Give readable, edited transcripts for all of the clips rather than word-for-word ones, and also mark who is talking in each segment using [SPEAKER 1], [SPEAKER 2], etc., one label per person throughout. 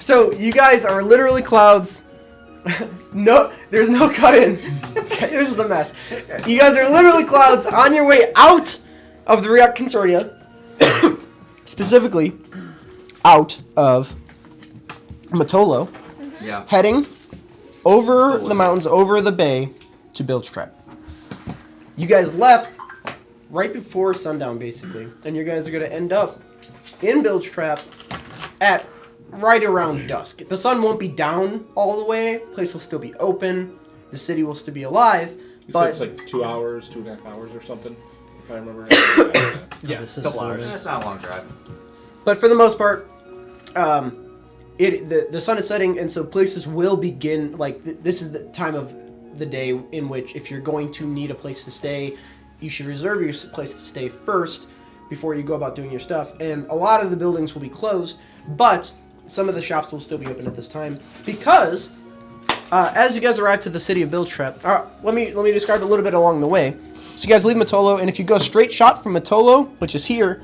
[SPEAKER 1] So you guys are literally clouds. No, there's no cut in. This is a mess. You guys are literally clouds on your way out of the Riak Consortia. Specifically, out of Matolo.
[SPEAKER 2] Yeah.
[SPEAKER 1] Heading over the mountains, over the bay, to Bilgetrap. You guys left right before sundown, basically. And you guys are going to end up in Bilgetrap at right around dusk. The sun won't be down all the way. The place will still be open. The city will still be alive.
[SPEAKER 3] You
[SPEAKER 1] but
[SPEAKER 3] said it's like 2 hours, 2.5 hours or something, if I remember.
[SPEAKER 1] yeah, this is
[SPEAKER 2] Couple hours. That's not a long drive.
[SPEAKER 1] But for the most part, the sun is setting, and so places will begin, this is the time of the day in which, if you're going to need a place to stay, you should reserve your place to stay first before you go about doing your stuff. And a lot of the buildings will be closed, but some of the shops will still be open at this time, because as you guys arrive to the city of Bilgetrap, let me describe a little bit along the way. So you guys leave Matolo, and if you go straight shot from Matolo, which is here,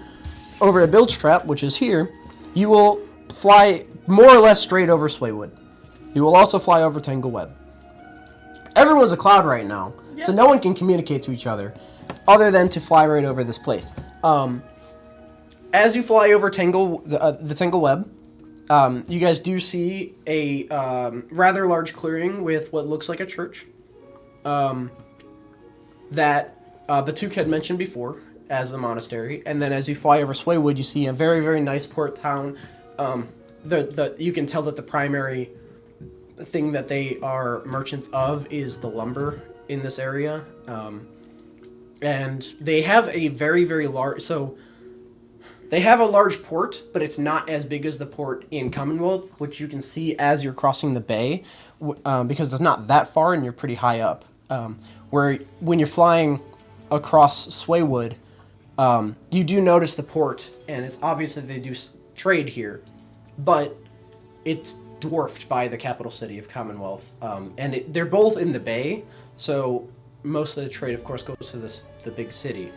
[SPEAKER 1] over to Bilgetrap, which is here, you will fly more or less straight over Swaywood. You will also fly over Tangleweb. Everyone's a cloud right now, so no one can communicate to each other, other than to fly right over this place. As you fly over the Tangleweb, you guys do see a rather large clearing with what looks like a church that Batuk had mentioned before as the monastery. And then as you fly over Swaywood, you see a very, very nice port town. You can tell that the primary thing that they are merchants of is the lumber in this area. And they have a very, very large... So they have a large port, but it's not as big as the port in Commonwealth, which you can see as you're crossing the bay, because it's not that far and you're pretty high up. Where when you're flying across Swaywood, you do notice the port, and it's obvious that they do trade here, but it's dwarfed by the capital city of Commonwealth. And they're both in the bay, so most of the trade, of course, goes to the big city.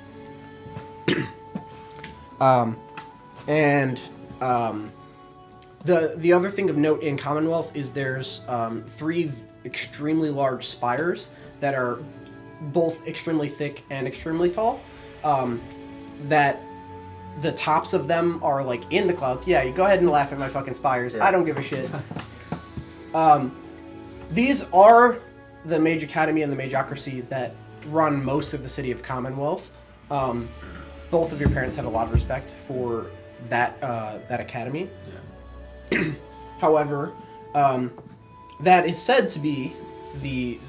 [SPEAKER 1] The other thing of note in Commonwealth is there's 3 extremely large spires that are both extremely thick and extremely tall. That the tops of them are like in the clouds. Yeah, you go ahead and laugh at my fucking spires. Yeah. I don't give a shit. These are the Mage Academy and the Mageocracy that run most of the city of Commonwealth. Both of your parents have a lot of respect for that academy. Yeah. However, that is said to be the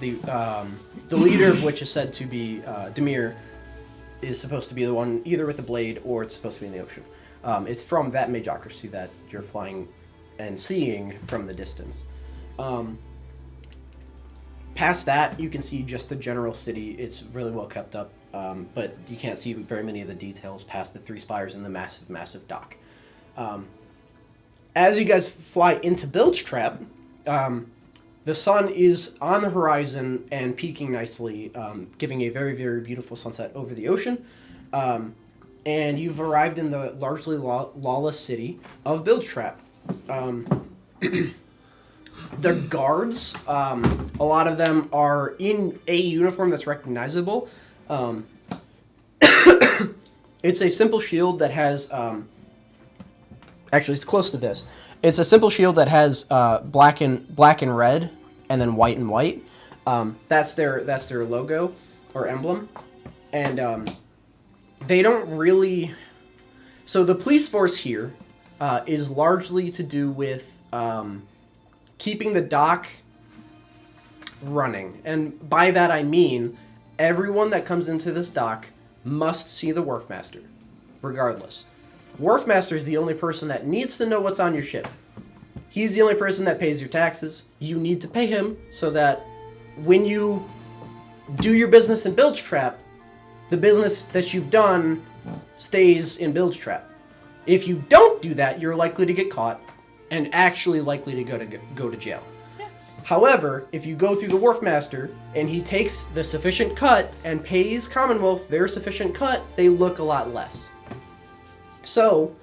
[SPEAKER 1] leader of which is said to be Demir, is supposed to be the one either with the blade or it's supposed to be in the ocean. It's from that Mageocracy that you're flying and seeing from the distance. Past that, you can see just the general city. It's really well kept up, but you can't see very many of the details past the 3 spires and the massive, massive dock. As you guys fly into Bilgetrap, the sun is on the horizon and peaking nicely, giving a very, very beautiful sunset over the ocean. And you've arrived in the largely lawless city of Bilgetrap. The guards, a lot of them are in a uniform that's recognizable. It's a simple shield that has... actually, it's close to this. It's a simple shield that has black and red, and then white and white. That's their logo or emblem, and they don't really. So the police force here is largely to do with keeping the dock running, and by that I mean everyone that comes into this dock must see the wharfmaster, regardless. Wharfmaster is the only person that needs to know what's on your ship. He's the only person that pays your taxes. You need to pay him so that when you do your business in Bilgetrap, the business that you've done stays in Bilgetrap. If you don't do that, you're likely to get caught and actually likely to go to jail. Yes. However, if you go through the Wharfmaster and he takes the sufficient cut and pays Commonwealth their sufficient cut, they look a lot less. So,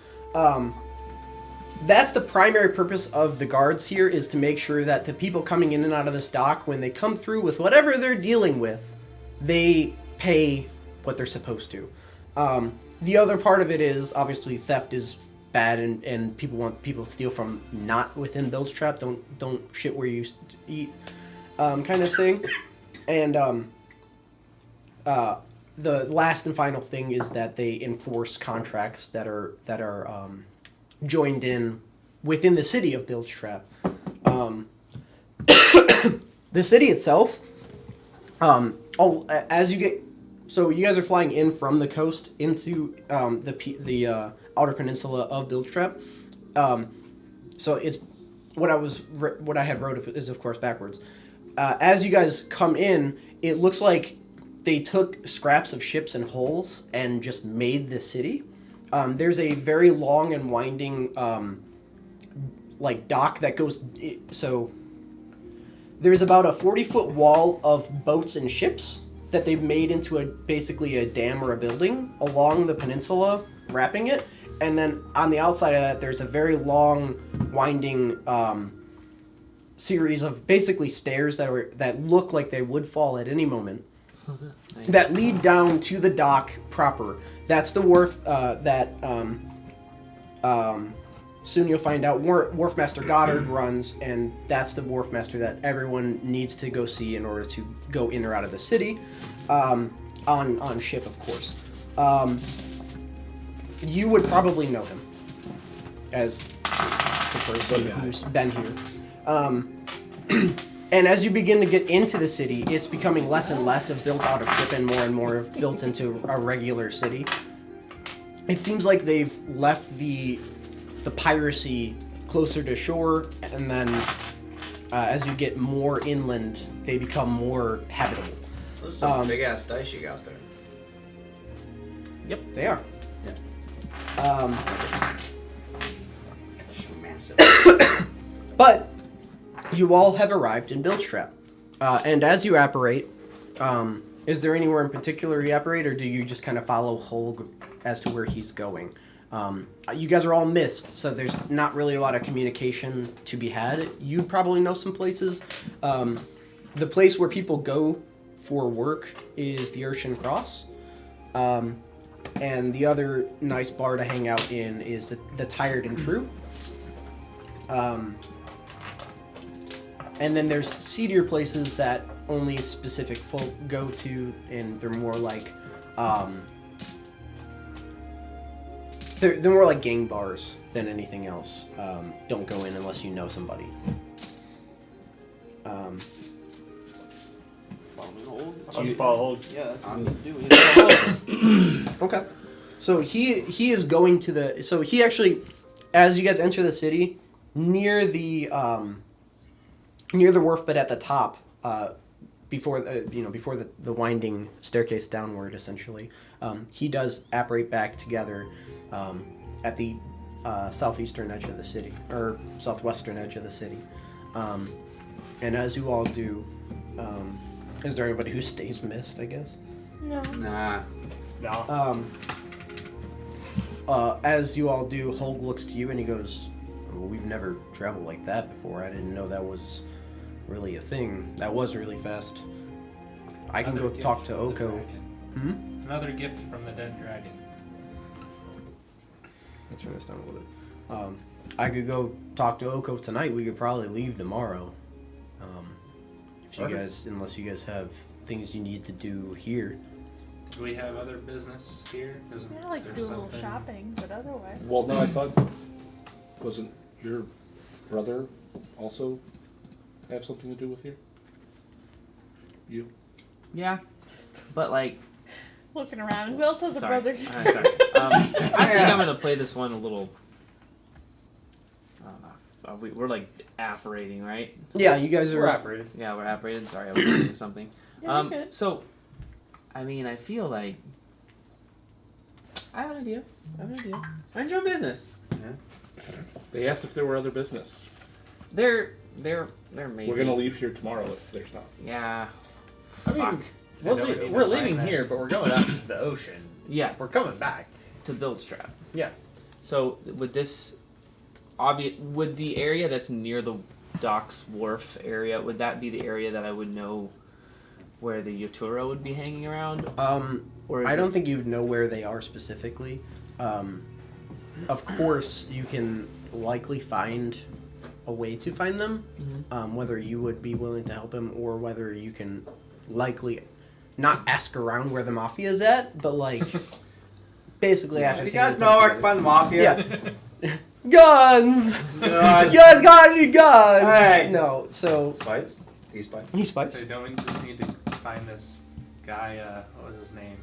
[SPEAKER 1] that's the primary purpose of the guards here, is to make sure that the people coming in and out of this dock, when they come through with whatever they're dealing with, they pay what they're supposed to. The other part of it is, obviously, theft is bad, and people to steal from not within Bilge Trap. Don't shit where you eat, kind of thing. And the last and final thing is that they enforce contracts that are joined in within the city of Bilge Trap. The city itself, as you get, so you guys are flying in from the coast into the outer peninsula of Bilge Trap. So it's what I had wrote is of course backwards. As you guys come in, it looks like they took scraps of ships and hulls and just made the city. There's a very long and winding dock that goes... So there's about a 40-foot wall of boats and ships that they've made into basically a dam or a building along the peninsula, wrapping it. And then on the outside of that, there's a very long, winding series of basically stairs that look like they would fall at any moment. Nice. That lead down to the dock proper. That's the wharf that soon you'll find out Wharfmaster Goddard runs, and that's the Wharfmaster that everyone needs to go see in order to go in or out of the city, on ship, of course. You would probably know him as the person who's been here. And as you begin to get into the city, it's becoming less and less of built out of ship and more of built into a regular city. It seems like they've left the piracy closer to shore, and then as you get more inland, they become more habitable.
[SPEAKER 2] Those are some big-ass dice you got there.
[SPEAKER 1] Yep, they are.
[SPEAKER 2] Massive.
[SPEAKER 1] But you all have arrived in Bilge Trap. And as you apparate, is there anywhere in particular you apparate, or do you just kind of follow Holg as to where he's going? You guys are all missed, so there's not really a lot of communication to be had. You'd probably know some places. The place where people go for work is the Urshan Cross. And the other nice bar to hang out in is the Tired and True. And then there's seedier places that only specific folk go to, and they're more like they're more like gang bars than anything else. Don't go in unless you know somebody.
[SPEAKER 3] I'll just follow Hold.
[SPEAKER 4] Yeah, that's what we do.
[SPEAKER 1] Okay. So he is going to the... So he actually, as you guys enter the city, near the wharf, but at the top, before the winding staircase downward, essentially, he does apparate back together at the southeastern edge of the city, or southwestern edge of the city. And as you all do, is there anybody who stays missed, I guess?
[SPEAKER 5] No.
[SPEAKER 2] Nah.
[SPEAKER 3] No.
[SPEAKER 1] As you all do, Holg looks to you and he goes, well, we've never traveled like that before. I didn't know that was really a thing. That was really fast. I can go talk to Oko.
[SPEAKER 4] Another gift from the dead dragon.
[SPEAKER 1] Let's turn this down a little bit. I could go talk to Oko tonight. We could probably leave tomorrow. If you guys, unless you guys have things you need to do here.
[SPEAKER 4] Do we have other business here?
[SPEAKER 5] I like to do a little shopping, but otherwise.
[SPEAKER 3] Well, no, I thought, wasn't your brother also have something to do with here? You?
[SPEAKER 6] Yeah, but like...
[SPEAKER 5] Looking around. Who else has a
[SPEAKER 6] Sorry.
[SPEAKER 5] brother?
[SPEAKER 6] Sorry. I think I'm going to play this one a little... I don't know. We're like apparating, right?
[SPEAKER 1] Yeah, you guys are...
[SPEAKER 4] We're operated.
[SPEAKER 6] Yeah, we're apparated. Sorry, I was doing something.
[SPEAKER 5] Yeah, you're good.
[SPEAKER 6] So, I mean, I feel like... I have an idea. Mind your own business.
[SPEAKER 2] Yeah.
[SPEAKER 3] They asked if there were other business.
[SPEAKER 6] They're maybe...
[SPEAKER 3] We're gonna leave here tomorrow if there's not.
[SPEAKER 6] Yeah.
[SPEAKER 4] I mean,
[SPEAKER 6] Fuck.
[SPEAKER 4] we're leaving here, but we're going out into the ocean.
[SPEAKER 6] Yeah,
[SPEAKER 4] We're coming back.
[SPEAKER 6] to build strap.
[SPEAKER 4] Yeah.
[SPEAKER 6] So, with this... would the area that's near the docks wharf area, would that be the area that I would know where the Yoturo would be hanging around? Or
[SPEAKER 1] I don't think you would know where they are specifically. Of course, you can likely find a way to find them, whether you would be willing to help him or whether you can likely not ask around where the mafia is at, but like basically after
[SPEAKER 2] You guys know where I can find the mafia?
[SPEAKER 1] Yeah. Guns!
[SPEAKER 2] God.
[SPEAKER 1] You guys got any guns?
[SPEAKER 2] Hey.
[SPEAKER 1] No, so
[SPEAKER 2] Spikes? These spikes?
[SPEAKER 1] he spikes.
[SPEAKER 4] So don't we just need to find this guy, what was his name?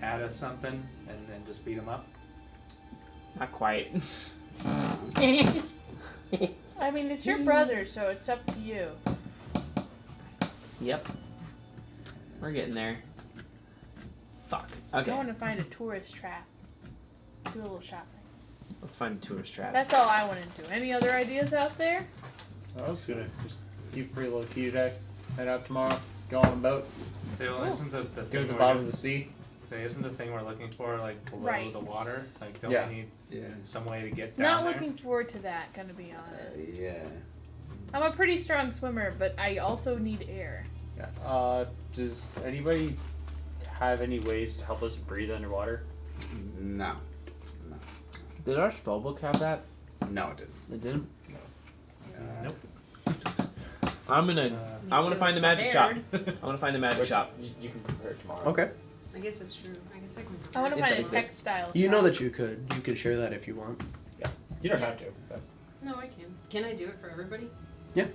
[SPEAKER 4] Ada something, and then just beat him up?
[SPEAKER 6] Not quite.
[SPEAKER 5] I mean, it's your brother, so it's up to you.
[SPEAKER 6] Yep. We're getting there. Fuck.
[SPEAKER 5] I
[SPEAKER 6] Okay.
[SPEAKER 5] want to find a tourist trap. Do a little shopping.
[SPEAKER 6] Let's find a tourist trap.
[SPEAKER 5] That's all I want to do. Any other ideas out there?
[SPEAKER 7] I was gonna just keep pretty low key today. Head out tomorrow. Go on a boat.
[SPEAKER 4] Well, isn't the
[SPEAKER 7] Go to
[SPEAKER 4] thing
[SPEAKER 7] the
[SPEAKER 4] we're
[SPEAKER 7] bottom
[SPEAKER 4] gonna-
[SPEAKER 7] of the sea.
[SPEAKER 4] so isn't the thing we're looking for like below
[SPEAKER 5] Right.
[SPEAKER 4] the water? Like, don't
[SPEAKER 7] Yeah.
[SPEAKER 4] we need
[SPEAKER 2] Yeah.
[SPEAKER 4] some way to get down
[SPEAKER 5] Not
[SPEAKER 4] there?
[SPEAKER 5] looking forward to that, gonna be honest.
[SPEAKER 2] Yeah.
[SPEAKER 5] I'm a pretty strong swimmer, but I also need air.
[SPEAKER 7] Yeah. Does anybody have any ways to help us breathe underwater?
[SPEAKER 2] No.
[SPEAKER 6] Did our spellbook have that?
[SPEAKER 2] No, it didn't.
[SPEAKER 6] It didn't.
[SPEAKER 4] Nope.
[SPEAKER 6] I'm gonna. I want to find the magic shop. I want to find the magic shop.
[SPEAKER 7] You can prepare it tomorrow.
[SPEAKER 1] Okay.
[SPEAKER 8] I guess that's true. I guess I can.
[SPEAKER 5] I want to
[SPEAKER 6] If
[SPEAKER 5] find
[SPEAKER 6] that
[SPEAKER 5] a
[SPEAKER 6] exists.
[SPEAKER 5] textile
[SPEAKER 1] You know
[SPEAKER 5] shop.
[SPEAKER 1] that you could share that if you want.
[SPEAKER 7] You don't have to. But
[SPEAKER 8] No, I can. Can I do it for everybody?
[SPEAKER 1] Yeah.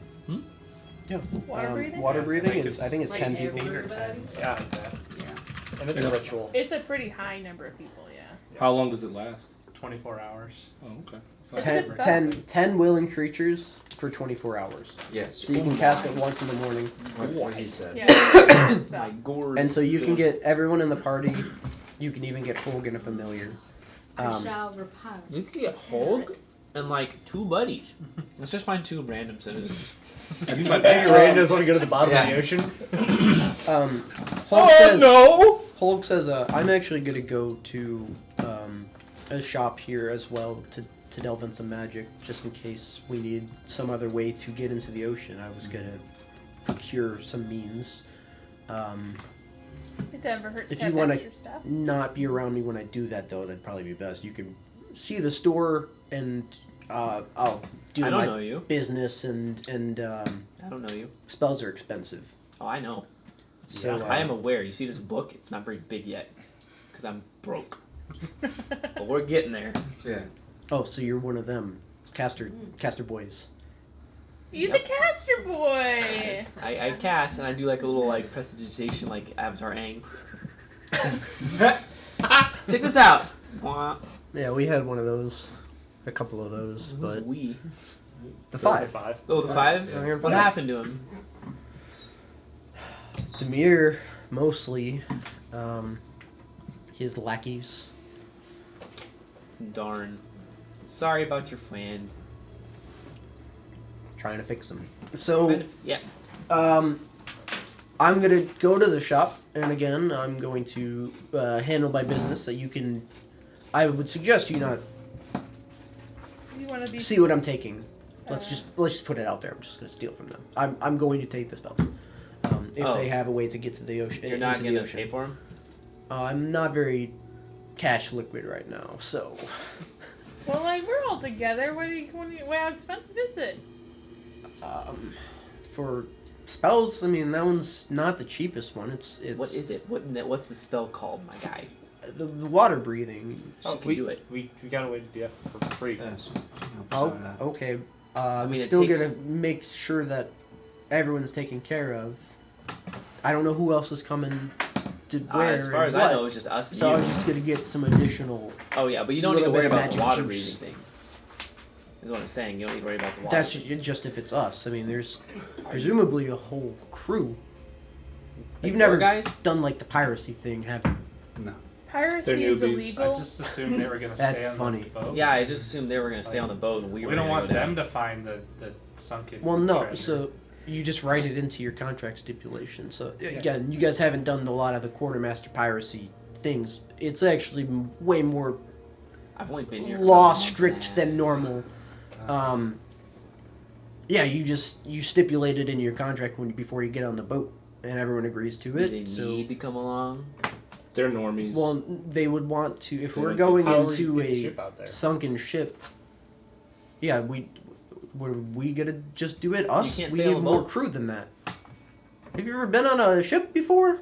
[SPEAKER 5] Water breathing?
[SPEAKER 1] Water
[SPEAKER 4] Yeah,
[SPEAKER 1] breathing
[SPEAKER 4] like
[SPEAKER 1] is I think it's
[SPEAKER 8] like
[SPEAKER 1] 10 people.
[SPEAKER 8] everybody?
[SPEAKER 7] Yeah.
[SPEAKER 4] Like that.
[SPEAKER 7] and it's a ritual.
[SPEAKER 5] It's a pretty high number of people, yeah.
[SPEAKER 3] How long does it last?
[SPEAKER 4] 24 hours.
[SPEAKER 3] Oh, okay. It's
[SPEAKER 5] It's
[SPEAKER 3] not
[SPEAKER 5] a
[SPEAKER 1] Ten,
[SPEAKER 5] good
[SPEAKER 3] bad.
[SPEAKER 5] spell.
[SPEAKER 1] 10 willing creatures for 24 hours.
[SPEAKER 2] Yes.
[SPEAKER 1] So you can cast it once in the morning.
[SPEAKER 2] What he said.
[SPEAKER 5] Yeah. it's a good
[SPEAKER 6] My
[SPEAKER 5] spell.
[SPEAKER 6] gourd.
[SPEAKER 1] And so you can get everyone in the party. You can even get Hogan a familiar.
[SPEAKER 8] I shall repile.
[SPEAKER 6] You can get Hulk and like 2 buddies. Let's just find 2 random citizens.
[SPEAKER 7] Maybe Randos want to go to the bottom of the ocean.
[SPEAKER 1] Hulk says,
[SPEAKER 6] no!
[SPEAKER 1] Hulk says, I'm actually going to go to a shop here as well to delve in some magic, just in case we need some other way to get into the ocean. I was going to procure some means.
[SPEAKER 5] It never hurts
[SPEAKER 1] If
[SPEAKER 5] to
[SPEAKER 1] you
[SPEAKER 5] have
[SPEAKER 1] wanna-
[SPEAKER 5] extra stuff.
[SPEAKER 1] Not be around me when I do that, though. That'd probably be best. You can see the store, and I'll do
[SPEAKER 6] I don't
[SPEAKER 1] my
[SPEAKER 6] know you.
[SPEAKER 1] business, and
[SPEAKER 6] I don't know you.
[SPEAKER 1] spells are expensive.
[SPEAKER 6] Oh, I know.
[SPEAKER 1] So
[SPEAKER 6] I am aware. You see this book? It's not very big yet. Because I'm broke. But we're getting there.
[SPEAKER 2] Yeah.
[SPEAKER 1] Oh, so you're one of them, caster boys.
[SPEAKER 5] He's a caster boy!
[SPEAKER 6] I cast and I do like a little like prestidigitation like Avatar Aang. Check this out. Wah.
[SPEAKER 1] Yeah, we had one of those, a couple of those, but
[SPEAKER 6] We.
[SPEAKER 1] the 5.
[SPEAKER 6] Oh, the 5?
[SPEAKER 1] Yeah, you're
[SPEAKER 6] What
[SPEAKER 1] fine.
[SPEAKER 6] happened to him?
[SPEAKER 1] Demir, mostly, his lackeys.
[SPEAKER 6] Darn. Sorry about your friend.
[SPEAKER 1] Trying to fix him. So,
[SPEAKER 6] Yeah.
[SPEAKER 1] I'm gonna go to the shop, and again, I'm going to handle my business. So you can, I would suggest you not
[SPEAKER 5] You want to be.
[SPEAKER 1] see what I'm taking. Let's just put it out there. I'm just gonna steal from them. I'm going to take the spells. If
[SPEAKER 6] Oh.
[SPEAKER 1] they have a way to get to the ocean,
[SPEAKER 6] You're not
[SPEAKER 1] into
[SPEAKER 6] going
[SPEAKER 1] the
[SPEAKER 6] to
[SPEAKER 1] ocean.
[SPEAKER 6] pay for him?
[SPEAKER 1] I'm not very cash liquid right now, so
[SPEAKER 5] Well, like, we're all together. How expensive is it?
[SPEAKER 1] for spells, I mean that one's not the cheapest one. It's
[SPEAKER 6] What is it? What's the spell called, my guy?
[SPEAKER 1] the water breathing.
[SPEAKER 6] She can do it.
[SPEAKER 7] We got a way to do that for free.
[SPEAKER 2] Yes.
[SPEAKER 1] Oh, okay.
[SPEAKER 6] mean,
[SPEAKER 1] We're
[SPEAKER 6] it
[SPEAKER 1] still
[SPEAKER 6] takes-
[SPEAKER 1] gonna make sure that everyone's taken care of. I don't know who else is coming to where.
[SPEAKER 6] As far as
[SPEAKER 1] and
[SPEAKER 6] I
[SPEAKER 1] what.
[SPEAKER 6] know, it's just us and
[SPEAKER 1] So I was
[SPEAKER 6] you.
[SPEAKER 1] just gonna get some additional.
[SPEAKER 6] Oh, yeah, but you don't need to
[SPEAKER 1] little
[SPEAKER 6] worry
[SPEAKER 1] bit of
[SPEAKER 6] about the
[SPEAKER 1] magic
[SPEAKER 6] water
[SPEAKER 1] juice.
[SPEAKER 6] breathing thing. Is what I'm saying. You don't need to worry about the water.
[SPEAKER 1] That's just if it's us. I mean, there's presumably a whole crew. You've
[SPEAKER 6] Like
[SPEAKER 1] never
[SPEAKER 6] four guys?
[SPEAKER 1] done like the piracy thing, have you?
[SPEAKER 2] No.
[SPEAKER 5] Piracy
[SPEAKER 7] They're
[SPEAKER 5] is
[SPEAKER 7] newbies.
[SPEAKER 5] illegal.
[SPEAKER 4] I just assumed they were going to
[SPEAKER 1] That's
[SPEAKER 4] stay on
[SPEAKER 1] funny.
[SPEAKER 4] the boat.
[SPEAKER 6] Yeah, I just assumed they were going to stay on the boat and we were
[SPEAKER 4] We don't
[SPEAKER 6] gonna
[SPEAKER 4] want
[SPEAKER 6] go down.
[SPEAKER 4] them to find the sunken
[SPEAKER 1] Well, no.
[SPEAKER 4] treasure.
[SPEAKER 1] So you just write it into your contract stipulation. So again, you guys haven't done a lot of the quartermaster piracy things. It's actually way more
[SPEAKER 6] I've only been here.
[SPEAKER 1] law strict than normal. Yeah, you stipulate it in your contract before you get on the boat, and everyone agrees to
[SPEAKER 6] Do
[SPEAKER 1] it.
[SPEAKER 6] they
[SPEAKER 1] so,
[SPEAKER 6] need to come along?
[SPEAKER 3] They're normies.
[SPEAKER 1] well, they would want to if
[SPEAKER 3] They
[SPEAKER 1] we're
[SPEAKER 3] like
[SPEAKER 1] going
[SPEAKER 7] How are you
[SPEAKER 1] into
[SPEAKER 7] getting
[SPEAKER 1] a
[SPEAKER 7] ship out there?
[SPEAKER 1] sunken ship. Yeah, were we gonna just do it? Us?
[SPEAKER 6] can't
[SPEAKER 1] We
[SPEAKER 6] sail
[SPEAKER 1] need
[SPEAKER 6] a
[SPEAKER 1] more
[SPEAKER 6] boat.
[SPEAKER 1] crew than that. Have you ever been on a ship before?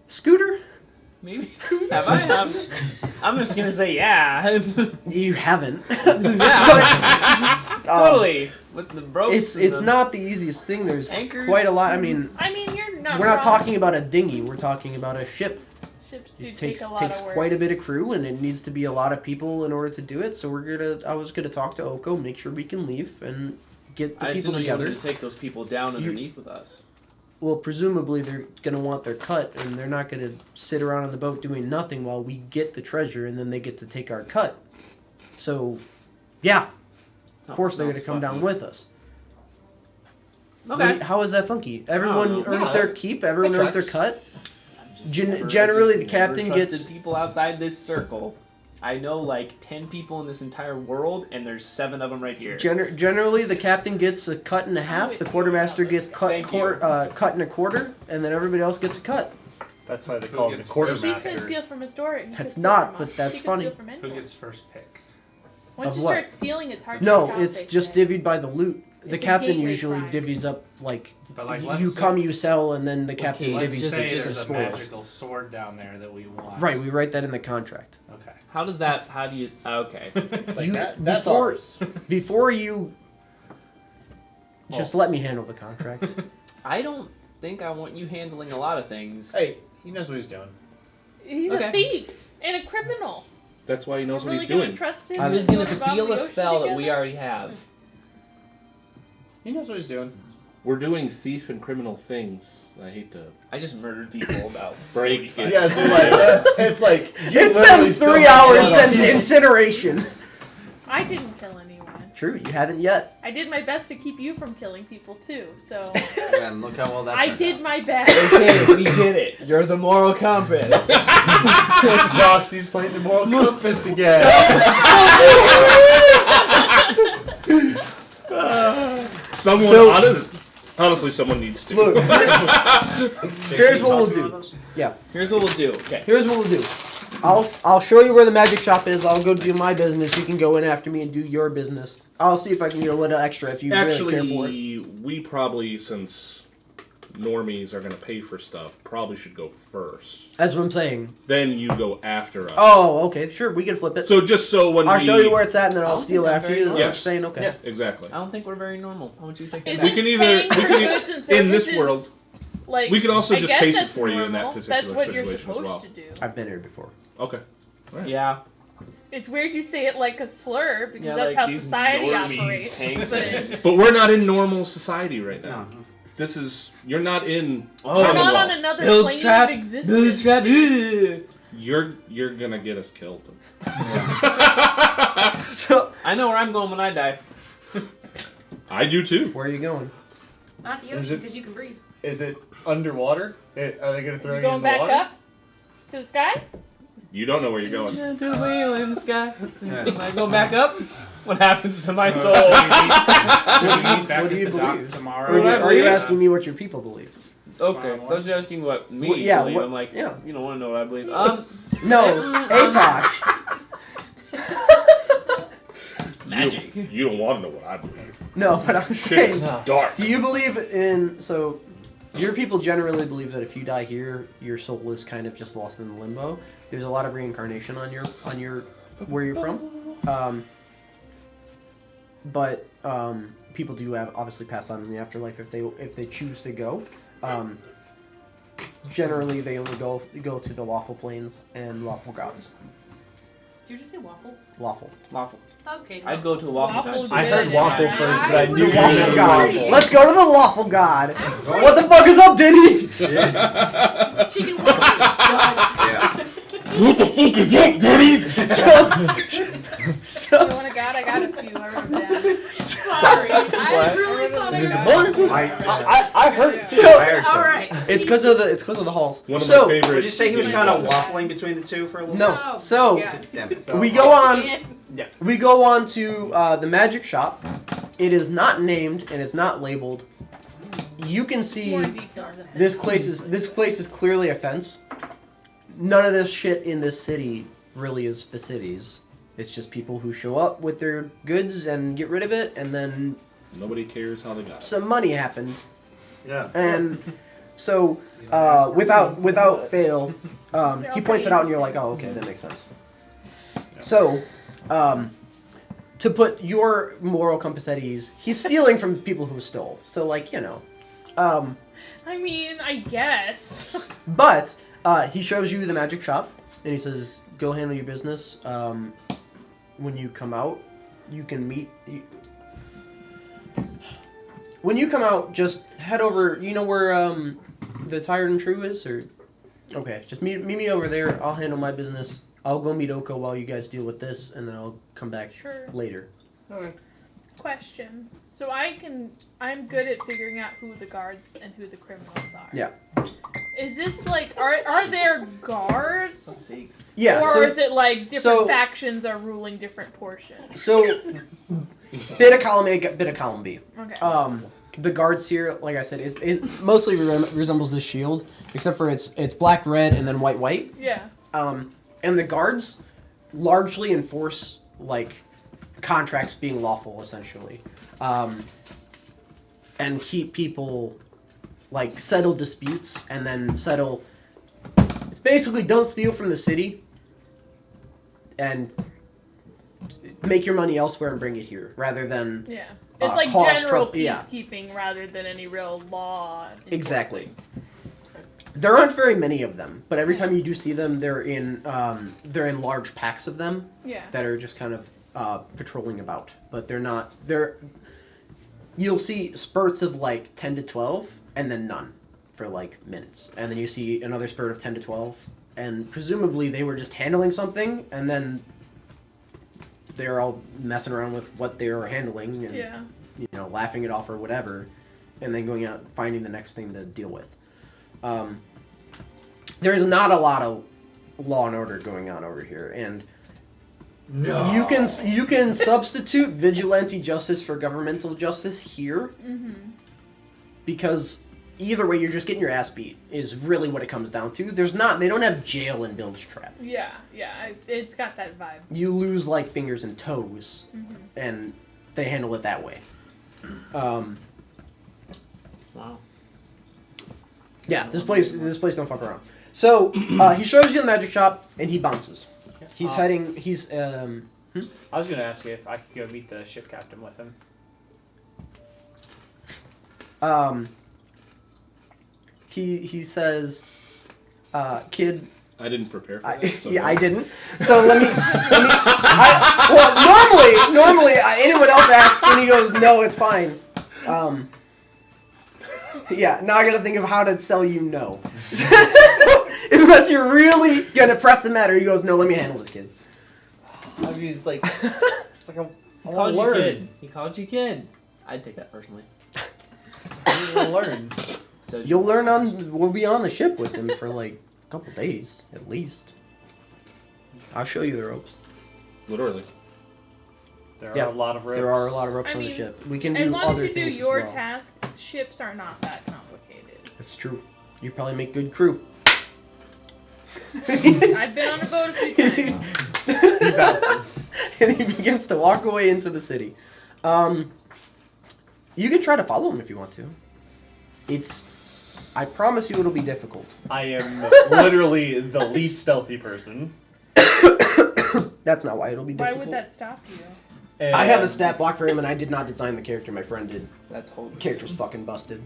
[SPEAKER 1] Scooter?
[SPEAKER 6] Maybe. Have I? I'm just gonna say yeah.
[SPEAKER 1] You haven't.
[SPEAKER 6] Yeah.
[SPEAKER 1] Um,
[SPEAKER 6] Totally. With the ropes. and
[SPEAKER 1] It's
[SPEAKER 6] the-
[SPEAKER 1] not the easiest thing. There's
[SPEAKER 6] Anchors?
[SPEAKER 1] quite a lot. I mean,
[SPEAKER 5] you're not
[SPEAKER 1] we're not
[SPEAKER 5] wrong.
[SPEAKER 1] talking about a dinghy. We're talking about a ship.
[SPEAKER 5] Ships do
[SPEAKER 1] It
[SPEAKER 5] take
[SPEAKER 1] takes
[SPEAKER 5] a lot
[SPEAKER 1] takes
[SPEAKER 5] of work.
[SPEAKER 1] quite a bit of crew, and it needs to be a lot of people in order to do it. So I was gonna talk to Oko, make sure we can leave, and get the
[SPEAKER 6] I just
[SPEAKER 1] people
[SPEAKER 6] didn't know you
[SPEAKER 1] together.
[SPEAKER 6] wanted to take those people down underneath with us.
[SPEAKER 1] Well, presumably they're gonna want their cut, and they're not gonna sit around on the boat doing nothing while we get the treasure, and then they get to take our cut. So, yeah, of course they're gonna come down with us.
[SPEAKER 6] Okay.
[SPEAKER 1] How is that funky? Everyone
[SPEAKER 6] know.
[SPEAKER 1] earns
[SPEAKER 6] Yeah.
[SPEAKER 1] their keep. Everyone
[SPEAKER 7] That
[SPEAKER 1] earns their
[SPEAKER 7] tracks.
[SPEAKER 1] cut.
[SPEAKER 6] Just
[SPEAKER 1] Generally, the
[SPEAKER 6] never
[SPEAKER 1] captain
[SPEAKER 6] trusted
[SPEAKER 1] gets-
[SPEAKER 6] people outside this circle. I know like 10 people in this entire world, and there's 7 of them right here.
[SPEAKER 1] Generally, the captain gets a cut and a half. The quartermaster gets cut
[SPEAKER 6] Thank you.
[SPEAKER 1] cut and a quarter, and then everybody else gets a cut.
[SPEAKER 7] That's why they call it the
[SPEAKER 4] gets
[SPEAKER 5] She's gonna
[SPEAKER 7] quartermaster.
[SPEAKER 5] steal from a store. And you
[SPEAKER 1] That's
[SPEAKER 5] could steal
[SPEAKER 1] not,
[SPEAKER 5] from
[SPEAKER 1] but
[SPEAKER 5] us.
[SPEAKER 1] that's
[SPEAKER 5] She could
[SPEAKER 1] funny.
[SPEAKER 5] steal from
[SPEAKER 4] Who
[SPEAKER 5] anyone.
[SPEAKER 4] gets first pick?
[SPEAKER 5] Once
[SPEAKER 1] Of
[SPEAKER 5] you
[SPEAKER 1] what?
[SPEAKER 5] start stealing, it's hard to
[SPEAKER 1] No,
[SPEAKER 5] stop.
[SPEAKER 1] it's
[SPEAKER 5] they
[SPEAKER 1] just
[SPEAKER 5] say.
[SPEAKER 1] divvied by the loot. The
[SPEAKER 5] It's a
[SPEAKER 1] captain
[SPEAKER 5] gateway
[SPEAKER 1] usually
[SPEAKER 5] crime.
[SPEAKER 1] divvies up like
[SPEAKER 4] But like,
[SPEAKER 1] you
[SPEAKER 4] let's
[SPEAKER 1] come,
[SPEAKER 4] say,
[SPEAKER 1] you sell, and then the captain
[SPEAKER 6] let's
[SPEAKER 1] divvies
[SPEAKER 6] just
[SPEAKER 4] say
[SPEAKER 1] it
[SPEAKER 4] there's
[SPEAKER 1] to
[SPEAKER 4] a
[SPEAKER 1] spoils.
[SPEAKER 4] magical sword down there that we want.
[SPEAKER 1] Right, we write that in the contract.
[SPEAKER 4] Okay.
[SPEAKER 6] How does that? How do you? Okay.
[SPEAKER 7] It's like
[SPEAKER 1] You-
[SPEAKER 7] that's
[SPEAKER 1] before-
[SPEAKER 7] ours.
[SPEAKER 1] Before you, just let me handle the contract.
[SPEAKER 6] I don't think I want you handling a lot of things.
[SPEAKER 7] Hey, he knows what he's doing.
[SPEAKER 5] He's
[SPEAKER 6] Okay.
[SPEAKER 5] a thief and a criminal.
[SPEAKER 3] That's why he knows
[SPEAKER 5] We're
[SPEAKER 3] what
[SPEAKER 5] really
[SPEAKER 3] he's doing.
[SPEAKER 5] gonna trust him.
[SPEAKER 1] I
[SPEAKER 6] I
[SPEAKER 5] to
[SPEAKER 6] was
[SPEAKER 5] go
[SPEAKER 6] gonna
[SPEAKER 5] to the
[SPEAKER 6] steal
[SPEAKER 5] bottom
[SPEAKER 6] a
[SPEAKER 5] of the ocean
[SPEAKER 6] spell that
[SPEAKER 5] together?
[SPEAKER 6] we already have.
[SPEAKER 7] He knows what he's doing.
[SPEAKER 3] We're doing thief and criminal things. I hate to
[SPEAKER 6] I just murdered people about
[SPEAKER 3] break.
[SPEAKER 6] 45
[SPEAKER 7] Yeah, it's like you
[SPEAKER 1] It's
[SPEAKER 7] literally
[SPEAKER 1] been
[SPEAKER 7] still
[SPEAKER 1] 3
[SPEAKER 7] have
[SPEAKER 1] hours
[SPEAKER 7] blood on
[SPEAKER 1] since
[SPEAKER 7] you.
[SPEAKER 1] incineration.
[SPEAKER 5] I didn't kill anyone.
[SPEAKER 1] True, you haven't yet.
[SPEAKER 5] I did my best to keep you from killing people too. So
[SPEAKER 2] And look how well that
[SPEAKER 5] I
[SPEAKER 2] turned
[SPEAKER 5] did
[SPEAKER 2] out.
[SPEAKER 5] my best.
[SPEAKER 6] Okay, we get it. You're the moral compass.
[SPEAKER 7] Roxy's playing the moral compass again.
[SPEAKER 3] Someone honestly, someone needs to.
[SPEAKER 1] Look, here's what we'll
[SPEAKER 2] Toss me one of
[SPEAKER 1] do.
[SPEAKER 2] those?
[SPEAKER 1] Yeah,
[SPEAKER 6] Here's what we'll do. Okay.
[SPEAKER 1] here's what we'll do. I'll show you where the magic shop is. I'll go do my business. You can go in after me and do your business. I'll see if I can get a little extra if you really care for it.
[SPEAKER 3] Actually, we probably, since normies are going to pay for stuff, probably should go first.
[SPEAKER 1] That's what I'm saying.
[SPEAKER 3] Then you go after us.
[SPEAKER 1] Oh, okay, sure, we can flip it.
[SPEAKER 3] So just so when
[SPEAKER 1] I'll
[SPEAKER 3] we...
[SPEAKER 1] show you where it's at, and then
[SPEAKER 6] I
[SPEAKER 1] I'll
[SPEAKER 6] don't
[SPEAKER 1] steal
[SPEAKER 6] think I'm
[SPEAKER 1] after
[SPEAKER 6] very
[SPEAKER 1] you.
[SPEAKER 6] nice.
[SPEAKER 1] I'm just saying, okay.
[SPEAKER 3] Yeah, exactly.
[SPEAKER 6] I don't think we're very normal. I want you to take that
[SPEAKER 5] Isn't
[SPEAKER 6] back.
[SPEAKER 3] can either-
[SPEAKER 5] paying
[SPEAKER 3] we
[SPEAKER 5] for
[SPEAKER 3] can-
[SPEAKER 5] goods and
[SPEAKER 3] in this
[SPEAKER 5] services,
[SPEAKER 3] world,
[SPEAKER 5] like,
[SPEAKER 3] we can also
[SPEAKER 5] I
[SPEAKER 3] just
[SPEAKER 5] guess
[SPEAKER 3] case it
[SPEAKER 5] that's
[SPEAKER 3] for you in that
[SPEAKER 5] normal.
[SPEAKER 3] particular
[SPEAKER 5] That's what you're
[SPEAKER 3] situation as
[SPEAKER 5] supposed
[SPEAKER 3] well.
[SPEAKER 5] to do.
[SPEAKER 1] I've been here before.
[SPEAKER 3] Okay.
[SPEAKER 6] Yeah.
[SPEAKER 5] It's weird you say it like a slur because
[SPEAKER 6] Yeah,
[SPEAKER 5] that's
[SPEAKER 6] like
[SPEAKER 5] how
[SPEAKER 6] these
[SPEAKER 5] society
[SPEAKER 6] normies
[SPEAKER 5] operates.
[SPEAKER 6] paying
[SPEAKER 5] But
[SPEAKER 6] things.
[SPEAKER 3] But we're not in normal society right now.
[SPEAKER 2] No.
[SPEAKER 3] This is... You're not in...
[SPEAKER 6] Oh,
[SPEAKER 5] we're not on
[SPEAKER 3] Commonwealth.
[SPEAKER 5] another
[SPEAKER 6] Build
[SPEAKER 5] plane
[SPEAKER 6] trap.
[SPEAKER 5] of existence.
[SPEAKER 6] Build trap.
[SPEAKER 3] You're gonna get us killed.
[SPEAKER 1] So,
[SPEAKER 6] I know where I'm going when I die.
[SPEAKER 3] I do too.
[SPEAKER 1] where are you going?
[SPEAKER 8] Not the
[SPEAKER 7] Is
[SPEAKER 8] ocean
[SPEAKER 7] it-
[SPEAKER 8] because you can breathe.
[SPEAKER 7] Is it underwater? Are they gonna throw
[SPEAKER 5] You
[SPEAKER 7] you in
[SPEAKER 5] going
[SPEAKER 7] the
[SPEAKER 5] back
[SPEAKER 7] water?
[SPEAKER 5] up to the sky?
[SPEAKER 3] You don't know where you're going.
[SPEAKER 6] To the wheel in the sky.
[SPEAKER 2] Yeah.
[SPEAKER 6] When I go back up, what happens to my soul?
[SPEAKER 4] Should we meet back
[SPEAKER 1] What do
[SPEAKER 4] at
[SPEAKER 1] you
[SPEAKER 4] the dock
[SPEAKER 1] believe?
[SPEAKER 4] tomorrow?
[SPEAKER 1] Or are you,
[SPEAKER 6] I
[SPEAKER 1] are you
[SPEAKER 6] believe?
[SPEAKER 1] asking me what your people believe?
[SPEAKER 6] Okay, those are asking what me
[SPEAKER 1] Well, yeah,
[SPEAKER 6] believe.
[SPEAKER 1] what-
[SPEAKER 6] I'm like,
[SPEAKER 1] yeah.
[SPEAKER 6] you don't want to know what I believe.
[SPEAKER 1] No, Atosh.
[SPEAKER 6] Magic.
[SPEAKER 3] You don't want to know what I believe.
[SPEAKER 1] No, but I'm saying,
[SPEAKER 3] Dark.
[SPEAKER 1] do you believe in, so, your people generally believe that if you die here, your soul is kind of just lost in limbo. There's a lot of reincarnation on your, where you're from. But people do have, obviously pass on in the afterlife if they choose to go. Generally, they only go to the lawful planes and lawful gods.
[SPEAKER 8] Did you just say waffle?
[SPEAKER 1] Lawful.
[SPEAKER 6] Waffle.
[SPEAKER 8] Okay.
[SPEAKER 6] I'd go to a waffle
[SPEAKER 5] Waffle
[SPEAKER 6] god too.
[SPEAKER 7] I heard
[SPEAKER 5] good.
[SPEAKER 7] waffle
[SPEAKER 5] Yeah.
[SPEAKER 7] first, but I
[SPEAKER 8] I
[SPEAKER 7] knew
[SPEAKER 8] would
[SPEAKER 7] you
[SPEAKER 1] The
[SPEAKER 8] say
[SPEAKER 1] lawful
[SPEAKER 7] meant
[SPEAKER 1] god.
[SPEAKER 8] waffle.
[SPEAKER 1] Let's go to the lawful god. What the fuck is up, Denny?
[SPEAKER 8] Chicken waffles. Done.
[SPEAKER 2] Yeah.
[SPEAKER 3] What the fuck is that, buddy?
[SPEAKER 1] So,
[SPEAKER 5] You want a god? I got it to you. I wrote it down.
[SPEAKER 8] Sorry. I really thought I got it.
[SPEAKER 7] I heard it.
[SPEAKER 1] so
[SPEAKER 2] I heard
[SPEAKER 8] All
[SPEAKER 2] so.
[SPEAKER 8] right.
[SPEAKER 1] it's because of the halls.
[SPEAKER 3] One of
[SPEAKER 1] So,
[SPEAKER 3] my favorite.
[SPEAKER 2] Would you say he was kind of waffling between the two for a little
[SPEAKER 1] No.
[SPEAKER 8] Oh,
[SPEAKER 1] So-
[SPEAKER 8] God.
[SPEAKER 2] bit? Damn it.
[SPEAKER 7] So-
[SPEAKER 1] we go on.
[SPEAKER 7] Yeah.
[SPEAKER 1] We go on to the magic shop. It is not named and it's not labeled. You can see
[SPEAKER 5] More details.
[SPEAKER 1] this place is clearly a fence. None of this shit in this city really is the city's. It's just people who show up with their goods and get rid of it, and then
[SPEAKER 3] Nobody cares how they got it.
[SPEAKER 1] some money happened.
[SPEAKER 2] Yeah.
[SPEAKER 1] And so, without fail, he points it out, and you're like, oh, okay, that makes sense. So, to put your moral compass at ease, he's stealing from people who stole. So, like, you know.
[SPEAKER 5] I mean, I guess.
[SPEAKER 1] But he shows you the magic shop, and he says, go handle your business. When you come out, you can meet... When you come out, just head over... You know where the Tired and True is? Or okay, just meet me over there. I'll handle my business. I'll go meet Oko while you guys deal with this, and then I'll come back
[SPEAKER 5] Sure.
[SPEAKER 1] later.
[SPEAKER 7] Okay.
[SPEAKER 5] Question. So I'm good at figuring out who the guards and who the criminals are.
[SPEAKER 1] Yeah.
[SPEAKER 5] Is this like, are there guards?
[SPEAKER 1] Yeah,
[SPEAKER 5] Or
[SPEAKER 1] so,
[SPEAKER 5] is it like different
[SPEAKER 1] so-
[SPEAKER 5] factions are ruling different portions?
[SPEAKER 1] so bit of column A, bit of column B.
[SPEAKER 5] Okay.
[SPEAKER 1] The guards here, like I said, it mostly resembles this shield, except for it's black, red, and then white, white.
[SPEAKER 5] Yeah.
[SPEAKER 1] And the guards largely enforce, like, contracts being lawful, essentially. And keep people, like, settle disputes, and then settle... It's basically don't steal from the city, and make your money elsewhere and bring it here, rather than...
[SPEAKER 5] Yeah. It's like
[SPEAKER 1] cause
[SPEAKER 5] general
[SPEAKER 1] trouble, yeah.
[SPEAKER 5] peacekeeping rather than any real law.
[SPEAKER 1] Exactly. There aren't very many of them, but every time you do see them, they're in large packs of them
[SPEAKER 5] Yeah.
[SPEAKER 1] that are just kind of patrolling about. But you'll see spurts of like 10 to 12, and then none for like minutes, and then you see another spurt of 10 to 12, and presumably they were just handling something, and then they're all messing around with what they were handling, and
[SPEAKER 5] Yeah.
[SPEAKER 1] you know, laughing it off or whatever, and then going out finding the next thing to deal with. There's not a lot of law and order going on over here, and
[SPEAKER 2] No.
[SPEAKER 1] you can substitute vigilante justice for governmental justice here, because either way you're just getting your ass beat is really what it comes down to. They don't have jail in Bilge Trap.
[SPEAKER 5] Yeah. It's got that vibe.
[SPEAKER 1] You lose like fingers and toes, and they handle it that way.
[SPEAKER 6] Wow.
[SPEAKER 1] Yeah, this place don't fuck around. So he shows you the magic shop and he bounces. He's heading. He's
[SPEAKER 7] I was gonna ask you if I could go meet the ship captain with him.
[SPEAKER 1] He says, kid.
[SPEAKER 3] I didn't prepare for that. So
[SPEAKER 1] I didn't. So let me. Normally, anyone else asks and he goes, no, it's fine. Yeah, now I gotta think of how to tell you no. Unless you're really gonna press the matter, he goes, no, let me handle this kid.
[SPEAKER 6] I mean, it's like
[SPEAKER 1] I
[SPEAKER 6] he called you
[SPEAKER 1] learn.
[SPEAKER 6] kid. He called you kid. I'd take that personally.
[SPEAKER 7] You'll learn.
[SPEAKER 6] So
[SPEAKER 1] You'll learn we'll be on the ship with him for like a couple days, at least. I'll show you the ropes.
[SPEAKER 3] Literally.
[SPEAKER 7] There
[SPEAKER 1] Yeah,
[SPEAKER 7] are a lot of ropes.
[SPEAKER 1] There are a lot of ropes
[SPEAKER 5] I
[SPEAKER 1] on
[SPEAKER 5] mean,
[SPEAKER 1] the ship. We can
[SPEAKER 5] As
[SPEAKER 1] do
[SPEAKER 5] long
[SPEAKER 1] other
[SPEAKER 5] as you do
[SPEAKER 1] things
[SPEAKER 5] your
[SPEAKER 1] as well.
[SPEAKER 5] task, ships are not that complicated.
[SPEAKER 1] That's true. You probably make good crew.
[SPEAKER 5] I've been on a boat a few times.
[SPEAKER 7] He bounces.
[SPEAKER 1] And he begins to walk away into the city. You can try to follow him if you want to. I promise you it'll be difficult.
[SPEAKER 7] I am literally the least stealthy person.
[SPEAKER 1] That's not why it'll be
[SPEAKER 5] Why
[SPEAKER 1] difficult.
[SPEAKER 5] would that stop you?
[SPEAKER 7] And
[SPEAKER 1] I have a stat block for him and I did not design the character, my friend did.
[SPEAKER 6] that's whole.
[SPEAKER 1] The character's fucking busted.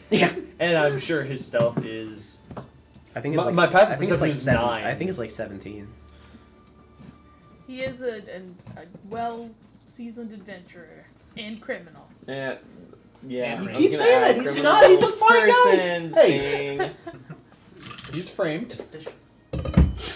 [SPEAKER 1] Yeah.
[SPEAKER 7] And I'm sure his stealth is.
[SPEAKER 1] I think it's
[SPEAKER 7] My passive
[SPEAKER 1] I think it's
[SPEAKER 7] perception
[SPEAKER 1] like
[SPEAKER 7] is
[SPEAKER 1] 7.
[SPEAKER 7] 9.
[SPEAKER 1] I think it's like 17.
[SPEAKER 5] He is a well-seasoned adventurer and criminal.
[SPEAKER 6] Yeah. Yeah.
[SPEAKER 4] You
[SPEAKER 6] I was
[SPEAKER 1] keep
[SPEAKER 6] gonna
[SPEAKER 1] saying
[SPEAKER 6] add
[SPEAKER 1] that, he's
[SPEAKER 6] criminal
[SPEAKER 1] not, he's a fine guy.
[SPEAKER 6] person
[SPEAKER 7] Hey.
[SPEAKER 6] thing.
[SPEAKER 7] He's framed.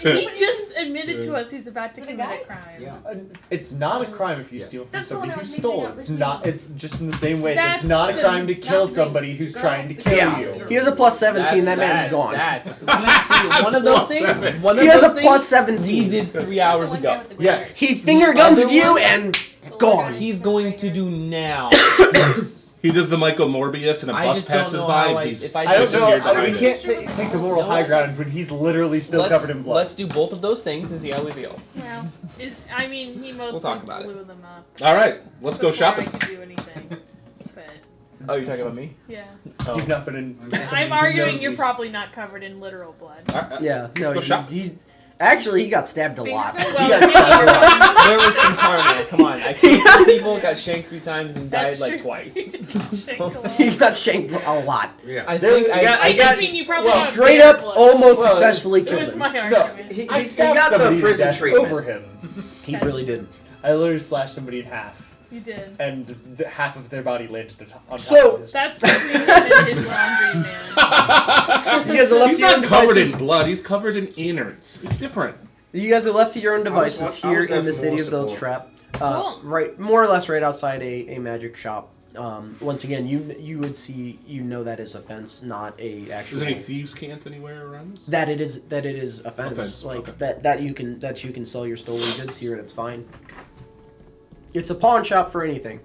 [SPEAKER 5] He just admitted to us he's about to
[SPEAKER 8] Is it a
[SPEAKER 5] commit
[SPEAKER 8] guy?
[SPEAKER 5] a crime.
[SPEAKER 2] Yeah.
[SPEAKER 7] It's not a crime if you steal from
[SPEAKER 8] That's the
[SPEAKER 7] somebody
[SPEAKER 8] one I
[SPEAKER 7] who
[SPEAKER 8] was mixing
[SPEAKER 7] stole.
[SPEAKER 8] up
[SPEAKER 7] It's
[SPEAKER 8] with
[SPEAKER 7] not.
[SPEAKER 8] you.
[SPEAKER 7] It's just in the same way.
[SPEAKER 5] That's
[SPEAKER 7] It's not a crime to
[SPEAKER 8] not
[SPEAKER 7] kill
[SPEAKER 8] me.
[SPEAKER 7] somebody who's
[SPEAKER 8] Girl,
[SPEAKER 7] trying to
[SPEAKER 8] the
[SPEAKER 7] kill
[SPEAKER 8] girl
[SPEAKER 7] you.
[SPEAKER 8] is the
[SPEAKER 1] He has a plus 17. That man's gone.
[SPEAKER 6] That's one of those things. One of
[SPEAKER 1] He has
[SPEAKER 6] those
[SPEAKER 1] a
[SPEAKER 6] things
[SPEAKER 1] plus
[SPEAKER 6] we
[SPEAKER 1] 17.
[SPEAKER 6] did 3 hours
[SPEAKER 8] The one guy
[SPEAKER 6] ago.
[SPEAKER 8] with the gray
[SPEAKER 7] Yes.
[SPEAKER 1] He finger guns you and
[SPEAKER 8] hair.
[SPEAKER 1] gone.
[SPEAKER 6] He's going to do now. Yes.
[SPEAKER 3] He does the Michael Morbius and a
[SPEAKER 6] I
[SPEAKER 3] bus
[SPEAKER 6] just don't
[SPEAKER 3] passes
[SPEAKER 6] know
[SPEAKER 3] by
[SPEAKER 6] how
[SPEAKER 3] and he's...
[SPEAKER 6] if I
[SPEAKER 7] I don't
[SPEAKER 6] just
[SPEAKER 7] know.
[SPEAKER 3] You're
[SPEAKER 7] I
[SPEAKER 3] behind
[SPEAKER 7] mean, you
[SPEAKER 3] it.
[SPEAKER 7] can't take the moral
[SPEAKER 6] No,
[SPEAKER 7] high
[SPEAKER 6] it's
[SPEAKER 7] ground when he's literally still covered in blood.
[SPEAKER 6] Let's do both of those things and see how we feel.
[SPEAKER 5] Well, I mean, he mostly
[SPEAKER 6] talk about it.
[SPEAKER 5] blew them up.
[SPEAKER 3] All right, let's go
[SPEAKER 5] before
[SPEAKER 3] shopping.
[SPEAKER 5] I could do anything. But
[SPEAKER 6] Oh, you're talking about me?
[SPEAKER 5] yeah,
[SPEAKER 7] You've not been in.
[SPEAKER 5] I'm arguing you're probably not covered in literal blood.
[SPEAKER 1] Yeah, no,
[SPEAKER 3] go shop.
[SPEAKER 1] actually, he got stabbed a
[SPEAKER 8] Finger
[SPEAKER 1] lot.
[SPEAKER 8] guns?
[SPEAKER 1] He
[SPEAKER 5] Well,
[SPEAKER 1] got stabbed a lot.
[SPEAKER 6] There was some harm there. Come on. I killed 3 people, got shanked 3 times, and died
[SPEAKER 5] That's
[SPEAKER 6] like
[SPEAKER 5] true.
[SPEAKER 6] twice.
[SPEAKER 5] Shanked a lot.
[SPEAKER 1] He got shanked a lot.
[SPEAKER 2] Yeah.
[SPEAKER 6] I think
[SPEAKER 5] I just mean you probably got
[SPEAKER 1] Straight
[SPEAKER 5] bare
[SPEAKER 1] up,
[SPEAKER 5] blood.
[SPEAKER 1] almost
[SPEAKER 7] Well,
[SPEAKER 1] successfully
[SPEAKER 5] It
[SPEAKER 1] killed
[SPEAKER 5] was
[SPEAKER 1] him.
[SPEAKER 5] my
[SPEAKER 7] No,
[SPEAKER 5] argument.
[SPEAKER 2] He
[SPEAKER 7] I
[SPEAKER 2] got
[SPEAKER 7] stabbed
[SPEAKER 2] the
[SPEAKER 7] somebody to
[SPEAKER 2] prison
[SPEAKER 7] death
[SPEAKER 2] treatment.
[SPEAKER 7] over him.
[SPEAKER 1] He really did.
[SPEAKER 7] I literally slashed somebody in half,
[SPEAKER 5] You did.
[SPEAKER 7] and half of their body landed on top
[SPEAKER 1] So-
[SPEAKER 7] of his.
[SPEAKER 5] That's between him and his laundry man.
[SPEAKER 1] You guys are left
[SPEAKER 3] He's
[SPEAKER 1] to your own
[SPEAKER 3] not covered
[SPEAKER 1] devices.
[SPEAKER 3] in blood, he's covered in innards. It's different.
[SPEAKER 1] You guys are left to your own devices
[SPEAKER 2] I
[SPEAKER 1] here
[SPEAKER 2] was
[SPEAKER 1] in the
[SPEAKER 2] having
[SPEAKER 1] city
[SPEAKER 2] more
[SPEAKER 1] of Village
[SPEAKER 2] support.
[SPEAKER 1] Trap.
[SPEAKER 5] Cool.
[SPEAKER 1] Right, more or less right outside a magic shop. Once again, you would see, that is a fence, not a actual.
[SPEAKER 3] Is there any thieves' cant anywhere around us?
[SPEAKER 1] That it is a fence.
[SPEAKER 3] Offense,
[SPEAKER 1] Like
[SPEAKER 3] okay.
[SPEAKER 1] that you can sell your stolen goods here and it's fine. It's a pawn shop for anything.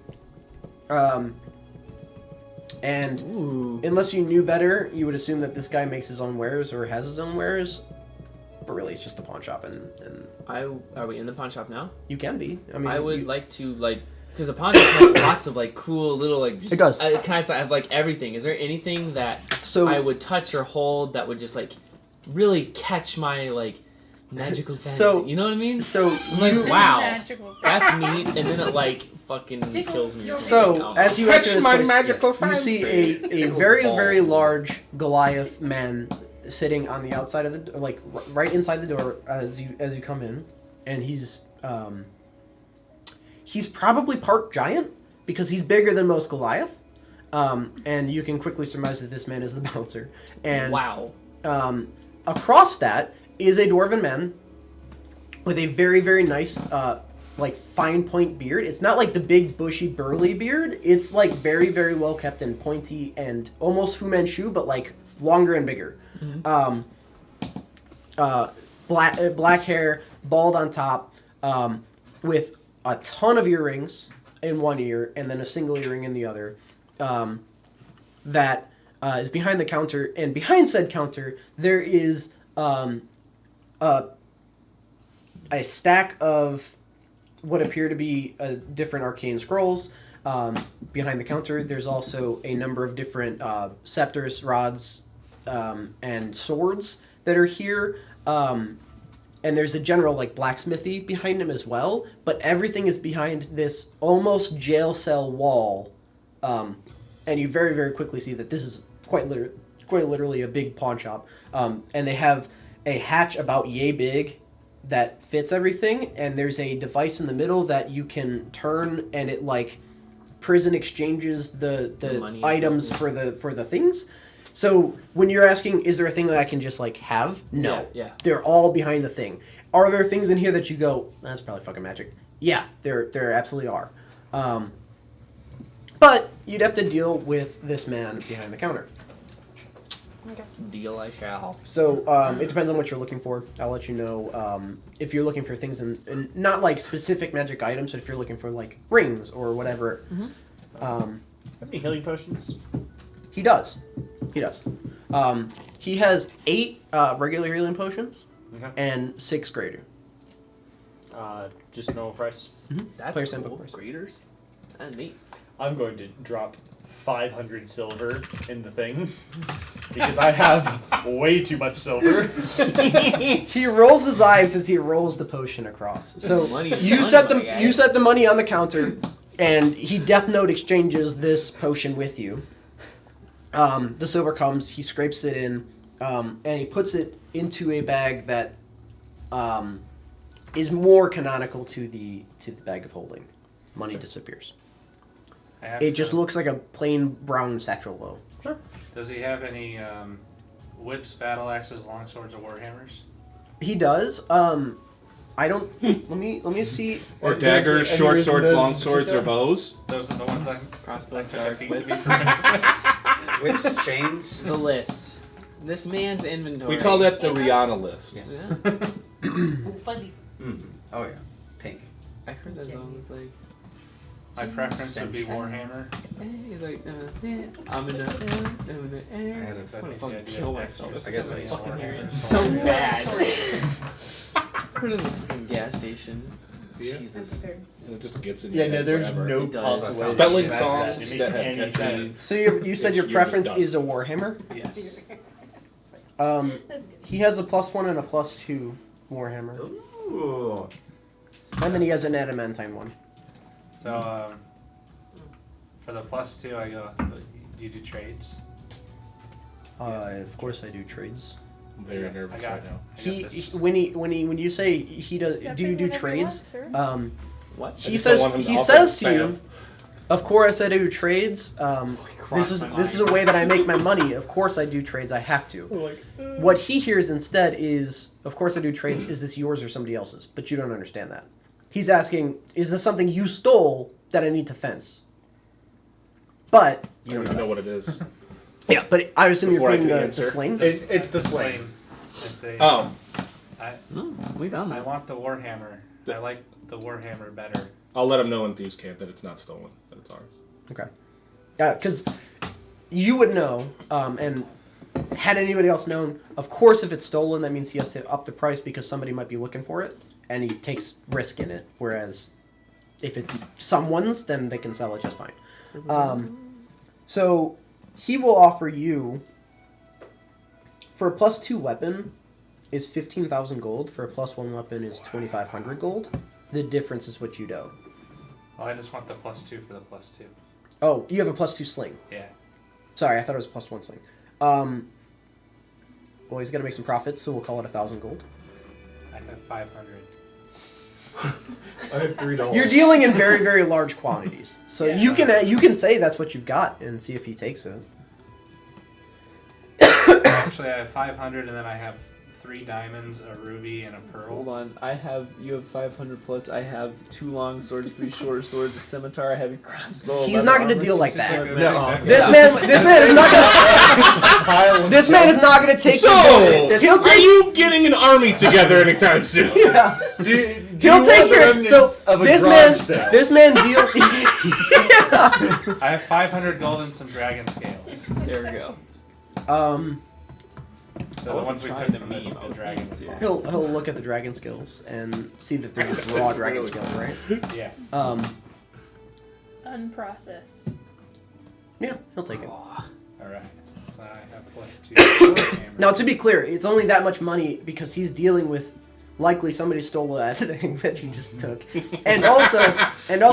[SPEAKER 1] And
[SPEAKER 6] Ooh.
[SPEAKER 1] unless you knew better, you would assume that this guy makes his own wares or has his own wares. But really, it's just a pawn shop, and
[SPEAKER 6] Are we in the pawn shop now?
[SPEAKER 1] you can be. I mean,
[SPEAKER 6] I would
[SPEAKER 1] you-
[SPEAKER 6] like to because the pawn shop has lots of cool little just,
[SPEAKER 1] It does.
[SPEAKER 6] I kind of have everything. Is there anything that
[SPEAKER 1] So
[SPEAKER 6] I would touch or hold that would just really catch my magical fancy?
[SPEAKER 1] So-
[SPEAKER 6] You know what I mean?
[SPEAKER 1] so
[SPEAKER 6] I'm like,
[SPEAKER 1] you
[SPEAKER 6] wow,
[SPEAKER 5] Magical.
[SPEAKER 6] that's neat, and then it fucking
[SPEAKER 8] Tickle
[SPEAKER 6] kills me.
[SPEAKER 8] your
[SPEAKER 1] So, as you
[SPEAKER 3] Catch
[SPEAKER 1] enter this
[SPEAKER 3] my
[SPEAKER 1] place,
[SPEAKER 3] magical
[SPEAKER 1] you see a
[SPEAKER 3] Tickles
[SPEAKER 1] very,
[SPEAKER 3] balls.
[SPEAKER 1] very large Goliath man sitting on the outside of the right inside the door as you come in, and he's probably part giant because he's bigger than most Goliath, and you can quickly surmise that this man is the bouncer. And
[SPEAKER 6] Wow.
[SPEAKER 1] across that is a dwarven man with a very, very nice, fine point beard. It's not like the big, bushy, burly beard. It's, very, very well kept and pointy and almost Fu Manchu, but, longer and bigger. Black hair, bald on top, with a ton of earrings in one ear and then a single earring in the other. That is behind the counter, and behind said counter there is a stack of what appear to be different arcane scrolls. Behind the counter, there's also a number of different scepters, rods, and swords that are here. And there's a general blacksmithy behind him as well. But everything is behind this almost jail cell wall. And you very, very quickly see that this is quite literally a big pawn shop. And they have a hatch about yay big that fits everything. And there's a device in the middle that you can turn, and it prison exchanges the
[SPEAKER 6] money and
[SPEAKER 1] items
[SPEAKER 6] stuff.
[SPEAKER 1] for the things. So when you're asking, is there a thing that I can just have? No.
[SPEAKER 6] Yeah.
[SPEAKER 1] They're all behind the thing. Are there things in here that you go, that's probably fucking magic? Yeah, there absolutely are. But you'd have to deal with this man behind the counter.
[SPEAKER 6] Deal I shall.
[SPEAKER 1] So it depends on what you're looking for. I'll let you know if you're looking for things in not specific magic items, but if you're looking for rings or whatever.
[SPEAKER 7] Have any healing potions?
[SPEAKER 1] He does. He has 8 regular healing potions
[SPEAKER 7] Okay.
[SPEAKER 1] and 6 greater.
[SPEAKER 7] Just normal price.
[SPEAKER 6] That's
[SPEAKER 1] Player
[SPEAKER 6] cool.
[SPEAKER 1] sample price.
[SPEAKER 6] Graders. And neat.
[SPEAKER 7] I'm going to drop 500 silver in the thing because I have way too much silver.
[SPEAKER 1] He rolls his eyes as he rolls the potion across. So
[SPEAKER 6] Money's
[SPEAKER 1] you
[SPEAKER 6] money,
[SPEAKER 1] set
[SPEAKER 6] my guy.
[SPEAKER 1] you set the money on the counter, and he Death Note exchanges this potion with you. The silver comes, he scrapes it in, and he puts it into a bag that is more canonical to the bag of holding. Money disappears. It just looks like a plain brown satchel, though.
[SPEAKER 7] Sure.
[SPEAKER 4] Does he have any whips, battle axes, long swords, or warhammers?
[SPEAKER 1] He does. I don't. Let me see.
[SPEAKER 3] Or daggers,
[SPEAKER 7] and
[SPEAKER 3] short
[SPEAKER 7] there's
[SPEAKER 3] swords,
[SPEAKER 7] those-
[SPEAKER 3] long swords, or bows.
[SPEAKER 4] Those are the ones I
[SPEAKER 6] Crossbows,
[SPEAKER 4] took a
[SPEAKER 6] darts,
[SPEAKER 4] feat to be
[SPEAKER 6] whips.
[SPEAKER 4] pronounced.
[SPEAKER 2] Whips, chains.
[SPEAKER 6] The list. This man's inventory.
[SPEAKER 3] We call that the Rihanna list.
[SPEAKER 2] Yes.
[SPEAKER 6] Yeah.
[SPEAKER 8] Ooh, fuzzy.
[SPEAKER 2] Mm. Oh yeah. Pink.
[SPEAKER 6] I heard that song. It's like.
[SPEAKER 4] My preference would be
[SPEAKER 2] Sunshine.
[SPEAKER 4] Warhammer.
[SPEAKER 6] He's like, I'm in the air.
[SPEAKER 2] I had a-
[SPEAKER 6] I'm gonna
[SPEAKER 4] think
[SPEAKER 6] fucking
[SPEAKER 4] the idea
[SPEAKER 6] kill
[SPEAKER 4] of
[SPEAKER 6] myself.
[SPEAKER 4] Dexter's
[SPEAKER 2] I guess
[SPEAKER 6] Somebody
[SPEAKER 2] I
[SPEAKER 6] fucking
[SPEAKER 2] saw
[SPEAKER 6] hear
[SPEAKER 2] it.
[SPEAKER 6] it. It's so bad. Put it in the fucking gas station.
[SPEAKER 3] Yeah.
[SPEAKER 6] Jesus.
[SPEAKER 3] It just gets in
[SPEAKER 7] Yeah,
[SPEAKER 3] your
[SPEAKER 7] no,
[SPEAKER 3] head
[SPEAKER 7] there's
[SPEAKER 3] forever.
[SPEAKER 7] no
[SPEAKER 6] It does.
[SPEAKER 7] possible way
[SPEAKER 3] Spelling
[SPEAKER 7] to
[SPEAKER 3] songs
[SPEAKER 7] imagine
[SPEAKER 3] that
[SPEAKER 7] that
[SPEAKER 3] have
[SPEAKER 7] make
[SPEAKER 3] cutscenes.
[SPEAKER 7] any sense.
[SPEAKER 1] So you said your
[SPEAKER 3] You're just
[SPEAKER 1] preference
[SPEAKER 3] done.
[SPEAKER 1] is a Warhammer.
[SPEAKER 4] Yes.
[SPEAKER 1] Um,
[SPEAKER 8] That's good.
[SPEAKER 1] he has a +1 and a +2 Warhammer,
[SPEAKER 2] Ooh.
[SPEAKER 1] and then he has an adamantine one.
[SPEAKER 4] So, for the +2, I go, you do trades?
[SPEAKER 1] Of course I do trades.
[SPEAKER 3] I'm very nervous
[SPEAKER 4] I got
[SPEAKER 3] right now.
[SPEAKER 1] When you say he does,
[SPEAKER 5] Step
[SPEAKER 1] do you
[SPEAKER 5] in
[SPEAKER 1] do
[SPEAKER 5] whenever you want,
[SPEAKER 1] trades?
[SPEAKER 5] sir.
[SPEAKER 6] What?
[SPEAKER 3] I
[SPEAKER 1] He
[SPEAKER 3] just don't
[SPEAKER 1] says
[SPEAKER 3] want him to
[SPEAKER 1] he
[SPEAKER 3] offer
[SPEAKER 1] says to
[SPEAKER 3] staff.
[SPEAKER 1] you, of course I do trades. This is a way that I make my money. Of course I do trades. I have to. What he hears instead is, of course I do trades. Is this yours or somebody else's? But you don't understand that. He's asking, is this something you stole that I need to fence? But
[SPEAKER 3] I don't even know what it is.
[SPEAKER 1] yeah, but I assume
[SPEAKER 3] Before I
[SPEAKER 1] you're putting
[SPEAKER 3] can
[SPEAKER 1] the
[SPEAKER 3] answer.
[SPEAKER 1] sling.
[SPEAKER 7] It's the sling.
[SPEAKER 4] It's a,
[SPEAKER 3] Oh,
[SPEAKER 6] No, we found
[SPEAKER 4] I
[SPEAKER 6] that.
[SPEAKER 4] want the Warhammer. I like the Warhammer better.
[SPEAKER 3] I'll let him know in Thieves' Camp that it's not stolen, that it's ours.
[SPEAKER 1] Okay. Because you would know, and had anybody else known, of course, if it's stolen, that means he has to up the price because somebody might be looking for it, and he takes risk in it. Whereas, if it's someone's, then they can sell it just fine. So he will offer you for a +2 weapon is 15,000 gold. For a +1 weapon is 2,500 gold. The difference is what you do.
[SPEAKER 4] Well, I just want the +2 for the +2.
[SPEAKER 1] Oh, you have a +2 sling.
[SPEAKER 4] Yeah.
[SPEAKER 1] Sorry, I thought it was a +1 sling. Well, he's gonna make some profits, so we'll call it 1,000 gold.
[SPEAKER 4] I have 500.
[SPEAKER 7] I have $3.
[SPEAKER 1] You're dealing in very, very large quantities, so
[SPEAKER 4] Yeah.
[SPEAKER 1] you can say that's what you've got and see if he takes it.
[SPEAKER 4] Actually, I have 500, and then I have 3 diamonds, a ruby, and a pearl.
[SPEAKER 6] Hold on, you have 500 plus. I have 2 long swords, 3 short swords, a scimitar, a heavy crossbow.
[SPEAKER 1] He's
[SPEAKER 6] 11
[SPEAKER 1] not gonna
[SPEAKER 6] armor,
[SPEAKER 1] deal
[SPEAKER 6] 2
[SPEAKER 1] like
[SPEAKER 6] six-
[SPEAKER 1] that.
[SPEAKER 6] No.
[SPEAKER 1] This man is not gonna. This man is not gonna take.
[SPEAKER 3] So,
[SPEAKER 1] He'll
[SPEAKER 3] are
[SPEAKER 1] take.
[SPEAKER 3] you getting an army together anytime soon?
[SPEAKER 1] Yeah.
[SPEAKER 7] Do
[SPEAKER 1] He'll
[SPEAKER 7] you
[SPEAKER 1] take
[SPEAKER 7] want the
[SPEAKER 1] your.
[SPEAKER 7] remnants
[SPEAKER 1] So
[SPEAKER 7] of a
[SPEAKER 1] this
[SPEAKER 7] garage
[SPEAKER 1] man.
[SPEAKER 7] sale?
[SPEAKER 1] This man deal.
[SPEAKER 4] I have 500 gold and some dragon scales.
[SPEAKER 6] There we go.
[SPEAKER 4] So the
[SPEAKER 6] wasn't
[SPEAKER 4] ones we
[SPEAKER 6] trying
[SPEAKER 4] took
[SPEAKER 6] to
[SPEAKER 4] from
[SPEAKER 6] meme, I
[SPEAKER 4] the
[SPEAKER 6] was
[SPEAKER 4] dragon
[SPEAKER 6] being serious.
[SPEAKER 4] scales.
[SPEAKER 1] He'll look at the dragon skills and see that they're just raw dragon skills, right?
[SPEAKER 4] Yeah.
[SPEAKER 5] Unprocessed.
[SPEAKER 1] Yeah, he'll take it.
[SPEAKER 4] Alright. So I have +2 hammer.
[SPEAKER 1] Now, to be clear, it's only that much money because he's dealing with likely somebody stole that thing that you just took, and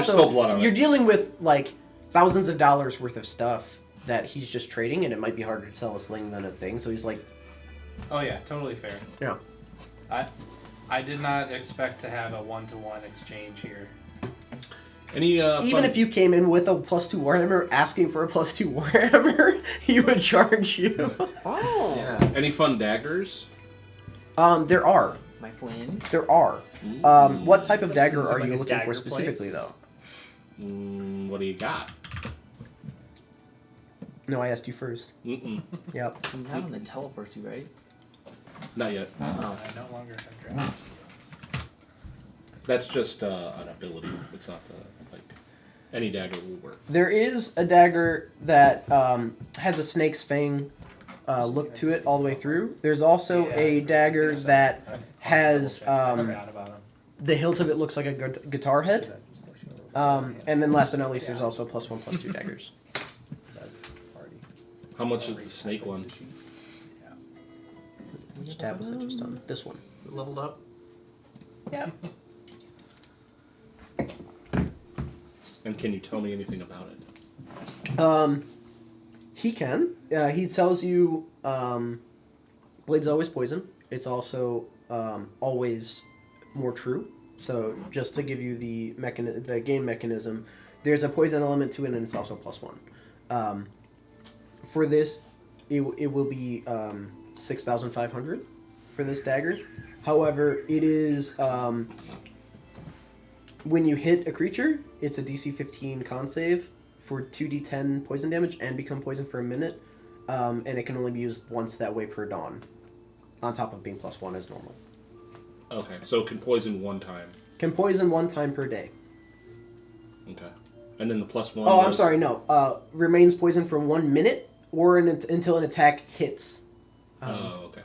[SPEAKER 3] still blood on it.
[SPEAKER 1] you're dealing with like thousands of dollars worth of stuff that he's just trading, and it might be harder to sell a sling than a thing. So he's like,
[SPEAKER 4] Oh yeah, totally fair.
[SPEAKER 1] yeah.
[SPEAKER 4] I did not expect to have a 1-to-1 exchange here.
[SPEAKER 3] Any
[SPEAKER 1] Even
[SPEAKER 3] fun-
[SPEAKER 1] if you came in with a +2 Warhammer asking for a +2 Warhammer, he would charge you.
[SPEAKER 6] Oh.
[SPEAKER 2] Yeah.
[SPEAKER 3] any fun daggers?
[SPEAKER 1] There are.
[SPEAKER 6] My friend.
[SPEAKER 1] There are. What type of
[SPEAKER 7] This
[SPEAKER 1] dagger
[SPEAKER 7] is
[SPEAKER 1] are
[SPEAKER 7] like
[SPEAKER 1] you
[SPEAKER 7] a
[SPEAKER 1] looking for
[SPEAKER 7] dagger
[SPEAKER 1] specifically,
[SPEAKER 7] place.
[SPEAKER 3] What do you got?
[SPEAKER 1] though? No, I asked you first.
[SPEAKER 3] Mm-mm.
[SPEAKER 1] Yep.
[SPEAKER 6] You have one that teleports you, right?
[SPEAKER 3] Not yet.
[SPEAKER 4] I no longer have dragon scales.
[SPEAKER 3] That's just an ability. It's not like any dagger will work.
[SPEAKER 1] There is a dagger that has a snake's fang look to it all the way through. There's also a dagger that has
[SPEAKER 4] I forgot about him.
[SPEAKER 1] the hilt of it looks like a guitar head. And then last but not least, there's also +1, +2 daggers.
[SPEAKER 3] How much is the snake one?
[SPEAKER 1] Which tab was it just on? This one.
[SPEAKER 2] Leveled up.
[SPEAKER 5] Yep.
[SPEAKER 3] And can you tell me anything about it?
[SPEAKER 1] He can. He tells you blade's always poison. It's also always more true. So just to give you the game mechanism, there's a poison element to it, and it's also +1. For this, it will be 6,500 for this dagger. However, it is when you hit a creature, it's a DC 15 con save for 2d10 poison damage and become poisoned for a minute, and it can only be used once that way per dawn, on top of being +1 as normal.
[SPEAKER 3] Okay, so it can poison one time.
[SPEAKER 1] Can poison one time per day.
[SPEAKER 3] Okay. And then the +1...
[SPEAKER 1] Oh, I'm sorry, no. Remains poisoned for 1 minute or until an attack hits.
[SPEAKER 3] Okay.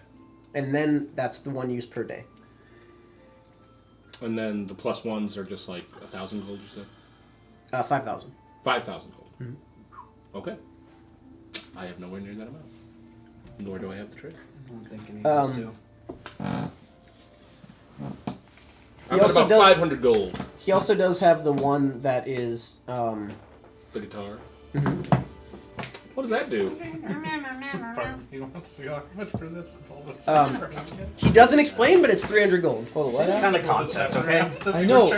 [SPEAKER 1] And then that's the one used per day.
[SPEAKER 3] And then the +1s are just like 1,000 gold, you said?
[SPEAKER 1] 5,000.
[SPEAKER 3] 5,000 gold.
[SPEAKER 1] Mm-hmm.
[SPEAKER 3] Okay. I have nowhere near that amount. Nor do I have the trade.
[SPEAKER 2] I don't think any of us do.
[SPEAKER 3] I'm at about 500 gold.
[SPEAKER 1] He also does have the one that is...
[SPEAKER 3] The guitar.
[SPEAKER 1] Mhm.
[SPEAKER 3] What does that do?
[SPEAKER 7] He wants to go, how much for this?
[SPEAKER 1] He doesn't explain, but it's 300 gold.
[SPEAKER 6] Hold on,
[SPEAKER 2] Same
[SPEAKER 6] what?
[SPEAKER 2] kind of concept, okay?
[SPEAKER 6] I know.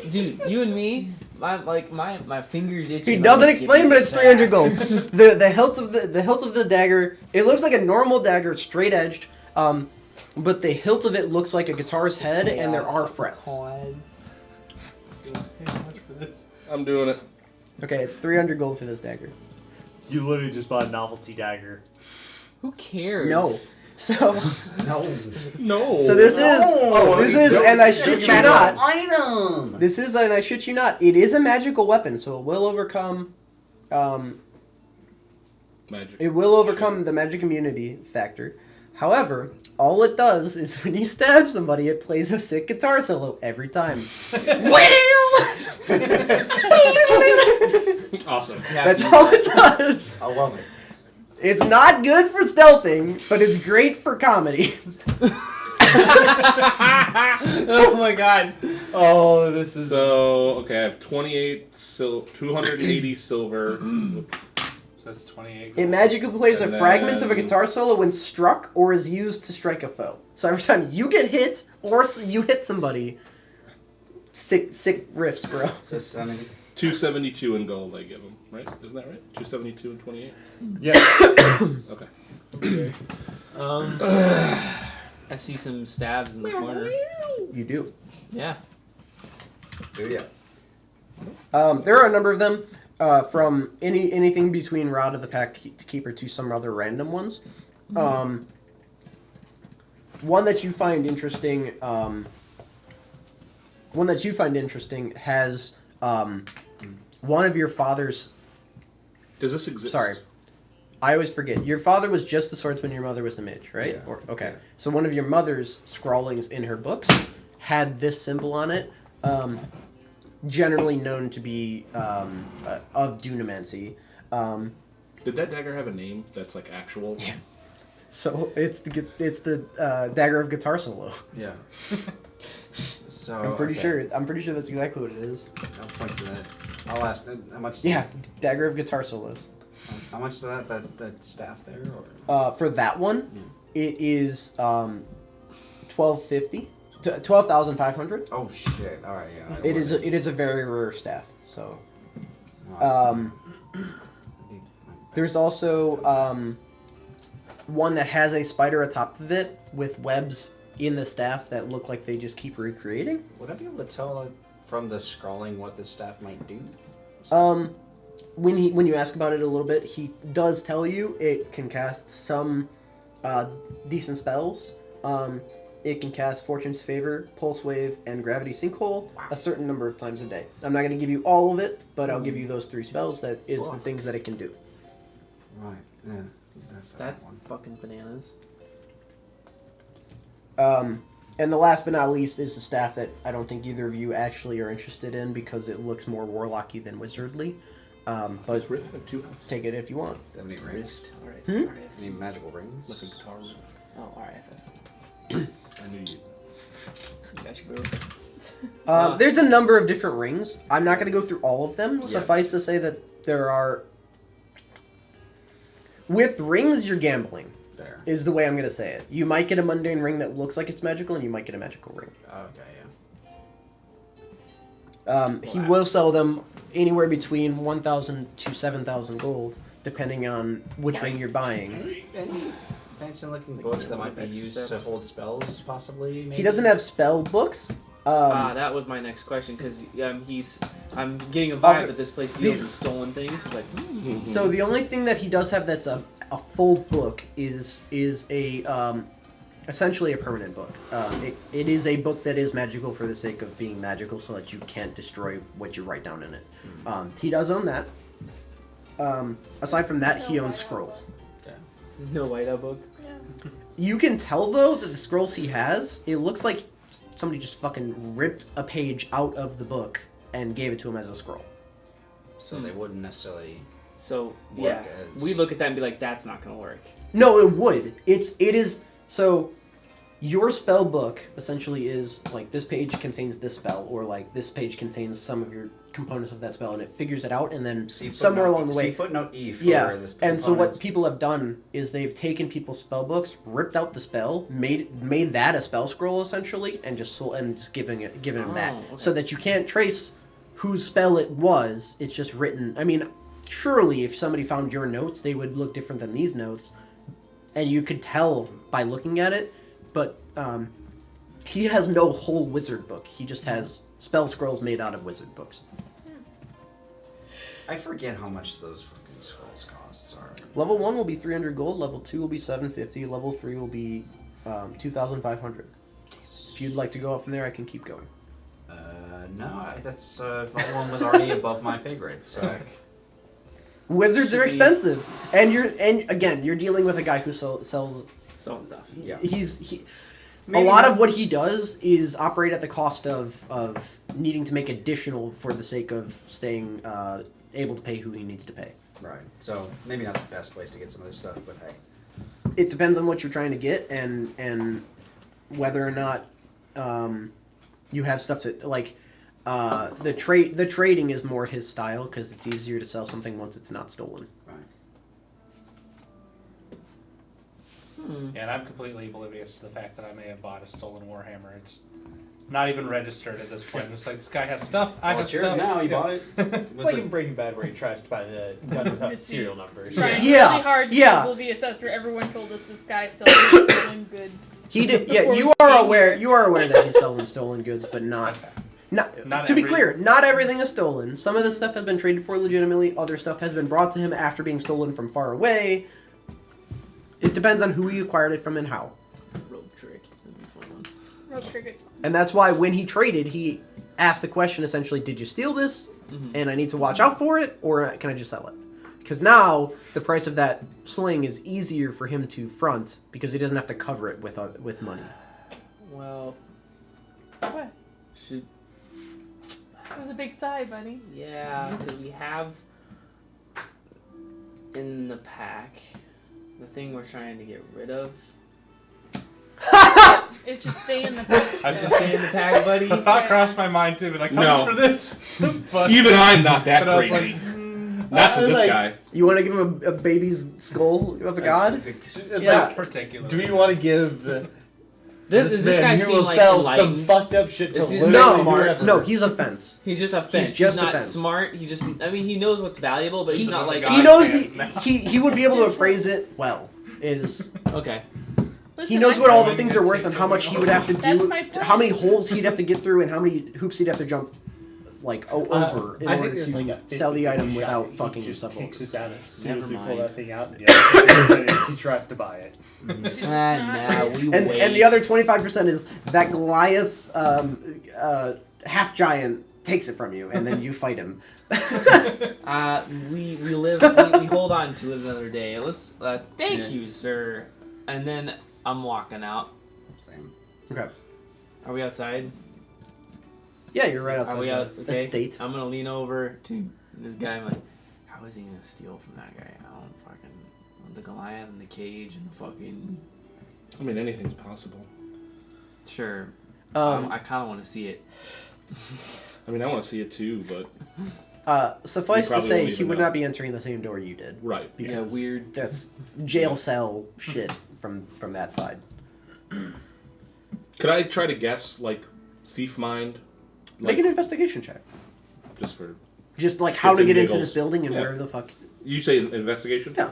[SPEAKER 6] Dude. You and me. My fingers itching.
[SPEAKER 1] He doesn't
[SPEAKER 6] like,
[SPEAKER 1] explain,
[SPEAKER 6] give
[SPEAKER 1] but
[SPEAKER 6] me
[SPEAKER 1] it's
[SPEAKER 6] that.
[SPEAKER 1] 300 gold. The hilt of the dagger. It looks like a normal dagger, straight edged. But the hilt of it looks like a guitar's head, and there are frets.
[SPEAKER 3] I'm doing it.
[SPEAKER 1] Okay, it's 300 gold for this dagger.
[SPEAKER 7] You literally just bought a novelty dagger.
[SPEAKER 6] Who cares?
[SPEAKER 1] No. So
[SPEAKER 2] No.
[SPEAKER 3] No.
[SPEAKER 1] So this
[SPEAKER 2] No.
[SPEAKER 1] is, and I shit you not.
[SPEAKER 2] Item.
[SPEAKER 1] This is, and I shit you not. It is a magical weapon, so it will overcome.
[SPEAKER 3] Magic.
[SPEAKER 1] It will overcome the magic immunity factor. However, all it does is when you stab somebody, it plays a sick guitar solo every time.
[SPEAKER 3] Awesome.
[SPEAKER 1] That's all it does.
[SPEAKER 2] I love it.
[SPEAKER 1] It's not good for stealthing, but it's great for comedy.
[SPEAKER 6] Oh my god. Oh, this is.
[SPEAKER 3] So, okay, I have 280 silver.
[SPEAKER 4] That's 28
[SPEAKER 1] It magically plays a
[SPEAKER 3] And
[SPEAKER 1] fragment of a
[SPEAKER 3] then-
[SPEAKER 1] guitar solo when struck or is used to strike a foe. So every time you get hit or you hit somebody, sick riffs, bro.
[SPEAKER 2] So 70.
[SPEAKER 3] 272 in gold I give them, right? Isn't that right? 272 and 28?
[SPEAKER 7] Yeah.
[SPEAKER 3] Okay.
[SPEAKER 6] I see some stabs in the corner.
[SPEAKER 1] You do.
[SPEAKER 6] Yeah.
[SPEAKER 2] Do ya?
[SPEAKER 1] There are a number of them, from anything between Rod of the Pack Keeper to some other random ones. One that you find interesting. Has one of your father's.
[SPEAKER 3] Does this exist?
[SPEAKER 1] Sorry, I always forget. Your father was just the swordsman. Your mother was the mage, right?
[SPEAKER 2] Yeah.
[SPEAKER 1] Okay.
[SPEAKER 2] Yeah.
[SPEAKER 1] So one of your mother's scrawlings in her books had this symbol on it. Generally known to be of Dunamancy.
[SPEAKER 3] Did that dagger have a name that's like actual?
[SPEAKER 1] Yeah. So it's the dagger of guitar solo.
[SPEAKER 2] Yeah. So
[SPEAKER 1] I'm pretty
[SPEAKER 2] okay.
[SPEAKER 1] sure that's exactly what it is.
[SPEAKER 2] I'll point to that. I'll ask how much.
[SPEAKER 1] Yeah, dagger of guitar solos.
[SPEAKER 2] How much is that staff there? Or?
[SPEAKER 1] For that one, it is 1250, 12,500.
[SPEAKER 2] Oh shit! All right, yeah.
[SPEAKER 1] It is a very rare staff. So there's also one that has a spider atop of it with webs in the staff that look like they just keep recreating.
[SPEAKER 2] Would I be able to tell from the scrawling what the staff might do?
[SPEAKER 1] When you ask about it a little bit, he does tell you it can cast some decent spells. It can cast Fortune's Favor, Pulse Wave, and Gravity Sinkhole a certain number of times a day. I'm not going to give you all of it, but I'll give you those 3 spells. That is the things that it can do.
[SPEAKER 2] Right. Yeah.
[SPEAKER 6] That's fucking bananas.
[SPEAKER 1] And the last but not least is the staff that I don't think either of you actually are interested in because it looks more warlocky than wizardly. But
[SPEAKER 3] Does Rift have 2 houses?
[SPEAKER 1] take it if you want.
[SPEAKER 2] Do you have any rings?
[SPEAKER 6] Alright.
[SPEAKER 2] Any magical rings?
[SPEAKER 3] Like a guitar riff?
[SPEAKER 6] Oh, alright.
[SPEAKER 3] I knew you.
[SPEAKER 6] Got you, bro.
[SPEAKER 1] There's a number of different rings. I'm not going to go through all of them.
[SPEAKER 2] Yeah.
[SPEAKER 1] Suffice to say that there are... With rings, you're gambling,
[SPEAKER 2] There.
[SPEAKER 1] is the way I'm going to say it. You might get a mundane ring that looks like it's magical, and you might get a magical ring.
[SPEAKER 2] Okay. Yeah.
[SPEAKER 1] He will sell them anywhere between 1,000 to 7,000 gold, depending on which ring you're buying.
[SPEAKER 2] Any fancy-looking
[SPEAKER 6] Like
[SPEAKER 2] books that
[SPEAKER 6] one
[SPEAKER 2] might
[SPEAKER 6] of
[SPEAKER 2] be
[SPEAKER 6] extra
[SPEAKER 2] used
[SPEAKER 6] steps.
[SPEAKER 2] to hold spells, possibly? Maybe?
[SPEAKER 1] He doesn't have spell books.
[SPEAKER 6] That was my next question because I'm getting a vibe that this place deals in stolen things. It's like,
[SPEAKER 1] So the only thing that he does have that's a full book is a essentially a permanent book. It is a book that is magical for the sake of being magical, so that you can't destroy what you write down in it. He does own that. Aside from that, he owns scrolls.
[SPEAKER 6] no whiteout book.
[SPEAKER 5] Yeah.
[SPEAKER 1] You can tell though that the scrolls he has, it looks like somebody just fucking ripped a page out of the book and gave it to him as a scroll.
[SPEAKER 2] So they wouldn't necessarily...
[SPEAKER 6] So
[SPEAKER 2] Work
[SPEAKER 6] yeah,
[SPEAKER 2] as-
[SPEAKER 6] we look at that and be like, that's not gonna work.
[SPEAKER 1] No, it would. It is so. Your spell book essentially is like this page contains this spell, or like this page contains some of your components of that spell, and it figures it out, and then
[SPEAKER 2] See
[SPEAKER 1] somewhere
[SPEAKER 2] footnote-
[SPEAKER 1] along the way,
[SPEAKER 2] See footnote E for
[SPEAKER 1] yeah.
[SPEAKER 2] this
[SPEAKER 1] And so what
[SPEAKER 2] components.
[SPEAKER 1] people have done is they've taken people's spell books, ripped out the spell, made that a spell scroll essentially, and just given them that,
[SPEAKER 6] Oh, okay.
[SPEAKER 1] so that you can't trace whose spell it was. It's just written. I mean, surely if somebody found your notes, they would look different than these notes, and you could tell by looking at it. But he has no whole wizard book. He just has spell scrolls made out of wizard books.
[SPEAKER 2] I forget how much those fucking scrolls cost. Sorry.
[SPEAKER 1] Level 1 will be 300 gold, level 2 will be 750, level 3 will be 2,500. If you'd like to go up from there, I can keep going.
[SPEAKER 2] No, that's level 1 was already above my pay grade. So
[SPEAKER 1] Wizards
[SPEAKER 6] Should
[SPEAKER 1] are
[SPEAKER 6] be-
[SPEAKER 1] expensive, and you're dealing with a guy who sells.
[SPEAKER 6] Selling stuff.
[SPEAKER 2] yeah,
[SPEAKER 1] A
[SPEAKER 2] Maybe
[SPEAKER 1] lot
[SPEAKER 2] not-
[SPEAKER 1] of what he does is operate at the cost of needing to make additional for the sake of staying able to pay who he needs to pay.
[SPEAKER 2] right. So maybe not the best place to get some of this stuff, but hey.
[SPEAKER 1] It depends on what you're trying to get and whether or not you have stuff to like. The trading is more his style because it's easier to sell something once it's not stolen.
[SPEAKER 2] Right.
[SPEAKER 4] Yeah, and I'm completely oblivious to the fact that I may have bought a stolen Warhammer. It's not even registered at this point. It's like, this guy has stuff, I
[SPEAKER 2] Well,
[SPEAKER 4] have
[SPEAKER 2] it's yours
[SPEAKER 4] stuff.
[SPEAKER 2] now. You
[SPEAKER 4] Yeah.
[SPEAKER 2] bought it.
[SPEAKER 7] It's like in Breaking Bad where he tries to buy the gun without
[SPEAKER 5] It's
[SPEAKER 7] serial numbers.
[SPEAKER 5] Trying
[SPEAKER 1] Yeah,
[SPEAKER 5] really hard to
[SPEAKER 1] yeah.
[SPEAKER 5] be oblivious after everyone told us this guy sells stolen goods.
[SPEAKER 1] He did. Yeah,
[SPEAKER 5] Before
[SPEAKER 1] you
[SPEAKER 5] we
[SPEAKER 1] are
[SPEAKER 5] came
[SPEAKER 1] aware.
[SPEAKER 5] here.
[SPEAKER 1] You are aware that he sells stolen goods, but not.
[SPEAKER 4] Not
[SPEAKER 1] To be
[SPEAKER 4] every-
[SPEAKER 1] clear, not everything is stolen. Some of the stuff has been traded for legitimately. Other stuff has been brought to him after being stolen from far away. It depends on who he acquired it from and how.
[SPEAKER 6] Rope trick. It's gonna be a fun one.
[SPEAKER 5] Rope trick is fun.
[SPEAKER 1] And that's why when he traded, he asked the question essentially, did you steal this?
[SPEAKER 6] Mhm.
[SPEAKER 1] And I need to watch out for it, or can I just sell it? Because now the price of that sling is easier for him to front because he doesn't have to cover it with money.
[SPEAKER 6] Well,
[SPEAKER 5] What?
[SPEAKER 6] should
[SPEAKER 5] It was a big sigh, buddy.
[SPEAKER 6] yeah, because we have in the pack the thing we're trying to get rid of.
[SPEAKER 5] It should stay in the pack.
[SPEAKER 4] I was
[SPEAKER 6] Just
[SPEAKER 4] just
[SPEAKER 6] say in the pack, buddy.
[SPEAKER 4] the thought crossed my mind too, but like, how
[SPEAKER 3] No.
[SPEAKER 4] much for this? But-
[SPEAKER 3] Even I'm not that
[SPEAKER 4] but I was
[SPEAKER 3] crazy.
[SPEAKER 4] like,
[SPEAKER 3] Not to this
[SPEAKER 1] like-
[SPEAKER 3] guy.
[SPEAKER 1] You want to give him a baby's skull of a god?
[SPEAKER 7] It's
[SPEAKER 1] Yeah.
[SPEAKER 7] like,
[SPEAKER 4] particular.
[SPEAKER 7] do we want to give
[SPEAKER 6] This
[SPEAKER 7] man
[SPEAKER 6] guy
[SPEAKER 7] who
[SPEAKER 6] seem
[SPEAKER 7] will
[SPEAKER 6] like
[SPEAKER 7] sell
[SPEAKER 6] enlightened?
[SPEAKER 7] some fucked up shit to
[SPEAKER 6] Is he-
[SPEAKER 7] literally
[SPEAKER 6] No,
[SPEAKER 7] whoever.
[SPEAKER 1] No, he's a fence.
[SPEAKER 6] He's just a fence. He's,
[SPEAKER 1] just a
[SPEAKER 6] not
[SPEAKER 1] fence.
[SPEAKER 6] smart. He just, I mean, he knows what's valuable, but he's
[SPEAKER 1] He-
[SPEAKER 6] not like,
[SPEAKER 4] God
[SPEAKER 1] He knows
[SPEAKER 4] fans
[SPEAKER 1] the
[SPEAKER 4] now.
[SPEAKER 1] he would be able to appraise it well. Is
[SPEAKER 6] okay.
[SPEAKER 5] Listen,
[SPEAKER 1] he knows
[SPEAKER 5] I-
[SPEAKER 1] what all the
[SPEAKER 4] Going
[SPEAKER 1] things
[SPEAKER 4] to
[SPEAKER 1] are worth
[SPEAKER 4] take
[SPEAKER 1] and how much he
[SPEAKER 4] the
[SPEAKER 1] would have to
[SPEAKER 5] That's
[SPEAKER 1] do,
[SPEAKER 5] my point.
[SPEAKER 1] how many holes he'd have to get through, and how many hoops he'd have to jump, like over in
[SPEAKER 7] I
[SPEAKER 1] order
[SPEAKER 7] think there's
[SPEAKER 1] to
[SPEAKER 7] like a
[SPEAKER 1] sell the
[SPEAKER 7] 50-50
[SPEAKER 1] item
[SPEAKER 7] shot
[SPEAKER 1] without
[SPEAKER 7] that
[SPEAKER 1] fucking
[SPEAKER 7] he just
[SPEAKER 1] yourself
[SPEAKER 7] kicks
[SPEAKER 1] over.
[SPEAKER 7] us out as soon as we
[SPEAKER 6] Never
[SPEAKER 7] pull
[SPEAKER 6] mind.
[SPEAKER 7] that thing out. And the other 50% is he tries to buy it.
[SPEAKER 6] Nah, we
[SPEAKER 1] And
[SPEAKER 6] wait.
[SPEAKER 1] the other 25% is that Goliath half giant takes it from you, and then you fight him.
[SPEAKER 6] We live. We hold on to it another day. Let's. Thank
[SPEAKER 2] Yeah.
[SPEAKER 6] you, sir. And then I'm walking out.
[SPEAKER 2] Same.
[SPEAKER 1] Okay.
[SPEAKER 6] Are we outside?
[SPEAKER 1] Yeah, you're right outside
[SPEAKER 6] Are we out?
[SPEAKER 1] the
[SPEAKER 6] Okay.
[SPEAKER 1] estate.
[SPEAKER 6] I'm gonna lean over to this guy. I'm like, how is he gonna steal from that guy? I don't fucking. The Goliath and the cage and the fucking.
[SPEAKER 3] I mean, anything's possible.
[SPEAKER 6] Sure.
[SPEAKER 1] Um,
[SPEAKER 6] I kind of want to see it.
[SPEAKER 3] I mean, I want to see it too, but
[SPEAKER 1] suffice
[SPEAKER 3] You
[SPEAKER 1] to
[SPEAKER 3] probably
[SPEAKER 1] say,
[SPEAKER 3] won't
[SPEAKER 1] he
[SPEAKER 3] even
[SPEAKER 1] would
[SPEAKER 3] know.
[SPEAKER 1] not be entering the same door you did.
[SPEAKER 3] right.
[SPEAKER 6] Yeah,
[SPEAKER 1] because
[SPEAKER 6] weird.
[SPEAKER 1] That's jail cell shit from that side.
[SPEAKER 3] Could I try to guess, like, thief mind?
[SPEAKER 1] Make an investigation check.
[SPEAKER 3] Just for...
[SPEAKER 1] Just like
[SPEAKER 3] Shits
[SPEAKER 1] how to
[SPEAKER 3] and
[SPEAKER 1] get into
[SPEAKER 3] giggles.
[SPEAKER 1] this building and
[SPEAKER 3] Yeah.
[SPEAKER 1] where the fuck.
[SPEAKER 3] You say investigation?
[SPEAKER 1] Yeah.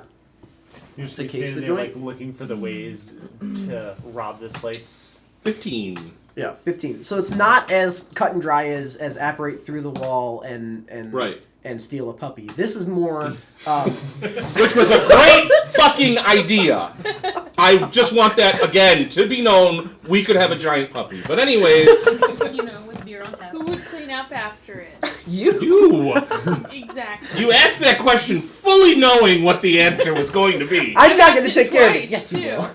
[SPEAKER 7] You're just
[SPEAKER 1] To
[SPEAKER 7] gonna
[SPEAKER 1] case
[SPEAKER 7] stand
[SPEAKER 1] the
[SPEAKER 7] there,
[SPEAKER 1] joint?
[SPEAKER 7] like looking for the ways to rob this place.
[SPEAKER 3] 15.
[SPEAKER 1] Yeah, 15. So it's not as cut and dry as apparate through the wall and
[SPEAKER 3] Right.
[SPEAKER 1] and steal a puppy. This is more.
[SPEAKER 3] Which was a great fucking idea. I just want that, again, to be known. We could have a giant puppy. But anyways...
[SPEAKER 8] You know, with beer on tap.
[SPEAKER 5] Who would clean up after it?
[SPEAKER 3] You!
[SPEAKER 5] Exactly.
[SPEAKER 3] You asked that question fully knowing what the answer was going to be.
[SPEAKER 1] I'm not going to
[SPEAKER 5] asked
[SPEAKER 1] take
[SPEAKER 5] it
[SPEAKER 1] care of it.
[SPEAKER 5] twice,
[SPEAKER 1] Yes, you
[SPEAKER 5] too.
[SPEAKER 1] will.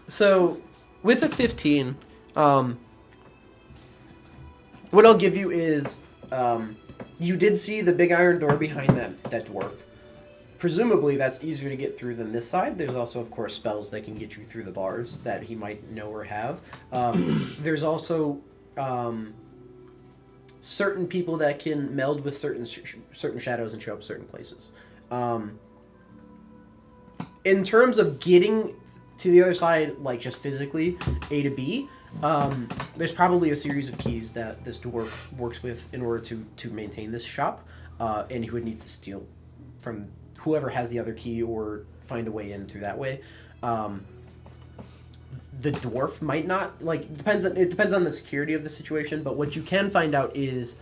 [SPEAKER 1] So with a 15, what I'll give you is, you did see the big iron door behind that dwarf. Presumably, that's easier to get through than this side. There's also, of course, spells that can get you through the bars that he might know or have. There's also certain people that can meld with certain shadows and show up certain places. In terms of getting to the other side, like just physically, A to B, there's probably a series of keys that this dwarf works with in order to maintain this shop, and he would need to steal from whoever has the other key or find a way in through that way. The dwarf might not, it depends on the security of the situation, but what you can find out is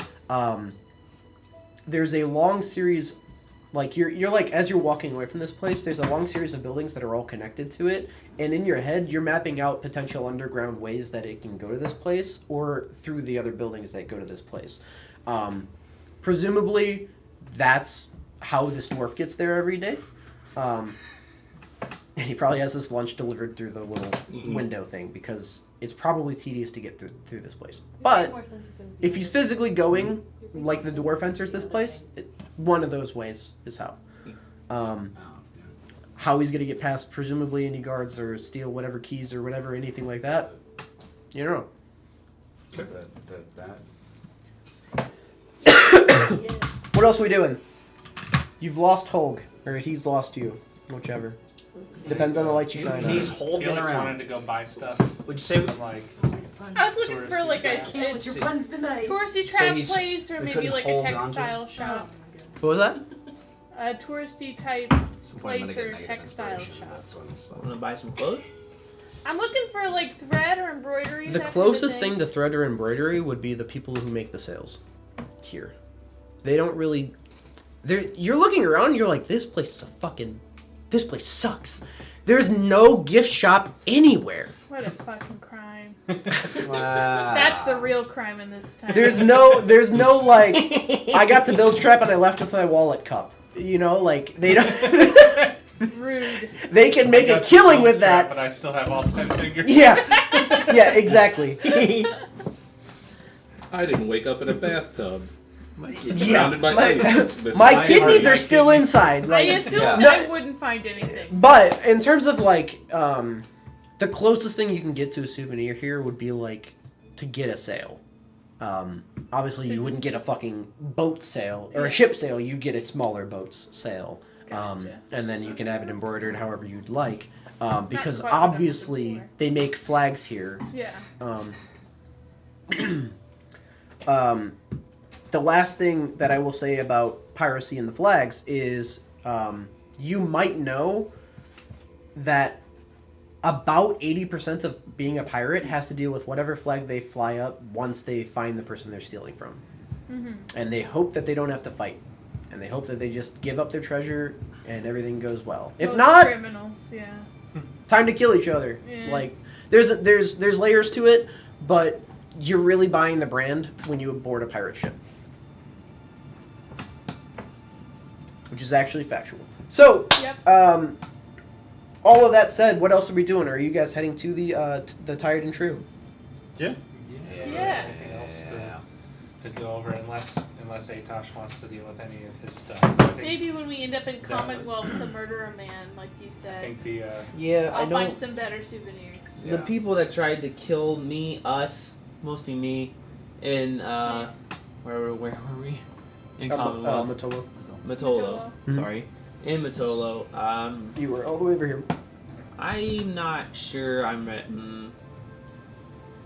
[SPEAKER 1] there's a long series, you're like, as you're walking away from this place, there's a long series of buildings that are all connected to it, and in your head, you're mapping out potential underground ways that it can go to this place, or through the other buildings that go to this place. Presumably, that's how this dwarf gets there every day. And he probably has his lunch delivered through the little window thing, because it's probably tedious to get through this place. But if he's physically going, like the dwarf enters this place, one of those ways is how. How he's going to get past, presumably, any guards or steal whatever keys or whatever, anything like that, you don't know. What else are we doing? You've lost Holg, or he's lost you, whichever. Depends on the light you shine on.
[SPEAKER 2] He's holding
[SPEAKER 4] Felix
[SPEAKER 2] around.
[SPEAKER 4] wanted to go buy stuff.
[SPEAKER 2] Would you say
[SPEAKER 4] I'm like,
[SPEAKER 8] Nice puns.
[SPEAKER 5] I was looking for like a
[SPEAKER 8] Can't with your puns tonight.
[SPEAKER 5] touristy
[SPEAKER 2] So
[SPEAKER 5] trap
[SPEAKER 2] he's-
[SPEAKER 5] place, or
[SPEAKER 2] we
[SPEAKER 5] maybe
[SPEAKER 2] couldn't
[SPEAKER 5] like a
[SPEAKER 2] hold onto
[SPEAKER 5] textile
[SPEAKER 8] Oh
[SPEAKER 5] shop.
[SPEAKER 8] my god.
[SPEAKER 1] What was that?
[SPEAKER 5] A touristy type
[SPEAKER 2] some point I'm
[SPEAKER 5] place
[SPEAKER 2] gonna
[SPEAKER 5] or
[SPEAKER 2] get negative
[SPEAKER 5] textile
[SPEAKER 2] inspiration,
[SPEAKER 5] shop.
[SPEAKER 2] that's what I'm saying.
[SPEAKER 6] Want to buy some clothes?
[SPEAKER 5] I'm looking for like thread or embroidery.
[SPEAKER 1] The closest thing to thread or embroidery would be the people who make the sales here. They don't really... You're looking around and you're like, this place sucks. There's no gift shop anywhere.
[SPEAKER 5] What a fucking crime.
[SPEAKER 2] Wow.
[SPEAKER 5] That's the real crime in this town.
[SPEAKER 1] There's no like, I got the bilge trap and I left with my wallet cup. You know, like, they don't...
[SPEAKER 5] Rude.
[SPEAKER 1] They can make a killing with that.
[SPEAKER 4] But I still have all 10 fingers.
[SPEAKER 1] Yeah. Yeah, exactly.
[SPEAKER 3] I didn't wake up in a bathtub.
[SPEAKER 1] Yeah.
[SPEAKER 3] Surrounded by ice. This
[SPEAKER 1] My
[SPEAKER 3] is
[SPEAKER 1] kidneys
[SPEAKER 3] heart.
[SPEAKER 1] are still inside.
[SPEAKER 5] I
[SPEAKER 1] Like,
[SPEAKER 5] assumed
[SPEAKER 2] Yeah.
[SPEAKER 5] I wouldn't find anything.
[SPEAKER 1] but in terms of like, the closest thing you can get to a souvenir here would be like to get a sail. Obviously, you wouldn't get a fucking boat sail or a ship sail. You get a smaller boat's sail,
[SPEAKER 5] Gotcha.
[SPEAKER 1] and then you can have it embroidered however you'd like. Because
[SPEAKER 5] quite what I was
[SPEAKER 1] obviously
[SPEAKER 5] looking for.
[SPEAKER 1] they make flags here.
[SPEAKER 5] Yeah.
[SPEAKER 1] The last thing that I will say about piracy and the flags is you might know that about 80% of being a pirate has to deal with whatever flag they fly up once they find the person they're stealing from.
[SPEAKER 5] Mm-hmm.
[SPEAKER 1] And they hope that they don't have to fight. And they hope that they just give up their treasure and everything goes well. If
[SPEAKER 5] Most
[SPEAKER 1] not,
[SPEAKER 5] criminals, yeah.
[SPEAKER 1] time to kill each other.
[SPEAKER 5] Yeah.
[SPEAKER 1] Like there's layers to it, but you're really buying the brand when you board a pirate ship. Which is actually factual. So,
[SPEAKER 5] Yep.
[SPEAKER 1] all of that said, what else are we doing? Are you guys heading to the Tired and True?
[SPEAKER 7] Yeah.
[SPEAKER 5] Yeah.
[SPEAKER 4] Anything else to go over unless Atosh wants to deal with any of his stuff. I think,
[SPEAKER 5] Maybe when we end up in Commonwealth to murder a man, like you
[SPEAKER 4] I
[SPEAKER 5] said,
[SPEAKER 4] think the
[SPEAKER 6] Yeah,
[SPEAKER 5] I'll find some better souvenirs.
[SPEAKER 6] The people that tried to kill me, us, mostly me, in where were we? In Commonwealth,
[SPEAKER 1] Matolo.
[SPEAKER 6] Matolo.
[SPEAKER 1] Mhm.
[SPEAKER 6] Sorry, in Matolo.
[SPEAKER 1] You were all the way over here.
[SPEAKER 6] I'm not sure.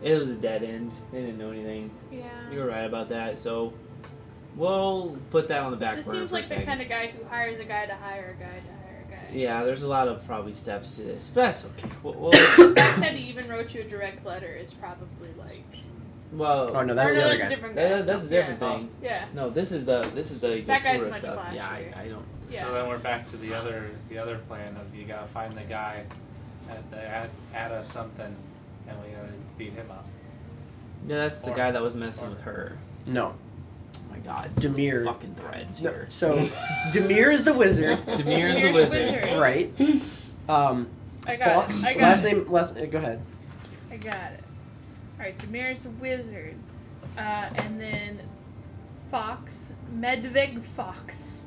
[SPEAKER 6] It was a dead end. They didn't know anything.
[SPEAKER 5] Yeah.
[SPEAKER 6] You were right about that. So We'll put that on the back
[SPEAKER 5] This
[SPEAKER 6] burner
[SPEAKER 5] seems
[SPEAKER 6] for a
[SPEAKER 5] like the
[SPEAKER 6] second.
[SPEAKER 5] kind of guy who hires a guy to hire a guy to hire a guy.
[SPEAKER 6] Yeah, there's a lot of probably steps to this, but that's okay.
[SPEAKER 5] The fact that he even wrote you a direct letter is probably like.
[SPEAKER 6] Well,
[SPEAKER 1] Oh no, that's
[SPEAKER 5] or
[SPEAKER 1] the
[SPEAKER 5] no,
[SPEAKER 1] other
[SPEAKER 5] that's a
[SPEAKER 1] guy.
[SPEAKER 5] different guy.
[SPEAKER 6] that's a different
[SPEAKER 5] Yeah.
[SPEAKER 6] thing.
[SPEAKER 5] Yeah.
[SPEAKER 6] No, this is the
[SPEAKER 5] That guy's
[SPEAKER 6] Yatura
[SPEAKER 5] much
[SPEAKER 6] stuff. Yeah,
[SPEAKER 5] flashier.
[SPEAKER 6] I don't.
[SPEAKER 5] Yeah.
[SPEAKER 4] So then we're back to the other plan of you gotta find the guy at the at us something, and we gotta beat him up.
[SPEAKER 6] Yeah, that's the
[SPEAKER 4] Or-
[SPEAKER 6] guy that was messing
[SPEAKER 4] or-
[SPEAKER 6] with her.
[SPEAKER 1] No.
[SPEAKER 6] Oh my God,
[SPEAKER 1] Demir.
[SPEAKER 6] fucking threads
[SPEAKER 1] No,
[SPEAKER 6] here.
[SPEAKER 1] so, Demir is the wizard,
[SPEAKER 6] Demir's the wizard.
[SPEAKER 1] right?
[SPEAKER 5] I got
[SPEAKER 1] Fox.
[SPEAKER 5] it. I got
[SPEAKER 1] Last
[SPEAKER 5] it.
[SPEAKER 1] name. Go ahead.
[SPEAKER 5] I got it. Alright, Demir's the wizard. And then Fox, Medvig Fox.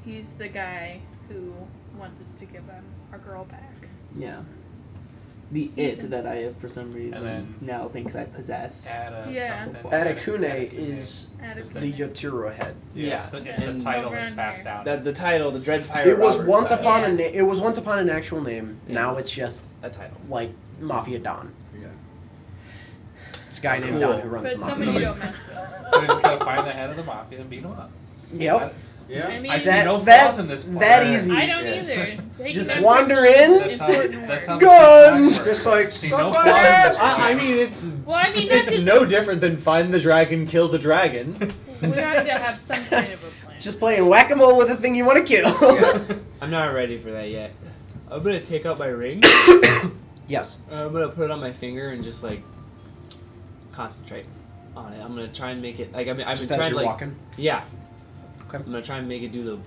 [SPEAKER 5] He's the guy who wants us to give him our girl back.
[SPEAKER 6] Yeah. The
[SPEAKER 5] He's
[SPEAKER 6] it that I have for some reason
[SPEAKER 4] And then-
[SPEAKER 6] now thinks I possess.
[SPEAKER 5] Yeah.
[SPEAKER 4] Something.
[SPEAKER 1] Atakune is
[SPEAKER 5] Adequate.
[SPEAKER 1] the Yatura head.
[SPEAKER 6] Yeah,
[SPEAKER 4] it's the
[SPEAKER 6] and-
[SPEAKER 4] title
[SPEAKER 5] Over
[SPEAKER 4] that's
[SPEAKER 5] in
[SPEAKER 4] passed
[SPEAKER 5] there.
[SPEAKER 4] down.
[SPEAKER 6] The title, the Dread Pirate.
[SPEAKER 1] It was
[SPEAKER 6] Roberts
[SPEAKER 1] once
[SPEAKER 6] side.
[SPEAKER 1] upon
[SPEAKER 5] Yeah.
[SPEAKER 1] it was once upon an actual name.
[SPEAKER 6] Yeah.
[SPEAKER 1] Now it's just
[SPEAKER 6] a title.
[SPEAKER 1] like Mafia Don.
[SPEAKER 3] Yeah.
[SPEAKER 1] It's a guy named
[SPEAKER 6] Cool.
[SPEAKER 1] Don who runs
[SPEAKER 5] But
[SPEAKER 1] the mafia.
[SPEAKER 5] somebody you don't mess with.
[SPEAKER 4] So we just gotta find the head of the mafia and beat him up.
[SPEAKER 1] Yep.
[SPEAKER 2] Yeah.
[SPEAKER 5] I mean,
[SPEAKER 4] I see
[SPEAKER 1] That-
[SPEAKER 4] no
[SPEAKER 1] that-
[SPEAKER 4] flaws in this plan.
[SPEAKER 1] that easy.
[SPEAKER 5] I don't
[SPEAKER 3] Yes.
[SPEAKER 5] either. Taking
[SPEAKER 1] Just
[SPEAKER 5] them
[SPEAKER 1] wander
[SPEAKER 5] privileges
[SPEAKER 1] in.
[SPEAKER 5] is
[SPEAKER 4] That's how,
[SPEAKER 5] important
[SPEAKER 4] that's how
[SPEAKER 5] work.
[SPEAKER 4] the
[SPEAKER 1] Guns!
[SPEAKER 4] six-pack
[SPEAKER 2] Just
[SPEAKER 4] works.
[SPEAKER 2] like
[SPEAKER 4] See, no
[SPEAKER 2] somebody.
[SPEAKER 4] flaws in this plan.
[SPEAKER 7] I mean, it's
[SPEAKER 5] Well, I mean, that's
[SPEAKER 7] it's
[SPEAKER 5] just,
[SPEAKER 7] no different than find the dragon, kill the dragon.
[SPEAKER 5] we have to have some kind of a plan.
[SPEAKER 1] Just playing whack-a-mole with a thing you want to kill.
[SPEAKER 6] I'm not ready for that yet. I'm gonna take out my ring.
[SPEAKER 1] Yes.
[SPEAKER 6] I'm gonna put it on my finger and just like concentrate on it. I'm gonna try and make it like I've
[SPEAKER 1] Just
[SPEAKER 6] been
[SPEAKER 1] as
[SPEAKER 6] trying
[SPEAKER 1] you're
[SPEAKER 6] to like
[SPEAKER 1] walking.
[SPEAKER 6] yeah.
[SPEAKER 1] Okay.
[SPEAKER 6] I'm gonna try and make it do the.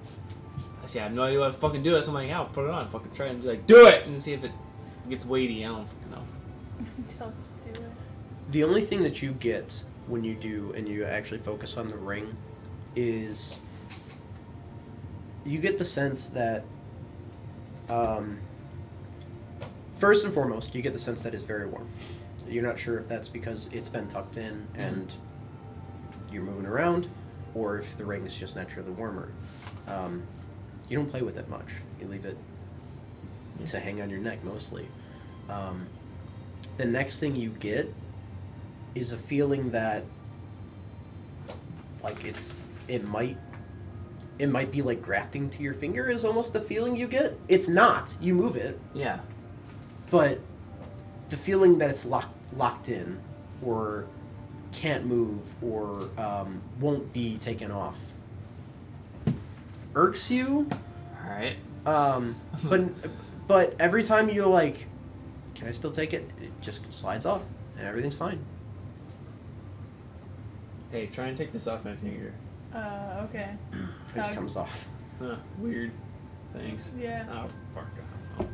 [SPEAKER 6] Actually, I have no idea what to fucking do it. So I'm like, yeah, I'll put it on. Fucking try and be like, do it, and see if it gets weighty. I don't fucking know.
[SPEAKER 5] Don't do it.
[SPEAKER 1] The only thing that you get when you do and you actually focus on the ring is you get the sense that first and foremost you get the sense that it's very warm. You're not sure if that's because it's been tucked in and you're moving around or if the ring is just naturally warmer. You don't play with it much. You leave it to hang on your neck mostly. The next thing you get is a feeling that like it might be like grafting to your finger is almost the feeling you get. It's not. You move it,
[SPEAKER 6] Yeah.
[SPEAKER 1] but the feeling that it's locked in or can't move or won't be taken off irks you.
[SPEAKER 6] All right.
[SPEAKER 1] But every time you like, can I still take it? It just slides off and everything's fine.
[SPEAKER 6] Hey, try and take this off my finger.
[SPEAKER 5] Okay.
[SPEAKER 1] It comes off.
[SPEAKER 6] Huh, weird. Thanks.
[SPEAKER 5] Yeah.
[SPEAKER 6] Oh, fuck.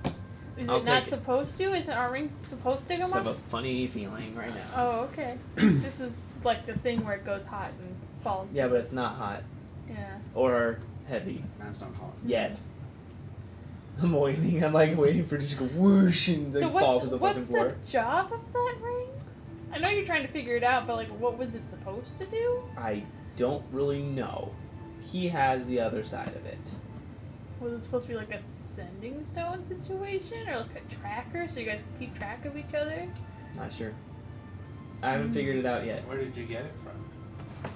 [SPEAKER 5] Is
[SPEAKER 6] I'll
[SPEAKER 5] it not
[SPEAKER 6] take it.
[SPEAKER 5] supposed to? Isn't our ring supposed to
[SPEAKER 6] Just
[SPEAKER 5] come
[SPEAKER 6] have
[SPEAKER 5] off?
[SPEAKER 6] a funny feeling right now.
[SPEAKER 5] Oh, okay. This is like the thing where it goes hot and falls.
[SPEAKER 6] Yeah,
[SPEAKER 5] to
[SPEAKER 6] but
[SPEAKER 5] the-
[SPEAKER 6] it's not hot
[SPEAKER 5] Yeah.
[SPEAKER 6] or heavy
[SPEAKER 2] That's not hot.
[SPEAKER 6] yet. I'm waiting. I'm like waiting for it to just go whoosh and like
[SPEAKER 5] So
[SPEAKER 6] fall to the
[SPEAKER 5] what's
[SPEAKER 6] fucking floor.
[SPEAKER 5] the job of that ring? I know you're trying to figure it out, but like, what was it supposed to do?
[SPEAKER 6] I don't really know. He has the other side of it.
[SPEAKER 5] Was it supposed to be like a sending stone situation or like a tracker so you guys can keep track of each other?
[SPEAKER 6] Not sure. I haven't figured it out yet.
[SPEAKER 4] Where did you get it from?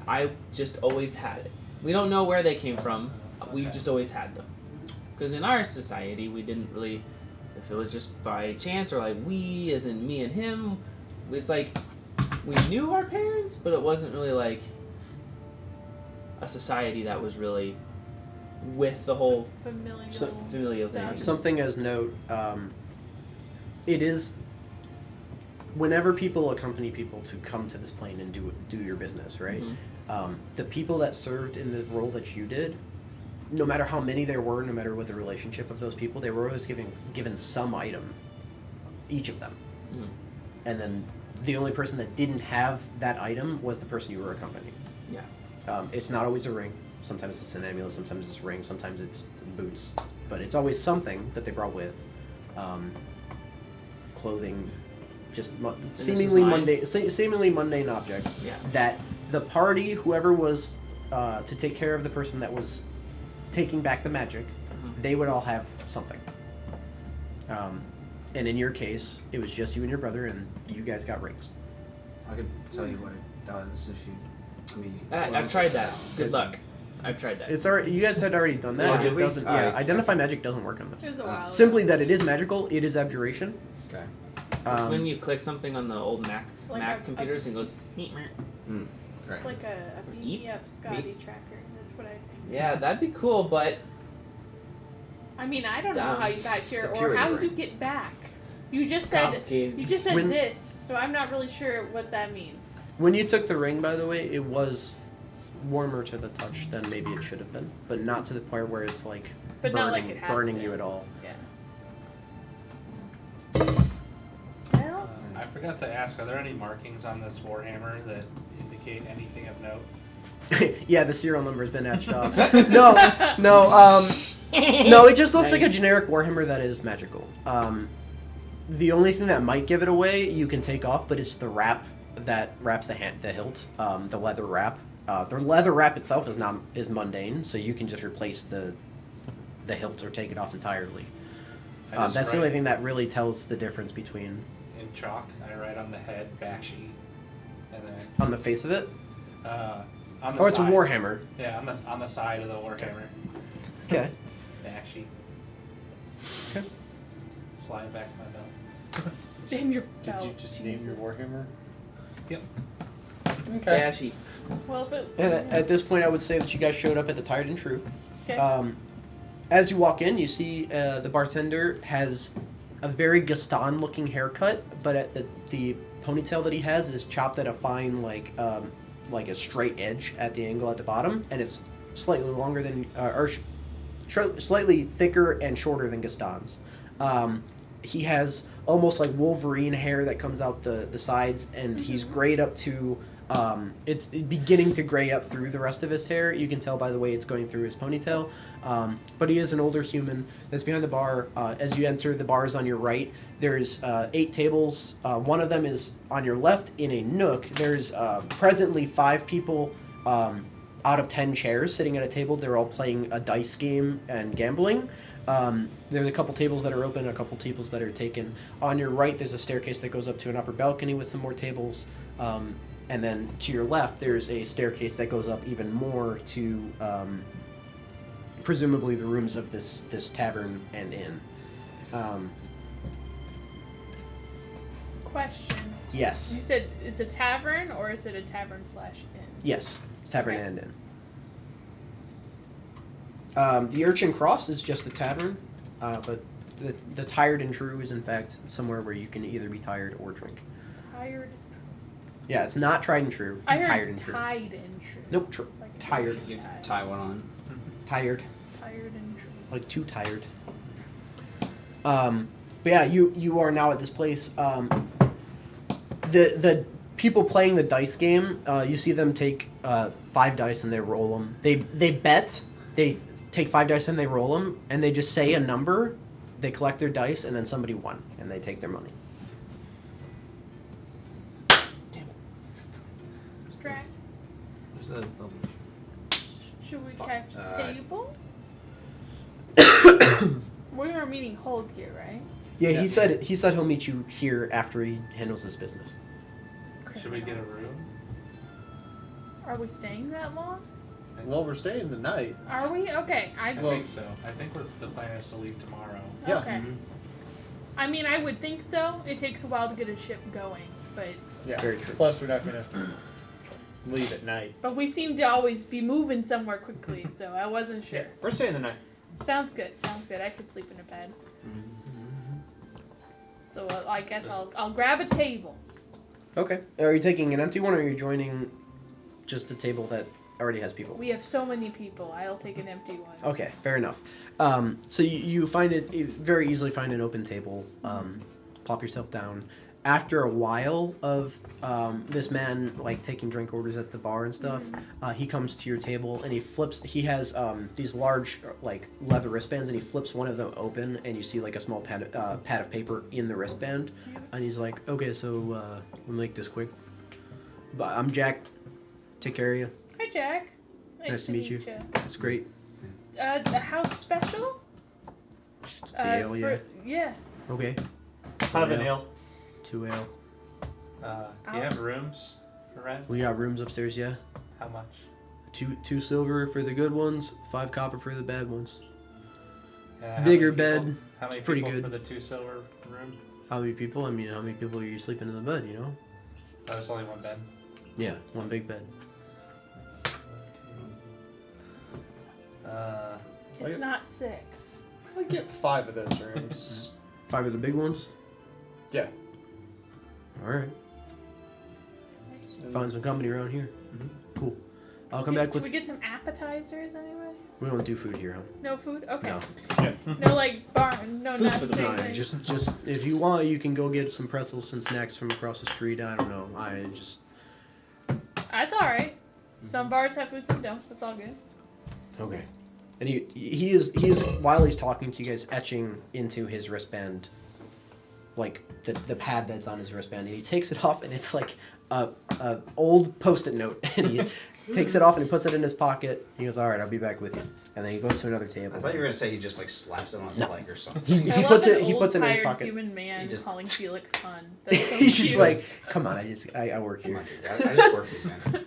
[SPEAKER 6] I just always had it. We don't know where they came from. We've just always had them. Because in our society, we didn't really, if it was just by chance or like we, as in me and him, it's like we knew our parents, but it wasn't really like a society that was really with the whole
[SPEAKER 5] Familial.
[SPEAKER 6] familial
[SPEAKER 5] stuff.
[SPEAKER 6] thing.
[SPEAKER 1] Something as note, it is whenever people accompany people to come to this plane and do your business, right?
[SPEAKER 6] Mhm.
[SPEAKER 1] The people that served in the role that you did, no matter how many there were, no matter what the relationship of those people, they were always given some item, each of them.
[SPEAKER 6] Mhm.
[SPEAKER 1] And then the only person that didn't have that item was the person you were accompanying.
[SPEAKER 6] Yeah.
[SPEAKER 1] It's not always a ring. Sometimes it's an amulet, sometimes it's a ring, sometimes it's boots. But it's always something that they brought with. Clothing, just
[SPEAKER 6] is
[SPEAKER 1] seemingly
[SPEAKER 6] mine?
[SPEAKER 1] mundane objects
[SPEAKER 6] Yeah.
[SPEAKER 1] that the party, whoever was to take care of the person that was taking back the magic,
[SPEAKER 6] Mhm.
[SPEAKER 1] they would all have something. And in your case, it was just you and your brother, and you guys got rings.
[SPEAKER 2] I could tell you what it does if you I mean,
[SPEAKER 6] I've tried that. Good luck. I've tried that.
[SPEAKER 1] It's already. You guys had already done that.
[SPEAKER 2] Oh,
[SPEAKER 1] and
[SPEAKER 2] did
[SPEAKER 1] it
[SPEAKER 2] we?
[SPEAKER 1] doesn't. Yeah,
[SPEAKER 2] Alright.
[SPEAKER 1] identify magic doesn't work on this.
[SPEAKER 5] It was a while.
[SPEAKER 1] Simply that it is magical. It is abjuration.
[SPEAKER 2] Okay.
[SPEAKER 6] It's when you click something on the old
[SPEAKER 5] It's like
[SPEAKER 6] Mac
[SPEAKER 5] a-
[SPEAKER 6] computers and it goes. "Meep, meep."
[SPEAKER 2] Right.
[SPEAKER 5] It's like a beat me up Scotty tracker. That's what I think.
[SPEAKER 6] Yeah, that'd be cool, but
[SPEAKER 5] I mean, I don't know
[SPEAKER 6] Dumb.
[SPEAKER 5] how you got here
[SPEAKER 2] It's a
[SPEAKER 5] or
[SPEAKER 2] purity
[SPEAKER 5] how
[SPEAKER 2] ring.
[SPEAKER 5] you get back. You just said
[SPEAKER 6] complicated.
[SPEAKER 1] When-
[SPEAKER 5] this, so I'm not really sure what that means.
[SPEAKER 1] When you took the ring, by the way, it was warmer to the touch than maybe it should have been, but not to the point where it's like
[SPEAKER 5] But
[SPEAKER 1] burning,
[SPEAKER 5] not like it has
[SPEAKER 1] burning
[SPEAKER 5] been.
[SPEAKER 1] you at all.
[SPEAKER 5] Yeah. Well,
[SPEAKER 4] I forgot to ask, are there any markings on this Warhammer that indicate anything of note?
[SPEAKER 1] Yeah, the serial number has been etched off. No, it just looks like a
[SPEAKER 6] Nice.
[SPEAKER 1] generic Warhammer that is magical. The only thing that might give it away you can take off, but it's the wrap that wraps the hilt, the leather wrap. The leather wrap itself is mundane, so you can just replace the hilt or take it off entirely.
[SPEAKER 4] I just
[SPEAKER 1] That's the
[SPEAKER 4] write
[SPEAKER 1] only thing that really tells the difference between
[SPEAKER 4] in chalk. I write on the head Bakshi, and then
[SPEAKER 1] on the face of it.
[SPEAKER 4] on the
[SPEAKER 1] Oh, it's a
[SPEAKER 4] side.
[SPEAKER 1] Warhammer.
[SPEAKER 4] Yeah, on the side of the Warhammer,
[SPEAKER 1] Okay.
[SPEAKER 4] Bakshi.
[SPEAKER 1] Okay.
[SPEAKER 4] Slide it back in my belt.
[SPEAKER 5] in your
[SPEAKER 7] Did
[SPEAKER 5] belt.
[SPEAKER 7] you just name your
[SPEAKER 5] Jesus.
[SPEAKER 7] Warhammer?
[SPEAKER 4] Yep.
[SPEAKER 6] Dashy.
[SPEAKER 5] Well, but
[SPEAKER 1] And at this point, I would say that you guys showed up at the Tired and True.
[SPEAKER 5] okay.
[SPEAKER 1] As you walk in, you see the bartender has a very Gaston-looking haircut, but at the ponytail that he has is chopped at a fine, like a straight edge at the angle at the bottom, and it's slightly longer than, slightly thicker and shorter than Gaston's. He has almost like Wolverine hair that comes out the sides, and he's grayed up to. It's beginning to gray up through the rest of his hair. You can tell by the way it's going through his ponytail. But he is an older human that's behind the bar. As you enter, the bar is on your right. There's 8 tables. One of them is on your left in a nook. There's presently 5 people out of 10 chairs sitting at a table. They're all playing a dice game and gambling. There's a couple tables that are open, a couple tables that are taken. On your right, there's a staircase that goes up to an upper balcony with some more tables. And then to your left, there's a staircase that goes up even more to presumably the rooms of this tavern and inn.
[SPEAKER 5] Question.
[SPEAKER 1] Yes.
[SPEAKER 5] You said it's a tavern, or is it a tavern/inn?
[SPEAKER 1] Yes. Tavern
[SPEAKER 5] Okay.
[SPEAKER 1] and inn. The Urchin Cross is just a tavern, but the Tired and True is in fact somewhere where you can either be tired or drink.
[SPEAKER 5] Tired.
[SPEAKER 1] Yeah, it's not Tried and True. It's
[SPEAKER 5] I heard
[SPEAKER 1] Tired and True.
[SPEAKER 5] tied and true.
[SPEAKER 1] Nope,
[SPEAKER 5] Like
[SPEAKER 1] tired.
[SPEAKER 2] You
[SPEAKER 5] Tied.
[SPEAKER 2] tie one on.
[SPEAKER 1] Tired.
[SPEAKER 5] Tired and true.
[SPEAKER 1] Like too tired. But yeah, you are now at this place. The people playing the dice game, you see them take 5 dice and they roll them. They bet. They take 5 dice and they roll them, and they just say a number. They collect their dice, and then somebody won, and they take their money.
[SPEAKER 5] Distract.
[SPEAKER 2] There's a
[SPEAKER 5] Should we
[SPEAKER 2] Fuck.
[SPEAKER 5] catch a table? We are meeting Hold here, right?
[SPEAKER 1] Yeah,
[SPEAKER 7] Yeah.
[SPEAKER 1] he said he'll meet you here after he handles his business.
[SPEAKER 4] Should we get a room?
[SPEAKER 5] Are we staying that long?
[SPEAKER 7] Well, we're staying the night.
[SPEAKER 5] Are we? Okay.
[SPEAKER 4] I
[SPEAKER 7] Well-
[SPEAKER 4] think so. I think the plan is to leave tomorrow.
[SPEAKER 7] Yeah.
[SPEAKER 5] Okay. I mean, I would think so. It takes a while to get a ship going, but
[SPEAKER 7] Yeah.
[SPEAKER 1] Very true.
[SPEAKER 7] Plus, we're not gonna have to leave at night.
[SPEAKER 5] we seem to always be moving somewhere quickly, so I wasn't sure.
[SPEAKER 7] We're staying the night.
[SPEAKER 5] Sounds good. Sounds good. I could sleep in a bed. So I guess I'll grab a table.
[SPEAKER 1] Okay. Are you taking an empty one, or are you joining just a table that already has people?
[SPEAKER 5] We have so many people. I'll take an empty one.
[SPEAKER 1] Okay, fair enough. So you find you very easily find an open table. Plop yourself down. After a while of this man like taking drink orders at the bar and stuff, he comes to your table and he flips. He has these large like leather wristbands, and he flips one of them open, and you see like a small pad of paper in the wristband. And he's like, "Okay, so we'll make this quick. But I'm Jack. Take care of you.
[SPEAKER 5] Hi, Jack.
[SPEAKER 1] Nice to meet you. It's great.
[SPEAKER 5] The house special?
[SPEAKER 1] Just the ale, yeah.
[SPEAKER 5] Yeah.
[SPEAKER 1] Okay.
[SPEAKER 7] Have an
[SPEAKER 1] Yeah.
[SPEAKER 7] ale.
[SPEAKER 1] 2 ale.
[SPEAKER 4] Do you have rooms for rent?
[SPEAKER 1] We got rooms upstairs, yeah.
[SPEAKER 4] How much?
[SPEAKER 1] Two silver for the good ones, 5 copper for the bad ones.
[SPEAKER 4] How
[SPEAKER 1] Bigger
[SPEAKER 4] many people-
[SPEAKER 1] bed.
[SPEAKER 4] How many
[SPEAKER 1] It's pretty
[SPEAKER 4] people
[SPEAKER 1] good.
[SPEAKER 4] for the 2 silver room?
[SPEAKER 1] How many people? I mean, how many people are you sleeping in the bed? You know?
[SPEAKER 4] Oh, there's only one bed.
[SPEAKER 1] Yeah, one big bed.
[SPEAKER 5] It's not 6.
[SPEAKER 7] I get 5 of those rooms.
[SPEAKER 1] 5 of the big ones.
[SPEAKER 7] Yeah.
[SPEAKER 1] All right. Find some company around here. Cool. I'll come back
[SPEAKER 5] Should
[SPEAKER 1] with.
[SPEAKER 5] we get some appetizers anyway?
[SPEAKER 1] We don't do food here, huh?
[SPEAKER 5] No food? Okay.
[SPEAKER 1] No.
[SPEAKER 5] No, like, barn. No,
[SPEAKER 6] Food's
[SPEAKER 5] not
[SPEAKER 6] for the
[SPEAKER 5] steak
[SPEAKER 6] barn,
[SPEAKER 5] thing.
[SPEAKER 1] Just if you want, you can go get some pretzels and snacks from across the street. I don't know.
[SPEAKER 5] That's alright. Some bars have food, some don't. That's all good.
[SPEAKER 1] Okay. And he is while he's talking to you guys, etching into his wristband, like the pad that's on his wristband, and he takes it off, and it's like a old Post-it note, and he takes it off and he puts it in his pocket. He goes, "All right, I'll be back with you," and then he goes to another table.
[SPEAKER 2] I thought you were gonna say he just like slaps it on his leg or something.
[SPEAKER 1] He
[SPEAKER 5] I
[SPEAKER 1] puts
[SPEAKER 5] love
[SPEAKER 1] it.
[SPEAKER 5] an
[SPEAKER 1] He puts it in his
[SPEAKER 5] old,
[SPEAKER 1] pocket.
[SPEAKER 5] tired human man
[SPEAKER 2] He just-
[SPEAKER 5] calling Felix fun. That's so
[SPEAKER 1] He's just
[SPEAKER 5] cute.
[SPEAKER 1] like, "Come on, I work
[SPEAKER 2] Come
[SPEAKER 1] here."
[SPEAKER 2] on, dude. I just work with man.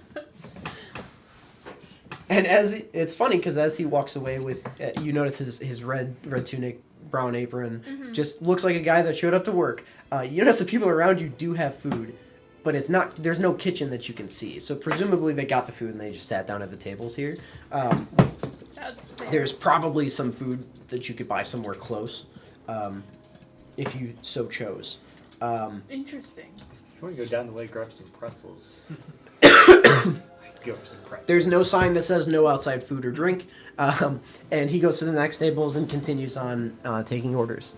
[SPEAKER 1] And it's funny because as he walks away with, you notice his red tunic, brown apron, just looks like a guy that showed up to work. You notice the people around you do have food, but it's not. There's no kitchen that you can see. So presumably they got the food and they just sat down at the tables here.
[SPEAKER 5] That's fair.
[SPEAKER 1] There's probably some food that you could buy somewhere close, if you so chose.
[SPEAKER 5] Interesting.
[SPEAKER 7] If you want to go down the way, grab some pretzels. Go for some pretzels.
[SPEAKER 1] There's no sign that says no outside food or drink, and he goes to the next tables and continues on taking orders.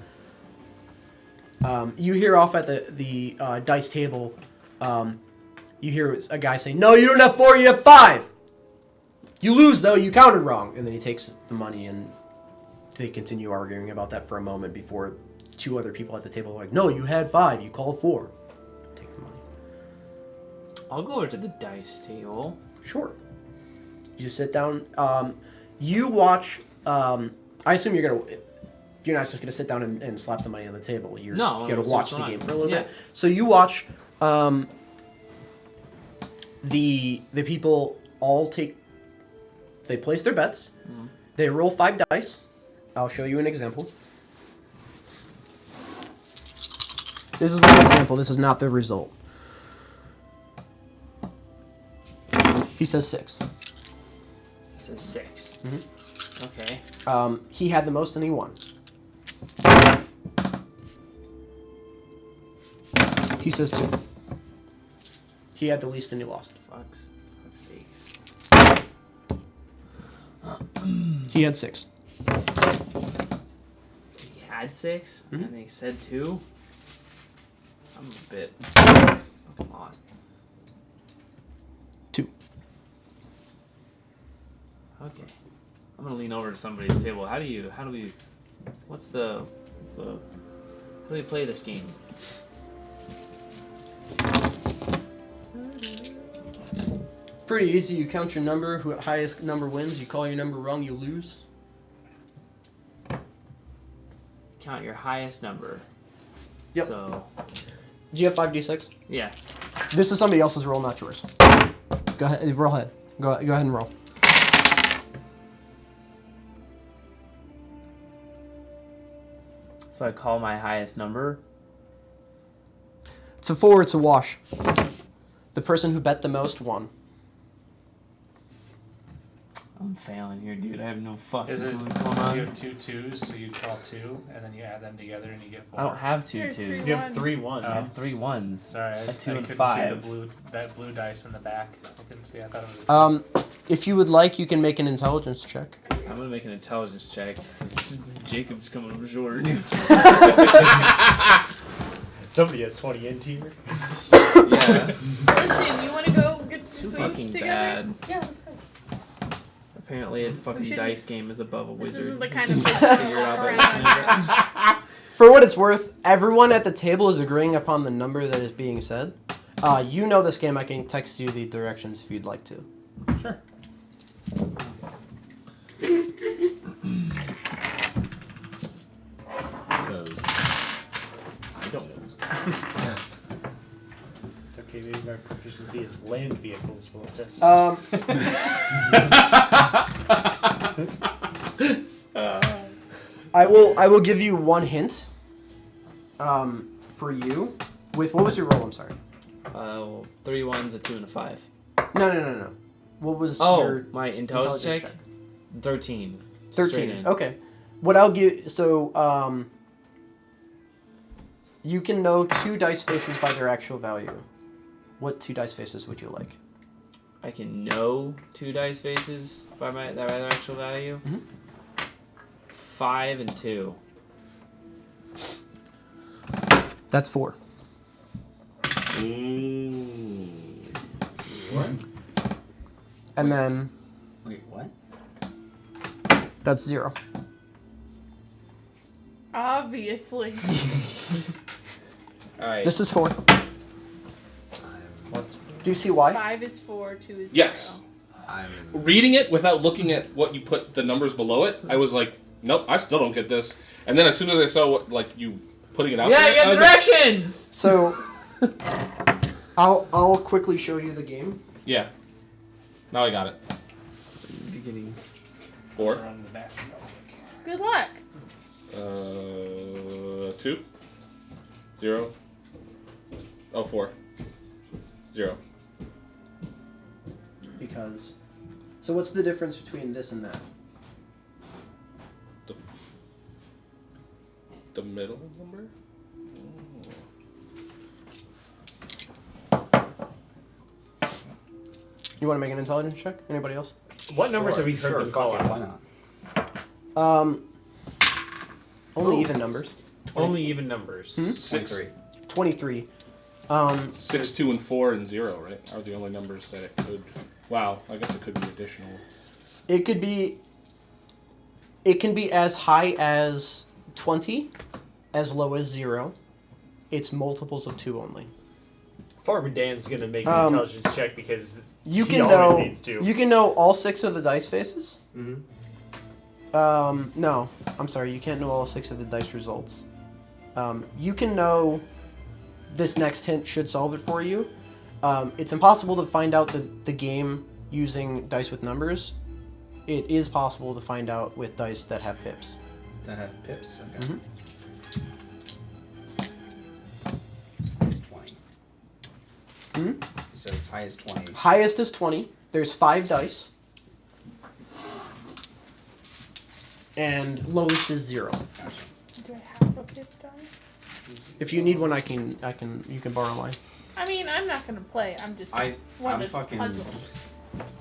[SPEAKER 1] You hear off at the dice table, you hear a guy saying, "No, you don't have 4, you have 5! You lose, though, you counted wrong." And then he takes the money, and they continue arguing about that for a moment before 2 other people at the table are like, "No, you had 5, you called 4. Take the money.
[SPEAKER 6] I'll go over to the dice table.
[SPEAKER 1] Sure. You just sit down. You watch. I assume you're not just gonna sit down and slap somebody on the table. You're gonna
[SPEAKER 6] it's
[SPEAKER 1] watch the
[SPEAKER 6] fine.
[SPEAKER 1] game for a little
[SPEAKER 6] Yeah.
[SPEAKER 1] bit. So you watch. The people all take. They place their bets. They roll 5 dice. I'll show you an example. This is one example. This is not the result. He says 6.
[SPEAKER 6] It says 6. Okay.
[SPEAKER 1] He had the most and he won. He says 2. He had the least and he lost.
[SPEAKER 6] Fuck's sakes.
[SPEAKER 1] He had 6.
[SPEAKER 6] He had 6, and they said 2. I'm a bit fucking lost.
[SPEAKER 1] 2.
[SPEAKER 6] Okay. I'm gonna lean over to somebody's table. How do we how do we play this game?
[SPEAKER 1] Pretty easy. You count your number. Who highest number wins. You call your number wrong, you lose.
[SPEAKER 6] Count your highest number.
[SPEAKER 1] Yep.
[SPEAKER 6] So,
[SPEAKER 1] Do you have 5d6?
[SPEAKER 6] yeah.
[SPEAKER 1] This is somebody else's roll, not yours. Go ahead. Roll ahead. Go ahead and roll.
[SPEAKER 6] So I call my highest number.
[SPEAKER 1] It's a 4. It's a wash. The person who bet the most won.
[SPEAKER 6] I'm failing here, dude. I have no fucking
[SPEAKER 4] Is it?
[SPEAKER 6] clue
[SPEAKER 4] Do
[SPEAKER 6] what's going on.
[SPEAKER 4] you have 2 2s, so you call 2, and then you add them together and you get 4.
[SPEAKER 6] I don't have 2
[SPEAKER 5] There's
[SPEAKER 6] 2s.
[SPEAKER 5] 3
[SPEAKER 7] You have 3 ones.
[SPEAKER 6] I have 3 1s.
[SPEAKER 4] Sorry,
[SPEAKER 6] A 2
[SPEAKER 4] I
[SPEAKER 6] and
[SPEAKER 4] couldn't
[SPEAKER 6] 5.
[SPEAKER 4] see that blue dice in the back. I couldn't see. I thought it was.
[SPEAKER 1] If you would like, you can make an intelligence check.
[SPEAKER 6] I'm gonna make an intelligence check. Jacob's coming up short.
[SPEAKER 7] Somebody has 20 in here.
[SPEAKER 6] Yeah.
[SPEAKER 5] Listen, you want to go get
[SPEAKER 6] Too
[SPEAKER 5] food
[SPEAKER 6] fucking
[SPEAKER 5] together?
[SPEAKER 6] bad.
[SPEAKER 8] Yeah, let's go.
[SPEAKER 6] Apparently, a fucking
[SPEAKER 5] should-
[SPEAKER 6] dice game is above a
[SPEAKER 5] This
[SPEAKER 6] wizard.
[SPEAKER 5] isn't the kind of
[SPEAKER 6] You
[SPEAKER 5] place
[SPEAKER 6] figure
[SPEAKER 5] to
[SPEAKER 6] out
[SPEAKER 5] walk
[SPEAKER 6] that.
[SPEAKER 5] around.
[SPEAKER 1] For what it's worth, everyone at the table is agreeing upon the number that is being said. You know this game. I can text you the directions if you'd like to.
[SPEAKER 4] Sure.
[SPEAKER 3] Because I don't know this.
[SPEAKER 7] It's okay. Okay, maybe my proficiency in land vehicles will assist.
[SPEAKER 1] I will give you one hint. For you, with what was your roll? I'm sorry.
[SPEAKER 6] 3 1s, a 2, and a 5.
[SPEAKER 1] No. What was your
[SPEAKER 6] my intelligence check? 13. Straight
[SPEAKER 1] 13.
[SPEAKER 6] in.
[SPEAKER 1] Okay. What I'll give you can know 2 dice faces by their actual value. What 2 dice faces would you like?
[SPEAKER 6] I can know 2 dice faces by their actual value.
[SPEAKER 1] Mhm.
[SPEAKER 6] 5 and 2.
[SPEAKER 1] That's 4.
[SPEAKER 2] What?
[SPEAKER 1] And then
[SPEAKER 2] Wait, what?
[SPEAKER 1] that's 0.
[SPEAKER 5] Obviously.
[SPEAKER 6] Alright.
[SPEAKER 1] This is 4.
[SPEAKER 2] I'm,
[SPEAKER 1] Do you see why?
[SPEAKER 5] 5 is 4, 2 is 0.
[SPEAKER 3] Yes.
[SPEAKER 2] I'm
[SPEAKER 3] Reading it without looking at what you put the numbers below it, I was like, nope, I still don't get this. And then as soon as I saw what, like, you putting it out
[SPEAKER 6] Yeah,
[SPEAKER 3] there,
[SPEAKER 6] you
[SPEAKER 3] I
[SPEAKER 6] got
[SPEAKER 3] was like,
[SPEAKER 6] directions!
[SPEAKER 1] So I'll quickly show you the game.
[SPEAKER 3] yeah. Now I got it.
[SPEAKER 1] Beginning.
[SPEAKER 3] 4.
[SPEAKER 4] Run the basketball.
[SPEAKER 5] Good luck.
[SPEAKER 3] 2. 0. Oh, 4. 0.
[SPEAKER 1] Because. So what's the difference between this and that?
[SPEAKER 3] The middle number?
[SPEAKER 1] You want to make an intelligence check? Anybody else?
[SPEAKER 7] What numbers have we heard them call
[SPEAKER 2] fuck it,
[SPEAKER 7] out?
[SPEAKER 2] why not?
[SPEAKER 1] Only even numbers.
[SPEAKER 7] Only even numbers.
[SPEAKER 3] 6.
[SPEAKER 1] 23.
[SPEAKER 3] 6, 2, and 4, and 0, right? Are the only numbers that it could. Wow, I guess it could be additional.
[SPEAKER 1] It could be. It can be as high as 20, as low as 0. It's multiples of 2 only.
[SPEAKER 7] Farmer Dan's gonna make an intelligence check because
[SPEAKER 1] You
[SPEAKER 7] he
[SPEAKER 1] can
[SPEAKER 7] always
[SPEAKER 1] know.
[SPEAKER 7] needs to.
[SPEAKER 1] You can know all 6 of the dice faces.
[SPEAKER 2] Mm-hmm.
[SPEAKER 1] No, I'm sorry. You can't know all 6 of the dice results. You can know. This next hint should solve it for you. It's impossible to find out the game using dice with numbers. It is possible to find out with dice that have pips.
[SPEAKER 2] That have pips? Okay.
[SPEAKER 1] Mhm.
[SPEAKER 2] It's 20.
[SPEAKER 1] Hmm?
[SPEAKER 2] You said it's high as 20.
[SPEAKER 1] Highest is 20. There's 5 dice. And lowest is 0.
[SPEAKER 2] Gotcha.
[SPEAKER 5] Do I have a pip dice?
[SPEAKER 1] If you need one, you can borrow mine.
[SPEAKER 5] I mean, I'm not gonna play. I'm just
[SPEAKER 2] I'm
[SPEAKER 5] wanted
[SPEAKER 2] fucking-
[SPEAKER 5] puzzle.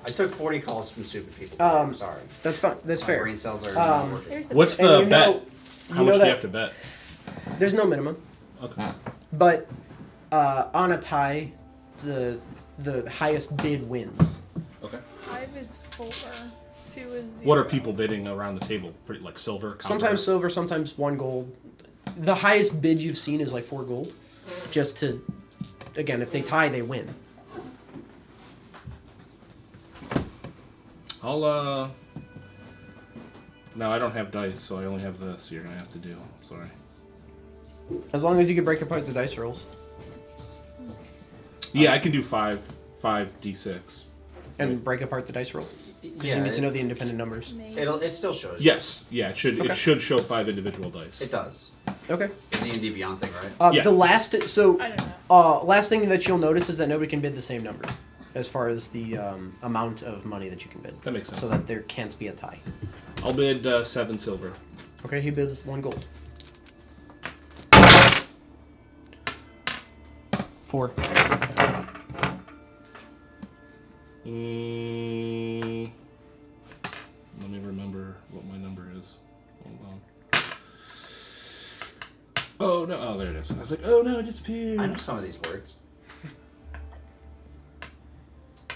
[SPEAKER 2] I took 40 calls from stupid people. I'm sorry.
[SPEAKER 1] That's fine. That's
[SPEAKER 2] My
[SPEAKER 1] fair.
[SPEAKER 2] brain cells are not working.
[SPEAKER 5] Here's a
[SPEAKER 3] What's
[SPEAKER 5] pip.
[SPEAKER 3] the
[SPEAKER 1] And you
[SPEAKER 3] bet?
[SPEAKER 1] know-
[SPEAKER 3] How
[SPEAKER 1] you
[SPEAKER 3] much
[SPEAKER 1] know
[SPEAKER 3] do you
[SPEAKER 1] that-
[SPEAKER 3] have to bet?
[SPEAKER 1] There's no minimum,
[SPEAKER 3] Okay.
[SPEAKER 1] but on a tie, the highest bid wins.
[SPEAKER 3] Okay.
[SPEAKER 5] 5 is 4, 2 is 0.
[SPEAKER 3] What are people bidding around the table? Pretty like silver? Copper?
[SPEAKER 1] Sometimes silver, sometimes 1 gold. The highest bid you've seen is like 4 gold. Just to, again, if they tie, they win.
[SPEAKER 3] I'll, No, I don't have dice, so I only have this. You're gonna have to do. Sorry.
[SPEAKER 1] As long as you can break apart the dice rolls.
[SPEAKER 3] Yeah, I can do 5d6.
[SPEAKER 1] And break apart the dice roll. Because you need to know the independent numbers.
[SPEAKER 5] Maybe.
[SPEAKER 2] It still shows. you.
[SPEAKER 3] Yes. Yeah, it should.
[SPEAKER 1] Okay.
[SPEAKER 3] It should show 5 individual dice.
[SPEAKER 2] It does.
[SPEAKER 1] Okay.
[SPEAKER 2] It's the D&D Beyond thing, right?
[SPEAKER 3] Yeah.
[SPEAKER 1] The last, so
[SPEAKER 5] I don't know.
[SPEAKER 1] last thing that you'll notice is that nobody can bid the same number, as far as the amount of money that you can bid.
[SPEAKER 3] That makes sense.
[SPEAKER 1] So that there can't be a tie.
[SPEAKER 3] I'll bid 7 silver.
[SPEAKER 1] Okay, he bids 1 gold. 4.
[SPEAKER 3] Let me remember what my number is. Hold on. Oh no! Oh, there it is. I was like, oh no, it disappeared.
[SPEAKER 2] I know some of these words.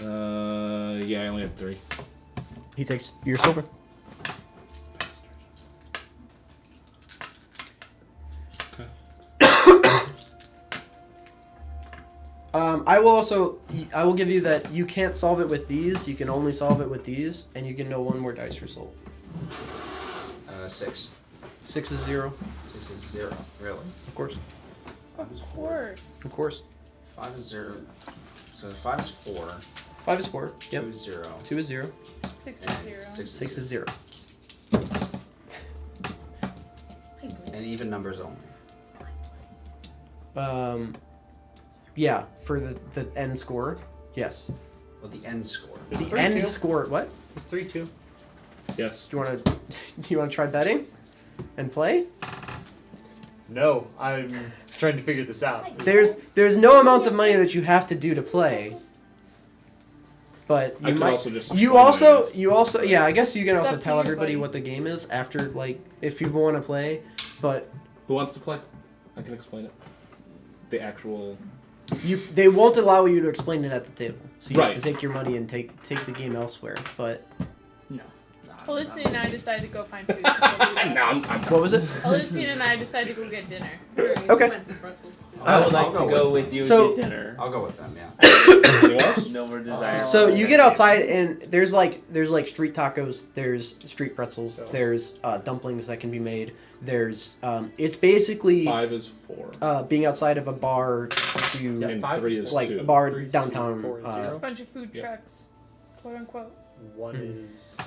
[SPEAKER 3] Yeah, I only have 3.
[SPEAKER 1] He takes your silver.
[SPEAKER 3] Okay.
[SPEAKER 1] I will give you that you can't solve it with these. You can only solve it with these, and you can know 1 more dice result.
[SPEAKER 2] 6.
[SPEAKER 1] 6 is 0,
[SPEAKER 2] 6 is 0. Really?
[SPEAKER 1] of course.
[SPEAKER 5] Of course.
[SPEAKER 1] Of course.
[SPEAKER 2] 5 is 0. So 5 is 4.
[SPEAKER 1] 5 is 4.
[SPEAKER 2] 2
[SPEAKER 1] Yep.
[SPEAKER 2] is 0.
[SPEAKER 1] 2 is 0.
[SPEAKER 5] 6 is 0.
[SPEAKER 1] 6 is 0.
[SPEAKER 2] And even numbers only.
[SPEAKER 1] Yeah, for the end score, yes.
[SPEAKER 2] Well, the end score.
[SPEAKER 7] It's
[SPEAKER 1] The
[SPEAKER 7] 3-2.
[SPEAKER 1] end score, what?
[SPEAKER 7] It's 3-2.
[SPEAKER 3] Yes.
[SPEAKER 1] Do you want to try betting and play?
[SPEAKER 7] No, I'm trying to figure this out.
[SPEAKER 1] There's no amount of money that you have to do to play. But
[SPEAKER 3] I
[SPEAKER 1] you
[SPEAKER 3] could
[SPEAKER 1] might
[SPEAKER 3] also just
[SPEAKER 1] you
[SPEAKER 3] explain
[SPEAKER 1] also yeah, I guess you can
[SPEAKER 5] It's
[SPEAKER 1] also
[SPEAKER 5] up to
[SPEAKER 1] tell
[SPEAKER 5] you,
[SPEAKER 1] everybody
[SPEAKER 5] buddy.
[SPEAKER 1] what the game is after, like, if people want to play, but
[SPEAKER 3] Who wants to play? I can explain it. The actual.
[SPEAKER 1] they won't allow you to explain it at the table. So you
[SPEAKER 3] Right.
[SPEAKER 1] have to take your money and take the game elsewhere. But
[SPEAKER 6] No.
[SPEAKER 5] Felicity and I decided to go find food.
[SPEAKER 3] No, I'm
[SPEAKER 1] what was it?
[SPEAKER 5] Felicity and I decided to go get dinner.
[SPEAKER 1] Okay.
[SPEAKER 8] Find some pretzels.
[SPEAKER 6] I would
[SPEAKER 2] I'll
[SPEAKER 6] like to
[SPEAKER 2] go
[SPEAKER 6] go
[SPEAKER 2] with
[SPEAKER 6] with you
[SPEAKER 1] So-
[SPEAKER 6] and get dinner.
[SPEAKER 2] I'll go with them, yeah.
[SPEAKER 3] Anyone else?
[SPEAKER 6] No more desire.
[SPEAKER 1] So you get outside and there's like street tacos, there's street pretzels, there's dumplings that can be made. There's it's basically
[SPEAKER 3] 5 is 4.
[SPEAKER 1] being outside of a bar to
[SPEAKER 3] And
[SPEAKER 7] 5
[SPEAKER 3] 3
[SPEAKER 7] is
[SPEAKER 3] is
[SPEAKER 1] like
[SPEAKER 3] 2.
[SPEAKER 1] a bar
[SPEAKER 7] 3 is
[SPEAKER 1] downtown.
[SPEAKER 7] 4 is
[SPEAKER 5] There's a
[SPEAKER 7] 0.
[SPEAKER 5] bunch of food
[SPEAKER 3] Yeah.
[SPEAKER 5] trucks, quote unquote.
[SPEAKER 7] 1 is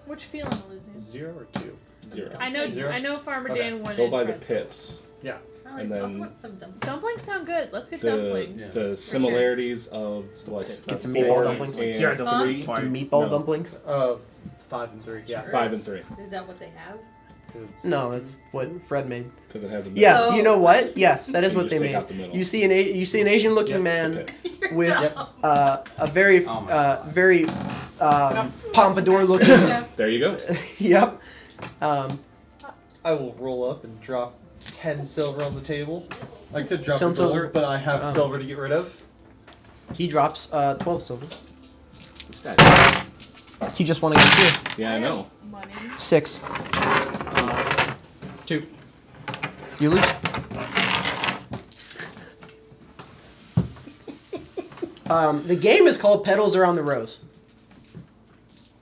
[SPEAKER 5] What you feeling, Lizzie?
[SPEAKER 7] 0 or 2?
[SPEAKER 3] 0.
[SPEAKER 5] I know,
[SPEAKER 7] Zero.
[SPEAKER 5] I know. Farmer
[SPEAKER 7] Okay.
[SPEAKER 5] Dan wanted
[SPEAKER 3] Go by the
[SPEAKER 5] pretzels.
[SPEAKER 3] pips.
[SPEAKER 7] Yeah.
[SPEAKER 8] I
[SPEAKER 3] And
[SPEAKER 8] like, I'll
[SPEAKER 3] then-
[SPEAKER 8] want some dumplings.
[SPEAKER 5] Dumplings sound good. Let's get
[SPEAKER 3] The
[SPEAKER 5] dumplings.
[SPEAKER 3] the similarities of what?
[SPEAKER 1] Get some
[SPEAKER 3] 4
[SPEAKER 1] meatball dumplings.
[SPEAKER 3] and
[SPEAKER 7] Yeah, the
[SPEAKER 8] Huh?
[SPEAKER 7] 3.
[SPEAKER 1] Some meatball
[SPEAKER 3] No.
[SPEAKER 1] dumplings?
[SPEAKER 7] 5 and 3. Yeah.
[SPEAKER 3] 5 and 3
[SPEAKER 8] Is that what they have?
[SPEAKER 7] It's-
[SPEAKER 1] No, that's what Fred made.
[SPEAKER 3] because it has a
[SPEAKER 1] Yeah,
[SPEAKER 8] Oh.
[SPEAKER 1] you know what? Yes, that is
[SPEAKER 3] You
[SPEAKER 1] what
[SPEAKER 3] just
[SPEAKER 1] they
[SPEAKER 3] take
[SPEAKER 1] made.
[SPEAKER 3] out the middle.
[SPEAKER 1] You see an Asian-looking
[SPEAKER 3] The
[SPEAKER 1] man
[SPEAKER 3] pip.
[SPEAKER 1] with
[SPEAKER 8] Dumb.
[SPEAKER 1] a very
[SPEAKER 2] Oh my God.
[SPEAKER 1] very pompadour-looking.
[SPEAKER 8] Yeah.
[SPEAKER 3] There you go.
[SPEAKER 1] Yep.
[SPEAKER 7] I will roll up and drop 10 silver on the table. I could drop
[SPEAKER 1] 10
[SPEAKER 7] a dollar,
[SPEAKER 1] silver?
[SPEAKER 7] but I have
[SPEAKER 1] Oh.
[SPEAKER 7] silver to get rid of.
[SPEAKER 1] He drops 12 silver.
[SPEAKER 6] This guy-
[SPEAKER 1] He just won against you.
[SPEAKER 3] Yeah, I know.
[SPEAKER 5] Money.
[SPEAKER 1] 6.
[SPEAKER 7] 2.
[SPEAKER 1] You lose. The game is called Petals Around the Rose.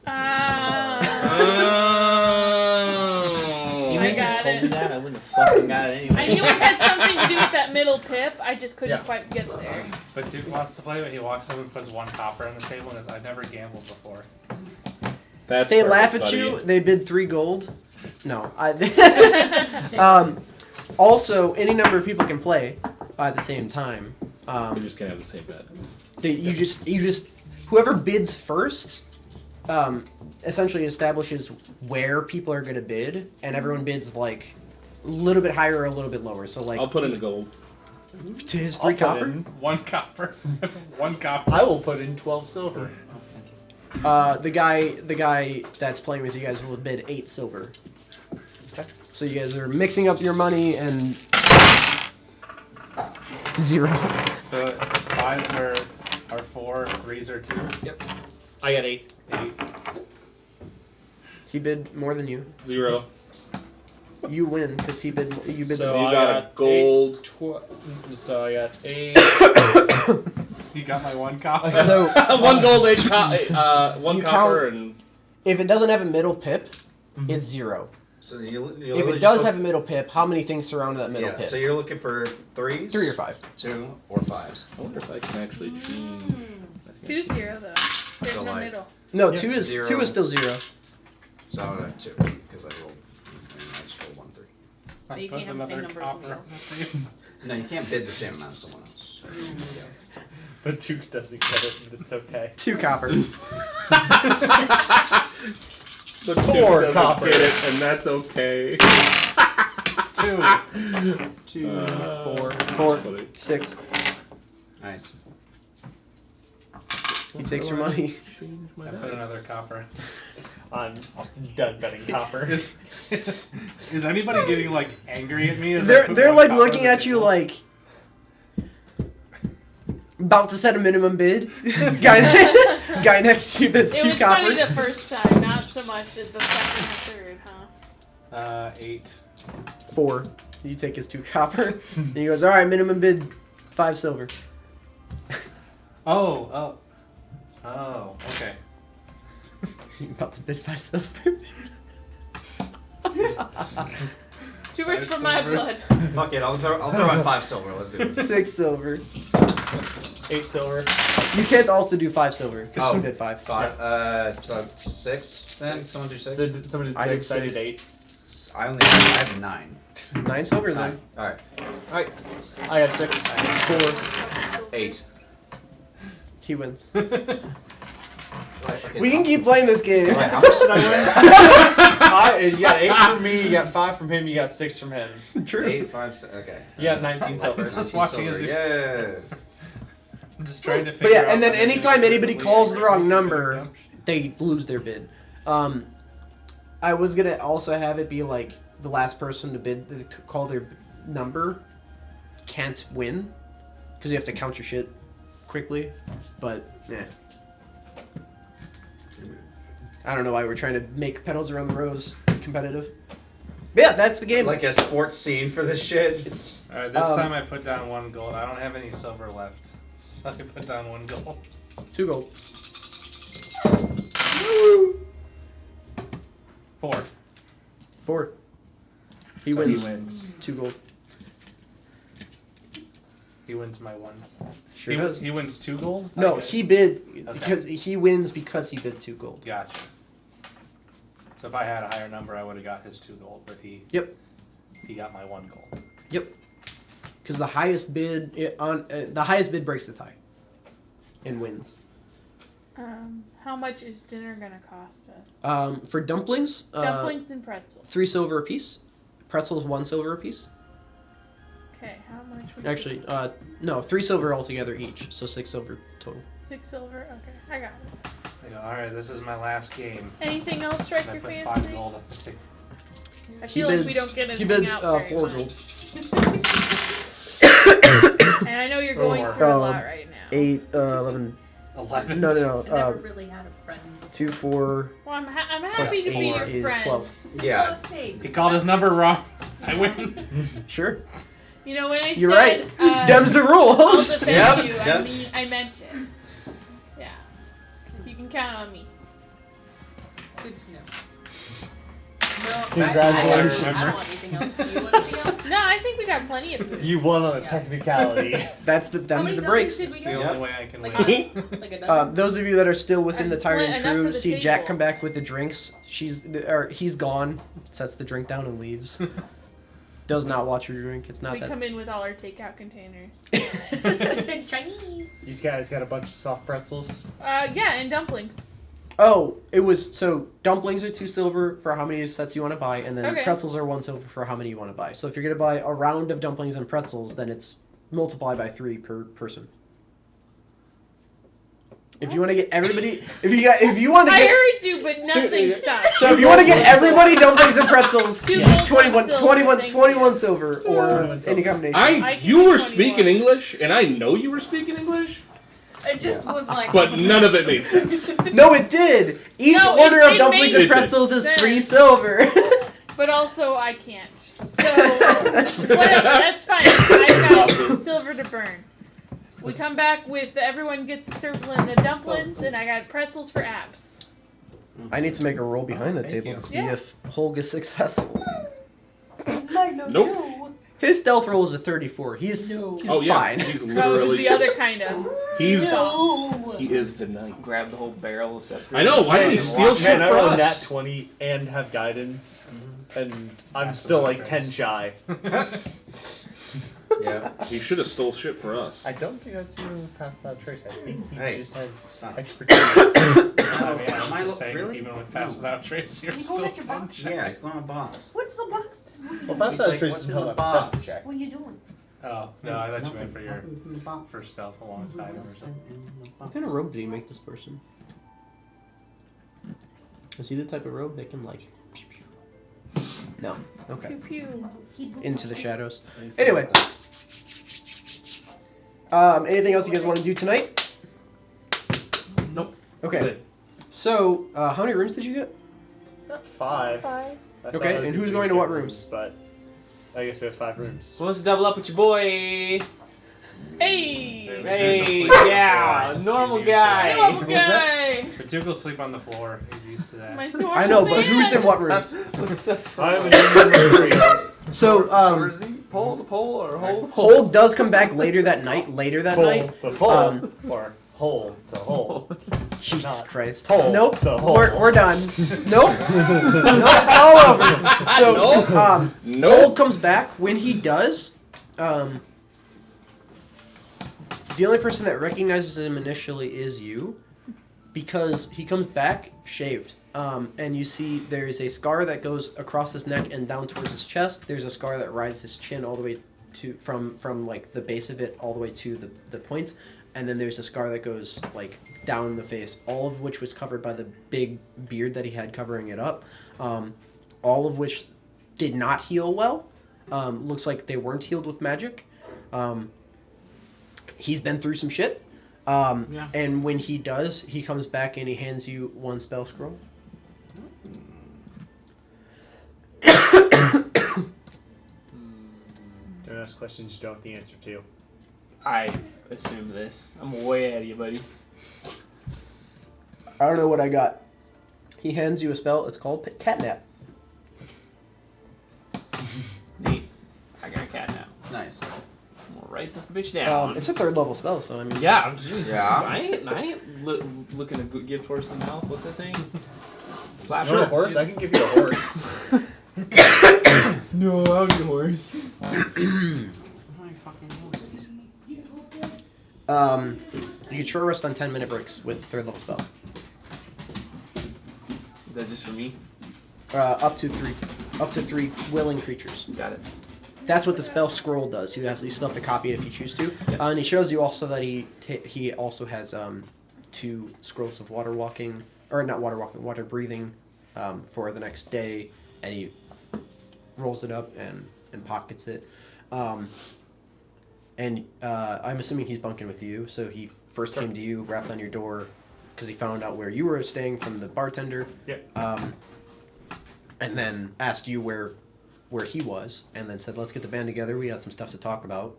[SPEAKER 5] Ah.
[SPEAKER 6] Even
[SPEAKER 5] I
[SPEAKER 6] if you
[SPEAKER 5] got
[SPEAKER 6] told
[SPEAKER 5] it.
[SPEAKER 6] me that, I wouldn't have fucking got it anyway.
[SPEAKER 5] I knew it had something to do with that middle pip. I just couldn't
[SPEAKER 7] Yeah.
[SPEAKER 5] quite get there.
[SPEAKER 4] But Duke wants to play, but he walks up and puts 1 copper on the table and says, I've never gambled before.
[SPEAKER 3] That's
[SPEAKER 1] They
[SPEAKER 3] perfect,
[SPEAKER 1] laugh at
[SPEAKER 3] buddy.
[SPEAKER 1] you. They bid 3 gold. No. Also, any number of people can play at the same time.
[SPEAKER 3] We just can't have the same bet.
[SPEAKER 1] You just whoever bids first essentially establishes where people are going to bid, and everyone bids like a little bit higher or a little bit lower. So like
[SPEAKER 3] I'll put in a gold.
[SPEAKER 1] to his
[SPEAKER 7] I'll
[SPEAKER 1] 3
[SPEAKER 7] put
[SPEAKER 1] copper.
[SPEAKER 7] in-
[SPEAKER 4] 1 copper. 1 copper.
[SPEAKER 7] I will put in 12 silver.
[SPEAKER 1] The guy that's playing with you guys will bid 8 silver. So you guys are mixing up your money and 0.
[SPEAKER 4] So 5s are 4, 3s are 2.
[SPEAKER 7] Yep. I got 8.
[SPEAKER 4] 8.
[SPEAKER 1] He bid more than you.
[SPEAKER 3] 0.
[SPEAKER 1] You win because you bid
[SPEAKER 7] So
[SPEAKER 3] you
[SPEAKER 7] I
[SPEAKER 3] got
[SPEAKER 7] got
[SPEAKER 3] gold.
[SPEAKER 7] So I got 8.
[SPEAKER 4] You got my 1 copper.
[SPEAKER 1] So
[SPEAKER 3] 1 gold, 1
[SPEAKER 1] You
[SPEAKER 3] copper,
[SPEAKER 1] count-
[SPEAKER 3] and
[SPEAKER 1] if it doesn't have a middle pip, it's 0.
[SPEAKER 2] So you
[SPEAKER 1] If it does have a middle pip, how many things surround that middle
[SPEAKER 2] yeah,
[SPEAKER 1] pip?
[SPEAKER 2] so you're looking for 3s?
[SPEAKER 1] 3 or 5.
[SPEAKER 2] 2 or 5s.
[SPEAKER 3] I wonder if I can actually change.
[SPEAKER 5] 2's 0 though. There's
[SPEAKER 2] So,
[SPEAKER 5] no
[SPEAKER 2] like-
[SPEAKER 5] middle.
[SPEAKER 1] No,
[SPEAKER 7] Yeah.
[SPEAKER 1] 2 is
[SPEAKER 2] 0.
[SPEAKER 1] 2 is still 0.
[SPEAKER 2] So I'll have 2 because I just rolled 1 3.
[SPEAKER 8] But you can't have the same number as somebody else.
[SPEAKER 2] No, you can't bid the same amount as someone else.
[SPEAKER 7] But Duke doesn't get it, and it's okay.
[SPEAKER 1] 2 copper.
[SPEAKER 3] The
[SPEAKER 7] 4
[SPEAKER 3] Duke doesn't
[SPEAKER 7] copper.
[SPEAKER 3] get it, and that's okay.
[SPEAKER 7] 2, 4.
[SPEAKER 1] 4,
[SPEAKER 3] Buddy.
[SPEAKER 1] 6.
[SPEAKER 2] Nice.
[SPEAKER 1] He takes your money.
[SPEAKER 3] Change my
[SPEAKER 4] I put
[SPEAKER 3] dice.
[SPEAKER 4] another copper.
[SPEAKER 7] I'm done betting copper.
[SPEAKER 4] Is anybody getting like angry at me? As I
[SPEAKER 1] They're
[SPEAKER 4] put
[SPEAKER 1] they're
[SPEAKER 4] 1
[SPEAKER 1] like
[SPEAKER 4] copper on
[SPEAKER 1] looking
[SPEAKER 4] the
[SPEAKER 1] at you
[SPEAKER 4] table?
[SPEAKER 1] like about to set a minimum bid. guy next to you that's
[SPEAKER 5] It
[SPEAKER 1] 2
[SPEAKER 5] was funny
[SPEAKER 1] copper.
[SPEAKER 5] the first time, not so much as the second or third, huh?
[SPEAKER 4] 8.
[SPEAKER 1] 4. You take his 2 copper. And he goes, all right, minimum bid 5 silver.
[SPEAKER 4] Oh, okay.
[SPEAKER 1] About to bid 5 silver.
[SPEAKER 5] Too rich for my
[SPEAKER 4] silver.
[SPEAKER 5] blood.
[SPEAKER 2] Fuck it, I'll throw in 5 silver. Let's do it.
[SPEAKER 1] 6 silver.
[SPEAKER 7] 8 silver.
[SPEAKER 1] You can't also do 5 silver because
[SPEAKER 2] Oh.
[SPEAKER 1] you did 5.
[SPEAKER 2] So 6 then? Someone do 6?
[SPEAKER 7] Someone did
[SPEAKER 1] I did
[SPEAKER 7] 6, I did
[SPEAKER 1] 6.
[SPEAKER 7] 8.
[SPEAKER 2] I have 9.
[SPEAKER 1] 9 silver then.
[SPEAKER 2] Alright.
[SPEAKER 7] Alright, I have 6.
[SPEAKER 1] 4.
[SPEAKER 2] 8.
[SPEAKER 1] He wins.
[SPEAKER 2] Okay,
[SPEAKER 1] We can keep playing this game.
[SPEAKER 2] Wait, how much did I
[SPEAKER 7] You got 8 from me, you got 5 from him, you got 6 from him.
[SPEAKER 2] win?
[SPEAKER 1] True.
[SPEAKER 2] 8, 5, 6. Okay.
[SPEAKER 7] You got 19 silver.
[SPEAKER 4] Just watching as
[SPEAKER 2] Yeah.
[SPEAKER 4] I'm just trying to
[SPEAKER 1] But
[SPEAKER 4] figure out.
[SPEAKER 1] yeah, and then
[SPEAKER 4] what
[SPEAKER 1] anytime
[SPEAKER 4] it is
[SPEAKER 1] anybody
[SPEAKER 4] we
[SPEAKER 1] calls the
[SPEAKER 4] actually
[SPEAKER 1] wrong
[SPEAKER 4] do
[SPEAKER 1] number,
[SPEAKER 4] dumb shit.
[SPEAKER 1] they lose their bid. I was gonna also have it be like the last person to bid to call their number can't win because you have to count your shit quickly. But yeah, I don't know why we're trying to make Petals Around the Rose competitive. But yeah, that's the game.
[SPEAKER 2] Like a sports scene for this shit.
[SPEAKER 4] Alright, this time I put down 1 gold. I don't have any silver left. So I put down 1 gold.
[SPEAKER 1] 2 gold.
[SPEAKER 4] 4.
[SPEAKER 1] 4. He
[SPEAKER 7] So
[SPEAKER 1] wins.
[SPEAKER 7] he wins.
[SPEAKER 1] 2 gold.
[SPEAKER 4] He wins my 1.
[SPEAKER 1] Sure
[SPEAKER 4] he,
[SPEAKER 1] does.
[SPEAKER 4] he wins 2 gold?
[SPEAKER 1] No,
[SPEAKER 4] Okay.
[SPEAKER 1] he bid
[SPEAKER 4] Okay.
[SPEAKER 1] because he wins because he bid 2 gold.
[SPEAKER 4] Gotcha. So if I had a higher number, I would have got his 2 gold, but he got my 1 gold.
[SPEAKER 1] Because the highest bid the highest bid breaks the tie and wins.
[SPEAKER 5] How much is dinner gonna cost us?
[SPEAKER 1] For dumplings,
[SPEAKER 5] Dumplings and pretzels.
[SPEAKER 1] 3 silver apiece. Pretzels 1 silver apiece.
[SPEAKER 5] Okay, how much? Would
[SPEAKER 1] Actually, no, 3 silver altogether each, so 6 silver total.
[SPEAKER 5] 6 silver. Okay, I got it.
[SPEAKER 4] I go, alright, this is my last game.
[SPEAKER 5] Anything else strike
[SPEAKER 4] And I
[SPEAKER 5] your
[SPEAKER 4] put
[SPEAKER 5] fancy?
[SPEAKER 4] 5 gold on the table.
[SPEAKER 5] I
[SPEAKER 1] He
[SPEAKER 5] feel
[SPEAKER 1] bids.
[SPEAKER 5] like we don't get
[SPEAKER 1] He
[SPEAKER 5] anything
[SPEAKER 1] bids
[SPEAKER 5] out very
[SPEAKER 1] 4
[SPEAKER 5] much.
[SPEAKER 1] gold.
[SPEAKER 5] And I know you're going
[SPEAKER 4] Four.
[SPEAKER 5] through a lot right now.
[SPEAKER 1] 8, 11.
[SPEAKER 4] 11.
[SPEAKER 1] No.
[SPEAKER 8] I never really had a friend.
[SPEAKER 1] 2, 4
[SPEAKER 5] Well, I'm
[SPEAKER 1] plus
[SPEAKER 5] happy to be
[SPEAKER 1] 8
[SPEAKER 5] your
[SPEAKER 1] is
[SPEAKER 5] friend.
[SPEAKER 1] 12.
[SPEAKER 2] Yeah.
[SPEAKER 4] He called his number wrong. I win.
[SPEAKER 1] Sure.
[SPEAKER 5] You know when I
[SPEAKER 1] You're
[SPEAKER 5] said
[SPEAKER 1] right. Them's the
[SPEAKER 5] I'll
[SPEAKER 1] rules.
[SPEAKER 5] defend
[SPEAKER 2] Yep,
[SPEAKER 5] you,
[SPEAKER 2] yep.
[SPEAKER 5] I meant it. Yeah. You can count on me.
[SPEAKER 8] Good to know. No,
[SPEAKER 7] Congratulations.
[SPEAKER 8] I don't want anything else. Do you want anything else?
[SPEAKER 5] No, I think we got plenty of food.
[SPEAKER 7] You won on a technicality.
[SPEAKER 1] That's the
[SPEAKER 8] How
[SPEAKER 1] them's
[SPEAKER 8] many
[SPEAKER 1] the
[SPEAKER 8] dumplings
[SPEAKER 1] breaks.
[SPEAKER 8] did we
[SPEAKER 4] It's the
[SPEAKER 8] get?
[SPEAKER 4] only way I can
[SPEAKER 8] Like,
[SPEAKER 4] win.
[SPEAKER 8] like a dozen?
[SPEAKER 1] Those of you that are still within the tired and
[SPEAKER 5] Enough for
[SPEAKER 1] true,
[SPEAKER 5] the
[SPEAKER 1] see Jack
[SPEAKER 5] table.
[SPEAKER 1] come back with the drinks. He's gone, sets the drink down and leaves. Does not watch your drink. It's not
[SPEAKER 5] We
[SPEAKER 1] that.
[SPEAKER 5] come in with all our takeout containers.
[SPEAKER 8] Chinese.
[SPEAKER 7] These guys got a bunch of soft pretzels.
[SPEAKER 5] Yeah, and dumplings.
[SPEAKER 1] Oh, it was so dumplings are 2 silver for how many sets you want to buy, and then
[SPEAKER 5] Okay.
[SPEAKER 1] pretzels are 1 silver for how many you want to buy. So if you're gonna buy a round of dumplings and pretzels, then it's multiplied by 3 per person. If you want to get everybody, if you want to
[SPEAKER 5] I
[SPEAKER 1] get,
[SPEAKER 5] heard you, but nothing stopped.
[SPEAKER 1] so if you want to get everybody dumplings and pretzels,
[SPEAKER 5] Two gold,
[SPEAKER 1] 21,
[SPEAKER 5] one silver,
[SPEAKER 1] 21,
[SPEAKER 5] thank
[SPEAKER 1] 21 silver or
[SPEAKER 7] 21 silver.
[SPEAKER 1] any combination.
[SPEAKER 5] I can
[SPEAKER 3] You
[SPEAKER 5] do
[SPEAKER 3] were
[SPEAKER 5] 21.
[SPEAKER 3] speaking English, and I know you were speaking English,
[SPEAKER 8] It just was like.
[SPEAKER 3] but none of it made sense.
[SPEAKER 1] No, it did. Each
[SPEAKER 5] No,
[SPEAKER 1] order
[SPEAKER 5] it
[SPEAKER 1] of dumplings
[SPEAKER 5] made
[SPEAKER 1] and pretzels is
[SPEAKER 5] sense.
[SPEAKER 1] 3 silver.
[SPEAKER 5] But also, I can't. So, whatever, that's fine. I got silver to burn. We come back with everyone gets a silver in the dumplings, and I got pretzels for apps.
[SPEAKER 1] I need to make a roll behind the
[SPEAKER 4] Thank
[SPEAKER 1] table
[SPEAKER 4] you.
[SPEAKER 1] to see
[SPEAKER 5] Yeah.
[SPEAKER 1] if Holg is successful.
[SPEAKER 3] Nope.
[SPEAKER 1] His stealth roll is a 34. He's
[SPEAKER 3] Oh yeah,
[SPEAKER 1] fine.
[SPEAKER 3] he's
[SPEAKER 5] Oh, it's
[SPEAKER 3] literally
[SPEAKER 5] the other kind of.
[SPEAKER 3] he's
[SPEAKER 8] No.
[SPEAKER 3] he is the knight.
[SPEAKER 6] Grab the whole barrel of scepter.
[SPEAKER 3] I know. Why did he steal shit
[SPEAKER 7] Man, I
[SPEAKER 3] for
[SPEAKER 7] rolled a nat
[SPEAKER 3] us?
[SPEAKER 7] 20 and have guidance, and I'm
[SPEAKER 4] That's
[SPEAKER 7] still
[SPEAKER 4] the
[SPEAKER 7] like
[SPEAKER 4] difference.
[SPEAKER 7] 10 shy.
[SPEAKER 2] Yeah.
[SPEAKER 3] He should have stole shit for us.
[SPEAKER 7] I don't think that's even past without trace. I think he
[SPEAKER 2] Hey,
[SPEAKER 7] just has
[SPEAKER 2] stop.
[SPEAKER 7] expertise.
[SPEAKER 4] I mean, I'm
[SPEAKER 2] Milo,
[SPEAKER 4] just saying,
[SPEAKER 2] really?
[SPEAKER 4] even with Pass Without Trace, you're
[SPEAKER 8] You
[SPEAKER 4] still
[SPEAKER 8] hold at your
[SPEAKER 4] 10
[SPEAKER 8] box?
[SPEAKER 2] Yeah, he's going on a box.
[SPEAKER 8] What's the box?
[SPEAKER 7] Well, past
[SPEAKER 2] He's
[SPEAKER 7] without
[SPEAKER 2] like,
[SPEAKER 7] trace
[SPEAKER 2] what's
[SPEAKER 7] is
[SPEAKER 2] in
[SPEAKER 7] held
[SPEAKER 2] the
[SPEAKER 7] up
[SPEAKER 2] box?
[SPEAKER 7] perception check.
[SPEAKER 8] What are you doing?
[SPEAKER 4] Oh, no, I thought you meant for your
[SPEAKER 2] Nothing's in the box.
[SPEAKER 4] for stealth alongside him or something.
[SPEAKER 1] What kind of robe did he make this person? Is he the type of robe that can like? pew, pew? No. Okay.
[SPEAKER 5] Pew pew.
[SPEAKER 1] Into the shadows. Anyway. Anything else you guys want to do tonight?
[SPEAKER 7] Nope.
[SPEAKER 1] Okay.
[SPEAKER 7] Good.
[SPEAKER 1] So, how many rooms did you get?
[SPEAKER 7] 5.
[SPEAKER 5] Five.
[SPEAKER 7] I thought
[SPEAKER 1] Okay,
[SPEAKER 7] it would
[SPEAKER 1] and
[SPEAKER 7] be
[SPEAKER 1] who's
[SPEAKER 7] two
[SPEAKER 1] going to what
[SPEAKER 7] different
[SPEAKER 1] rooms?
[SPEAKER 7] But I guess we have 5 rooms.
[SPEAKER 6] So wants to double up with your boy.
[SPEAKER 5] Hey!
[SPEAKER 6] Hey, yeah, normal guy.
[SPEAKER 5] Normal
[SPEAKER 7] What was that?
[SPEAKER 5] guy!
[SPEAKER 4] But Duke will sleep on the floor. He's used to that.
[SPEAKER 5] My normal
[SPEAKER 1] I know, but
[SPEAKER 5] man.
[SPEAKER 1] who's in what rooms?
[SPEAKER 7] I'm in room number 3.
[SPEAKER 1] So,
[SPEAKER 6] pull or hold?
[SPEAKER 1] Hold does come back later that night.
[SPEAKER 7] To pull or hole to hole.
[SPEAKER 1] Jesus
[SPEAKER 7] Not
[SPEAKER 1] Christ.
[SPEAKER 7] hole
[SPEAKER 1] Nope.
[SPEAKER 7] to hole.
[SPEAKER 1] We're done. Nope. Nope. All over. So, Hold comes back. When he does, the only person that recognizes him initially is you, because he comes back shaved. And you see there's a scar that goes across his neck and down towards his chest. There's a scar that rides his chin all the way to from like the base of it all the way to the points. And then there's a scar that goes like down the face, all of which was covered by the big beard that he had covering it up. All of which did not heal well. Looks like they weren't healed with magic. He's been through some shit. And when he does, he comes back and he hands you one spell scroll.
[SPEAKER 7] Don't ask questions you don't have the answer to.
[SPEAKER 6] I assume this. I'm way ahead of you, buddy.
[SPEAKER 1] I don't know what I got. He hands you a spell. It's called Catnap.
[SPEAKER 6] Neat. I got a cat now.
[SPEAKER 2] Nice.
[SPEAKER 6] I'm gonna write this bitch down.
[SPEAKER 1] It's a 3rd level spell, so I mean.
[SPEAKER 6] Yeah, geez,
[SPEAKER 2] Yeah.
[SPEAKER 6] I ain't looking to give horse the mouth. What's that saying? Slap
[SPEAKER 7] Sure,
[SPEAKER 6] her.
[SPEAKER 7] horse. I can give you a horse.
[SPEAKER 6] No, I'll be horse.
[SPEAKER 1] You can short rest on 10-minute breaks with 3rd level spell.
[SPEAKER 6] Is that just for me?
[SPEAKER 1] Up to three willing creatures.
[SPEAKER 6] Got it.
[SPEAKER 1] That's what the spell scroll does. You still have to copy it if you choose to.
[SPEAKER 6] Yep.
[SPEAKER 1] And he shows you also that he also has 2 scrolls of water walking, or not water walking, water breathing, for the next day, and he rolls it up and pockets it. And I'm assuming he's bunking with you, so he first came to you, rapped on your door, because he found out where you were staying from the bartender.
[SPEAKER 7] Yep.
[SPEAKER 1] And then asked you where he was, and then said, "Let's get the band together. We got some stuff to talk about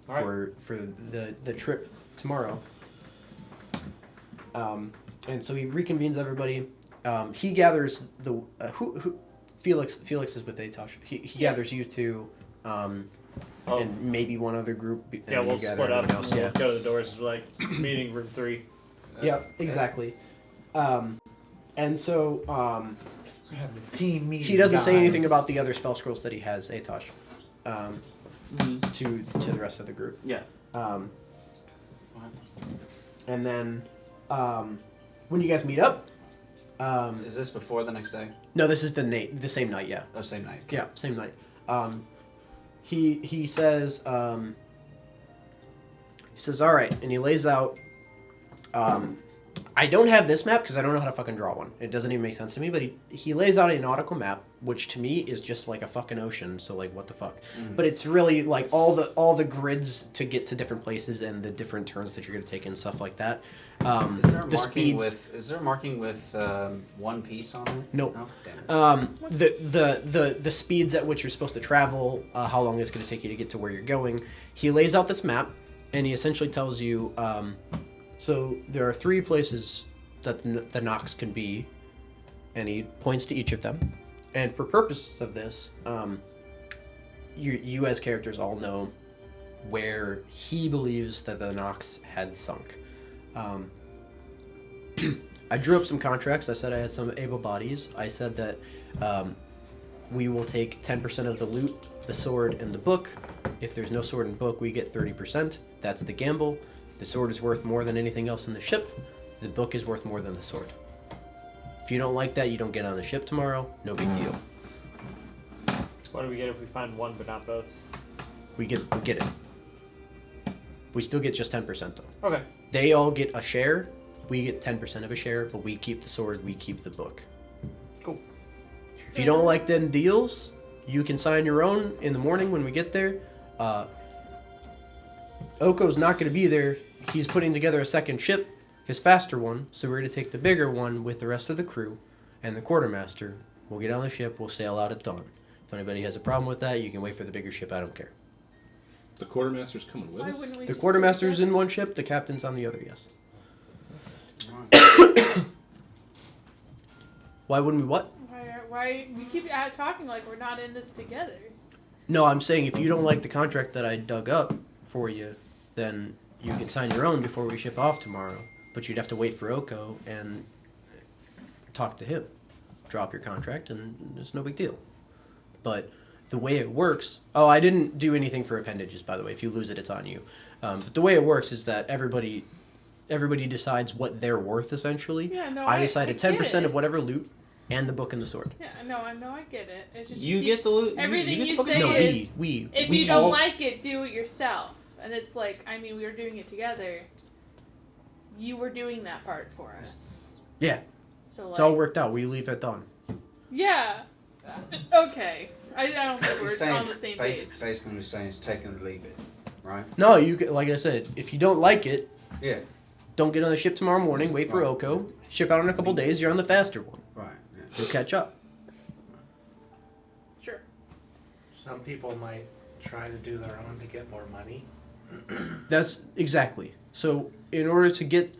[SPEAKER 1] for the trip tomorrow." And so he reconvenes everybody. He gathers the who Felix is with Atosh. He gathers you two, and maybe one other group. And
[SPEAKER 7] Yeah, we'll
[SPEAKER 1] you gather
[SPEAKER 7] split up.
[SPEAKER 1] everyone else,
[SPEAKER 7] We'll
[SPEAKER 1] yeah.
[SPEAKER 7] go to the doors. We're like, meeting room 3.
[SPEAKER 1] Yeah, exactly. And so
[SPEAKER 7] So having a team meeting.
[SPEAKER 1] he doesn't say anything
[SPEAKER 7] guys.
[SPEAKER 1] about the other spell scrolls that he has, Atosh, to the rest of the group.
[SPEAKER 6] Yeah.
[SPEAKER 1] And then when you guys meet up,
[SPEAKER 2] Is this before the next day?
[SPEAKER 1] no, this is the same night. Yeah,
[SPEAKER 2] Oh, same night.
[SPEAKER 1] yeah, same night. He says all right, and he lays out. I don't have this map because I don't know how to fucking draw one. It doesn't even make sense to me. But he lays out a nautical map, which to me is just like a fucking ocean. So like, what the fuck? But it's really like all the grids to get to different places and the different turns that you're gonna take and stuff like that.
[SPEAKER 2] Is there a
[SPEAKER 1] the
[SPEAKER 2] marking
[SPEAKER 1] speeds.
[SPEAKER 2] with? Is there a marking with one piece on it?
[SPEAKER 1] Nope.
[SPEAKER 2] No. Damn it.
[SPEAKER 1] The speeds at which you're supposed to travel, how long it's going to take you to get to where you're going. He lays out this map, and he essentially tells you, so there are 3 places that the Nox can be, and he points to each of them. And for purposes of this, you as characters all know where he believes that the Nox had sunk. I drew up some contracts. I said I had some able bodies. I said that we will take 10% of the loot, the sword, and the book. If there's no sword and book, we get 30%. That's the gamble. The sword is worth more than anything else in the ship. The book is worth more than the sword. If you don't like that, you don't get on the ship tomorrow. No big deal.
[SPEAKER 7] What do we get if we find one but not both?
[SPEAKER 1] We get it. We still get just 10% though.
[SPEAKER 7] Okay.
[SPEAKER 1] They all get a share. We get 10% of a share, but we keep the sword, we keep the book.
[SPEAKER 7] Cool.
[SPEAKER 1] If you don't like them deals, you can sign your own in the morning when we get there. Oko's not going to be there. He's putting together a second ship, his faster one, so we're going to take the bigger one with the rest of the crew and the quartermaster. We'll get on the ship, we'll sail out at dawn. If anybody has a problem with that, you can wait for the bigger ship, I don't care.
[SPEAKER 3] The quartermaster's coming with
[SPEAKER 5] Why
[SPEAKER 3] us?
[SPEAKER 5] wouldn't we
[SPEAKER 1] The
[SPEAKER 5] just
[SPEAKER 1] quartermaster's
[SPEAKER 5] do
[SPEAKER 1] in one ship, the captain's on the other, yes. Why wouldn't we what?
[SPEAKER 5] that? Why we keep talking like we're not in this together?
[SPEAKER 1] No, I'm saying if you don't like the contract that I dug up for you, then you can sign your own before we ship off tomorrow. But you'd have to wait for Oko and talk to him. Drop your contract, and it's no big deal. But the way it works... Oh, I didn't do anything for appendages, by the way. If you lose it, it's on you. But the way it works is that everybody decides what they're worth, essentially.
[SPEAKER 5] Yeah, no,
[SPEAKER 1] I decided
[SPEAKER 5] get
[SPEAKER 1] 10%
[SPEAKER 5] it.
[SPEAKER 1] of whatever loot and the book and the sword.
[SPEAKER 5] Yeah, no, I know, I get it. It's just
[SPEAKER 6] You get the loot.
[SPEAKER 5] everything
[SPEAKER 6] get the
[SPEAKER 5] you
[SPEAKER 6] book
[SPEAKER 5] say
[SPEAKER 6] and the
[SPEAKER 1] No,
[SPEAKER 6] sword.
[SPEAKER 5] is-
[SPEAKER 1] we
[SPEAKER 5] If
[SPEAKER 1] we
[SPEAKER 5] you don't
[SPEAKER 1] all-
[SPEAKER 5] like it, do it yourself. And it's like, I mean, we were doing it together. You were doing that part for us.
[SPEAKER 1] Yeah,
[SPEAKER 5] So
[SPEAKER 1] it's
[SPEAKER 5] like,
[SPEAKER 1] all worked out. We leave at dawn.
[SPEAKER 5] yeah. Okay. I don't think
[SPEAKER 2] He's
[SPEAKER 5] we're on the same page.
[SPEAKER 2] basically what he's saying is take it or leave it, right?
[SPEAKER 1] No, like I said, if you don't like it,
[SPEAKER 2] Yeah.
[SPEAKER 1] don't get on the ship tomorrow morning. Wait for
[SPEAKER 2] Right.
[SPEAKER 1] Oko. Ship out in a couple days. You're on the faster one.
[SPEAKER 2] Right. Yeah.
[SPEAKER 1] You'll catch up.
[SPEAKER 5] Sure.
[SPEAKER 4] Some people might try to do their own to get more money.
[SPEAKER 1] That's exactly. So in order to get,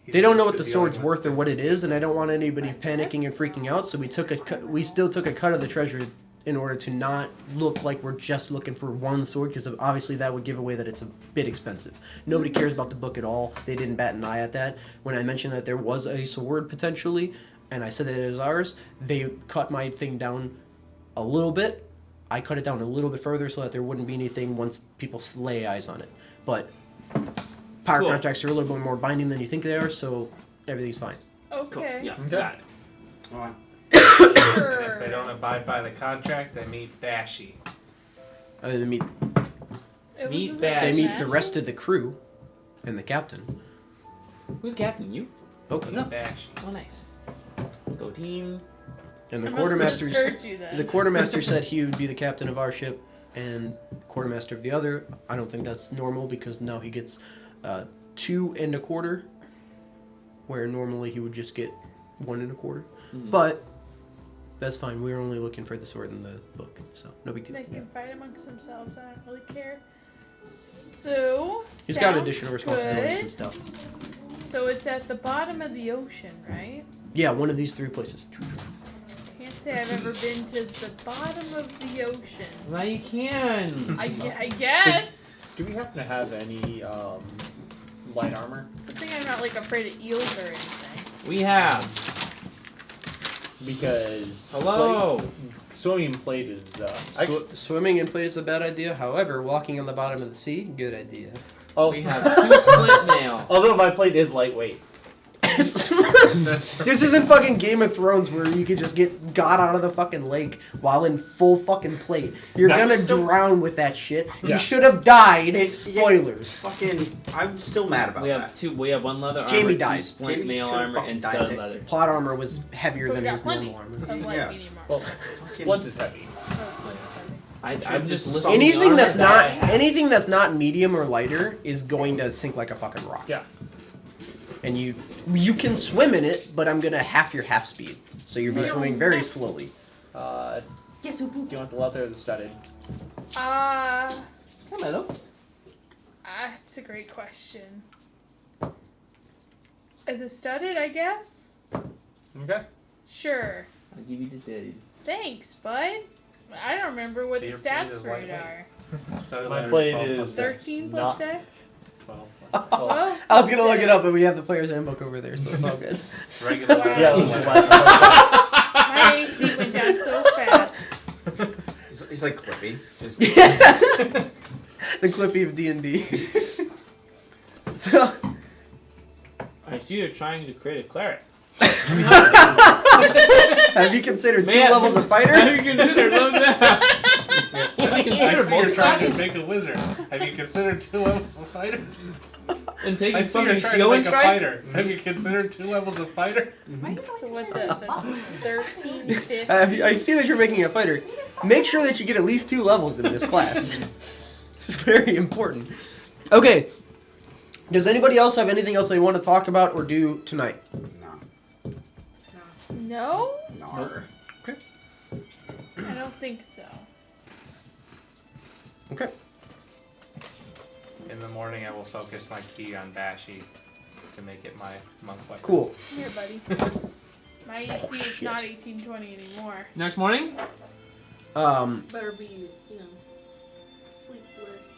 [SPEAKER 4] You
[SPEAKER 1] they don't know
[SPEAKER 4] just
[SPEAKER 1] what the
[SPEAKER 4] could be
[SPEAKER 1] sword's
[SPEAKER 4] on
[SPEAKER 1] worth or
[SPEAKER 4] with-
[SPEAKER 1] what it is, and I don't want anybody panicking and freaking out. So we still took a cut of the treasure in order to not look like we're just looking for one sword, because obviously that would give away that it's a bit expensive. Nobody cares about the book at all. They didn't bat an eye at that. When I mentioned that there was a sword potentially, and I said that it was ours, they cut my thing down a little bit. I cut it down a little bit further so that there wouldn't be anything once people lay eyes on it. But power
[SPEAKER 6] Cool.
[SPEAKER 1] contracts are a little bit more binding than you think they are, so everything's fine.
[SPEAKER 6] Cool.
[SPEAKER 5] Okay.
[SPEAKER 6] Yeah,
[SPEAKER 7] Okay.
[SPEAKER 6] got it.
[SPEAKER 2] All right.
[SPEAKER 4] And
[SPEAKER 5] Sure.
[SPEAKER 4] if they don't abide by the contract, they meet Bashy.
[SPEAKER 1] They meet,
[SPEAKER 5] It
[SPEAKER 6] Meet
[SPEAKER 5] wasn't
[SPEAKER 6] Bash.
[SPEAKER 1] they
[SPEAKER 5] that
[SPEAKER 1] meet
[SPEAKER 5] bad.
[SPEAKER 1] the rest of the crew and the captain.
[SPEAKER 6] Who's captain? You?
[SPEAKER 1] Okay.
[SPEAKER 6] No.
[SPEAKER 4] Bashy.
[SPEAKER 6] Oh, nice. Let's go, team.
[SPEAKER 1] And the
[SPEAKER 5] I'm
[SPEAKER 1] quartermaster.
[SPEAKER 5] not gonna search you then.
[SPEAKER 1] The quartermaster said he would be the captain of our ship and quartermaster of the other. I don't think that's normal because now he gets 2 1/4, where normally he would just get 1 1/4.
[SPEAKER 6] Mhm.
[SPEAKER 1] But that's fine. We were only looking for the sword in the book, so no big deal.
[SPEAKER 5] They can fight amongst themselves. I don't really care. So.
[SPEAKER 1] He's got
[SPEAKER 5] sounds
[SPEAKER 1] additional responsibilities
[SPEAKER 5] good.
[SPEAKER 1] and stuff.
[SPEAKER 5] So it's at the bottom of the ocean, right?
[SPEAKER 1] Yeah, one of these 3 places.
[SPEAKER 5] Can't say I've ever been to the bottom of the ocean.
[SPEAKER 6] Now you can.
[SPEAKER 5] I guess.
[SPEAKER 7] Do we happen to have any light armor?
[SPEAKER 5] Good thing I'm not like afraid of eels or anything.
[SPEAKER 6] We have.
[SPEAKER 7] Because
[SPEAKER 6] Hello.
[SPEAKER 7] swimming plate is
[SPEAKER 1] Swimming in play is a bad idea. However, walking on the bottom of the sea, good idea.
[SPEAKER 6] We have 2 split mail.
[SPEAKER 7] although my plate is lightweight.
[SPEAKER 1] This isn't fucking Game of Thrones where you could just get got out of the fucking lake while in full fucking plate. You're
[SPEAKER 2] That
[SPEAKER 1] gonna
[SPEAKER 2] was still-
[SPEAKER 1] drown with that shit.
[SPEAKER 7] Yeah.
[SPEAKER 1] You should have died.
[SPEAKER 2] It's-
[SPEAKER 1] Spoilers.
[SPEAKER 2] Fucking, I'm still mad about
[SPEAKER 6] We have
[SPEAKER 2] that.
[SPEAKER 6] 2. We have 1 leather armor,
[SPEAKER 1] Jamie
[SPEAKER 6] 2
[SPEAKER 1] died.
[SPEAKER 6] splint
[SPEAKER 2] Jamie
[SPEAKER 6] mail
[SPEAKER 2] should've
[SPEAKER 6] armor,
[SPEAKER 2] fucking
[SPEAKER 6] and
[SPEAKER 2] died
[SPEAKER 6] stud
[SPEAKER 2] there.
[SPEAKER 6] leather.
[SPEAKER 1] Plot armor was heavier
[SPEAKER 5] So we
[SPEAKER 1] than
[SPEAKER 5] got
[SPEAKER 1] his
[SPEAKER 5] plenty
[SPEAKER 1] normal armor.
[SPEAKER 5] of light
[SPEAKER 2] Yeah.
[SPEAKER 5] medium armor.
[SPEAKER 7] Well, splint is heavy.
[SPEAKER 6] I'm
[SPEAKER 2] Should've
[SPEAKER 6] just
[SPEAKER 2] just
[SPEAKER 6] listening.
[SPEAKER 1] Anything that's not medium or lighter is going to sink like a fucking rock.
[SPEAKER 7] Yeah.
[SPEAKER 1] And you can swim in it, but I'm gonna half your half speed. So you'll be
[SPEAKER 5] Right.
[SPEAKER 1] swimming very slowly.
[SPEAKER 7] Do you want the leather or the studded?
[SPEAKER 6] Hello.
[SPEAKER 5] It's a great question. The studded, I guess?
[SPEAKER 7] Okay.
[SPEAKER 5] Sure.
[SPEAKER 6] I'll give you the studded.
[SPEAKER 5] Thanks, bud. I don't remember what the
[SPEAKER 4] Your plate
[SPEAKER 5] stats
[SPEAKER 4] is
[SPEAKER 5] for it
[SPEAKER 4] lightweight.
[SPEAKER 5] are.
[SPEAKER 4] So
[SPEAKER 7] My
[SPEAKER 4] there's
[SPEAKER 7] plate
[SPEAKER 4] 12
[SPEAKER 7] is-
[SPEAKER 4] plus
[SPEAKER 5] 13 plus
[SPEAKER 7] Not-
[SPEAKER 5] dex?
[SPEAKER 4] 12
[SPEAKER 7] Oh.
[SPEAKER 5] Well,
[SPEAKER 1] I was gonna look it up, but we have the player's handbook over there, so it's all good.
[SPEAKER 4] plus. Regular.
[SPEAKER 7] Yeah.
[SPEAKER 5] my AC went down so fast.
[SPEAKER 2] He's like Clippy. Just,
[SPEAKER 1] The Clippy of D&D. So,
[SPEAKER 6] I see you're trying to create a cleric.
[SPEAKER 1] have you considered 2
[SPEAKER 6] Man,
[SPEAKER 1] levels of fighter?
[SPEAKER 6] Have you considered that?
[SPEAKER 4] I see you're trying to make a wizard. Have you considered 2 levels of fighter?
[SPEAKER 6] And
[SPEAKER 4] I
[SPEAKER 6] taking
[SPEAKER 4] see you're
[SPEAKER 6] Southern
[SPEAKER 4] trying to
[SPEAKER 6] Steel
[SPEAKER 4] make
[SPEAKER 6] and
[SPEAKER 4] a
[SPEAKER 6] Strike?
[SPEAKER 4] fighter. Have you considered 2 levels of fighter?
[SPEAKER 5] So what's that? That's 13, 15.
[SPEAKER 1] I see that you're making a fighter. Make sure that you get at least 2 levels in this class. It's very important. Okay. Does anybody else have anything else they want to talk about or do tonight?
[SPEAKER 2] no.
[SPEAKER 5] No?
[SPEAKER 2] Nar.
[SPEAKER 5] I don't think so.
[SPEAKER 1] Okay.
[SPEAKER 4] In the morning, I will focus my key on Bashy to make it my monk weapon.
[SPEAKER 1] Cool.
[SPEAKER 5] Here, buddy. My AC is not 1820 anymore.
[SPEAKER 6] Next morning,
[SPEAKER 8] Better be, sleepless.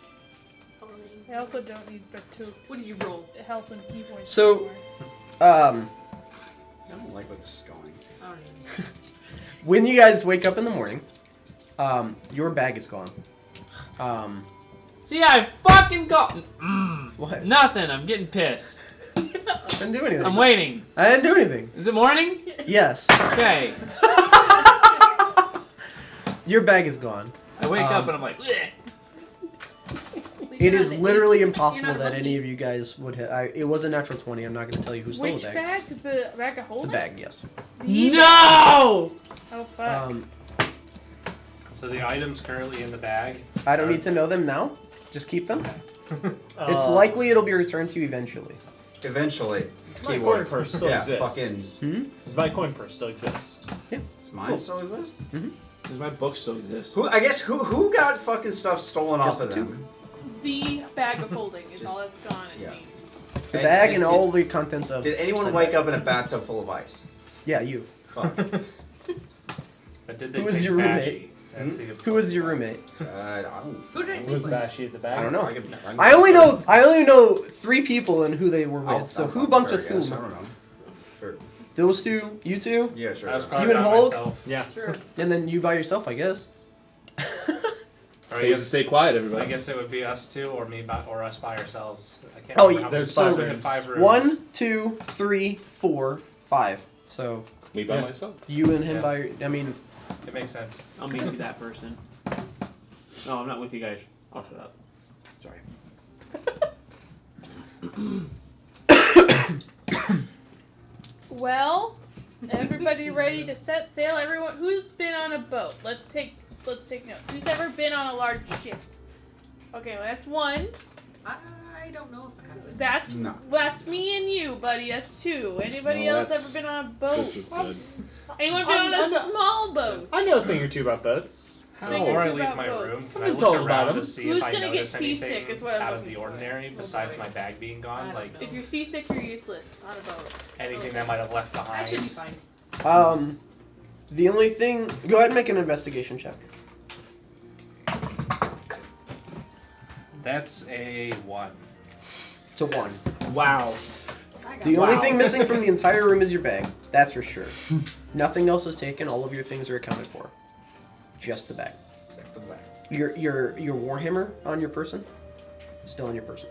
[SPEAKER 5] I also don't need to
[SPEAKER 8] What did you roll?
[SPEAKER 5] health and key points.
[SPEAKER 1] So-
[SPEAKER 5] anymore.
[SPEAKER 2] I don't like where this is going.
[SPEAKER 8] I don't know.
[SPEAKER 1] When you guys wake up in the morning, your bag is gone.
[SPEAKER 6] See, I fucking got
[SPEAKER 1] What?
[SPEAKER 6] nothing. I'm getting pissed.
[SPEAKER 1] I didn't do anything.
[SPEAKER 6] I'm waiting.
[SPEAKER 1] I didn't do anything.
[SPEAKER 6] Is it morning?
[SPEAKER 1] Yes.
[SPEAKER 6] Okay.
[SPEAKER 1] Your bag is gone.
[SPEAKER 6] I wake up and I'm like, "Bleh."
[SPEAKER 1] It is literally impossible that any of you guys would have. It was a natural 20. I'm not going to tell you who stole
[SPEAKER 5] Which
[SPEAKER 1] the bag.
[SPEAKER 5] bag? The bag of
[SPEAKER 1] The
[SPEAKER 5] holding?
[SPEAKER 1] bag, yes.
[SPEAKER 5] The bag.
[SPEAKER 6] No!
[SPEAKER 5] Oh fuck.
[SPEAKER 4] So the items currently in the bag.
[SPEAKER 1] I don't need to know them now. Just keep them. It's likely it'll be returned to you eventually.
[SPEAKER 2] Eventually.
[SPEAKER 7] My
[SPEAKER 2] Keyword.
[SPEAKER 7] coin purse still
[SPEAKER 2] Yeah,
[SPEAKER 7] exists. Does my coin purse still exist?
[SPEAKER 2] Does mine still exist?
[SPEAKER 6] Does my book still exist?
[SPEAKER 2] Who got fucking stuff stolen off of them?
[SPEAKER 5] The bag of holding is all that's gone, it
[SPEAKER 2] yeah.
[SPEAKER 5] seems.
[SPEAKER 1] The bag and all the contents of.
[SPEAKER 2] Did anyone
[SPEAKER 1] said
[SPEAKER 2] wake
[SPEAKER 1] bag.
[SPEAKER 2] up in a bathtub full of ice?
[SPEAKER 1] Yeah, you.
[SPEAKER 2] Fuck.
[SPEAKER 4] But did they
[SPEAKER 1] Who was
[SPEAKER 4] take
[SPEAKER 1] your roommate?
[SPEAKER 4] Bashy? That's the
[SPEAKER 1] Who was your roommate?
[SPEAKER 2] I don't.
[SPEAKER 8] Who did I
[SPEAKER 7] Was
[SPEAKER 8] sleep with?
[SPEAKER 7] Bashy at the bag?
[SPEAKER 1] I don't know.
[SPEAKER 2] can-
[SPEAKER 1] I only know 3 people and who they were with.
[SPEAKER 2] I'll-
[SPEAKER 1] So
[SPEAKER 2] I'll
[SPEAKER 1] who bumped
[SPEAKER 2] sure,
[SPEAKER 1] with
[SPEAKER 2] I guess.
[SPEAKER 1] whom?
[SPEAKER 2] I don't know. Sure.
[SPEAKER 1] Those two, you two,
[SPEAKER 2] Yeah, sure.
[SPEAKER 4] I was
[SPEAKER 1] You
[SPEAKER 4] probably
[SPEAKER 1] and
[SPEAKER 4] by
[SPEAKER 1] Hulk?
[SPEAKER 4] myself.
[SPEAKER 7] Yeah.
[SPEAKER 8] True.
[SPEAKER 1] and then you by yourself, I guess.
[SPEAKER 4] Or I
[SPEAKER 3] So you have to
[SPEAKER 4] guess,
[SPEAKER 3] stay quiet,
[SPEAKER 4] I
[SPEAKER 3] everybody.
[SPEAKER 4] guess it would be us two or or us by ourselves. I can't
[SPEAKER 1] Oh,
[SPEAKER 4] remember how
[SPEAKER 7] there's
[SPEAKER 4] many-
[SPEAKER 7] five
[SPEAKER 4] we had
[SPEAKER 7] rooms.
[SPEAKER 4] 5 rooms.
[SPEAKER 1] 1, 2, 3, 4, 5. So
[SPEAKER 3] Me by
[SPEAKER 7] Yeah.
[SPEAKER 3] myself.
[SPEAKER 1] you and him
[SPEAKER 4] Yeah.
[SPEAKER 1] by. I mean,
[SPEAKER 4] It makes sense.
[SPEAKER 6] I'll maybe be that person. No, I'm not with you guys. I'll shut up. Sorry.
[SPEAKER 5] Well, everybody ready to set sail? Everyone who's been on a boat? Let's take notes. Who's ever been on a large ship? Okay, well, that's 1.
[SPEAKER 8] I don't know if I have it.
[SPEAKER 5] That's me and you, buddy. That's 2. Anybody
[SPEAKER 3] No,
[SPEAKER 5] else
[SPEAKER 3] that's-
[SPEAKER 5] ever been on a boat?
[SPEAKER 3] This is
[SPEAKER 5] Anyone been on
[SPEAKER 7] I'm
[SPEAKER 5] a
[SPEAKER 7] not-
[SPEAKER 5] small boat?
[SPEAKER 7] I know a thing or two about boats.
[SPEAKER 4] Before I
[SPEAKER 5] Think
[SPEAKER 4] leave
[SPEAKER 5] about
[SPEAKER 4] my
[SPEAKER 5] boats.
[SPEAKER 4] room, can
[SPEAKER 7] I've
[SPEAKER 4] I
[SPEAKER 7] been
[SPEAKER 4] look
[SPEAKER 7] told about
[SPEAKER 4] around to
[SPEAKER 7] them.
[SPEAKER 4] see
[SPEAKER 5] Who's
[SPEAKER 4] if I
[SPEAKER 5] gonna get
[SPEAKER 4] notice
[SPEAKER 5] seasick
[SPEAKER 4] anything
[SPEAKER 5] is what I'm
[SPEAKER 4] out of
[SPEAKER 5] looking
[SPEAKER 4] the
[SPEAKER 5] for.
[SPEAKER 4] ordinary besides my bag being
[SPEAKER 8] I
[SPEAKER 4] gone?
[SPEAKER 8] don't
[SPEAKER 4] Like
[SPEAKER 8] know.
[SPEAKER 5] If you're seasick, you're useless on a boat.
[SPEAKER 4] anything that might have left
[SPEAKER 8] I
[SPEAKER 4] behind.
[SPEAKER 8] should be fine.
[SPEAKER 1] the only thing. Go ahead and make an investigation check.
[SPEAKER 4] That's a 1.
[SPEAKER 1] It's a 1.
[SPEAKER 6] Wow.
[SPEAKER 8] I got
[SPEAKER 1] The only
[SPEAKER 6] Wow.
[SPEAKER 1] thing missing from the entire room is your bag. That's for sure. Nothing else is taken. All of your things are accounted for. Just the bag.
[SPEAKER 2] Except for the back.
[SPEAKER 1] Your warhammer on your person, still on your person.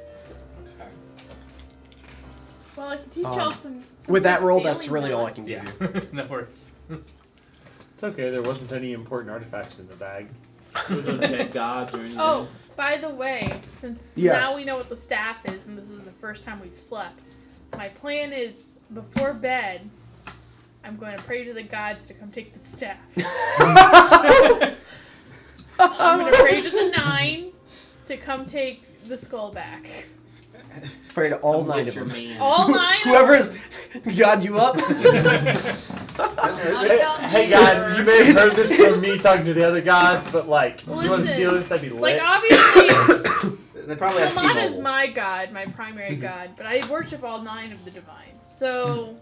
[SPEAKER 5] Well, I can teach y'all some
[SPEAKER 1] With that
[SPEAKER 5] good
[SPEAKER 1] roll, that's
[SPEAKER 5] sailing
[SPEAKER 1] really all I
[SPEAKER 5] knots.
[SPEAKER 1] can give you.
[SPEAKER 4] No worries.
[SPEAKER 7] It's okay, there wasn't any important artifacts in the bag.
[SPEAKER 6] There's no dead gods or anything.
[SPEAKER 5] Oh, by the way, since
[SPEAKER 1] Yes.
[SPEAKER 5] now we know what the staff is, and this is the first time we've slept, my plan is before bed, I'm going to pray to the gods to come take the staff. I'm going to pray to the 9 to come take the skull back.
[SPEAKER 1] Pray to all
[SPEAKER 6] I'm
[SPEAKER 1] 9 of
[SPEAKER 6] with your
[SPEAKER 1] them.
[SPEAKER 6] man.
[SPEAKER 5] All 9.
[SPEAKER 1] Whoever's got you up.
[SPEAKER 7] Hey guys, you may have heard this from me talking to the other gods, but like, you want to
[SPEAKER 5] Listen,
[SPEAKER 7] steal this? That'd be lit.
[SPEAKER 5] Like, obviously,
[SPEAKER 2] They probably have
[SPEAKER 5] Kalman is
[SPEAKER 2] T-Mobile.
[SPEAKER 5] my god, my primary god, but I worship all 9 of the divines. So,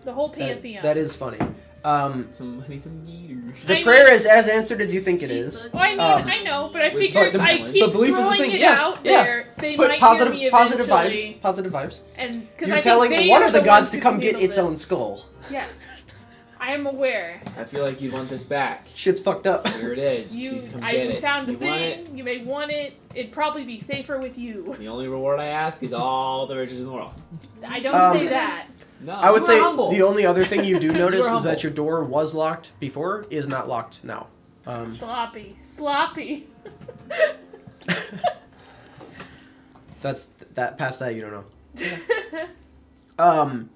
[SPEAKER 5] the whole pantheon.
[SPEAKER 1] That is funny.
[SPEAKER 6] Somebody from Geeters.
[SPEAKER 1] The
[SPEAKER 5] I
[SPEAKER 1] prayer is as answered as you think it is.
[SPEAKER 5] Well, I mean, I know, but I
[SPEAKER 6] with
[SPEAKER 5] figure
[SPEAKER 6] some
[SPEAKER 5] I
[SPEAKER 6] points.
[SPEAKER 5] keep
[SPEAKER 1] But belief is the
[SPEAKER 5] throwing
[SPEAKER 1] thing,
[SPEAKER 5] it
[SPEAKER 1] yeah,
[SPEAKER 5] out
[SPEAKER 1] yeah.
[SPEAKER 5] there. They
[SPEAKER 1] Put
[SPEAKER 5] might
[SPEAKER 1] positive,
[SPEAKER 5] hear me
[SPEAKER 1] positive
[SPEAKER 5] eventually.
[SPEAKER 1] vibes. Positive vibes.
[SPEAKER 5] And because
[SPEAKER 1] You're
[SPEAKER 5] I
[SPEAKER 1] telling
[SPEAKER 5] think they
[SPEAKER 1] one
[SPEAKER 5] are
[SPEAKER 1] of the
[SPEAKER 5] the
[SPEAKER 1] gods
[SPEAKER 5] ones
[SPEAKER 1] to
[SPEAKER 5] who
[SPEAKER 1] come
[SPEAKER 5] can
[SPEAKER 1] get
[SPEAKER 5] handle
[SPEAKER 1] its own
[SPEAKER 5] this.
[SPEAKER 1] skull.
[SPEAKER 5] Yes, I am aware.
[SPEAKER 6] I feel like you'd want this back.
[SPEAKER 1] Shit's fucked up.
[SPEAKER 6] Here it is.
[SPEAKER 5] You,
[SPEAKER 6] Please come
[SPEAKER 5] I
[SPEAKER 6] get it.
[SPEAKER 5] found a
[SPEAKER 6] You want it?
[SPEAKER 5] thing. You may want it. It'd probably be safer with you.
[SPEAKER 6] The only reward I ask is all the riches in the world.
[SPEAKER 5] I don't
[SPEAKER 1] Um,
[SPEAKER 5] say that.
[SPEAKER 6] No,
[SPEAKER 1] I would
[SPEAKER 6] you
[SPEAKER 1] say
[SPEAKER 6] are humble.
[SPEAKER 1] the only other thing you do notice
[SPEAKER 6] You are
[SPEAKER 1] is that
[SPEAKER 6] humble.
[SPEAKER 1] your door was locked before, is not locked now.
[SPEAKER 5] Sloppy.
[SPEAKER 1] That's that. Past that, you don't know.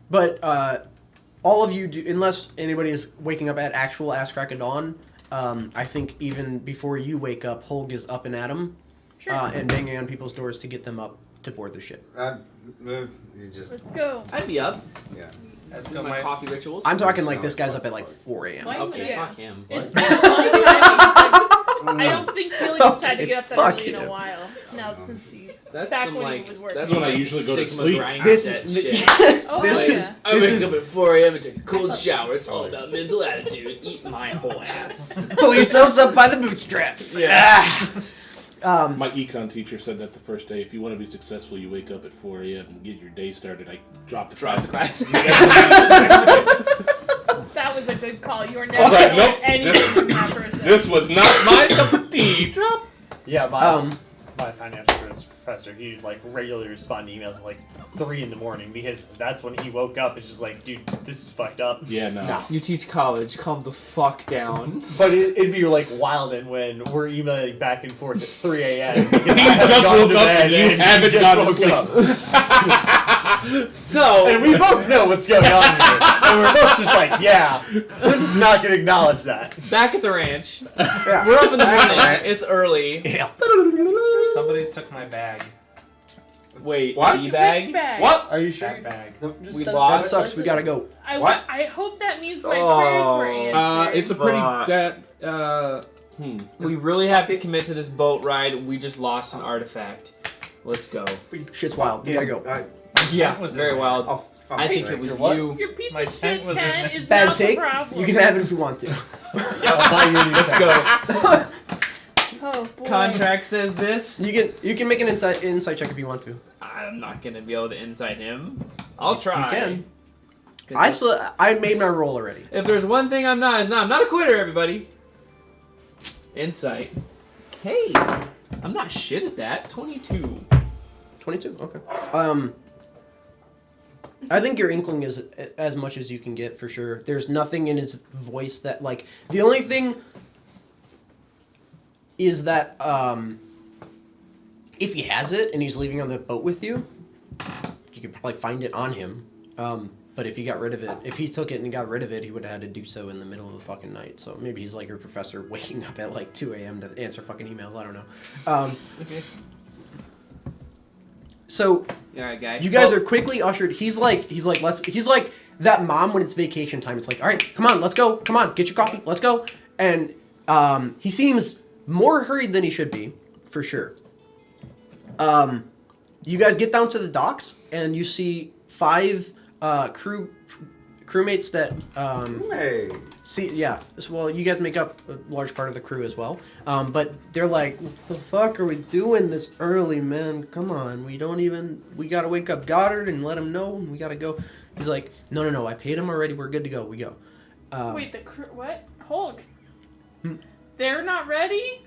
[SPEAKER 1] But all of you do, unless anybody is waking up at actual ass crack of dawn. I think even before you wake up, Holg is up and at 'em,
[SPEAKER 5] Sure.
[SPEAKER 1] and banging on people's doors to get them up to board the ship.
[SPEAKER 2] You just
[SPEAKER 5] Let's go.
[SPEAKER 6] I'd be up.
[SPEAKER 2] yeah.
[SPEAKER 4] Let's
[SPEAKER 6] Do
[SPEAKER 4] go,
[SPEAKER 6] my
[SPEAKER 4] Mike.
[SPEAKER 6] coffee rituals.
[SPEAKER 1] I'm talking like this guy's up at like 4 a.m.
[SPEAKER 5] Why-
[SPEAKER 6] Okay,
[SPEAKER 5] Yeah.
[SPEAKER 6] fuck him.
[SPEAKER 5] It's
[SPEAKER 6] What?
[SPEAKER 5] been funny timing. I don't think Felix decided to get up that
[SPEAKER 1] fuck
[SPEAKER 5] early in a
[SPEAKER 1] him.
[SPEAKER 5] while. Now since he
[SPEAKER 6] That's
[SPEAKER 5] Back
[SPEAKER 6] some
[SPEAKER 5] when
[SPEAKER 6] like
[SPEAKER 5] he was working.
[SPEAKER 6] that's
[SPEAKER 3] When I
[SPEAKER 6] like
[SPEAKER 3] usually go to
[SPEAKER 6] Sigma
[SPEAKER 3] sleep.
[SPEAKER 6] grind
[SPEAKER 1] This
[SPEAKER 6] set
[SPEAKER 1] is
[SPEAKER 6] shit.
[SPEAKER 5] Oh,
[SPEAKER 1] This
[SPEAKER 5] yeah.
[SPEAKER 1] is-
[SPEAKER 6] I
[SPEAKER 1] this
[SPEAKER 6] wake
[SPEAKER 1] is-
[SPEAKER 6] up at 4 a.m. and take a cold shower. It's all about mental attitude. Eat my whole ass.
[SPEAKER 1] Pull yourselves up by the bootstraps.
[SPEAKER 6] Yeah.
[SPEAKER 3] My econ teacher said that the first day, if you want to be successful, you wake up at 4 a.m. and get your day started. I dropped the
[SPEAKER 6] Drop
[SPEAKER 3] class.
[SPEAKER 6] class.
[SPEAKER 5] That was a good call. You were
[SPEAKER 3] All
[SPEAKER 5] never
[SPEAKER 3] right,
[SPEAKER 5] going
[SPEAKER 3] nope.
[SPEAKER 5] to anything from that person.
[SPEAKER 3] This was not my cup of tea. Drop.
[SPEAKER 7] Yeah, my financial professor, he like regularly respond to emails at like 3 in the morning because that's when he woke up. It's just like, dude, this is fucked up.
[SPEAKER 3] Yeah, no.
[SPEAKER 1] No.
[SPEAKER 6] You teach college. Calm the fuck down.
[SPEAKER 7] But it'd be like wildin' when we're emailing back and forth at 3 a.m. because
[SPEAKER 3] He just woke up and you haven't gone to sleep.
[SPEAKER 6] So
[SPEAKER 7] And we both know what's going on here. And we're both just like, yeah, we're just not going to acknowledge that.
[SPEAKER 6] back at the ranch.
[SPEAKER 1] Yeah.
[SPEAKER 6] We're up in the morning. It's early.
[SPEAKER 1] Yeah.
[SPEAKER 4] Somebody took my bag.
[SPEAKER 6] Wait,
[SPEAKER 3] What?
[SPEAKER 6] the
[SPEAKER 5] Which
[SPEAKER 6] bag?
[SPEAKER 5] bag?
[SPEAKER 3] What?
[SPEAKER 7] Are you sure?
[SPEAKER 4] Bag.
[SPEAKER 6] We
[SPEAKER 1] That
[SPEAKER 6] lost.
[SPEAKER 1] sucks. We gotta go.
[SPEAKER 3] What?
[SPEAKER 5] I hope that means my prayers were answered.
[SPEAKER 3] It's a pretty
[SPEAKER 6] Fuck. We really have to commit to this boat ride. We just lost an artifact. Let's go.
[SPEAKER 1] Shit's wild. We gotta go.
[SPEAKER 6] Yeah,
[SPEAKER 4] was
[SPEAKER 6] very
[SPEAKER 4] in
[SPEAKER 6] wild.
[SPEAKER 2] Oh, fuck
[SPEAKER 6] I think
[SPEAKER 2] sake.
[SPEAKER 6] it was
[SPEAKER 7] What?
[SPEAKER 6] you.
[SPEAKER 5] Your piece
[SPEAKER 4] My
[SPEAKER 5] of
[SPEAKER 4] tent
[SPEAKER 5] shit
[SPEAKER 4] was in
[SPEAKER 5] pen
[SPEAKER 4] there.
[SPEAKER 5] is
[SPEAKER 1] Bad
[SPEAKER 5] not
[SPEAKER 1] take.
[SPEAKER 5] the problem.
[SPEAKER 1] You can have it if you want to.
[SPEAKER 7] I'll buy you a new
[SPEAKER 6] Let's
[SPEAKER 7] pen.
[SPEAKER 6] go.
[SPEAKER 5] Oh boy.
[SPEAKER 6] Contract says this.
[SPEAKER 1] You can make an insight check if you want to.
[SPEAKER 6] I'm not gonna be able to insight him. I'll try.
[SPEAKER 1] You can. I made my roll already.
[SPEAKER 6] If there's one thing I'm not, I'm not a quitter, everybody. Insight. Hey, I'm not shit at that. 22.
[SPEAKER 1] 22. Okay. I think your inkling is as much as you can get for sure. There's nothing in his voice that like the only thing is that if he has it and he's leaving on the boat with you, you could probably find it on him. But if he got rid of it, if he took it and got rid of it, he would have had to do so in the middle of the fucking night. So maybe he's like your professor waking up at like 2 a.m. to answer fucking emails. I don't know.
[SPEAKER 6] Okay.
[SPEAKER 1] So
[SPEAKER 6] Alright, guy.
[SPEAKER 1] you guys are quickly ushered. He's like that mom when it's vacation time. It's like, all right, come on, let's go. Come on, get your coffee. Let's go. And he seems more hurried than he should be, for sure. You guys get down to the docks and you see 5 crewmates that
[SPEAKER 2] Hey.
[SPEAKER 1] well, you guys make up a large part of the crew as well. But they're like, what the fuck are we doing this early, man? Come on, we gotta wake up Goddard and let him know, and we gotta go. He's like, no, I paid him already, we're good to go, we go.
[SPEAKER 5] Wait, the what? Hulk.
[SPEAKER 1] Hmm.
[SPEAKER 5] They're not ready?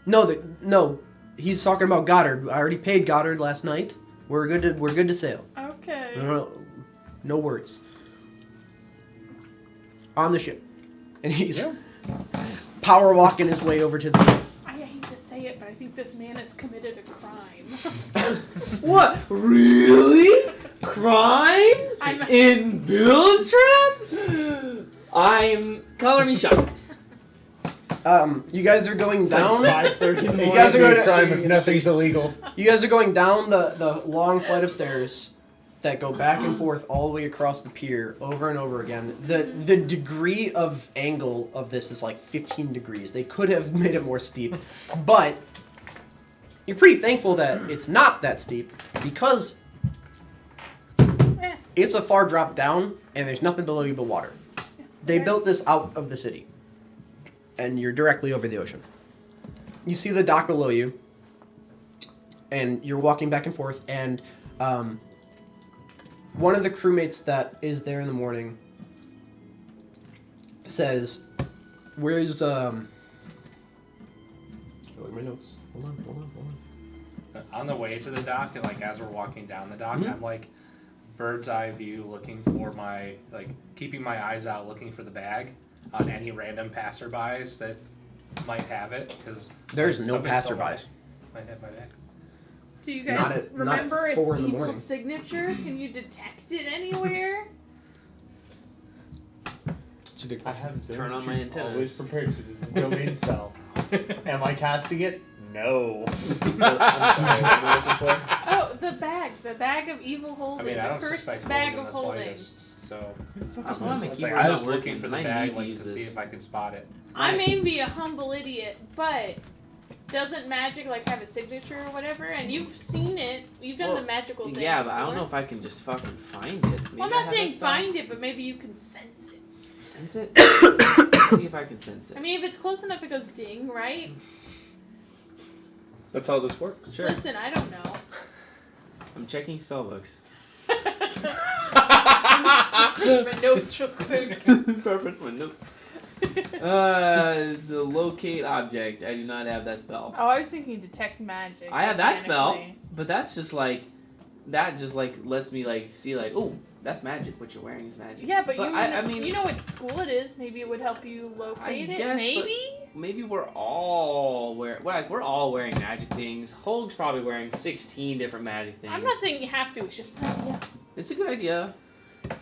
[SPEAKER 1] No, he's talking about Goddard. I already paid Goddard last night. We're good to sail.
[SPEAKER 5] Okay.
[SPEAKER 1] No worries. On the ship. And he's power walking his way over to the...
[SPEAKER 5] I hate to say it, but I think this man has committed a crime.
[SPEAKER 6] What? Really? Crimes?
[SPEAKER 5] I'm-
[SPEAKER 6] In Build Trap? I'm color me shocked.
[SPEAKER 1] You guys are going down...
[SPEAKER 7] 5:30 in the morning.
[SPEAKER 1] You guys are going to...
[SPEAKER 7] crime if nothing's illegal.
[SPEAKER 1] You guys are going down the long flight of stairs that go back and forth all the way across the pier over and over again. The degree of angle of this is like 15 degrees. They could have made it more steep, but you're pretty thankful that it's not that steep because it's a far drop down and there's nothing below you but water. They built this out of the city and you're directly over the ocean. You see the dock below you and you're walking back and forth and one of the crewmates that is there in the morning says, where's my notes. Hold on.
[SPEAKER 4] On the way to the dock, and like as we're walking down the dock,
[SPEAKER 1] Mhm.
[SPEAKER 4] I'm like bird's eye view, looking for keeping my eyes out, looking for the bag on any random passerbys that might have it, because
[SPEAKER 1] There's no
[SPEAKER 4] somebody still
[SPEAKER 1] passerbys.
[SPEAKER 4] might have my bag.
[SPEAKER 5] Do you
[SPEAKER 1] Not
[SPEAKER 5] guys
[SPEAKER 1] at
[SPEAKER 5] remember its
[SPEAKER 1] 4 in the
[SPEAKER 5] evil
[SPEAKER 1] morning.
[SPEAKER 5] signature? Can you detect it anywhere?
[SPEAKER 1] It's a good
[SPEAKER 7] I
[SPEAKER 1] question.
[SPEAKER 7] have Zen
[SPEAKER 6] Turn on my
[SPEAKER 7] Truth
[SPEAKER 6] antennas.
[SPEAKER 7] always prepared because it's a domain spell. Am I casting it? No.
[SPEAKER 5] Oh, the bag of evil
[SPEAKER 4] I
[SPEAKER 5] holding,
[SPEAKER 4] mean, I
[SPEAKER 5] the
[SPEAKER 4] don't
[SPEAKER 5] cursed
[SPEAKER 4] suspect
[SPEAKER 5] bag
[SPEAKER 4] Gold in
[SPEAKER 5] of
[SPEAKER 4] the
[SPEAKER 5] holding.
[SPEAKER 4] slightest. So
[SPEAKER 6] I
[SPEAKER 4] I was looking for the bag, like to see if I could spot it.
[SPEAKER 5] I may be a humble idiot, but doesn't magic like have a signature or whatever? And you've seen it. You've done the magical thing.
[SPEAKER 6] Yeah, but I don't
[SPEAKER 5] before.
[SPEAKER 6] know if I can just fucking find it. Maybe
[SPEAKER 5] Well, I'm
[SPEAKER 6] I
[SPEAKER 5] not
[SPEAKER 6] have
[SPEAKER 5] saying
[SPEAKER 6] that spell.
[SPEAKER 5] find it, but maybe you can sense it.
[SPEAKER 6] Sense it? Let's see if I can sense it.
[SPEAKER 5] I mean, if it's close enough, it goes ding, right?
[SPEAKER 3] That's how this works.
[SPEAKER 6] Sure.
[SPEAKER 5] Listen, I don't know.
[SPEAKER 6] I'm checking spell books.
[SPEAKER 5] Reference my notes real quick.
[SPEAKER 6] Reference my notes. The locate object. I do not have that spell.
[SPEAKER 5] Oh, I was thinking detect magic.
[SPEAKER 6] I have that spell,
[SPEAKER 5] mechanically.
[SPEAKER 6] but that's just like that. Just like lets me like see like, oh, that's magic. What you're wearing is magic.
[SPEAKER 5] Yeah, but
[SPEAKER 6] I mean,
[SPEAKER 5] you know what school it is. Maybe it would help you locate it.
[SPEAKER 6] guess,
[SPEAKER 5] Maybe.
[SPEAKER 6] maybe we're all we're all wearing magic things. Hulk's probably wearing 16 different magic things.
[SPEAKER 5] I'm not saying you have to. It's just yeah.
[SPEAKER 6] It's a good idea.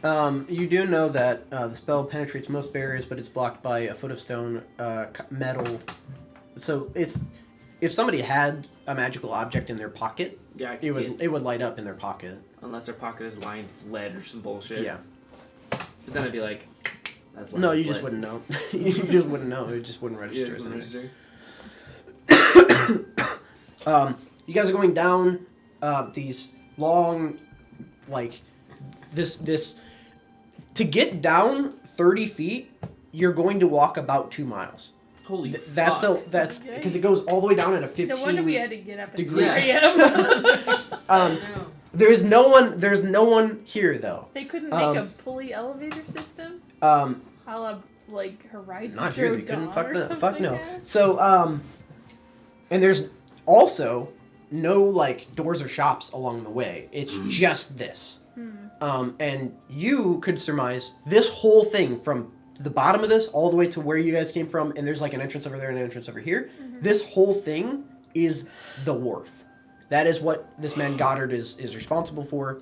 [SPEAKER 1] You do know that the spell penetrates most barriers, but it's blocked by a foot of stone, metal. So it's if somebody had a magical object in their pocket,
[SPEAKER 6] Yeah, I can see it.
[SPEAKER 1] it would light up in their pocket.
[SPEAKER 6] Unless their pocket is lined with lead or some bullshit.
[SPEAKER 1] Yeah.
[SPEAKER 6] But then I'd be like, that's lined
[SPEAKER 1] No,
[SPEAKER 6] with
[SPEAKER 1] you just
[SPEAKER 6] lead.
[SPEAKER 1] wouldn't know. You just wouldn't know. It just wouldn't
[SPEAKER 6] Yeah,
[SPEAKER 1] register.
[SPEAKER 6] it
[SPEAKER 1] as
[SPEAKER 6] doesn't
[SPEAKER 1] anything.
[SPEAKER 6] register.
[SPEAKER 1] You guys are going down these long, like this. To get down 30 feet, you're going to walk about 2 miles.
[SPEAKER 6] Holy
[SPEAKER 1] That's
[SPEAKER 6] fuck.
[SPEAKER 1] that's because it goes all the way down at a 15.
[SPEAKER 5] No wonder we had to get up at
[SPEAKER 1] degree.
[SPEAKER 5] 3 a.m.
[SPEAKER 1] There's no one here though.
[SPEAKER 5] They couldn't make a pulley elevator system.
[SPEAKER 1] A
[SPEAKER 5] la like Horizon
[SPEAKER 1] Not
[SPEAKER 5] Zero
[SPEAKER 1] sure they couldn't.
[SPEAKER 5] Dawn
[SPEAKER 1] Fuck
[SPEAKER 5] or
[SPEAKER 1] no.
[SPEAKER 5] something
[SPEAKER 1] Fuck no.
[SPEAKER 5] like that.
[SPEAKER 1] So and there's also no like doors or shops along the way. It's just this. And you could surmise this whole thing from the bottom of this all the way to where you guys came from, and there's like an entrance over there and an entrance over here. This whole thing is the wharf. That is what this man Goddard is responsible for.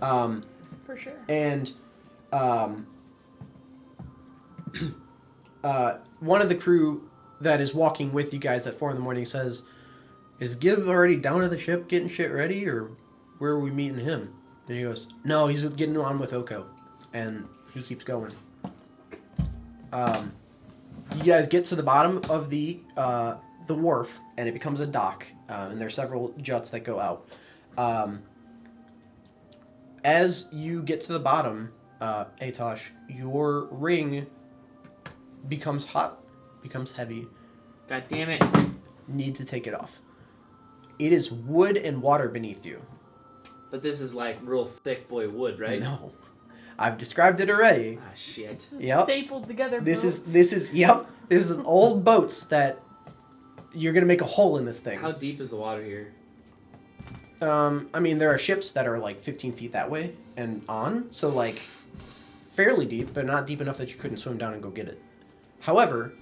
[SPEAKER 5] For sure.
[SPEAKER 1] And one of the crew that is walking with you guys at 4 a.m. says, "Is Gibb already down at the ship getting shit ready, or where are we meeting him?" And he goes, "No, he's getting on with Oko," and he keeps going. You guys get to the bottom of the wharf, and it becomes a dock, and there's several juts that go out. As you get to the bottom, Atosh, your ring becomes hot, becomes heavy.
[SPEAKER 6] God damn it.
[SPEAKER 1] Need to take it off. It is wood and water beneath you.
[SPEAKER 6] But this is like real thick boy wood, right?
[SPEAKER 1] No, I've described it already.
[SPEAKER 6] Ah, shit.
[SPEAKER 1] Yep.
[SPEAKER 5] Stapled together.
[SPEAKER 1] This
[SPEAKER 5] boats.
[SPEAKER 1] is old boats that you're gonna make a hole in this thing.
[SPEAKER 6] How deep is the water here?
[SPEAKER 1] I mean, there are ships that are like 15 feet that way and on, so like fairly deep, but not deep enough that you couldn't swim down and go get it. However,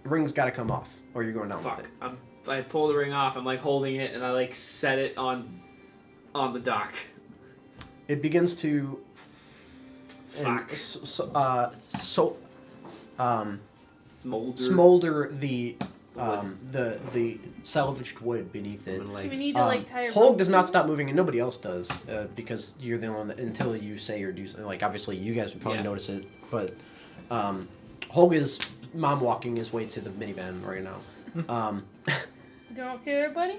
[SPEAKER 1] the ring's got to come off, or you're going down
[SPEAKER 6] Fuck.
[SPEAKER 1] with it.
[SPEAKER 6] I pull the ring off, I'm like holding it, and I like set it on the dock.
[SPEAKER 1] It begins to.
[SPEAKER 6] Fuck. Smolder.
[SPEAKER 1] Smolder the salvaged wood beneath it.
[SPEAKER 6] I'm
[SPEAKER 5] Do
[SPEAKER 6] like,
[SPEAKER 5] we need to like tie a
[SPEAKER 1] Hulk
[SPEAKER 5] rope
[SPEAKER 1] does
[SPEAKER 5] to
[SPEAKER 1] not
[SPEAKER 5] it?
[SPEAKER 1] stop moving, and nobody else does, because you're the only one that, until you say or do something. Like, obviously, you guys would probably
[SPEAKER 6] Yeah.
[SPEAKER 1] notice it, but Hulk is mom walking his way to the minivan right now.
[SPEAKER 5] You doing okay there, buddy?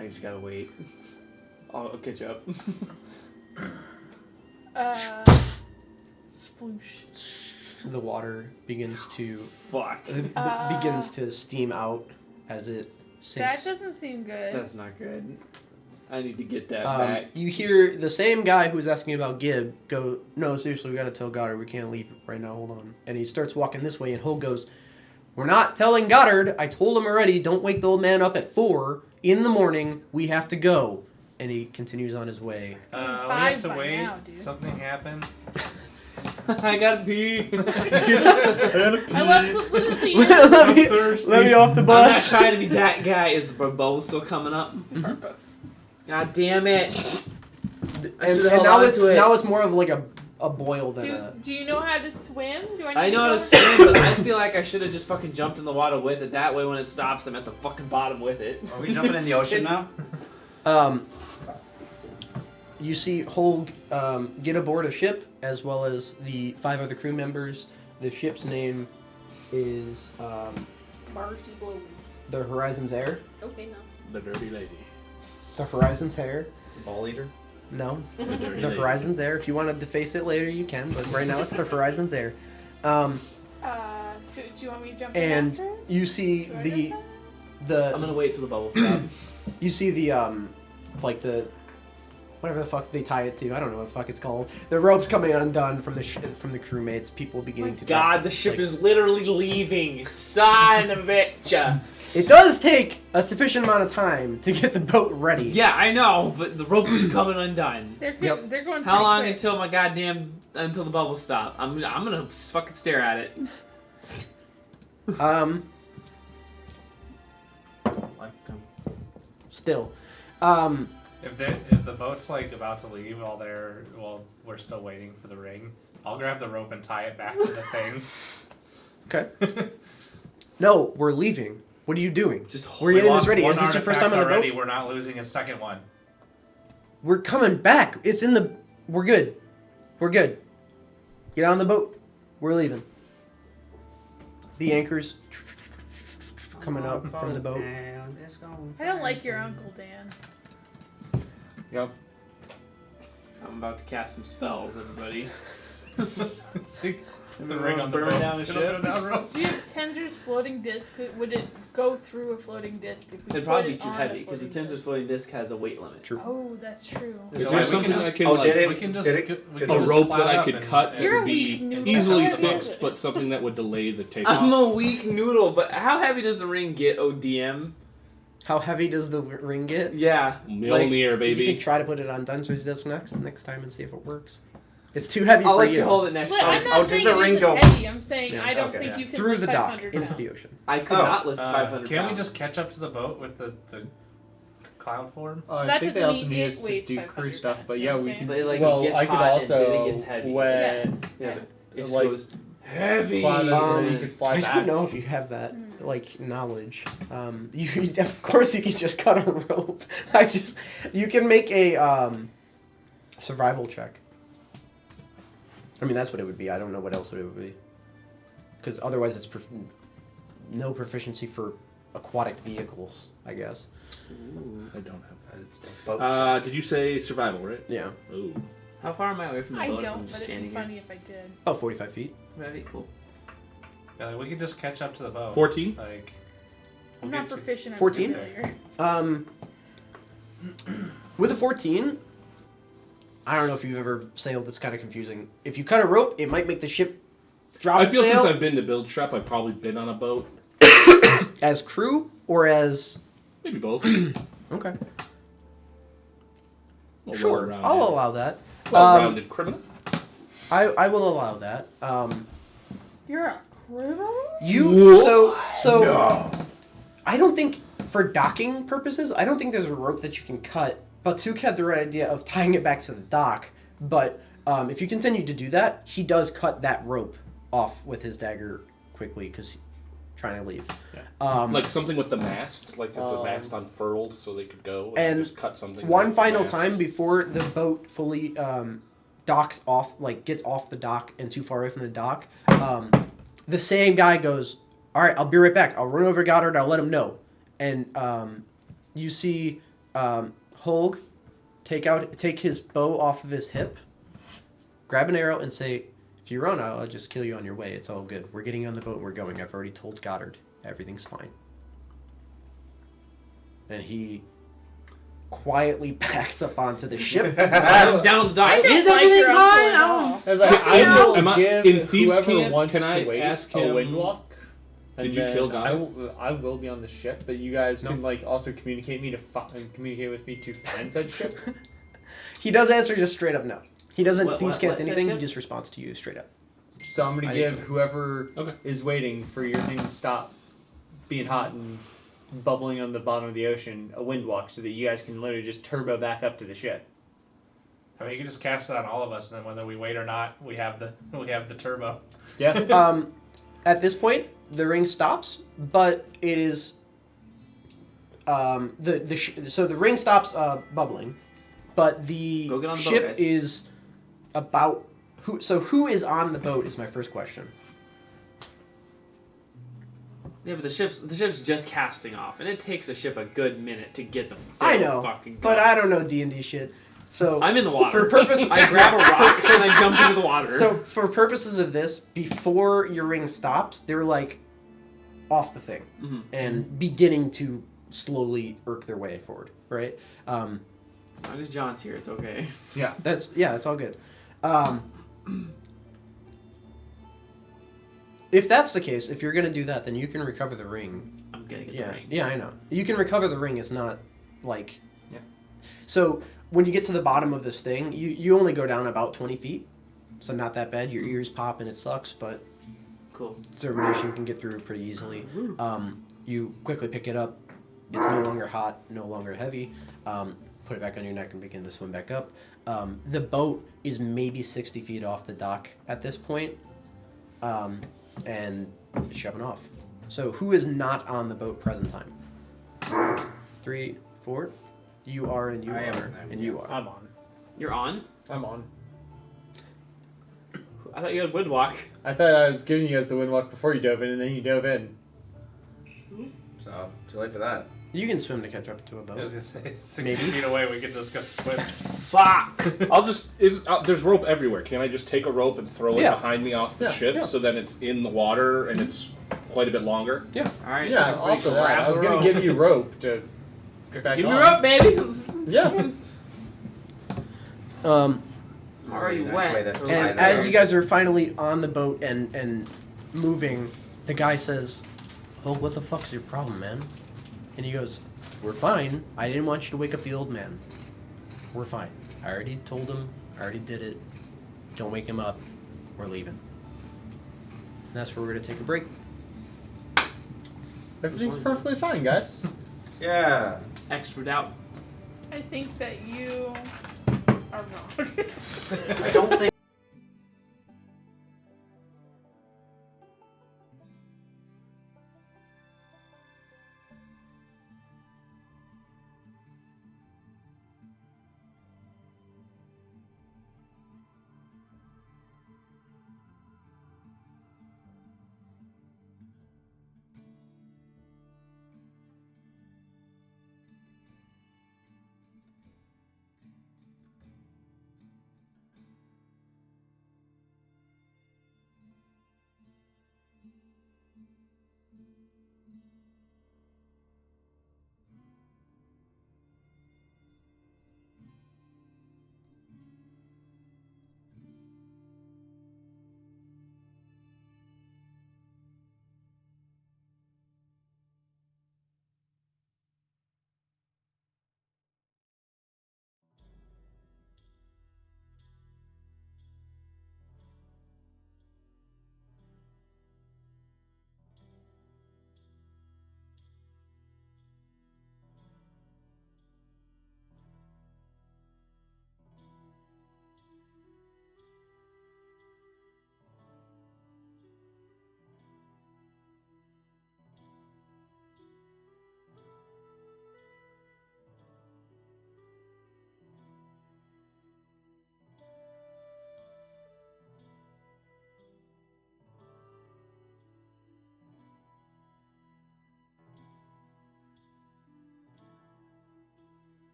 [SPEAKER 6] I just gotta wait. I'll catch up.
[SPEAKER 5] Sploosh.
[SPEAKER 1] The water begins to
[SPEAKER 6] Fuck.
[SPEAKER 1] begins to steam out as it
[SPEAKER 5] That
[SPEAKER 1] sinks.
[SPEAKER 5] doesn't seem good.
[SPEAKER 6] That's not good. I need to get that back.
[SPEAKER 1] You hear the same guy who was asking about Gibb go, "No, seriously, we gotta tell Goddard. We can't leave right now. Hold on." And he starts walking this way, and Hulk goes, "We're not telling Goddard. I told him already. Don't wake the old man up at 4 in the morning. We have to go." And he continues on his way.
[SPEAKER 4] We
[SPEAKER 5] Five
[SPEAKER 4] have to
[SPEAKER 5] by
[SPEAKER 4] wait.
[SPEAKER 5] now, dude.
[SPEAKER 4] Something happened.
[SPEAKER 6] I gotta pee.
[SPEAKER 5] I left something at the end.
[SPEAKER 1] let me off the
[SPEAKER 6] I'm not
[SPEAKER 1] bus.
[SPEAKER 6] trying to be that guy. Is the bubble still coming up? God damn it. I
[SPEAKER 1] And
[SPEAKER 6] should've held
[SPEAKER 1] now
[SPEAKER 6] on
[SPEAKER 1] it's
[SPEAKER 6] to it.
[SPEAKER 1] now it's more of like a boil than a.
[SPEAKER 5] Do you know how to swim? Do I need
[SPEAKER 6] I know how
[SPEAKER 5] go
[SPEAKER 6] to swim, but I feel like I should have just fucking jumped in the water with it. That way, when it stops, I'm at the fucking bottom with it.
[SPEAKER 2] Are we jumping in the ocean now?
[SPEAKER 1] You see Hulk get aboard a ship, as well as the 5 other crew members. The ship's name is
[SPEAKER 8] Marshy Blows.
[SPEAKER 1] The Horizon's Air.
[SPEAKER 8] Okay, no.
[SPEAKER 3] The dirty lady.
[SPEAKER 1] The Horizon's Air.
[SPEAKER 2] Ball eater.
[SPEAKER 1] No.
[SPEAKER 3] The dirty
[SPEAKER 1] The
[SPEAKER 3] lady.
[SPEAKER 1] Horizon's Air. If you want to deface it later, you can. But right now, it's the Horizon's Air.
[SPEAKER 5] Do you want me to jump in
[SPEAKER 1] And
[SPEAKER 5] after?
[SPEAKER 1] you see
[SPEAKER 5] Do I
[SPEAKER 1] the
[SPEAKER 5] jump
[SPEAKER 6] I'm gonna wait till the bubble stop.
[SPEAKER 1] you see the like the whatever the fuck they tie it to. I don't know what the fuck it's called. The rope's coming undone from the from the crewmates. People beginning to
[SPEAKER 6] God, the ship is literally leaving. Son of a bitch.
[SPEAKER 1] It does take a sufficient amount of time to get the boat ready.
[SPEAKER 6] Yeah, I know, but the ropes are coming undone.
[SPEAKER 5] They're
[SPEAKER 1] Yep.
[SPEAKER 5] they're going.
[SPEAKER 6] How long
[SPEAKER 5] pretty quick.
[SPEAKER 6] until the bubbles stop? I'm gonna fucking stare at it.
[SPEAKER 1] Still.
[SPEAKER 4] If the boat's like about to leave while we're still waiting for the ring, I'll grab the rope and tie it back to the thing.
[SPEAKER 1] Okay. No, we're leaving. What are you doing?
[SPEAKER 6] Just
[SPEAKER 1] We're
[SPEAKER 4] We
[SPEAKER 1] getting this
[SPEAKER 4] lost
[SPEAKER 1] ready.
[SPEAKER 4] one
[SPEAKER 1] Is this your first
[SPEAKER 4] artifact
[SPEAKER 1] time on the
[SPEAKER 4] already.
[SPEAKER 1] boat?
[SPEAKER 4] We're not losing a second one.
[SPEAKER 1] We're coming back. It's in the. We're good. We're good. Get on the boat. We're leaving. The anchors coming up from the boat.
[SPEAKER 5] I don't like your uncle, Dan.
[SPEAKER 7] Yep.
[SPEAKER 6] I'm about to cast some spells, everybody.
[SPEAKER 4] The ring on the
[SPEAKER 6] burn
[SPEAKER 4] boat.
[SPEAKER 6] down a
[SPEAKER 4] It'll
[SPEAKER 6] ship.
[SPEAKER 4] go down rope.
[SPEAKER 5] Do you have Tensor's floating disc? Would it go through a floating disc if we
[SPEAKER 6] It'd probably
[SPEAKER 5] put
[SPEAKER 6] be too
[SPEAKER 5] it on
[SPEAKER 6] heavy
[SPEAKER 5] a
[SPEAKER 6] because the
[SPEAKER 5] floating
[SPEAKER 6] Tensor's
[SPEAKER 5] disc?
[SPEAKER 6] floating disc has a weight limit.
[SPEAKER 1] True.
[SPEAKER 5] Oh, that's true.
[SPEAKER 3] Is
[SPEAKER 4] So
[SPEAKER 3] there
[SPEAKER 4] we
[SPEAKER 3] something
[SPEAKER 4] just-
[SPEAKER 3] I can
[SPEAKER 2] oh,
[SPEAKER 3] like
[SPEAKER 2] did it?
[SPEAKER 4] We can just
[SPEAKER 2] Did it-
[SPEAKER 4] we
[SPEAKER 2] did
[SPEAKER 4] can
[SPEAKER 3] a
[SPEAKER 4] just
[SPEAKER 3] rope
[SPEAKER 4] cloud
[SPEAKER 3] that I
[SPEAKER 4] up
[SPEAKER 3] could
[SPEAKER 4] and-
[SPEAKER 3] cut
[SPEAKER 5] You're
[SPEAKER 3] that
[SPEAKER 5] a
[SPEAKER 3] would
[SPEAKER 5] weak
[SPEAKER 3] be
[SPEAKER 5] noodle.
[SPEAKER 3] easily
[SPEAKER 5] That's what I
[SPEAKER 3] fixed,
[SPEAKER 5] did.
[SPEAKER 3] but something that would delay the takeoff?
[SPEAKER 6] I'm a weak noodle, but how heavy does the ring get, ODM?
[SPEAKER 1] How heavy does the ring get?
[SPEAKER 6] Yeah.
[SPEAKER 3] Mjolnir,
[SPEAKER 1] You
[SPEAKER 3] baby.
[SPEAKER 1] can try to put it on Dungeons Disc next time and see if it works. It's too heavy
[SPEAKER 6] I'll
[SPEAKER 1] for
[SPEAKER 6] let you hold it next
[SPEAKER 5] But I'm
[SPEAKER 6] time.
[SPEAKER 5] not
[SPEAKER 2] did
[SPEAKER 5] saying
[SPEAKER 2] the
[SPEAKER 5] it
[SPEAKER 2] ring
[SPEAKER 5] isn't
[SPEAKER 2] go-
[SPEAKER 5] heavy. I'm saying
[SPEAKER 1] Yeah.
[SPEAKER 5] I don't
[SPEAKER 2] Okay,
[SPEAKER 5] think
[SPEAKER 2] yeah.
[SPEAKER 5] you can
[SPEAKER 1] through
[SPEAKER 5] lift
[SPEAKER 1] the dock
[SPEAKER 5] 500
[SPEAKER 1] into
[SPEAKER 5] pounds.
[SPEAKER 1] the ocean.
[SPEAKER 6] I could
[SPEAKER 2] Oh,
[SPEAKER 6] not lift 500
[SPEAKER 4] Can we
[SPEAKER 6] pounds.
[SPEAKER 4] just catch up to the boat with the cloud form?
[SPEAKER 7] I
[SPEAKER 5] That
[SPEAKER 7] think they
[SPEAKER 5] doesn't
[SPEAKER 7] also
[SPEAKER 5] mean
[SPEAKER 7] need
[SPEAKER 5] it
[SPEAKER 7] us to
[SPEAKER 5] weighs
[SPEAKER 7] do
[SPEAKER 5] 500
[SPEAKER 7] crew stuff,
[SPEAKER 5] pounds,
[SPEAKER 7] but
[SPEAKER 5] you
[SPEAKER 7] yeah,
[SPEAKER 5] know what
[SPEAKER 7] we
[SPEAKER 5] I'm
[SPEAKER 7] can.
[SPEAKER 6] But it, like,
[SPEAKER 7] well,
[SPEAKER 6] it gets
[SPEAKER 7] I could
[SPEAKER 6] hot
[SPEAKER 7] also
[SPEAKER 6] and then it gets heavy.
[SPEAKER 7] when
[SPEAKER 6] Yeah, but it just
[SPEAKER 7] like,
[SPEAKER 6] goes heavy.
[SPEAKER 7] cloud us, and then you could fly
[SPEAKER 1] I
[SPEAKER 7] back.
[SPEAKER 1] don't know if you have that like knowledge. You of course you can just cut a rope. You can make a survival check. I mean that's what it would be. I don't know what else it would be. Because otherwise it's no proficiency for aquatic vehicles, I guess.
[SPEAKER 3] I don't have that.
[SPEAKER 2] It's the boat.
[SPEAKER 3] Did you say survival, right?
[SPEAKER 1] Yeah.
[SPEAKER 3] Ooh.
[SPEAKER 6] How far am I away from the
[SPEAKER 5] I
[SPEAKER 6] boat if
[SPEAKER 5] don't,
[SPEAKER 6] I'm
[SPEAKER 5] but
[SPEAKER 6] just
[SPEAKER 5] it'd be
[SPEAKER 6] standing here?
[SPEAKER 5] funny if I did.
[SPEAKER 1] About 45 feet.
[SPEAKER 6] Very cool.
[SPEAKER 4] Yeah, like, we can just catch up to the boat.
[SPEAKER 3] 14?
[SPEAKER 4] Like,
[SPEAKER 5] I'm
[SPEAKER 4] we'll
[SPEAKER 5] not
[SPEAKER 4] get you-
[SPEAKER 5] proficient. I'm
[SPEAKER 1] 14?
[SPEAKER 5] familiar.
[SPEAKER 1] With a 14, I don't know if you've ever sailed. It's kind of confusing. If you cut a rope, it might make the ship drop
[SPEAKER 3] I
[SPEAKER 1] its
[SPEAKER 3] feel
[SPEAKER 1] sail
[SPEAKER 3] since I've been to Build Shop, I've probably been on a boat.
[SPEAKER 1] as crew or as
[SPEAKER 3] Maybe both.
[SPEAKER 1] okay.
[SPEAKER 3] Well,
[SPEAKER 1] Sure,
[SPEAKER 3] well-rounded-
[SPEAKER 1] I'll allow that.
[SPEAKER 3] Well-rounded criminal.
[SPEAKER 1] I will allow that.
[SPEAKER 5] You're a criminal?
[SPEAKER 1] So I don't think for docking purposes, I don't think there's a rope that you can cut. But Tuk had the right idea of tying it back to the dock. But if you continue to do that, he does cut that rope off with his dagger quickly because he's trying to leave.
[SPEAKER 3] Like something with the masts, like if the mast unfurled so they could go,
[SPEAKER 1] and
[SPEAKER 3] just cut something.
[SPEAKER 1] One
[SPEAKER 3] with the
[SPEAKER 1] final
[SPEAKER 3] mast.
[SPEAKER 1] time before the boat fully docks off, like gets off the dock and too far away from the dock, the same guy goes, "All right, I'll be right back. I'll run over Goddard. I'll let him know." And you see Holg take his bow off of his hip, grab an arrow, and say, "If you run, I'll just kill you on your way. It's all good. We're getting on the boat. We're going. I've already told Goddard. Everything's fine." And he quietly backs up onto the ship.
[SPEAKER 6] I'm down on the dock.
[SPEAKER 5] I don't
[SPEAKER 6] Is
[SPEAKER 5] like
[SPEAKER 6] everything
[SPEAKER 5] your uncle
[SPEAKER 6] fine?
[SPEAKER 5] at all.
[SPEAKER 7] I was like,
[SPEAKER 3] Can-
[SPEAKER 7] I will
[SPEAKER 3] am I-
[SPEAKER 7] give
[SPEAKER 3] in Thieves'
[SPEAKER 7] whoever
[SPEAKER 3] Camp,
[SPEAKER 7] wants
[SPEAKER 3] can
[SPEAKER 7] to
[SPEAKER 3] I
[SPEAKER 7] wait
[SPEAKER 3] ask
[SPEAKER 7] a
[SPEAKER 3] him-
[SPEAKER 7] windwalk. and
[SPEAKER 3] Did you
[SPEAKER 7] then
[SPEAKER 3] kill God?
[SPEAKER 7] I will be on the ship, but you guys
[SPEAKER 1] No.
[SPEAKER 7] can like also communicate with me to find said ship.
[SPEAKER 1] He does answer just straight up no. He doesn't
[SPEAKER 6] What-
[SPEAKER 1] thieves
[SPEAKER 6] what-
[SPEAKER 1] can't
[SPEAKER 6] what
[SPEAKER 1] anything. He
[SPEAKER 6] says
[SPEAKER 1] just responds to you straight up.
[SPEAKER 7] So I'm
[SPEAKER 1] I
[SPEAKER 7] gonna
[SPEAKER 1] didn't
[SPEAKER 7] give whoever
[SPEAKER 3] Okay.
[SPEAKER 7] is waiting for your thing to stop being hot and bubbling on the bottom of the ocean a windwalk, so that you guys can literally just turbo back up to the ship.
[SPEAKER 4] I mean, you can just cast it on all of us, and then whether we wait or not, we have the turbo.
[SPEAKER 7] Yeah.
[SPEAKER 1] At this point, the ring stops, but it is so the ring stops bubbling, but the
[SPEAKER 6] Go get on the boat,
[SPEAKER 1] ship
[SPEAKER 6] guys.
[SPEAKER 1] is about who. So who is on the boat is my first question.
[SPEAKER 6] Yeah, but the ship's just casting off, and it takes a ship a good minute to get the
[SPEAKER 1] I
[SPEAKER 6] sails
[SPEAKER 1] know,
[SPEAKER 6] fucking
[SPEAKER 1] but
[SPEAKER 6] going.
[SPEAKER 1] I don't know D&D shit. So
[SPEAKER 6] I'm in the water.
[SPEAKER 1] For purpose,
[SPEAKER 6] I grab a rock and I jump into the water.
[SPEAKER 1] So for purposes of this, before your ring stops, they're like off the thing and beginning to slowly irk their way forward. Right?
[SPEAKER 6] As long as John's here, it's okay.
[SPEAKER 1] Yeah, it's all good. If that's the case, if you're gonna do that, then you can recover the ring.
[SPEAKER 6] I'm gonna get
[SPEAKER 1] Yeah,
[SPEAKER 6] the ring.
[SPEAKER 1] yeah, I know. You can recover the ring. It's not like.
[SPEAKER 6] Yeah.
[SPEAKER 1] So when you get to the bottom of this thing, you only go down about 20 feet, so not that bad. Your ears pop and it sucks, but
[SPEAKER 6] Cool.
[SPEAKER 1] determination can get through pretty easily. You quickly pick it up. It's no longer hot, no longer heavy. Put it back on your neck and begin to swim back up. The boat is maybe 60 feet off the dock at this point, and it's shoving off. So who is not on the boat present time? 3, 4. You are, and you
[SPEAKER 2] I am,
[SPEAKER 1] are, and you are.
[SPEAKER 7] I'm on.
[SPEAKER 6] You're on?
[SPEAKER 7] I'm on.
[SPEAKER 6] I thought you had Woodwalk.
[SPEAKER 7] I thought I was giving you guys the windwalk before you dove in, and then you dove in.
[SPEAKER 2] So, too late for that.
[SPEAKER 1] You can swim to catch up to a
[SPEAKER 4] I was
[SPEAKER 1] boat.
[SPEAKER 4] gonna say 60
[SPEAKER 1] Maybe.
[SPEAKER 4] feet away. We can just go swim.
[SPEAKER 6] Fuck!
[SPEAKER 3] I'll just there's rope everywhere. Can I just take a rope and throw it
[SPEAKER 1] Yeah.
[SPEAKER 3] behind me off the
[SPEAKER 7] Yeah,
[SPEAKER 3] ship
[SPEAKER 7] yeah.
[SPEAKER 3] so then it's in the water and it's quite a bit longer?
[SPEAKER 6] Alright.
[SPEAKER 7] Yeah,
[SPEAKER 6] everybody
[SPEAKER 7] also that.
[SPEAKER 6] grab
[SPEAKER 7] I was
[SPEAKER 6] the
[SPEAKER 7] going
[SPEAKER 6] rope.
[SPEAKER 7] to give you rope to get back
[SPEAKER 6] Give
[SPEAKER 7] on.
[SPEAKER 6] me rope, baby!
[SPEAKER 7] Yeah.
[SPEAKER 6] Already
[SPEAKER 2] Nice
[SPEAKER 6] wet.
[SPEAKER 2] way to
[SPEAKER 6] so-
[SPEAKER 2] tie
[SPEAKER 1] And
[SPEAKER 2] that
[SPEAKER 1] as
[SPEAKER 2] up.
[SPEAKER 1] you guys are finally on the boat and moving, the guy says, "Oh, what the fuck's your problem, man?" And he goes, "We're fine. I didn't want you to wake up the old man. We're fine. I already told him. I already did it. Don't wake him up. We're leaving." And that's where we're gonna take a break.
[SPEAKER 7] Everything's perfectly fine, guys.
[SPEAKER 2] Yeah.
[SPEAKER 6] Extra doubt.
[SPEAKER 5] I think that you are wrong.
[SPEAKER 2] I don't think.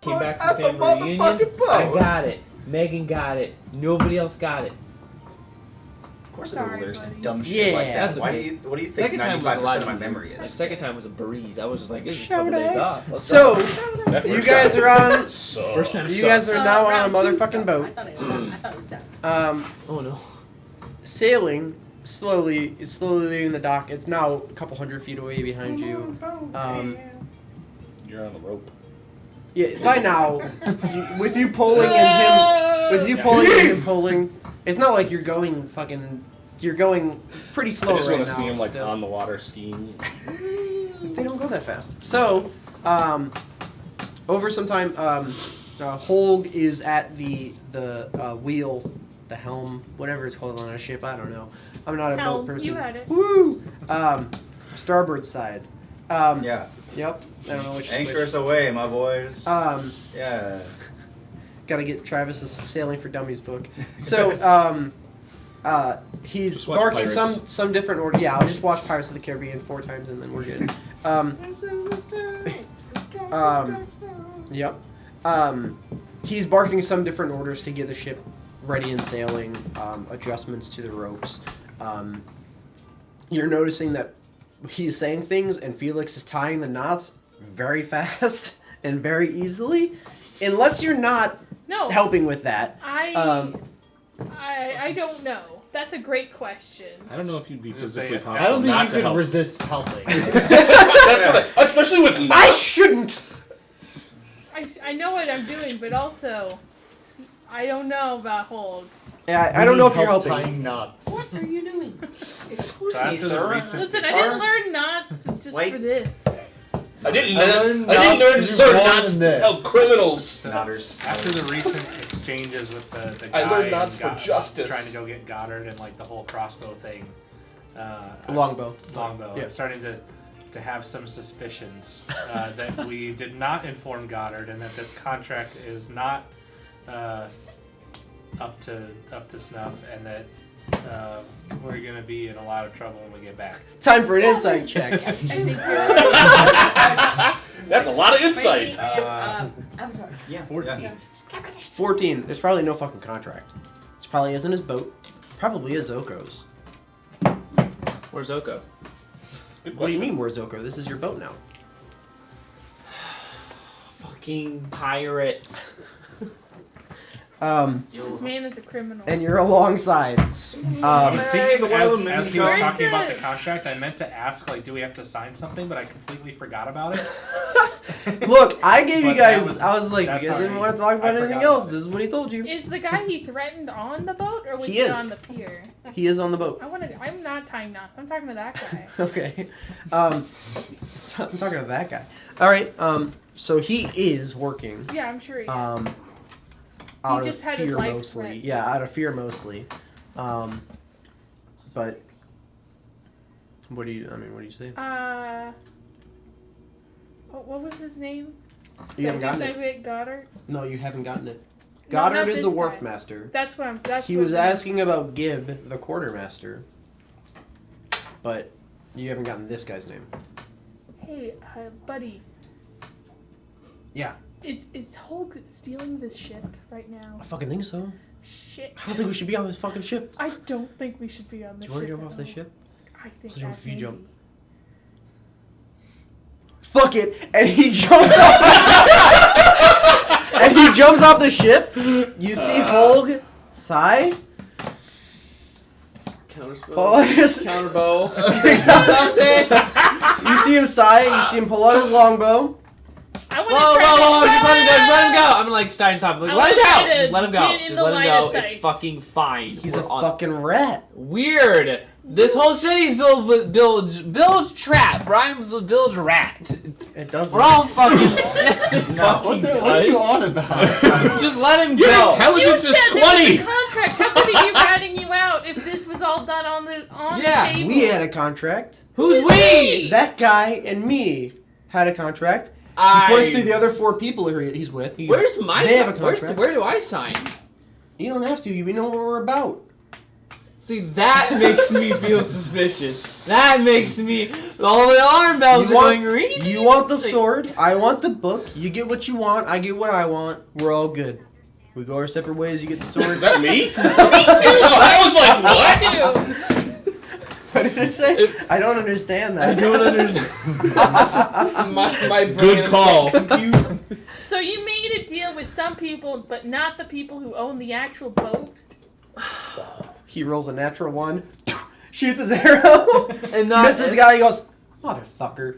[SPEAKER 6] Came back from the family reunion. I got it. Megan got it. Nobody else got it.
[SPEAKER 2] Of course,
[SPEAKER 5] Sorry,
[SPEAKER 2] there's some
[SPEAKER 5] buddy.
[SPEAKER 2] dumb shit like that.
[SPEAKER 6] That's
[SPEAKER 2] Why
[SPEAKER 6] okay.
[SPEAKER 2] do you? What do you think?
[SPEAKER 6] Second time was a
[SPEAKER 2] 95%
[SPEAKER 6] lot
[SPEAKER 2] of my
[SPEAKER 6] easier.
[SPEAKER 2] memory
[SPEAKER 6] Like,
[SPEAKER 2] is.
[SPEAKER 6] second time was a breeze. I was just like, this is a
[SPEAKER 1] Shout
[SPEAKER 6] couple days
[SPEAKER 1] out.
[SPEAKER 6] off. Let's
[SPEAKER 1] So,
[SPEAKER 6] go.
[SPEAKER 3] That
[SPEAKER 1] you
[SPEAKER 3] first
[SPEAKER 1] guys
[SPEAKER 3] time
[SPEAKER 1] are on.
[SPEAKER 3] sucked.
[SPEAKER 6] First time
[SPEAKER 1] You guys are now on a
[SPEAKER 8] round two
[SPEAKER 1] motherfucking
[SPEAKER 8] sucked.
[SPEAKER 1] boat.
[SPEAKER 8] I thought it was done.
[SPEAKER 6] Oh no.
[SPEAKER 1] Sailing slowly. It's slowly leaving the dock. It's now a couple hundred feet away behind you.
[SPEAKER 3] You're on the rope.
[SPEAKER 1] Yeah, by now, with you pulling and him pulling, it's not like you're going fucking. You're going pretty slow
[SPEAKER 3] I just
[SPEAKER 1] right
[SPEAKER 3] want to
[SPEAKER 1] now.
[SPEAKER 3] see him like
[SPEAKER 1] still.
[SPEAKER 3] on the water skiing.
[SPEAKER 1] They don't go that fast. So, over some time, Holg is at the wheel, the helm, whatever it's called on a ship. I don't know. I'm not a
[SPEAKER 5] Helm,
[SPEAKER 1] boat person.
[SPEAKER 5] you had it.
[SPEAKER 1] Woo! Starboard side.
[SPEAKER 2] Yeah.
[SPEAKER 1] Yep. I don't know which.
[SPEAKER 2] Anchors away, my boys. Yeah.
[SPEAKER 1] Gotta get Travis's Sailing for Dummies book. So, he's
[SPEAKER 3] Just watch
[SPEAKER 1] barking
[SPEAKER 3] Pirates.
[SPEAKER 1] some different order. Yeah, I'll just watch Pirates of the Caribbean 4 times and then we're good. Yep. He's barking some different orders to get the ship ready and sailing, adjustments to the ropes. You're noticing that he's saying things and Felix is tying the knots very fast and very easily. Unless you're not
[SPEAKER 5] No,
[SPEAKER 1] helping with that.
[SPEAKER 5] I don't know. That's a great question.
[SPEAKER 3] I don't know if you'd be physically
[SPEAKER 4] I
[SPEAKER 3] possible
[SPEAKER 7] I don't think
[SPEAKER 3] not
[SPEAKER 7] you
[SPEAKER 3] to
[SPEAKER 7] could
[SPEAKER 3] help.
[SPEAKER 7] resist helping.
[SPEAKER 3] That's what especially with
[SPEAKER 1] I
[SPEAKER 3] knots.
[SPEAKER 1] shouldn't!
[SPEAKER 5] I know what I'm doing, but also, I don't know about Hold.
[SPEAKER 1] Yeah, I don't know if you're helping.
[SPEAKER 7] Tying knots.
[SPEAKER 8] What are you doing?
[SPEAKER 2] Excuse
[SPEAKER 4] So
[SPEAKER 2] me,
[SPEAKER 4] after the
[SPEAKER 2] sir.
[SPEAKER 4] recent
[SPEAKER 5] Listen, I didn't learn knots just
[SPEAKER 2] Wait.
[SPEAKER 5] for this.
[SPEAKER 3] I didn't
[SPEAKER 7] learn
[SPEAKER 3] I didn't
[SPEAKER 7] knots to do
[SPEAKER 3] learn
[SPEAKER 7] more
[SPEAKER 3] knots
[SPEAKER 7] than
[SPEAKER 3] to
[SPEAKER 7] this.
[SPEAKER 3] help criminals.
[SPEAKER 2] Nodders.
[SPEAKER 4] After the recent exchanges with the guy
[SPEAKER 3] I learned
[SPEAKER 4] and
[SPEAKER 3] knots for justice.
[SPEAKER 4] trying to go get Goddard and like the whole crossbow thing,
[SPEAKER 1] Longbow.
[SPEAKER 4] longbow.
[SPEAKER 1] Yeah.
[SPEAKER 4] I'm starting to have some suspicions that we did not inform Goddard and that this contract is not up to snuff, and that we're gonna be in a lot of trouble when we get back.
[SPEAKER 1] Time for an insight check.
[SPEAKER 5] I think you're
[SPEAKER 3] That's a lot of insight.
[SPEAKER 8] Avatar.
[SPEAKER 2] Yeah.
[SPEAKER 4] 14.
[SPEAKER 2] Yeah.
[SPEAKER 1] 14. There's probably no fucking contract. This probably isn't his boat. Probably is Zoko's.
[SPEAKER 6] Where's Oko?
[SPEAKER 3] Good
[SPEAKER 1] What do you
[SPEAKER 3] question.
[SPEAKER 1] mean, where's Zoko? This is your boat now.
[SPEAKER 6] Fucking pirates.
[SPEAKER 5] This man is a criminal.
[SPEAKER 1] And you're alongside.
[SPEAKER 4] I was
[SPEAKER 2] Hey,
[SPEAKER 4] thinking
[SPEAKER 2] the wild
[SPEAKER 4] as
[SPEAKER 2] man
[SPEAKER 4] he was
[SPEAKER 5] Where's
[SPEAKER 4] talking about
[SPEAKER 5] the-
[SPEAKER 4] the contract, I meant to ask, like, do we have to sign something? But I completely forgot about it.
[SPEAKER 1] Look, I gave you
[SPEAKER 4] But that
[SPEAKER 1] guys.
[SPEAKER 4] was-
[SPEAKER 1] I was like, you
[SPEAKER 4] that's
[SPEAKER 1] guys didn't
[SPEAKER 4] already-
[SPEAKER 1] want to talk about
[SPEAKER 4] I
[SPEAKER 1] anything
[SPEAKER 4] forgot
[SPEAKER 1] else.
[SPEAKER 4] about it.
[SPEAKER 1] This is what he told you.
[SPEAKER 5] Is the guy he threatened on the boat, or was
[SPEAKER 1] He
[SPEAKER 5] he,
[SPEAKER 1] is.
[SPEAKER 5] on the pier?
[SPEAKER 1] He is on the boat.
[SPEAKER 5] I'm not tying knots. I'm talking to that guy.
[SPEAKER 1] Okay. I'm talking to that guy. All right. So he is working.
[SPEAKER 5] Yeah, I'm sure he is.
[SPEAKER 1] Out
[SPEAKER 5] just
[SPEAKER 1] of
[SPEAKER 5] had his
[SPEAKER 1] fear
[SPEAKER 5] life
[SPEAKER 1] mostly.
[SPEAKER 5] threatened.
[SPEAKER 1] Yeah, out of fear mostly. But what do you say?
[SPEAKER 5] What was his name?
[SPEAKER 1] You haven't gotten it.
[SPEAKER 5] it. Goddard.
[SPEAKER 1] No, you haven't gotten it.
[SPEAKER 5] No,
[SPEAKER 1] Goddard
[SPEAKER 5] not
[SPEAKER 1] is the
[SPEAKER 5] this
[SPEAKER 1] wharf
[SPEAKER 5] guy.
[SPEAKER 1] master.
[SPEAKER 5] That's what I'm. That's
[SPEAKER 1] He
[SPEAKER 5] what
[SPEAKER 1] was
[SPEAKER 5] I'm-
[SPEAKER 1] asking about Gib, the quartermaster. But you haven't gotten this guy's name.
[SPEAKER 5] Hey, buddy.
[SPEAKER 1] Yeah.
[SPEAKER 5] Is Hulk stealing this ship right now?
[SPEAKER 1] I fucking think so.
[SPEAKER 5] Shit.
[SPEAKER 1] I don't think we should be on this fucking ship.
[SPEAKER 5] I don't think we should be on
[SPEAKER 1] Do
[SPEAKER 5] this
[SPEAKER 1] you want
[SPEAKER 5] ship.
[SPEAKER 1] to jump
[SPEAKER 5] at
[SPEAKER 1] off the
[SPEAKER 5] all.
[SPEAKER 1] ship?
[SPEAKER 5] I think
[SPEAKER 1] Jump
[SPEAKER 5] that
[SPEAKER 1] if you
[SPEAKER 5] maybe.
[SPEAKER 1] jump. Fuck it, and he jumps off. And he jumps off the ship. You see Holg sigh.
[SPEAKER 6] Counterspell.
[SPEAKER 1] Pull out his.
[SPEAKER 6] Counterbow.
[SPEAKER 1] Something. You see him sigh. You see him pull out his longbow.
[SPEAKER 5] I want
[SPEAKER 6] Whoa,
[SPEAKER 5] to try
[SPEAKER 6] whoa, whoa,
[SPEAKER 5] to-
[SPEAKER 6] just let him go, just let him go. I'm like, stop. Like,
[SPEAKER 5] I
[SPEAKER 6] let him
[SPEAKER 5] wanna try
[SPEAKER 6] go.
[SPEAKER 5] to
[SPEAKER 6] Just let him go.
[SPEAKER 5] get in
[SPEAKER 6] Just
[SPEAKER 5] the
[SPEAKER 6] let him
[SPEAKER 5] line
[SPEAKER 6] go.
[SPEAKER 5] of
[SPEAKER 6] It's
[SPEAKER 5] sight.
[SPEAKER 6] fucking fine.
[SPEAKER 1] He's
[SPEAKER 6] We're
[SPEAKER 1] a
[SPEAKER 6] on-
[SPEAKER 1] fucking rat.
[SPEAKER 6] Weird. This whole city's builds trap. Rhymes with builds rat.
[SPEAKER 1] It doesn't.
[SPEAKER 6] We're all fucking. Yes, it fucking
[SPEAKER 7] What are you
[SPEAKER 6] does.
[SPEAKER 7] on about?
[SPEAKER 6] Just let him
[SPEAKER 3] Your
[SPEAKER 6] go.
[SPEAKER 5] You
[SPEAKER 3] intelligence
[SPEAKER 5] said
[SPEAKER 3] is
[SPEAKER 5] there was
[SPEAKER 3] 20.
[SPEAKER 5] a contract. How could he be ratting you out if this was all done on the
[SPEAKER 6] Yeah,
[SPEAKER 5] table?
[SPEAKER 1] We had a contract.
[SPEAKER 6] Who's
[SPEAKER 5] Who's
[SPEAKER 6] we?
[SPEAKER 5] we?
[SPEAKER 1] That guy and me had a contract. He put us through the other 4 people he's with. He
[SPEAKER 6] Where's
[SPEAKER 1] goes,
[SPEAKER 6] my?
[SPEAKER 1] They have a
[SPEAKER 6] Where
[SPEAKER 1] contract.
[SPEAKER 6] do I sign?
[SPEAKER 1] You don't have to. We know what we're about.
[SPEAKER 6] See, that makes me feel suspicious. That makes me... All the alarm bells are going ring.
[SPEAKER 1] You want the sword, I want the book, you get what you want, I get what I want, we're all good. We go our separate ways, you get the sword.
[SPEAKER 3] Is that me?
[SPEAKER 5] Me too.
[SPEAKER 3] I was like, what?
[SPEAKER 5] Me too.
[SPEAKER 1] What did it say? I don't understand that.
[SPEAKER 6] I don't understand. my brain
[SPEAKER 3] Good call.
[SPEAKER 5] So you made a deal with some people, but not the people who own the actual boat?
[SPEAKER 1] He rolls a natural 1, shoots his arrow,
[SPEAKER 6] And not-
[SPEAKER 1] misses the guy, he goes, motherfucker.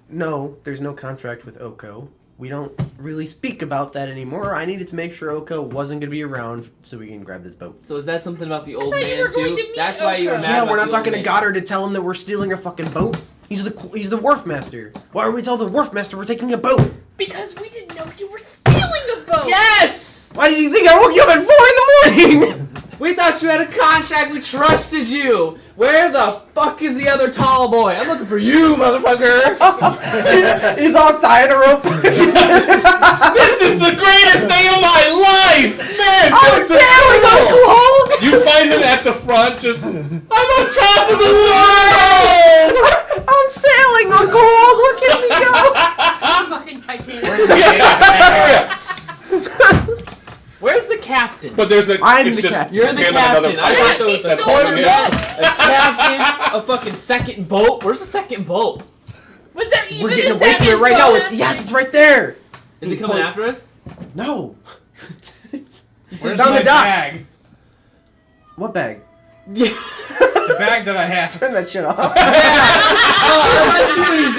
[SPEAKER 1] No, there's no contract with Oko. We don't really speak about that anymore. I needed to make sure Oko wasn't going to be around so we can grab this boat.
[SPEAKER 6] So is that something about the old
[SPEAKER 5] thought you
[SPEAKER 6] man
[SPEAKER 5] were going
[SPEAKER 6] too?
[SPEAKER 5] to meet
[SPEAKER 6] That's why you were
[SPEAKER 5] Oprah.
[SPEAKER 6] mad
[SPEAKER 1] Yeah,
[SPEAKER 6] about
[SPEAKER 1] we're not
[SPEAKER 6] the
[SPEAKER 1] talking
[SPEAKER 6] old
[SPEAKER 1] to
[SPEAKER 6] man.
[SPEAKER 1] Goddard to tell him that we're stealing a fucking boat. He's the wharf master. Why would we tell the wharf master we're taking a boat?
[SPEAKER 5] Because we didn't know you were stealing a boat!
[SPEAKER 6] Yes!
[SPEAKER 1] Why did you think I woke you up at 4 in the morning?
[SPEAKER 6] We thought you had a contract. We trusted you. Where the fuck is the other tall boy? I'm looking for you, motherfucker.
[SPEAKER 1] He's all tying a rope.
[SPEAKER 3] This is the greatest day of my life! Man,
[SPEAKER 1] I'm
[SPEAKER 3] this is
[SPEAKER 1] sailing,
[SPEAKER 3] cool.
[SPEAKER 1] Uncle Hulk!
[SPEAKER 3] You find him at the front, just, I'm on top of the world!
[SPEAKER 1] I'm sailing, Uncle Hulk! Look at me go!
[SPEAKER 8] Fucking Titanic.
[SPEAKER 6] Where's the captain?
[SPEAKER 3] But there's a.
[SPEAKER 1] I'm
[SPEAKER 3] it's
[SPEAKER 1] the
[SPEAKER 3] just
[SPEAKER 1] captain.
[SPEAKER 6] You're the
[SPEAKER 3] him and another
[SPEAKER 6] captain. I
[SPEAKER 3] player.
[SPEAKER 6] thought there was
[SPEAKER 5] He
[SPEAKER 6] a
[SPEAKER 5] stole the
[SPEAKER 6] captain, a fucking second boat. Where's the second boat?
[SPEAKER 5] Was there even
[SPEAKER 1] We're getting
[SPEAKER 5] a
[SPEAKER 1] away from it
[SPEAKER 5] second
[SPEAKER 1] right now.
[SPEAKER 5] boat?
[SPEAKER 1] It's right there.
[SPEAKER 6] Is it coming after us?
[SPEAKER 1] No.
[SPEAKER 4] Where's
[SPEAKER 1] down
[SPEAKER 4] my
[SPEAKER 1] the dock.
[SPEAKER 4] bag?
[SPEAKER 1] What bag?
[SPEAKER 4] The bag that I had.
[SPEAKER 1] Turn that shit off.
[SPEAKER 6] I see what he's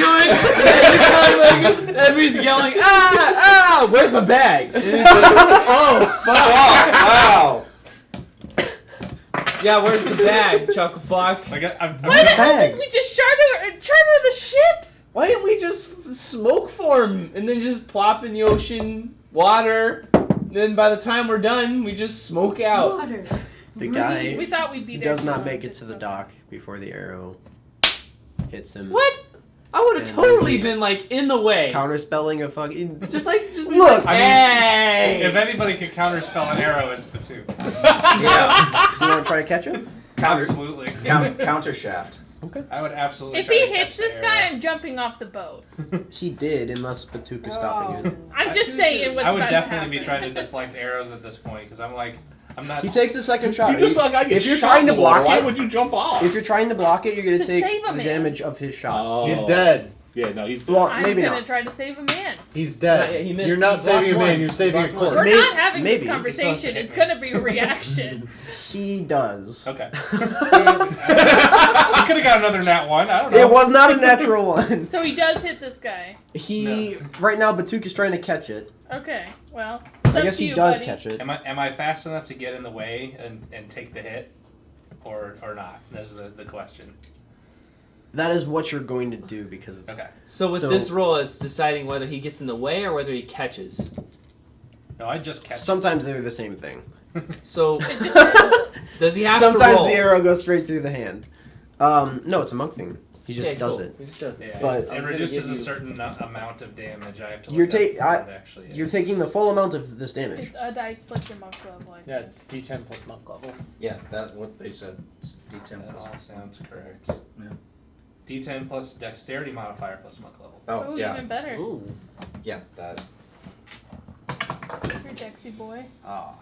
[SPEAKER 6] doing. Everybody's yelling, ah, where's my bag? And he's like, oh, fuck.
[SPEAKER 3] Wow.
[SPEAKER 6] Yeah, where's the bag, Chuckle Fuck?
[SPEAKER 4] I'm
[SPEAKER 5] Why the
[SPEAKER 4] just-
[SPEAKER 5] hell
[SPEAKER 1] bag?
[SPEAKER 5] didn't we just charter the ship?
[SPEAKER 6] Why didn't we just smoke for him and then just plop in the ocean, water, and then by the time we're done, we just smoke out?
[SPEAKER 8] Water.
[SPEAKER 1] The
[SPEAKER 5] We
[SPEAKER 1] guy
[SPEAKER 5] thought we'd be there.
[SPEAKER 1] does
[SPEAKER 5] for
[SPEAKER 1] not
[SPEAKER 5] long,
[SPEAKER 1] make it
[SPEAKER 5] just
[SPEAKER 1] to the
[SPEAKER 5] so-
[SPEAKER 1] dock before the arrow hits him.
[SPEAKER 6] What? I would have
[SPEAKER 1] And
[SPEAKER 6] totally
[SPEAKER 1] Lizzie-
[SPEAKER 6] been like in the way.
[SPEAKER 1] Counterspelling a fucking.
[SPEAKER 6] Just be
[SPEAKER 1] Look,
[SPEAKER 6] like,
[SPEAKER 4] I mean,
[SPEAKER 6] hey!
[SPEAKER 4] If anybody could counterspell an arrow, it's the two.
[SPEAKER 1] Yeah. You want to try to catch him?
[SPEAKER 4] Absolutely.
[SPEAKER 2] Counter shaft.
[SPEAKER 1] Okay.
[SPEAKER 4] I would absolutely.
[SPEAKER 5] If
[SPEAKER 4] try
[SPEAKER 5] he
[SPEAKER 4] to
[SPEAKER 5] hits
[SPEAKER 4] catch the
[SPEAKER 5] this guy,
[SPEAKER 4] arrow.
[SPEAKER 5] I'm jumping off the boat.
[SPEAKER 1] He did, unless Batuka stopping it.
[SPEAKER 5] I'm just saying what's
[SPEAKER 4] I would
[SPEAKER 5] about
[SPEAKER 4] definitely
[SPEAKER 5] to
[SPEAKER 4] be
[SPEAKER 5] happen.
[SPEAKER 4] trying to deflect arrows at this point because I'm not.
[SPEAKER 1] He takes a second shot.
[SPEAKER 3] You just like I get
[SPEAKER 1] If you're
[SPEAKER 3] shot
[SPEAKER 1] trying
[SPEAKER 3] in
[SPEAKER 1] to
[SPEAKER 3] the water,
[SPEAKER 1] block
[SPEAKER 3] why
[SPEAKER 1] it-
[SPEAKER 3] would you jump off?
[SPEAKER 1] If you're trying to block it, you're gonna
[SPEAKER 5] To
[SPEAKER 1] take
[SPEAKER 5] save a
[SPEAKER 1] the
[SPEAKER 5] man.
[SPEAKER 1] damage of his shot.
[SPEAKER 3] Oh.
[SPEAKER 7] He's dead.
[SPEAKER 3] Yeah, no, he's
[SPEAKER 1] Well,
[SPEAKER 5] I'm
[SPEAKER 1] maybe
[SPEAKER 5] gonna
[SPEAKER 1] not.
[SPEAKER 5] try to save a man.
[SPEAKER 7] He's dead.
[SPEAKER 6] Yeah, he missed.
[SPEAKER 7] You're not
[SPEAKER 6] He
[SPEAKER 7] saving a
[SPEAKER 6] blocked
[SPEAKER 7] man,
[SPEAKER 6] one.
[SPEAKER 7] you're saving a
[SPEAKER 6] Blocked one.
[SPEAKER 7] corpse.
[SPEAKER 5] We're
[SPEAKER 1] Maybe-
[SPEAKER 5] not having
[SPEAKER 1] maybe.
[SPEAKER 5] this conversation.
[SPEAKER 4] It's
[SPEAKER 5] It's gonna be a reaction.
[SPEAKER 1] He does.
[SPEAKER 4] Okay. We could have got another nat one. I don't know.
[SPEAKER 1] It was not a natural one.
[SPEAKER 5] So he does hit this guy.
[SPEAKER 1] He right now Batuka's trying to catch it.
[SPEAKER 5] Okay, well.
[SPEAKER 1] I guess he does
[SPEAKER 5] buddy.
[SPEAKER 1] catch it.
[SPEAKER 4] Am I fast enough to get in the way and take the hit, or not? That's the question.
[SPEAKER 1] That is what you're going to do because it's
[SPEAKER 4] Okay.
[SPEAKER 6] So with
[SPEAKER 1] So-
[SPEAKER 6] this roll, it's deciding whether he gets in the way or whether he catches.
[SPEAKER 4] No, I just catch.
[SPEAKER 1] sometimes they're the same thing.
[SPEAKER 6] So does he have
[SPEAKER 1] Sometimes
[SPEAKER 6] to roll?
[SPEAKER 1] the arrow goes straight through the hand. No, it's a monk thing. He just
[SPEAKER 6] Okay,
[SPEAKER 1] does
[SPEAKER 6] cool.
[SPEAKER 1] it.
[SPEAKER 6] He just does it.
[SPEAKER 4] Yeah,
[SPEAKER 1] But-
[SPEAKER 4] it
[SPEAKER 6] I was gonna
[SPEAKER 4] reduces
[SPEAKER 6] give
[SPEAKER 4] a
[SPEAKER 6] you-
[SPEAKER 4] certain amount of damage. I have to.
[SPEAKER 1] You're
[SPEAKER 4] look up
[SPEAKER 1] ta-
[SPEAKER 4] what it actually is.
[SPEAKER 1] You're taking the full amount of this damage.
[SPEAKER 5] It's a dice plus your monk level. I think.
[SPEAKER 7] Yeah, it's D10 plus monk level.
[SPEAKER 2] Yeah, that's what they said. It's D10
[SPEAKER 4] That
[SPEAKER 2] plus.
[SPEAKER 4] all sounds correct.
[SPEAKER 2] Yeah.
[SPEAKER 4] D10 plus dexterity modifier plus monk level.
[SPEAKER 2] Oh,
[SPEAKER 5] Ooh,
[SPEAKER 2] yeah.
[SPEAKER 5] even better.
[SPEAKER 6] Ooh.
[SPEAKER 2] Yeah, that.
[SPEAKER 5] You're Dexy boy.
[SPEAKER 4] Ah,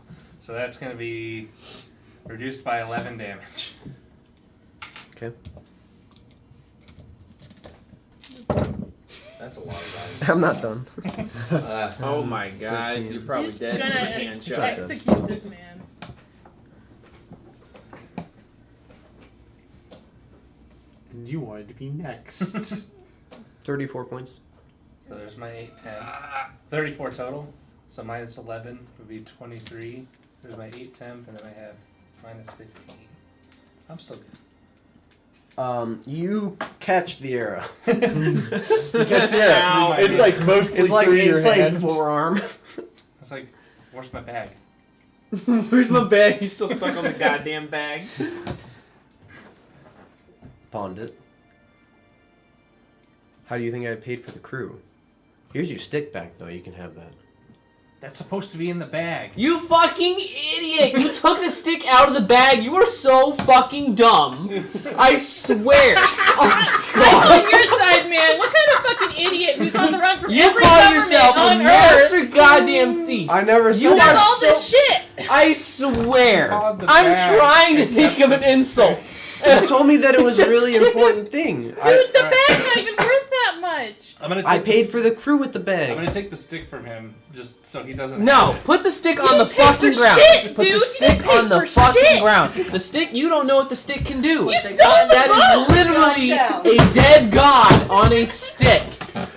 [SPEAKER 4] so that's going to be reduced by 11 damage.
[SPEAKER 1] Okay.
[SPEAKER 2] That's a lot of dice.
[SPEAKER 1] I'm not done.
[SPEAKER 6] Oh my god,
[SPEAKER 1] 13.
[SPEAKER 6] you're probably
[SPEAKER 5] He's
[SPEAKER 6] dead from a
[SPEAKER 5] gonna
[SPEAKER 6] hand shot.
[SPEAKER 5] execute this man.
[SPEAKER 7] And you wanted to be next.
[SPEAKER 1] 34 points.
[SPEAKER 4] So there's my 8, 10. 34 total. So minus 11 would be 23. There's my 8 temp, and then I have minus 15. I'm still good.
[SPEAKER 1] You catch the arrow.
[SPEAKER 7] Because yeah, it's like mostly
[SPEAKER 1] It's like
[SPEAKER 7] through your
[SPEAKER 1] it's like
[SPEAKER 7] hand.
[SPEAKER 1] forearm.
[SPEAKER 4] It's like, where's my bag?
[SPEAKER 6] Where's my bag? He's still stuck on the goddamn bag.
[SPEAKER 1] Pawned it. How do you think I paid for the crew? Here's your stick back, though. You can have that.
[SPEAKER 4] That's supposed to be in the bag.
[SPEAKER 6] You fucking idiot! You took the stick out of the bag. You are so fucking dumb. I swear. Oh,
[SPEAKER 5] I'm
[SPEAKER 6] God.
[SPEAKER 5] on your side, man. What kind of fucking idiot who's on the run from
[SPEAKER 6] You
[SPEAKER 5] every
[SPEAKER 6] call
[SPEAKER 5] government
[SPEAKER 6] yourself a
[SPEAKER 5] on Earth?
[SPEAKER 6] master goddamn thief.
[SPEAKER 1] I never said
[SPEAKER 6] You
[SPEAKER 5] Does
[SPEAKER 6] are
[SPEAKER 5] all this
[SPEAKER 6] so-
[SPEAKER 5] shit.
[SPEAKER 6] I swear.
[SPEAKER 4] Call it the
[SPEAKER 6] I'm
[SPEAKER 4] bag.
[SPEAKER 6] trying to think of an insult.
[SPEAKER 1] You told me that it was a
[SPEAKER 6] Just
[SPEAKER 1] really
[SPEAKER 6] kidding.
[SPEAKER 1] important thing.
[SPEAKER 5] Dude, the bag's not even worth that much.
[SPEAKER 4] I'm gonna.
[SPEAKER 1] I
[SPEAKER 4] Take
[SPEAKER 1] paid for the crew with the
[SPEAKER 4] I'm
[SPEAKER 1] bag.
[SPEAKER 4] gonna take the stick from him just so he doesn't.
[SPEAKER 6] No,
[SPEAKER 4] have it.
[SPEAKER 6] put the stick
[SPEAKER 5] You
[SPEAKER 6] on the
[SPEAKER 5] didn't pay
[SPEAKER 6] fucking
[SPEAKER 5] for
[SPEAKER 6] ground.
[SPEAKER 5] shit,
[SPEAKER 6] Put
[SPEAKER 5] dude.
[SPEAKER 6] the
[SPEAKER 5] You
[SPEAKER 6] stick
[SPEAKER 5] didn't pay
[SPEAKER 6] on the
[SPEAKER 5] for
[SPEAKER 6] fucking
[SPEAKER 5] shit.
[SPEAKER 6] ground. The stick, you don't know what the stick can do.
[SPEAKER 5] You stole the
[SPEAKER 6] That
[SPEAKER 5] book.
[SPEAKER 6] is literally
[SPEAKER 8] Calm
[SPEAKER 6] a dead god on a stick.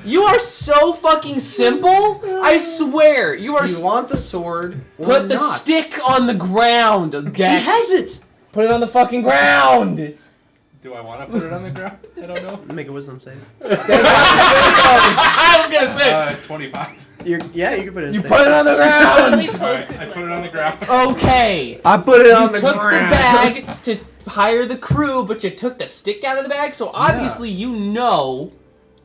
[SPEAKER 6] You are so fucking simple. I swear, you are.
[SPEAKER 1] Do you want the sword or
[SPEAKER 6] Put the
[SPEAKER 1] not?
[SPEAKER 6] stick on the ground,
[SPEAKER 1] He
[SPEAKER 6] Jack.
[SPEAKER 1] has it.
[SPEAKER 6] Put it on the fucking ground.
[SPEAKER 4] Do I want to put it on the ground? I don't know.
[SPEAKER 1] Make a wisdom save.
[SPEAKER 6] I was gonna say.
[SPEAKER 4] 25.
[SPEAKER 1] Yeah, you can put it.
[SPEAKER 6] You put it on the ground.
[SPEAKER 4] Alright, I put it on the ground.
[SPEAKER 6] Okay.
[SPEAKER 1] I put it on
[SPEAKER 6] You
[SPEAKER 1] the
[SPEAKER 6] took
[SPEAKER 1] ground.
[SPEAKER 6] the bag to hire the crew, but you took the stick out of the bag, so obviously you know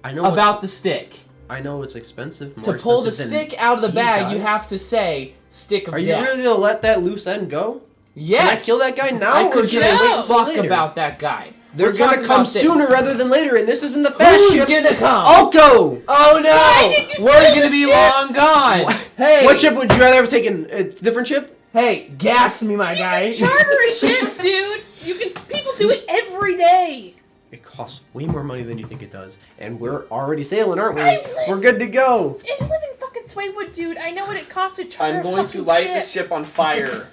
[SPEAKER 1] I know
[SPEAKER 6] about the stick.
[SPEAKER 1] I know it's expensive. More
[SPEAKER 6] To pull the
[SPEAKER 1] expensive than
[SPEAKER 6] stick out of the
[SPEAKER 1] these
[SPEAKER 6] bag, you
[SPEAKER 1] guys.
[SPEAKER 6] have to say stick of
[SPEAKER 1] Are you
[SPEAKER 6] death.
[SPEAKER 1] really gonna let that loose end go?
[SPEAKER 6] Yes.
[SPEAKER 1] Can I kill that guy now?
[SPEAKER 6] I
[SPEAKER 1] or
[SPEAKER 6] could
[SPEAKER 1] should
[SPEAKER 6] give
[SPEAKER 1] I wait
[SPEAKER 6] a
[SPEAKER 1] until
[SPEAKER 6] fuck
[SPEAKER 1] later?
[SPEAKER 6] about that guy.
[SPEAKER 1] They're
[SPEAKER 6] We're
[SPEAKER 1] gonna
[SPEAKER 6] talking
[SPEAKER 1] come
[SPEAKER 6] about this.
[SPEAKER 1] sooner rather than later, and this isn't the fast
[SPEAKER 6] Who's
[SPEAKER 1] ship.
[SPEAKER 6] gonna come?
[SPEAKER 1] I'll go.
[SPEAKER 6] Oh no!
[SPEAKER 5] Why did you
[SPEAKER 6] We're
[SPEAKER 5] steal
[SPEAKER 6] gonna
[SPEAKER 5] the
[SPEAKER 6] be
[SPEAKER 5] ship?
[SPEAKER 6] long gone.
[SPEAKER 1] What?
[SPEAKER 6] Hey,
[SPEAKER 1] What ship would you rather have taken? A different ship?
[SPEAKER 6] Hey, gas me, my guy.
[SPEAKER 5] You can charter a ship, dude. You can. People do it every day.
[SPEAKER 1] It costs way more money than you think it does, and we're already sailing, aren't we?
[SPEAKER 5] I live-
[SPEAKER 1] We're good to go.
[SPEAKER 5] I live in fucking Swaywood, dude. I know what it costs to charter
[SPEAKER 6] I'm
[SPEAKER 5] a
[SPEAKER 6] going to
[SPEAKER 5] fucking
[SPEAKER 6] light
[SPEAKER 5] ship.
[SPEAKER 6] the ship on fire.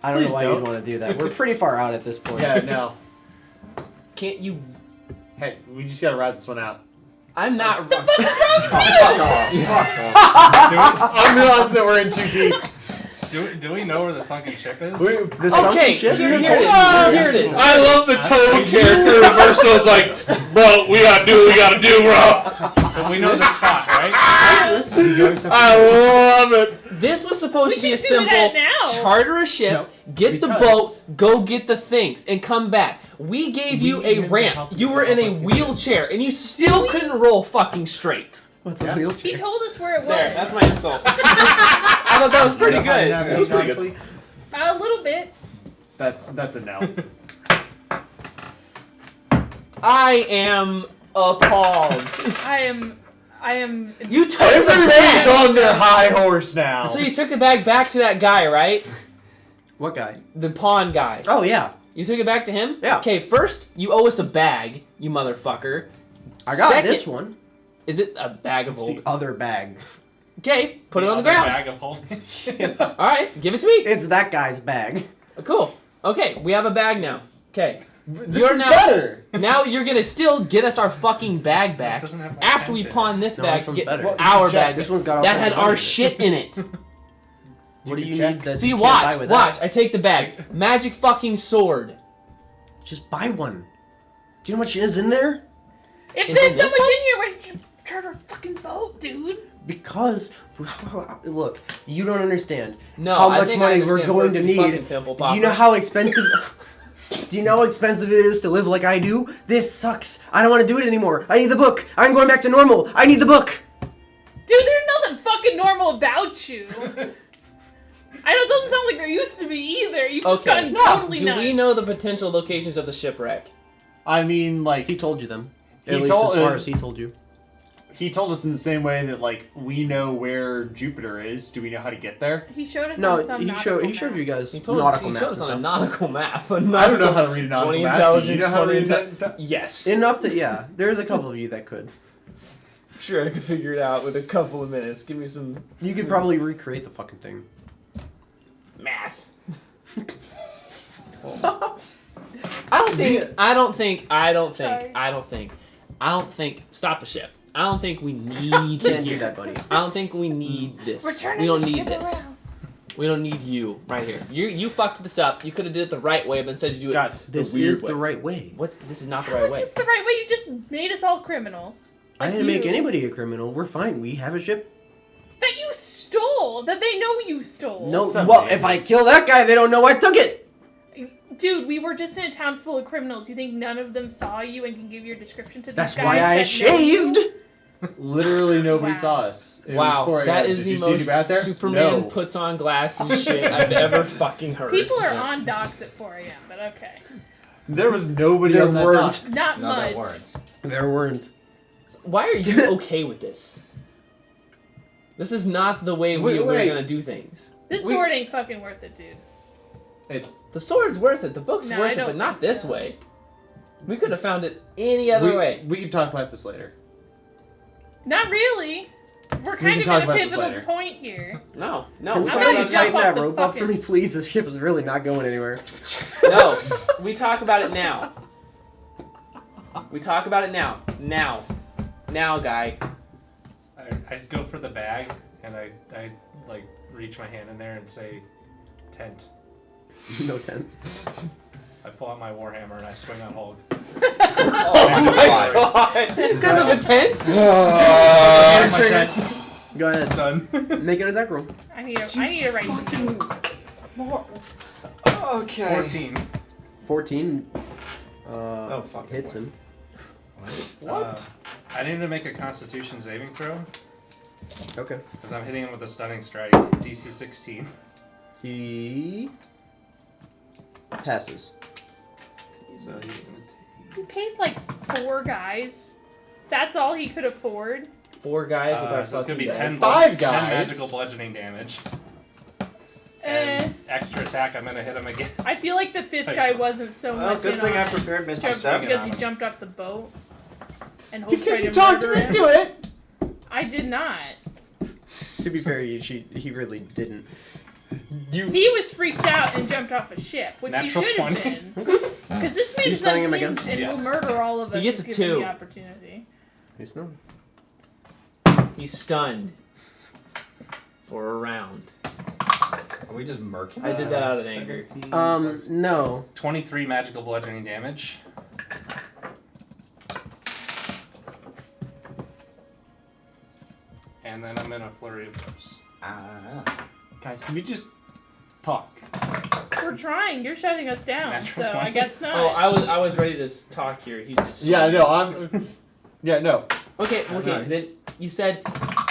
[SPEAKER 1] I don't
[SPEAKER 7] Please
[SPEAKER 1] know why
[SPEAKER 7] don't.
[SPEAKER 1] you'd want to do that. We're pretty far out at this point.
[SPEAKER 7] Yeah, no.
[SPEAKER 6] Can't you?
[SPEAKER 7] Hey, we just gotta ride this one out.
[SPEAKER 6] I'm not.
[SPEAKER 1] Fuck off.
[SPEAKER 7] I'm realizing that we're in too deep.
[SPEAKER 4] Do we know where the sunken ship is?
[SPEAKER 1] The sunken
[SPEAKER 6] Okay,
[SPEAKER 1] ship?
[SPEAKER 6] here it is. Here it is.
[SPEAKER 3] I love the total character reversal. Like, bro, we gotta do what we gotta do, bro.
[SPEAKER 4] But we know the spot, right?
[SPEAKER 3] I love it.
[SPEAKER 6] This was supposed
[SPEAKER 5] We
[SPEAKER 6] to be a
[SPEAKER 5] should do
[SPEAKER 6] simple
[SPEAKER 5] that now.
[SPEAKER 6] charter a ship, get the
[SPEAKER 7] because-
[SPEAKER 6] boat, go get the things, and come back. We gave you
[SPEAKER 7] We
[SPEAKER 6] a
[SPEAKER 7] needed to
[SPEAKER 6] ramp.
[SPEAKER 7] help
[SPEAKER 6] You were in a
[SPEAKER 7] us to get
[SPEAKER 6] wheelchair, and you still couldn't roll fucking straight.
[SPEAKER 1] What's a
[SPEAKER 7] Yeah.
[SPEAKER 5] He
[SPEAKER 1] wheelchair?
[SPEAKER 5] told us where it was.
[SPEAKER 6] There, that's my insult. I thought that was pretty good.
[SPEAKER 7] That was pretty good.
[SPEAKER 5] A little bit.
[SPEAKER 7] That's a no.
[SPEAKER 6] I am appalled.
[SPEAKER 5] I am.
[SPEAKER 6] You took the
[SPEAKER 7] Everybody's
[SPEAKER 6] bag.
[SPEAKER 7] on their high horse now.
[SPEAKER 6] So you took the bag back to that guy, right?
[SPEAKER 1] What guy?
[SPEAKER 6] The pawn guy.
[SPEAKER 1] Oh, yeah.
[SPEAKER 6] You took it back to him?
[SPEAKER 1] Yeah.
[SPEAKER 6] Okay, first, you owe us a bag, you motherfucker.
[SPEAKER 1] I got
[SPEAKER 6] Second-
[SPEAKER 1] this one.
[SPEAKER 6] Is it a bag of
[SPEAKER 1] It's the
[SPEAKER 6] gold?
[SPEAKER 1] other bag.
[SPEAKER 6] Okay, put it on the
[SPEAKER 4] other
[SPEAKER 6] ground.
[SPEAKER 4] Bag of holding.
[SPEAKER 6] Alright, give it to me.
[SPEAKER 1] It's that guy's bag.
[SPEAKER 6] Cool. Okay, we have a bag now. Okay.
[SPEAKER 7] This
[SPEAKER 6] You're
[SPEAKER 7] is
[SPEAKER 6] now-
[SPEAKER 7] better.
[SPEAKER 6] Now you're gonna still get us our fucking bag back
[SPEAKER 4] Doesn't have my
[SPEAKER 6] after
[SPEAKER 4] bag
[SPEAKER 6] we
[SPEAKER 4] in it.
[SPEAKER 6] pawn this
[SPEAKER 1] No,
[SPEAKER 6] bag
[SPEAKER 1] this
[SPEAKER 6] to
[SPEAKER 1] one's
[SPEAKER 6] get
[SPEAKER 1] better.
[SPEAKER 6] our
[SPEAKER 7] Check.
[SPEAKER 6] bag.
[SPEAKER 1] This one's got all
[SPEAKER 6] That
[SPEAKER 1] kinds
[SPEAKER 6] had
[SPEAKER 1] of
[SPEAKER 6] our
[SPEAKER 1] money.
[SPEAKER 6] shit in it.
[SPEAKER 1] What do you
[SPEAKER 7] check.
[SPEAKER 1] need that
[SPEAKER 6] See,
[SPEAKER 1] you can't buy
[SPEAKER 6] watch,
[SPEAKER 1] with
[SPEAKER 6] watch.
[SPEAKER 1] that?
[SPEAKER 6] I take the bag. Magic fucking sword.
[SPEAKER 1] Just buy one. Do you know what shit is in there?
[SPEAKER 5] If
[SPEAKER 6] Is
[SPEAKER 5] there's
[SPEAKER 6] it
[SPEAKER 5] so
[SPEAKER 6] this
[SPEAKER 5] much
[SPEAKER 6] one?
[SPEAKER 5] in here, why did you charter a fucking boat, dude?
[SPEAKER 1] Because, look, you don't understand
[SPEAKER 6] No,
[SPEAKER 1] how
[SPEAKER 6] I
[SPEAKER 1] much
[SPEAKER 6] think I
[SPEAKER 1] money we're
[SPEAKER 6] understand
[SPEAKER 1] going to
[SPEAKER 6] perfectly fucking
[SPEAKER 1] need.
[SPEAKER 6] pimple
[SPEAKER 1] Do you know
[SPEAKER 6] popper.
[SPEAKER 1] how expensive? Do you know how expensive it is to live like I do? This sucks. I don't want to do it anymore. I need the book. I'm going back to normal. I need the book.
[SPEAKER 5] Dude, there's nothing fucking normal about you. It doesn't sound like there used to be either. You've just
[SPEAKER 6] Okay.
[SPEAKER 5] gotten totally
[SPEAKER 6] Do
[SPEAKER 5] nuts.
[SPEAKER 6] we know the potential locations of the shipwreck?
[SPEAKER 7] I mean, like,
[SPEAKER 1] He told you them.
[SPEAKER 7] He
[SPEAKER 1] At least
[SPEAKER 7] told-
[SPEAKER 1] as far as he told you.
[SPEAKER 7] he told us in the same way that, like, we know where Jupiter is. Do we know how to get there?
[SPEAKER 5] He showed us
[SPEAKER 1] No,
[SPEAKER 5] on some
[SPEAKER 1] he
[SPEAKER 5] nautical
[SPEAKER 1] showed you
[SPEAKER 5] map.
[SPEAKER 1] guys
[SPEAKER 6] He told us,
[SPEAKER 1] nautical
[SPEAKER 6] he
[SPEAKER 1] maps.
[SPEAKER 6] showed us on a
[SPEAKER 1] and
[SPEAKER 6] nautical map.
[SPEAKER 7] I don't know how to read a nautical
[SPEAKER 6] 20
[SPEAKER 7] map.
[SPEAKER 6] intelligence,
[SPEAKER 7] Do you know how to
[SPEAKER 6] 20
[SPEAKER 7] read that? Yes.
[SPEAKER 1] stuff. Enough to, yeah. There's a couple of you that could.
[SPEAKER 6] Sure, I can figure it out with a couple of minutes. Give me some
[SPEAKER 1] You could probably recreate the fucking thing.
[SPEAKER 6] math. I don't think. Stop a ship. I don't think we need to
[SPEAKER 1] Can't do
[SPEAKER 6] hear
[SPEAKER 1] that, buddy.
[SPEAKER 6] I don't think we need this.
[SPEAKER 5] We're turning
[SPEAKER 6] We don't
[SPEAKER 5] the
[SPEAKER 6] need
[SPEAKER 5] ship
[SPEAKER 6] this.
[SPEAKER 5] around.
[SPEAKER 6] We don't need you right here. You fucked this up. You could have did it the right way, but instead you do it
[SPEAKER 7] Guys,
[SPEAKER 6] the
[SPEAKER 1] This
[SPEAKER 6] weird
[SPEAKER 1] is
[SPEAKER 6] way.
[SPEAKER 1] the right way.
[SPEAKER 6] This is not the
[SPEAKER 5] How
[SPEAKER 6] right
[SPEAKER 5] is
[SPEAKER 6] way.
[SPEAKER 5] this the right way? You just made us all criminals.
[SPEAKER 1] I
[SPEAKER 5] Like
[SPEAKER 1] didn't make
[SPEAKER 5] you.
[SPEAKER 1] anybody a criminal. We're fine. We have a ship.
[SPEAKER 5] That you stole. That they know you stole.
[SPEAKER 1] No,
[SPEAKER 7] Some
[SPEAKER 1] well,
[SPEAKER 7] days.
[SPEAKER 1] if I kill that guy, they don't know I took it.
[SPEAKER 5] Dude, we were just in a town full of criminals. You think none of them saw you and can give your description to these
[SPEAKER 1] That's
[SPEAKER 5] guys
[SPEAKER 1] why I
[SPEAKER 5] that know
[SPEAKER 1] shaved.
[SPEAKER 5] you?
[SPEAKER 7] Literally nobody
[SPEAKER 5] Wow.
[SPEAKER 7] saw us. It was
[SPEAKER 6] Wow,
[SPEAKER 7] for-
[SPEAKER 6] that
[SPEAKER 7] did
[SPEAKER 6] is the
[SPEAKER 7] you see
[SPEAKER 6] most
[SPEAKER 7] anybody out there?
[SPEAKER 6] Superman
[SPEAKER 7] No.
[SPEAKER 6] puts on glasses shit I've ever fucking heard.
[SPEAKER 5] People are on docks at 4 a.m., but okay.
[SPEAKER 7] There was nobody
[SPEAKER 1] There
[SPEAKER 7] on that
[SPEAKER 1] weren't.
[SPEAKER 7] dock.
[SPEAKER 5] Not
[SPEAKER 2] No,
[SPEAKER 5] much.
[SPEAKER 2] there weren't.
[SPEAKER 1] There weren't.
[SPEAKER 6] Why are you okay with this? This is not the way we're
[SPEAKER 7] Wait.
[SPEAKER 6] gonna do things.
[SPEAKER 5] This sword ain't fucking worth it, dude.
[SPEAKER 6] The sword's worth it, the book's
[SPEAKER 5] No,
[SPEAKER 6] worth
[SPEAKER 5] I
[SPEAKER 6] it,
[SPEAKER 5] don't
[SPEAKER 6] but not
[SPEAKER 5] think
[SPEAKER 6] this
[SPEAKER 5] so.
[SPEAKER 6] way. We could have found it any other way.
[SPEAKER 7] We can talk about this later.
[SPEAKER 5] Not really. We're
[SPEAKER 7] can
[SPEAKER 5] kind of
[SPEAKER 7] talk
[SPEAKER 5] at a
[SPEAKER 7] about this
[SPEAKER 5] pivotal
[SPEAKER 7] later.
[SPEAKER 5] point here.
[SPEAKER 6] No.
[SPEAKER 1] Can
[SPEAKER 6] we're
[SPEAKER 5] I'm
[SPEAKER 1] somebody
[SPEAKER 5] gonna
[SPEAKER 6] talking
[SPEAKER 5] jump
[SPEAKER 1] tighten
[SPEAKER 5] off
[SPEAKER 1] that
[SPEAKER 5] the
[SPEAKER 1] rope up for
[SPEAKER 5] fucking-
[SPEAKER 1] me, please? This ship is really not going anywhere.
[SPEAKER 6] No, we talk about it now. We talk about it now. Now, guy.
[SPEAKER 4] I'd go for the bag, and I like reach my hand in there and say, tent.
[SPEAKER 1] No tent.
[SPEAKER 4] I pull out my warhammer and I swing on Hulk.
[SPEAKER 6] Oh my god! Because of a tent?
[SPEAKER 4] My tent.
[SPEAKER 1] Go ahead.
[SPEAKER 4] Done.
[SPEAKER 1] Make an attack roll.
[SPEAKER 5] I need to write these.
[SPEAKER 2] Okay.
[SPEAKER 4] 14.
[SPEAKER 1] 14.
[SPEAKER 2] Fuck.
[SPEAKER 1] Hits him.
[SPEAKER 4] What? I need to make a Constitution saving throw
[SPEAKER 1] Okay.
[SPEAKER 4] because I'm hitting him with a stunning strike. DC 16.
[SPEAKER 1] He passes.
[SPEAKER 4] So he's gonna
[SPEAKER 5] He paid like 4 guys. That's all he could afford.
[SPEAKER 6] 4 guys with our
[SPEAKER 4] so it's
[SPEAKER 6] fucking
[SPEAKER 4] gonna be
[SPEAKER 6] bag.
[SPEAKER 4] 10,
[SPEAKER 7] 5
[SPEAKER 4] 10
[SPEAKER 7] guys.
[SPEAKER 4] magical bludgeoning damage.
[SPEAKER 5] Eh.
[SPEAKER 4] And extra attack, I'm gonna hit him again.
[SPEAKER 5] I feel like the 5th guy wasn't so
[SPEAKER 2] Well,
[SPEAKER 5] much
[SPEAKER 2] good
[SPEAKER 5] in
[SPEAKER 2] thing
[SPEAKER 5] on
[SPEAKER 2] I
[SPEAKER 5] it.
[SPEAKER 2] prepared Mr.
[SPEAKER 5] Just
[SPEAKER 2] Seven
[SPEAKER 5] because
[SPEAKER 2] on
[SPEAKER 5] he
[SPEAKER 2] him.
[SPEAKER 5] jumped off the boat. And Hope
[SPEAKER 7] Because
[SPEAKER 5] tried
[SPEAKER 7] you
[SPEAKER 5] to
[SPEAKER 7] talked him
[SPEAKER 5] murder
[SPEAKER 7] into it!
[SPEAKER 5] I did not.
[SPEAKER 1] To be fair, he really didn't.
[SPEAKER 5] He was freaked out and jumped off a ship, which
[SPEAKER 4] Natural
[SPEAKER 5] he should have
[SPEAKER 4] 20.
[SPEAKER 5] been. Because this
[SPEAKER 1] Are you
[SPEAKER 5] man's
[SPEAKER 1] stunning him again?
[SPEAKER 5] unhinged and
[SPEAKER 4] Yes.
[SPEAKER 5] will murder all of us.
[SPEAKER 6] He gets
[SPEAKER 5] if
[SPEAKER 6] a
[SPEAKER 5] given
[SPEAKER 6] 2.
[SPEAKER 5] the opportunity.
[SPEAKER 1] He's no.
[SPEAKER 6] He's stunned. For a round.
[SPEAKER 2] Are we just murking?
[SPEAKER 6] I did that out of anger.
[SPEAKER 4] 17
[SPEAKER 1] No.
[SPEAKER 4] 23 magical bludgeoning damage. And then I'm in a flurry of blows.
[SPEAKER 7] Guys, can we just talk?
[SPEAKER 5] We're trying. You're shutting us down,
[SPEAKER 4] Natural
[SPEAKER 5] so I
[SPEAKER 4] 20.
[SPEAKER 5] guess not.
[SPEAKER 6] Oh, I was ready to talk here. He's just.
[SPEAKER 7] Yeah, no, I'm... Yeah, no.
[SPEAKER 6] Okay,
[SPEAKER 1] Alright.
[SPEAKER 6] then you said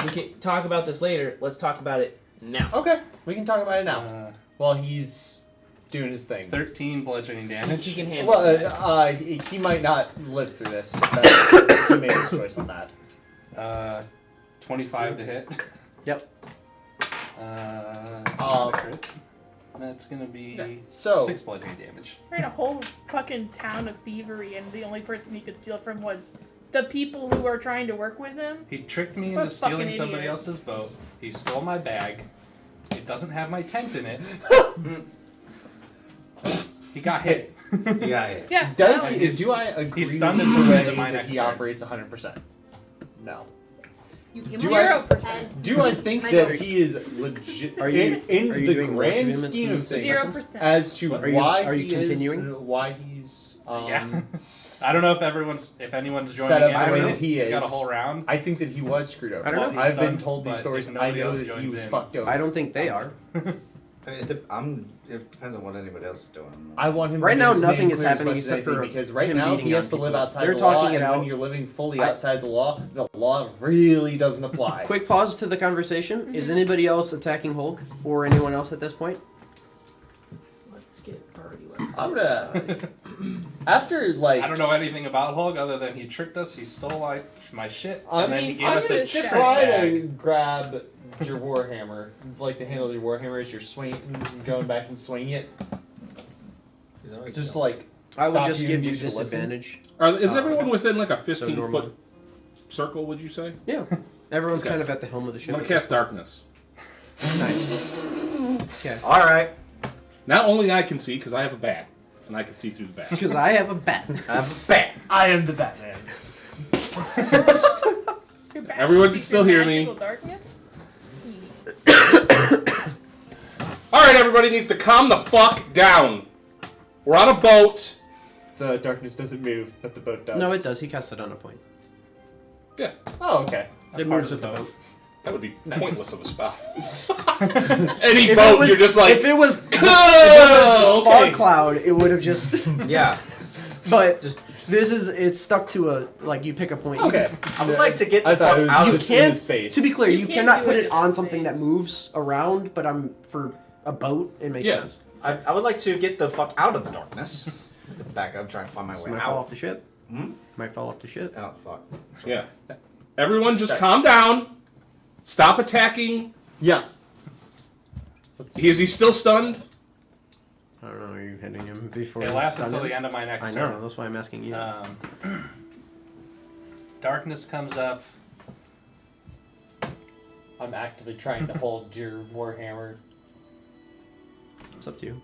[SPEAKER 6] we can talk about this later. Let's talk about it now.
[SPEAKER 7] Okay, we can talk about it now.
[SPEAKER 4] Uh,
[SPEAKER 7] While he's doing his thing.
[SPEAKER 4] 13 bludgeoning
[SPEAKER 6] He
[SPEAKER 4] damage.
[SPEAKER 6] can handle
[SPEAKER 7] Well,
[SPEAKER 6] that.
[SPEAKER 7] he might not live through this, but that's, he made his choice on that.
[SPEAKER 4] 25 to hit.
[SPEAKER 1] Yep.
[SPEAKER 4] Crit. That's gonna be
[SPEAKER 7] So,
[SPEAKER 4] 6 bludgeoning damage.
[SPEAKER 5] We're in a whole fucking town of thievery, and the only person he could steal from was the people who are trying to work with him.
[SPEAKER 4] He tricked me
[SPEAKER 5] What
[SPEAKER 4] into
[SPEAKER 5] a fucking
[SPEAKER 4] stealing somebody
[SPEAKER 5] idiot.
[SPEAKER 4] else's boat. He stole my bag. It doesn't have my tent in it. He got hit.
[SPEAKER 2] Yeah.
[SPEAKER 5] Yeah.
[SPEAKER 7] does
[SPEAKER 5] no.
[SPEAKER 7] he, do I agree
[SPEAKER 4] He's
[SPEAKER 7] with
[SPEAKER 4] stunned
[SPEAKER 7] the
[SPEAKER 4] until the end
[SPEAKER 7] way
[SPEAKER 4] of my
[SPEAKER 7] that
[SPEAKER 4] next
[SPEAKER 7] he
[SPEAKER 4] turn.
[SPEAKER 7] operates 100%? No.
[SPEAKER 8] You can
[SPEAKER 7] Do I-
[SPEAKER 5] 0%.
[SPEAKER 7] Do I think
[SPEAKER 8] I
[SPEAKER 7] that
[SPEAKER 8] don't-
[SPEAKER 7] he is legit
[SPEAKER 1] Are you-
[SPEAKER 7] in
[SPEAKER 1] are you
[SPEAKER 7] the
[SPEAKER 1] doing more to him
[SPEAKER 7] grand
[SPEAKER 1] in
[SPEAKER 7] scheme of
[SPEAKER 1] 6
[SPEAKER 7] things
[SPEAKER 5] 0%.
[SPEAKER 7] as to
[SPEAKER 1] Are you-
[SPEAKER 7] why
[SPEAKER 1] are you
[SPEAKER 7] he
[SPEAKER 1] continuing?
[SPEAKER 7] is why he's
[SPEAKER 4] Yeah. I don't know if anyone's joining
[SPEAKER 7] set up
[SPEAKER 4] in.
[SPEAKER 7] the
[SPEAKER 1] I
[SPEAKER 7] way
[SPEAKER 1] don't
[SPEAKER 7] that he
[SPEAKER 4] He's
[SPEAKER 7] is.
[SPEAKER 4] got a whole round.
[SPEAKER 7] I think that he was screwed over.
[SPEAKER 1] I don't know.
[SPEAKER 4] He's
[SPEAKER 7] I've been
[SPEAKER 4] stunned,
[SPEAKER 7] told these
[SPEAKER 4] but
[SPEAKER 7] stories.
[SPEAKER 4] if
[SPEAKER 7] I
[SPEAKER 4] nobody
[SPEAKER 7] know
[SPEAKER 4] else
[SPEAKER 7] that he
[SPEAKER 4] joins
[SPEAKER 7] was
[SPEAKER 4] in-
[SPEAKER 7] fucked over.
[SPEAKER 1] I don't think they are.
[SPEAKER 2] It depends on what anybody else is doing.
[SPEAKER 7] I want him to
[SPEAKER 1] Right
[SPEAKER 7] get
[SPEAKER 1] now,
[SPEAKER 7] his
[SPEAKER 1] nothing
[SPEAKER 7] name
[SPEAKER 1] is
[SPEAKER 7] clear as
[SPEAKER 1] happening
[SPEAKER 7] much as
[SPEAKER 1] except
[SPEAKER 7] anything,
[SPEAKER 1] for
[SPEAKER 7] because right
[SPEAKER 1] him
[SPEAKER 7] now
[SPEAKER 1] beating
[SPEAKER 7] he has
[SPEAKER 1] on
[SPEAKER 7] to live
[SPEAKER 1] people.
[SPEAKER 7] outside
[SPEAKER 1] They're
[SPEAKER 7] the law,
[SPEAKER 1] talking it
[SPEAKER 7] and
[SPEAKER 1] out.
[SPEAKER 7] when you're living fully outside the law really doesn't apply.
[SPEAKER 1] Quick pause to the conversation. Is anybody else attacking Hulk or anyone else at this point?
[SPEAKER 6] Let's get party weapons.
[SPEAKER 7] I'm gonna after
[SPEAKER 4] I don't know anything about Hulk other than he tricked us. He stole my shit,
[SPEAKER 7] I'm-
[SPEAKER 4] and then he gave
[SPEAKER 7] I'm
[SPEAKER 4] us
[SPEAKER 7] gonna
[SPEAKER 4] a different
[SPEAKER 7] try to
[SPEAKER 4] bag.
[SPEAKER 7] grab your warhammer, like the handle of your warhammer as you're swinging, going back and swinging it. Just like
[SPEAKER 1] I
[SPEAKER 7] stop
[SPEAKER 1] would just
[SPEAKER 7] you
[SPEAKER 1] give
[SPEAKER 7] and
[SPEAKER 1] you
[SPEAKER 7] get to listen.
[SPEAKER 1] disadvantage.
[SPEAKER 3] Is everyone within like a 15
[SPEAKER 1] normal.
[SPEAKER 3] foot circle, would you say?
[SPEAKER 1] Yeah. Everyone's
[SPEAKER 3] Okay.
[SPEAKER 1] kind of at the helm of the
[SPEAKER 3] I'm
[SPEAKER 1] ship.
[SPEAKER 3] gonna cast darkness.
[SPEAKER 1] Nice. Okay.
[SPEAKER 2] All right.
[SPEAKER 3] Not only I can see, because I have a bat, and I can see through the bat.
[SPEAKER 1] Because I have a bat.
[SPEAKER 2] I have a bat.
[SPEAKER 7] I am the Batman.
[SPEAKER 5] Your back
[SPEAKER 3] Everyone
[SPEAKER 5] sees
[SPEAKER 3] can still
[SPEAKER 5] your
[SPEAKER 3] hear me.
[SPEAKER 5] magical darkness?
[SPEAKER 3] Alright, everybody needs to calm the fuck down. We're on a boat.
[SPEAKER 7] The darkness doesn't move, but the boat does.
[SPEAKER 1] No, it does. He cast it on a point.
[SPEAKER 3] Yeah,
[SPEAKER 7] Oh, okay.
[SPEAKER 1] It moves with the boat.
[SPEAKER 3] that would be
[SPEAKER 7] Nice.
[SPEAKER 3] pointless of a spell. Any
[SPEAKER 1] If
[SPEAKER 3] boat,
[SPEAKER 1] it was-
[SPEAKER 3] you're just like,
[SPEAKER 1] If it was
[SPEAKER 3] oh,
[SPEAKER 1] fog
[SPEAKER 3] okay.
[SPEAKER 1] cloud, it would have just.
[SPEAKER 2] Yeah.
[SPEAKER 1] But
[SPEAKER 2] Just
[SPEAKER 1] It's stuck to a, like, you pick a point.
[SPEAKER 7] Okay.
[SPEAKER 2] I would like to get
[SPEAKER 7] I
[SPEAKER 2] the
[SPEAKER 7] thought
[SPEAKER 2] fuck
[SPEAKER 7] it was
[SPEAKER 2] out
[SPEAKER 7] just
[SPEAKER 2] of
[SPEAKER 7] in his face.
[SPEAKER 1] To be clear,
[SPEAKER 5] You
[SPEAKER 1] you
[SPEAKER 5] can't
[SPEAKER 1] cannot
[SPEAKER 5] do
[SPEAKER 1] put
[SPEAKER 5] it
[SPEAKER 1] it
[SPEAKER 5] in
[SPEAKER 1] on
[SPEAKER 5] his
[SPEAKER 1] something that
[SPEAKER 5] face.
[SPEAKER 1] moves around, but for a boat, it makes
[SPEAKER 3] Yeah.
[SPEAKER 1] sense.
[SPEAKER 2] I would like to get the fuck out of the darkness. Back up, trying to find my way
[SPEAKER 1] Might fall off
[SPEAKER 2] out.
[SPEAKER 1] the ship.
[SPEAKER 2] Hmm?
[SPEAKER 1] Might fall off the ship.
[SPEAKER 2] Oh fuck.
[SPEAKER 3] Yeah. Everyone just calm down. Stop attacking.
[SPEAKER 7] Yeah.
[SPEAKER 3] Is he still stunned?
[SPEAKER 1] I don't know. Are you hitting him before?
[SPEAKER 4] It
[SPEAKER 1] his
[SPEAKER 4] lasts
[SPEAKER 1] stun
[SPEAKER 4] until
[SPEAKER 1] ends?
[SPEAKER 4] the end of my next
[SPEAKER 1] I
[SPEAKER 4] turn.
[SPEAKER 1] know. That's why I'm asking you.
[SPEAKER 4] Darkness comes up.
[SPEAKER 7] I'm actively trying to hold your warhammer.
[SPEAKER 1] It's up to you.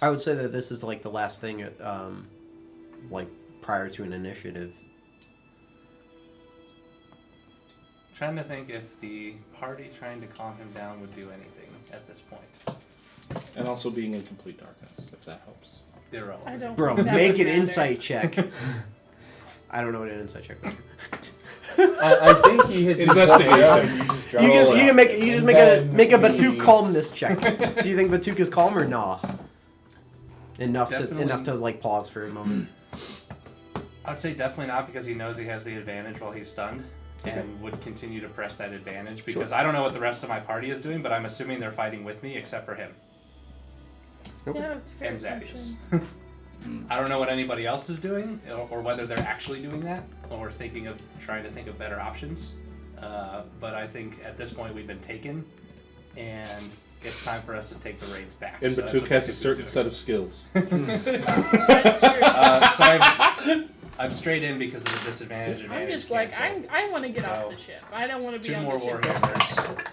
[SPEAKER 1] I would say that this is like the last thing, like prior to an initiative.
[SPEAKER 4] Trying to think if the party trying to calm him down would do anything at this point.
[SPEAKER 3] And also being in complete darkness, if that helps.
[SPEAKER 4] Irrelevant.
[SPEAKER 5] I don't.
[SPEAKER 1] Bro,
[SPEAKER 5] think that
[SPEAKER 1] make
[SPEAKER 5] would
[SPEAKER 1] an
[SPEAKER 5] matter.
[SPEAKER 1] insight check. I don't know what an insight check is.
[SPEAKER 7] I think he hits
[SPEAKER 3] Investigation.
[SPEAKER 7] You just
[SPEAKER 1] You can make a
[SPEAKER 7] And then
[SPEAKER 1] Batuk
[SPEAKER 7] we-
[SPEAKER 1] calmness check. Do you think Batuk is calm or nah? Enough
[SPEAKER 4] Definitely.
[SPEAKER 1] to like pause for a moment.
[SPEAKER 4] I'd say definitely not because he knows he has the advantage while he's stunned and would continue to press that advantage because I don't know what the rest of my party is doing, but I'm assuming they're fighting with me except for him
[SPEAKER 5] Yeah, it's a fair
[SPEAKER 4] and Zadius.
[SPEAKER 5] assumption.
[SPEAKER 4] I don't know what anybody else is doing or whether they're actually doing that or trying to think of better options. But I think at this point we've been taken and it's time for us to take the reins back.
[SPEAKER 3] And
[SPEAKER 4] So that's
[SPEAKER 3] Batuk
[SPEAKER 4] what
[SPEAKER 3] has a
[SPEAKER 4] Batuk is
[SPEAKER 3] certain
[SPEAKER 4] doing.
[SPEAKER 3] set of skills.
[SPEAKER 5] That's true.
[SPEAKER 4] So I'm straight in because of the disadvantage.
[SPEAKER 5] I'm just like I want to get off
[SPEAKER 4] So,
[SPEAKER 5] the ship. I don't want to be
[SPEAKER 4] 2
[SPEAKER 5] on
[SPEAKER 4] more
[SPEAKER 5] the ship.
[SPEAKER 4] warhammers.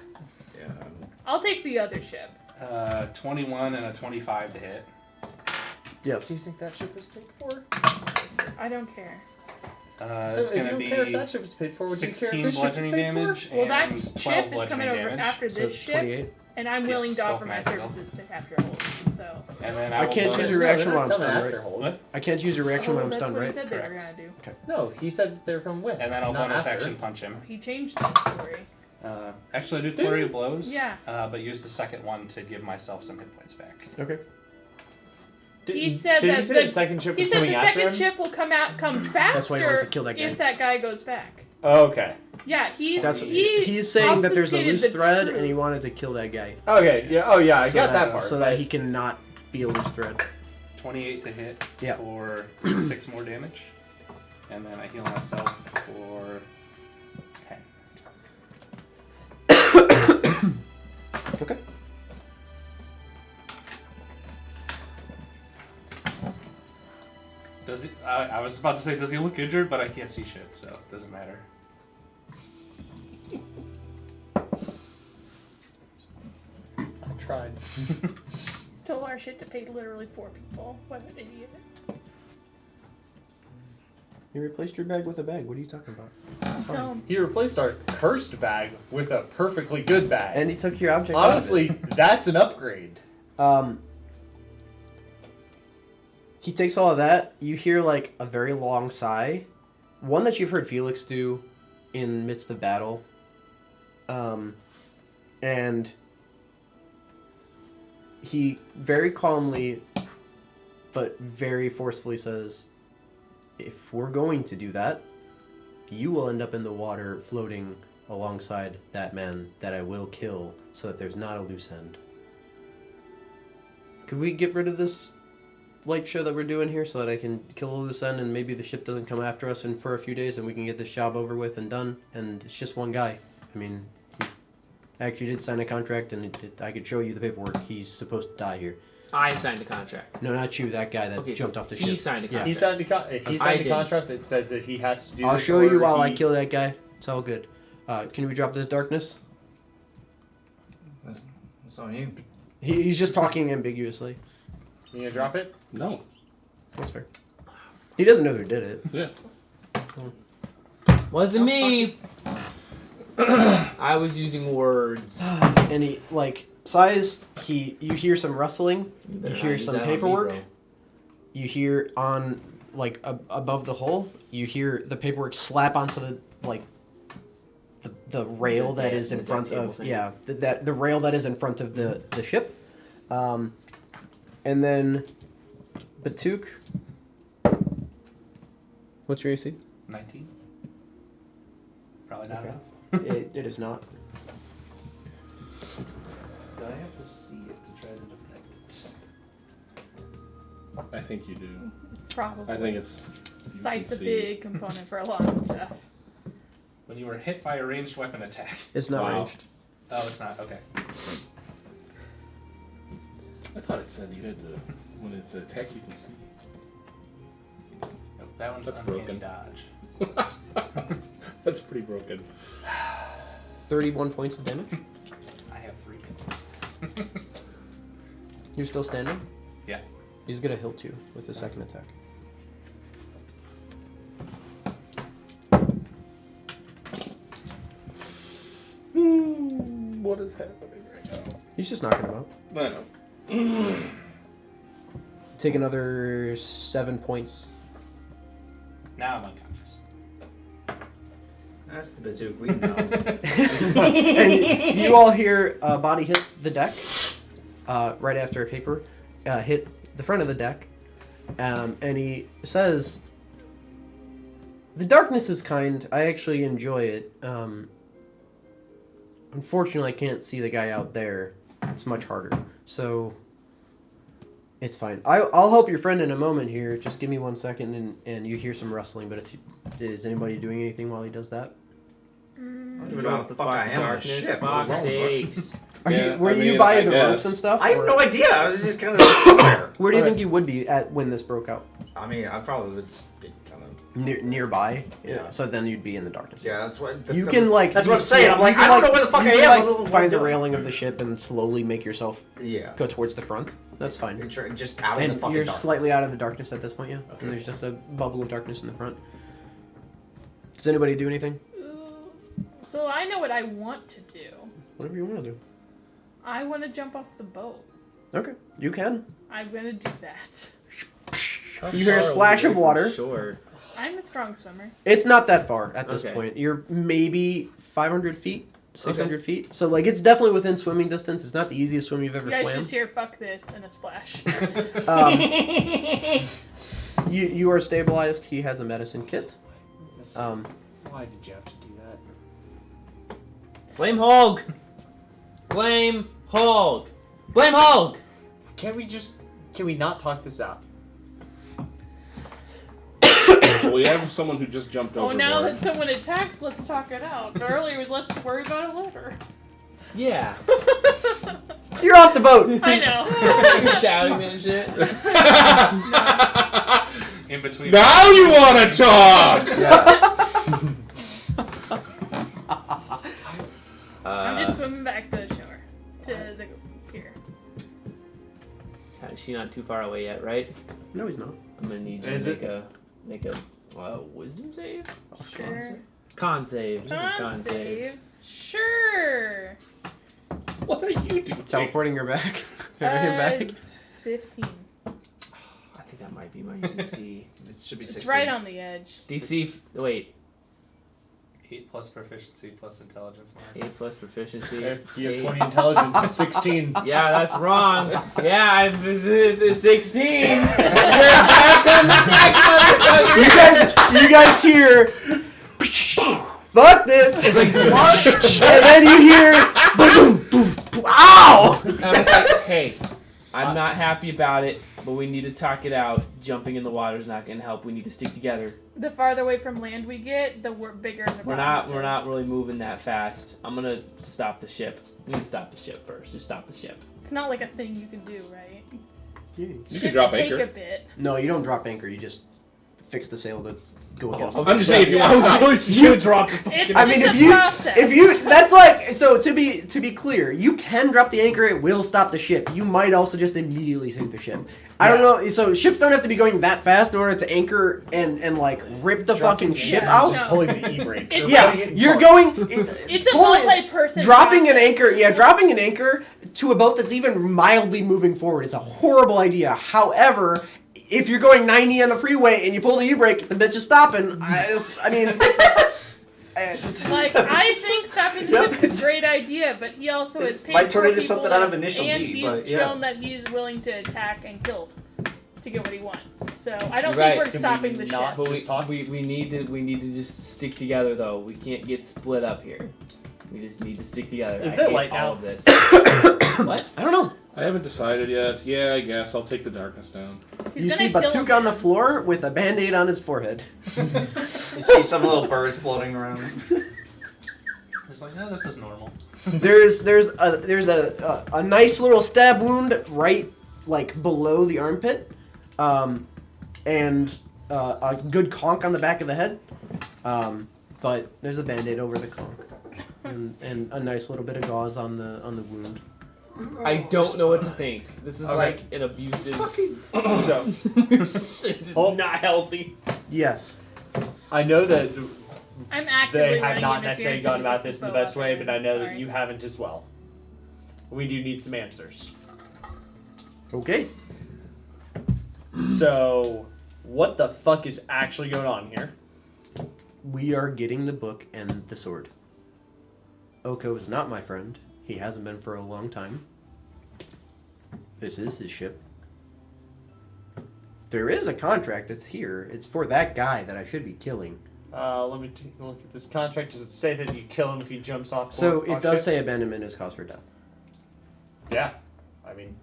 [SPEAKER 2] Yeah.
[SPEAKER 5] I'll take the other ship.
[SPEAKER 4] 21 and a 25 to hit.
[SPEAKER 1] Yes.
[SPEAKER 7] Do you think that ship is paid for?
[SPEAKER 5] I don't care.
[SPEAKER 4] It's
[SPEAKER 7] If
[SPEAKER 4] going
[SPEAKER 7] you
[SPEAKER 4] to
[SPEAKER 7] don't care if
[SPEAKER 4] be
[SPEAKER 7] that ship is paid for, would you care if
[SPEAKER 4] 16
[SPEAKER 7] this ship is
[SPEAKER 4] bludgeoning
[SPEAKER 7] paid for?
[SPEAKER 4] damage
[SPEAKER 5] Well, that
[SPEAKER 4] and 12
[SPEAKER 5] ship is
[SPEAKER 4] bludgeoning
[SPEAKER 5] coming over
[SPEAKER 4] damage.
[SPEAKER 5] after
[SPEAKER 1] So
[SPEAKER 5] this ship,
[SPEAKER 1] 28.
[SPEAKER 5] and I'm willing to
[SPEAKER 4] Yes,
[SPEAKER 5] offer my
[SPEAKER 4] magical.
[SPEAKER 5] services to capture hold. So.
[SPEAKER 4] And then
[SPEAKER 1] I
[SPEAKER 4] will
[SPEAKER 1] can't
[SPEAKER 4] bonus-
[SPEAKER 1] use your reaction while I'm
[SPEAKER 7] Coming
[SPEAKER 1] stunned,
[SPEAKER 7] after
[SPEAKER 1] right?
[SPEAKER 7] hold.
[SPEAKER 4] What?
[SPEAKER 1] I can't use your reaction when I'm
[SPEAKER 5] that's
[SPEAKER 1] stunned,
[SPEAKER 5] what he
[SPEAKER 1] right?
[SPEAKER 5] said they were
[SPEAKER 4] Correct.
[SPEAKER 5] gonna do.
[SPEAKER 7] No, he said they were coming with.
[SPEAKER 4] And then I'll
[SPEAKER 7] not
[SPEAKER 4] bonus
[SPEAKER 7] after.
[SPEAKER 4] action punch him.
[SPEAKER 5] He changed that story.
[SPEAKER 4] Actually, I do flurry of blows.
[SPEAKER 5] Yeah.
[SPEAKER 4] But use the second one to give myself some hit points back.
[SPEAKER 1] Okay.
[SPEAKER 5] He said
[SPEAKER 7] did
[SPEAKER 5] that
[SPEAKER 7] he say the
[SPEAKER 5] the-
[SPEAKER 7] second ship
[SPEAKER 5] He
[SPEAKER 7] was
[SPEAKER 5] said
[SPEAKER 7] coming
[SPEAKER 5] the
[SPEAKER 7] after
[SPEAKER 5] second
[SPEAKER 7] him?
[SPEAKER 5] ship will come faster
[SPEAKER 1] That's why he wanted to kill that guy.
[SPEAKER 5] if that guy goes back.
[SPEAKER 7] Oh, okay.
[SPEAKER 5] Yeah,
[SPEAKER 1] He's saying that there's a
[SPEAKER 5] obfuscated
[SPEAKER 1] loose
[SPEAKER 5] the
[SPEAKER 1] thread,
[SPEAKER 5] truth.
[SPEAKER 1] and he wanted to kill that guy.
[SPEAKER 7] Okay. Yeah. Oh, yeah. I
[SPEAKER 1] So
[SPEAKER 7] got that part.
[SPEAKER 1] so that he can not be a loose thread.
[SPEAKER 4] 28 to hit
[SPEAKER 1] Yeah.
[SPEAKER 4] for 6 more damage. And then I heal myself for 10.
[SPEAKER 1] Okay.
[SPEAKER 4] Does he? I was about to say, does he look injured? But I can't see shit, so it doesn't matter.
[SPEAKER 7] I tried.
[SPEAKER 5] Stole our shit to pay literally 4 people. What an idiot.
[SPEAKER 1] You replaced your bag with a bag. What are you talking about? It's fine.
[SPEAKER 5] Dumb.
[SPEAKER 7] He replaced our cursed bag with a perfectly good bag.
[SPEAKER 1] And he took your object. out of it.
[SPEAKER 7] honestly, that's an upgrade.
[SPEAKER 1] He takes all of that. You hear like a very long sigh, one that you've heard Felix do in midst of battle. And he very calmly, but very forcefully says, "If we're going to do that, you will end up in the water floating alongside that man that I will kill, so that there's not a loose end." Could we get rid of this light show that we're doing here so that I can kill a loose end and maybe the ship doesn't come after us for a few days and we can get this job over with and done? And it's just one guy. I mean, he actually did sign a contract and I could show you the paperwork. He's supposed to die here.
[SPEAKER 6] I signed a contract.
[SPEAKER 1] No, not you, that guy that
[SPEAKER 6] Okay,
[SPEAKER 1] jumped
[SPEAKER 6] so
[SPEAKER 1] off the
[SPEAKER 6] he
[SPEAKER 1] ship.
[SPEAKER 6] signed a
[SPEAKER 1] Yeah.
[SPEAKER 7] He
[SPEAKER 6] contract.
[SPEAKER 7] signed a,
[SPEAKER 6] I
[SPEAKER 7] signed a
[SPEAKER 6] didn't.
[SPEAKER 7] contract that says that he has to do
[SPEAKER 1] I'll
[SPEAKER 7] this.
[SPEAKER 1] show you
[SPEAKER 7] or
[SPEAKER 1] while I
[SPEAKER 7] he-
[SPEAKER 1] kill that guy. It's all good. Can we drop this darkness?
[SPEAKER 2] That's on you.
[SPEAKER 1] He's just talking ambiguously.
[SPEAKER 7] You gonna drop it?
[SPEAKER 3] No.
[SPEAKER 1] That's fair. He doesn't know who did it.
[SPEAKER 3] Yeah.
[SPEAKER 6] Wasn't me. I was using words.
[SPEAKER 1] And he, like, sighs. You hear some rustling. You
[SPEAKER 6] better
[SPEAKER 1] hear
[SPEAKER 6] not use
[SPEAKER 1] some
[SPEAKER 6] that on me,
[SPEAKER 1] paperwork.
[SPEAKER 6] bro.
[SPEAKER 1] You hear on, like, above the hole, you hear the paperwork slap onto the, like, the rail
[SPEAKER 6] The
[SPEAKER 1] that
[SPEAKER 6] deck-
[SPEAKER 1] is in
[SPEAKER 6] the
[SPEAKER 1] front
[SPEAKER 6] deck table
[SPEAKER 1] of,
[SPEAKER 6] thing.
[SPEAKER 1] yeah, the rail that is in front of the ship. And then Batuk What's your AC?
[SPEAKER 4] 19. Probably not
[SPEAKER 1] Okay.
[SPEAKER 4] enough.
[SPEAKER 1] It is not.
[SPEAKER 4] Do I have to see it to try to deflect it?
[SPEAKER 3] I think you do.
[SPEAKER 5] Probably.
[SPEAKER 3] I think it's. you
[SPEAKER 5] Sight's a
[SPEAKER 3] can see.
[SPEAKER 5] big component for a lot of stuff.
[SPEAKER 4] When you were hit by a ranged weapon attack.
[SPEAKER 1] It's not
[SPEAKER 3] Wow.
[SPEAKER 1] ranged.
[SPEAKER 4] Oh, it's not. Okay.
[SPEAKER 3] I thought it said you had to. When it's an attack, you can see.
[SPEAKER 4] Nope, that one's
[SPEAKER 3] That's
[SPEAKER 4] uncanny
[SPEAKER 3] broken.
[SPEAKER 4] dodge.
[SPEAKER 3] That's pretty broken.
[SPEAKER 1] 31 points of damage.
[SPEAKER 4] I have 3 hits.
[SPEAKER 1] You're still standing?
[SPEAKER 4] Yeah.
[SPEAKER 1] He's gonna hilt you with his second attack.
[SPEAKER 3] What is happening right now?
[SPEAKER 1] He's just knocking him out.
[SPEAKER 3] I know.
[SPEAKER 1] Take another 7 points.
[SPEAKER 4] Now I'm unconscious.
[SPEAKER 2] That's the bazooka we know.
[SPEAKER 1] And you all hear a body hit the deck right after a paper hit the front of the deck. And he says, "The darkness is kind. I actually enjoy it. Unfortunately, I can't see the guy out there. It's much harder. So, it's fine. I'll help your friend in a moment here. Just give me 1 second." And you hear some rustling, but is anybody doing anything while he does that?
[SPEAKER 2] I don't even know
[SPEAKER 6] Drop
[SPEAKER 2] what
[SPEAKER 6] the
[SPEAKER 2] the fuck I
[SPEAKER 6] fucking
[SPEAKER 2] am on the
[SPEAKER 6] darkness,
[SPEAKER 2] ship.
[SPEAKER 6] fuck's
[SPEAKER 2] Alone.
[SPEAKER 6] sakes.
[SPEAKER 1] Were
[SPEAKER 3] I
[SPEAKER 1] you
[SPEAKER 3] mean,
[SPEAKER 1] by
[SPEAKER 3] I
[SPEAKER 1] the ropes
[SPEAKER 3] guess.
[SPEAKER 1] and stuff?
[SPEAKER 2] I have
[SPEAKER 1] or-
[SPEAKER 2] no idea. I was just kind of somewhere.
[SPEAKER 1] Where do you
[SPEAKER 3] Alright.
[SPEAKER 1] think you would be at when this broke out?
[SPEAKER 2] I mean, I probably would be kind of.
[SPEAKER 1] Nearby.
[SPEAKER 2] Yeah.
[SPEAKER 1] So then you'd be in the darkness.
[SPEAKER 2] Yeah, that's what. That's
[SPEAKER 1] You can like.
[SPEAKER 2] That's
[SPEAKER 1] you
[SPEAKER 2] what I'm saying. I'm
[SPEAKER 1] you
[SPEAKER 2] like,
[SPEAKER 1] can,
[SPEAKER 2] I don't know where the fuck
[SPEAKER 1] you
[SPEAKER 2] I
[SPEAKER 1] can,
[SPEAKER 2] am.
[SPEAKER 1] like,
[SPEAKER 2] I don't know what
[SPEAKER 1] find
[SPEAKER 2] I'm
[SPEAKER 1] the
[SPEAKER 2] doing.
[SPEAKER 1] railing of the ship and slowly make yourself
[SPEAKER 2] Yeah.
[SPEAKER 1] go towards the front. That's fine.
[SPEAKER 2] You're just out of the
[SPEAKER 1] And
[SPEAKER 2] fucking
[SPEAKER 1] you're
[SPEAKER 2] darkness.
[SPEAKER 1] slightly out of the darkness at this point, yeah.
[SPEAKER 3] Okay.
[SPEAKER 1] And there's just a bubble of darkness in the front. Does anybody do anything?
[SPEAKER 5] So I know what I want to do.
[SPEAKER 1] Whatever you want to do.
[SPEAKER 5] I want to jump off the boat.
[SPEAKER 1] Okay, you can.
[SPEAKER 5] I'm gonna do that.
[SPEAKER 1] You hear a splash of water.
[SPEAKER 6] Sure.
[SPEAKER 5] I'm a strong swimmer.
[SPEAKER 1] It's not that far at this
[SPEAKER 6] Okay.
[SPEAKER 1] point. You're maybe 500 feet, 600 feet. So like it's definitely within swimming distance. It's not the easiest swim you've ever
[SPEAKER 5] You guys
[SPEAKER 1] swam.
[SPEAKER 5] just hear "fuck this" and a splash.
[SPEAKER 1] You are stabilized. He has a medicine kit.
[SPEAKER 7] Why did you have to do that?
[SPEAKER 6] Blame Hulk! Blame Hulk! Blame Hulk!
[SPEAKER 7] Can we not talk this out?
[SPEAKER 3] Well, we have someone who just jumped
[SPEAKER 5] Oh,
[SPEAKER 3] overboard.
[SPEAKER 5] now that someone attacked, let's talk it out. But earlier it was let's worry about it later.
[SPEAKER 6] Yeah.
[SPEAKER 1] You're off the boat.
[SPEAKER 5] I know.
[SPEAKER 6] You're shouting that shit.
[SPEAKER 4] In between.
[SPEAKER 3] Now you want to talk!
[SPEAKER 5] I'm just swimming back to the shore, to the pier.
[SPEAKER 6] She's not too far away yet, right?
[SPEAKER 1] No, he's not.
[SPEAKER 6] I'm gonna need you
[SPEAKER 7] Is
[SPEAKER 6] to
[SPEAKER 7] it?
[SPEAKER 6] make a wisdom save.
[SPEAKER 5] Sure.
[SPEAKER 6] Con save.
[SPEAKER 5] Con save. Sure.
[SPEAKER 3] What are you doing?
[SPEAKER 1] Teleporting her back. Carrying back.
[SPEAKER 5] 15.
[SPEAKER 6] I think that might be my DC.
[SPEAKER 2] It should be 16.
[SPEAKER 5] It's right on the edge.
[SPEAKER 6] Wait.
[SPEAKER 4] 8 plus proficiency plus intelligence mark.
[SPEAKER 6] 8 plus proficiency.
[SPEAKER 7] If you have
[SPEAKER 6] 8.
[SPEAKER 7] 20 intelligence, it's 16.
[SPEAKER 6] Yeah, that's wrong. Yeah, it's a 16. You're back on the deck, motherfucker.
[SPEAKER 1] You guys hear. Fuck this! And then you hear. Ow!
[SPEAKER 6] And I was like, hey, I'm not happy about it, but we need to talk it out. Jumping in the water is not going to help. We need to stick together.
[SPEAKER 5] The farther away from land we get, the bigger the
[SPEAKER 6] We're
[SPEAKER 5] problem
[SPEAKER 6] not
[SPEAKER 5] is.
[SPEAKER 6] really moving that fast. I'm gonna stop the ship. We need to stop the ship first. Just stop the ship.
[SPEAKER 5] It's not like a thing you can do, right?
[SPEAKER 3] You
[SPEAKER 5] Ships
[SPEAKER 3] can drop
[SPEAKER 5] take
[SPEAKER 3] anchor.
[SPEAKER 5] a bit.
[SPEAKER 1] No, you don't drop anchor. You just fix the sail to go against.
[SPEAKER 3] I'm just saying if you
[SPEAKER 6] Yeah,
[SPEAKER 3] want to
[SPEAKER 6] I
[SPEAKER 3] stop.
[SPEAKER 6] was gonna drop the
[SPEAKER 5] It's,
[SPEAKER 1] I mean,
[SPEAKER 5] it's
[SPEAKER 1] if
[SPEAKER 5] a
[SPEAKER 1] you
[SPEAKER 5] process.
[SPEAKER 1] that's like so to be clear, you can drop the anchor. It will stop the ship. You might also just immediately sink the ship. I don't know. So ships don't have to be going that fast in order to anchor and like rip the fucking ship
[SPEAKER 5] Yeah.
[SPEAKER 1] out.
[SPEAKER 5] No.
[SPEAKER 7] Pulling the e-brake.
[SPEAKER 5] It's-
[SPEAKER 1] Yeah, you're going.
[SPEAKER 5] It's a
[SPEAKER 1] pulling-
[SPEAKER 5] multi-person
[SPEAKER 1] dropping an
[SPEAKER 5] process.
[SPEAKER 1] anchor. Yeah, dropping an anchor to a boat that's even mildly moving forward is a horrible idea. However, if you're going 90 on the freeway and you pull the e-brake, the bitch is stopping. I mean.
[SPEAKER 5] Like, I think stopping the
[SPEAKER 1] Yep.
[SPEAKER 5] ship is a great idea, but he also has paid
[SPEAKER 2] Might turn
[SPEAKER 5] for
[SPEAKER 2] into
[SPEAKER 5] people
[SPEAKER 2] something out of Initial
[SPEAKER 5] and
[SPEAKER 2] D,
[SPEAKER 5] he's
[SPEAKER 2] but yeah.
[SPEAKER 5] shown that he's willing to attack and kill to get what he wants. So I don't
[SPEAKER 6] Right.
[SPEAKER 5] think we're
[SPEAKER 7] Can we
[SPEAKER 5] stopping the
[SPEAKER 7] not-
[SPEAKER 5] ship.
[SPEAKER 6] But
[SPEAKER 7] Just talk?
[SPEAKER 6] we need to just stick together though. We can't get split up here. We just need to stick together.
[SPEAKER 7] Is
[SPEAKER 6] I
[SPEAKER 7] there
[SPEAKER 6] hate
[SPEAKER 7] light
[SPEAKER 6] all
[SPEAKER 7] now?
[SPEAKER 6] of this. What?
[SPEAKER 1] I don't know.
[SPEAKER 3] I haven't decided yet. Yeah, I guess I'll take the darkness down.
[SPEAKER 5] He's
[SPEAKER 1] You
[SPEAKER 5] gonna
[SPEAKER 1] see
[SPEAKER 5] kill
[SPEAKER 1] Batuk
[SPEAKER 5] him.
[SPEAKER 1] on the floor with a band-aid on his forehead.
[SPEAKER 2] You see some little birds floating around.
[SPEAKER 4] It's like, no, this is normal.
[SPEAKER 1] There's a nice little stab wound right like below the armpit, and a good conk on the back of the head. But there's a band-aid over the conk, and a nice little bit of gauze on the wound.
[SPEAKER 6] I don't know what to think. This is
[SPEAKER 7] Okay.
[SPEAKER 6] like an abusive.
[SPEAKER 7] So,
[SPEAKER 6] this is not healthy.
[SPEAKER 1] Yes.
[SPEAKER 7] I know that
[SPEAKER 5] I'm actively
[SPEAKER 7] they have
[SPEAKER 5] running
[SPEAKER 7] not necessarily
[SPEAKER 5] interference
[SPEAKER 7] gone
[SPEAKER 5] with
[SPEAKER 7] about this in the
[SPEAKER 5] bow
[SPEAKER 7] best way,
[SPEAKER 5] weapon.
[SPEAKER 7] but I know that
[SPEAKER 5] Sorry.
[SPEAKER 7] you haven't as well. We do need some answers.
[SPEAKER 1] Okay.
[SPEAKER 7] So, what the fuck is actually going on here?
[SPEAKER 1] We are getting the book and the sword. Oko is not my friend. He hasn't been for a long time. This is his ship. There is a contract that's here. It's for that guy that I should be killing.
[SPEAKER 7] Let me take a look at this contract. Does it say that you kill him if he jumps off?
[SPEAKER 1] So
[SPEAKER 7] off
[SPEAKER 1] it does
[SPEAKER 7] ship?
[SPEAKER 1] say abandonment is cause for death.
[SPEAKER 7] Yeah. I mean,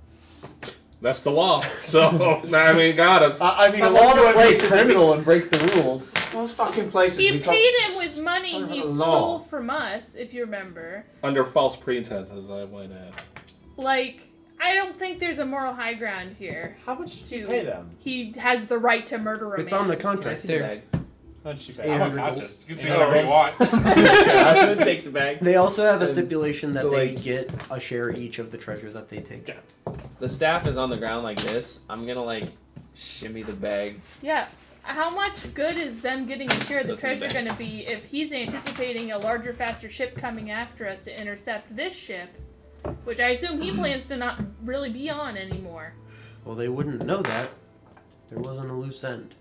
[SPEAKER 3] That's the law. So, I mean, got us.
[SPEAKER 7] I mean,
[SPEAKER 2] But
[SPEAKER 7] a lot
[SPEAKER 2] most
[SPEAKER 7] of
[SPEAKER 2] of
[SPEAKER 7] places
[SPEAKER 2] the-
[SPEAKER 7] criminal and break the rules.
[SPEAKER 2] Most fucking places.
[SPEAKER 5] He
[SPEAKER 2] we talk-
[SPEAKER 5] paid him with money
[SPEAKER 2] talking
[SPEAKER 5] he
[SPEAKER 2] about the
[SPEAKER 5] stole
[SPEAKER 2] law.
[SPEAKER 5] from us, if you remember.
[SPEAKER 3] Under false pretenses, I might add.
[SPEAKER 5] Like, I don't think there's a moral high ground here.
[SPEAKER 7] How much did you
[SPEAKER 5] To-
[SPEAKER 7] pay them?
[SPEAKER 5] He has the right to murder a
[SPEAKER 1] It's
[SPEAKER 5] man.
[SPEAKER 1] on the
[SPEAKER 6] Can I
[SPEAKER 1] contract
[SPEAKER 6] see the
[SPEAKER 1] there.
[SPEAKER 6] bag?
[SPEAKER 7] How much did you
[SPEAKER 1] It's
[SPEAKER 7] pay?
[SPEAKER 4] I'm
[SPEAKER 1] 800
[SPEAKER 4] unconscious. You can see
[SPEAKER 7] Yeah.
[SPEAKER 4] whatever you want.
[SPEAKER 6] I'm gonna take the bag.
[SPEAKER 1] They also have a
[SPEAKER 6] And
[SPEAKER 1] stipulation that
[SPEAKER 6] so,
[SPEAKER 1] they
[SPEAKER 6] like-
[SPEAKER 1] get a share each of the treasure that they take.
[SPEAKER 7] Yeah.
[SPEAKER 6] The staff is on the ground like this. I'm gonna like shimmy the bag.
[SPEAKER 5] Yeah. How much good is them getting a share of the
[SPEAKER 6] Doesn't
[SPEAKER 5] treasure
[SPEAKER 6] matter.
[SPEAKER 5] going to be if he's anticipating a larger, faster ship coming after us to intercept this ship, which I assume he plans to not really be on anymore?
[SPEAKER 1] Well, they wouldn't know that. There wasn't a loose end.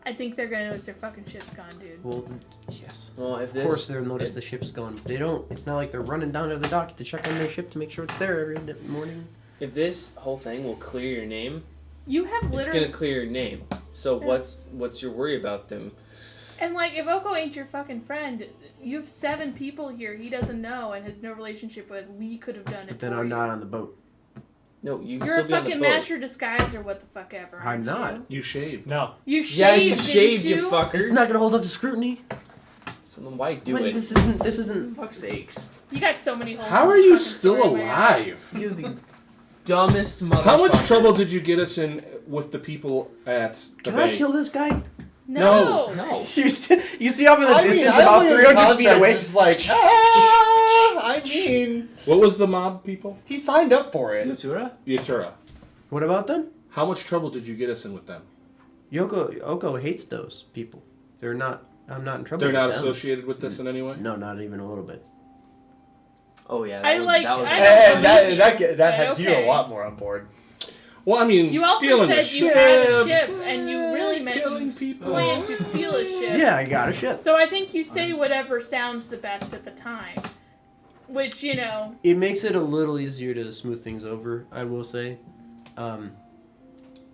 [SPEAKER 5] I think they're going to notice their fucking ship's gone, dude.
[SPEAKER 1] Well, yes.
[SPEAKER 6] Well, if
[SPEAKER 1] Of
[SPEAKER 6] this,
[SPEAKER 1] course they'll notice the ship's gone. They don't. It's not like they're running down to the dock to check on their ship to make sure it's there every morning.
[SPEAKER 6] if this whole thing will clear your name,
[SPEAKER 5] You have
[SPEAKER 6] it's
[SPEAKER 5] literally...
[SPEAKER 6] gonna clear your name. So
[SPEAKER 5] Yeah.
[SPEAKER 6] what's your worry about them?
[SPEAKER 5] And, like, if Oko ain't your fucking friend, you have 7 people here he doesn't know and has no relationship with. We could have done it
[SPEAKER 1] But then
[SPEAKER 5] for
[SPEAKER 1] I'm
[SPEAKER 5] you.
[SPEAKER 1] not on the boat.
[SPEAKER 6] No, you can
[SPEAKER 5] You're
[SPEAKER 6] still
[SPEAKER 5] a
[SPEAKER 6] be on the
[SPEAKER 5] fucking
[SPEAKER 6] boat.
[SPEAKER 5] master disguise or what the fuck ever.
[SPEAKER 1] I'm
[SPEAKER 5] aren't
[SPEAKER 1] not.
[SPEAKER 5] You,
[SPEAKER 3] You shaved.
[SPEAKER 7] No.
[SPEAKER 5] you shaved,
[SPEAKER 6] Yeah, you
[SPEAKER 5] didn't
[SPEAKER 6] shaved,
[SPEAKER 5] you?
[SPEAKER 6] you fucker.
[SPEAKER 1] It's not gonna hold up to scrutiny.
[SPEAKER 6] So then why do
[SPEAKER 1] Wait,
[SPEAKER 6] it?
[SPEAKER 1] This isn't. This isn't.
[SPEAKER 6] For fuck's sakes.
[SPEAKER 5] You got so many holes.
[SPEAKER 3] How
[SPEAKER 5] in
[SPEAKER 3] are
[SPEAKER 5] this
[SPEAKER 3] you
[SPEAKER 5] fucking
[SPEAKER 3] still
[SPEAKER 5] story, my God.
[SPEAKER 3] alive?
[SPEAKER 6] He is the dumbest motherfucker.
[SPEAKER 3] How much trouble did you get us in with the people at the
[SPEAKER 1] Can I
[SPEAKER 3] bank?
[SPEAKER 1] kill this guy?
[SPEAKER 5] No.
[SPEAKER 6] No.
[SPEAKER 1] You see up in the distance, about 300 feet away.
[SPEAKER 7] Just like, I mean,
[SPEAKER 3] What was the mob people?
[SPEAKER 7] he signed up for it.
[SPEAKER 6] Yatura?
[SPEAKER 3] Yatura.
[SPEAKER 1] What about them?
[SPEAKER 3] How much trouble did you get us in with them?
[SPEAKER 1] Oko hates those people. They're not. I'm not in trouble.
[SPEAKER 3] They're
[SPEAKER 1] with
[SPEAKER 3] not
[SPEAKER 1] them.
[SPEAKER 3] associated with this in any way?
[SPEAKER 1] No, not even a little bit.
[SPEAKER 6] Oh yeah.
[SPEAKER 5] I
[SPEAKER 6] That
[SPEAKER 5] like-
[SPEAKER 6] That would
[SPEAKER 5] I
[SPEAKER 6] be-
[SPEAKER 5] don't
[SPEAKER 7] And
[SPEAKER 5] believe
[SPEAKER 7] that
[SPEAKER 5] you,
[SPEAKER 7] that
[SPEAKER 5] but
[SPEAKER 7] has you
[SPEAKER 5] okay.
[SPEAKER 7] a lot more on board.
[SPEAKER 3] Well, I mean,
[SPEAKER 5] You also
[SPEAKER 3] stealing
[SPEAKER 5] said
[SPEAKER 3] a
[SPEAKER 5] you
[SPEAKER 3] ship.
[SPEAKER 5] had a ship, and you really meant
[SPEAKER 3] killing
[SPEAKER 5] you
[SPEAKER 3] people.
[SPEAKER 5] planned to steal a ship.
[SPEAKER 1] Yeah, I got a ship.
[SPEAKER 5] So I think you say whatever sounds the best at the time. Which, you know,
[SPEAKER 1] It makes it a little easier to smooth things over, I will say.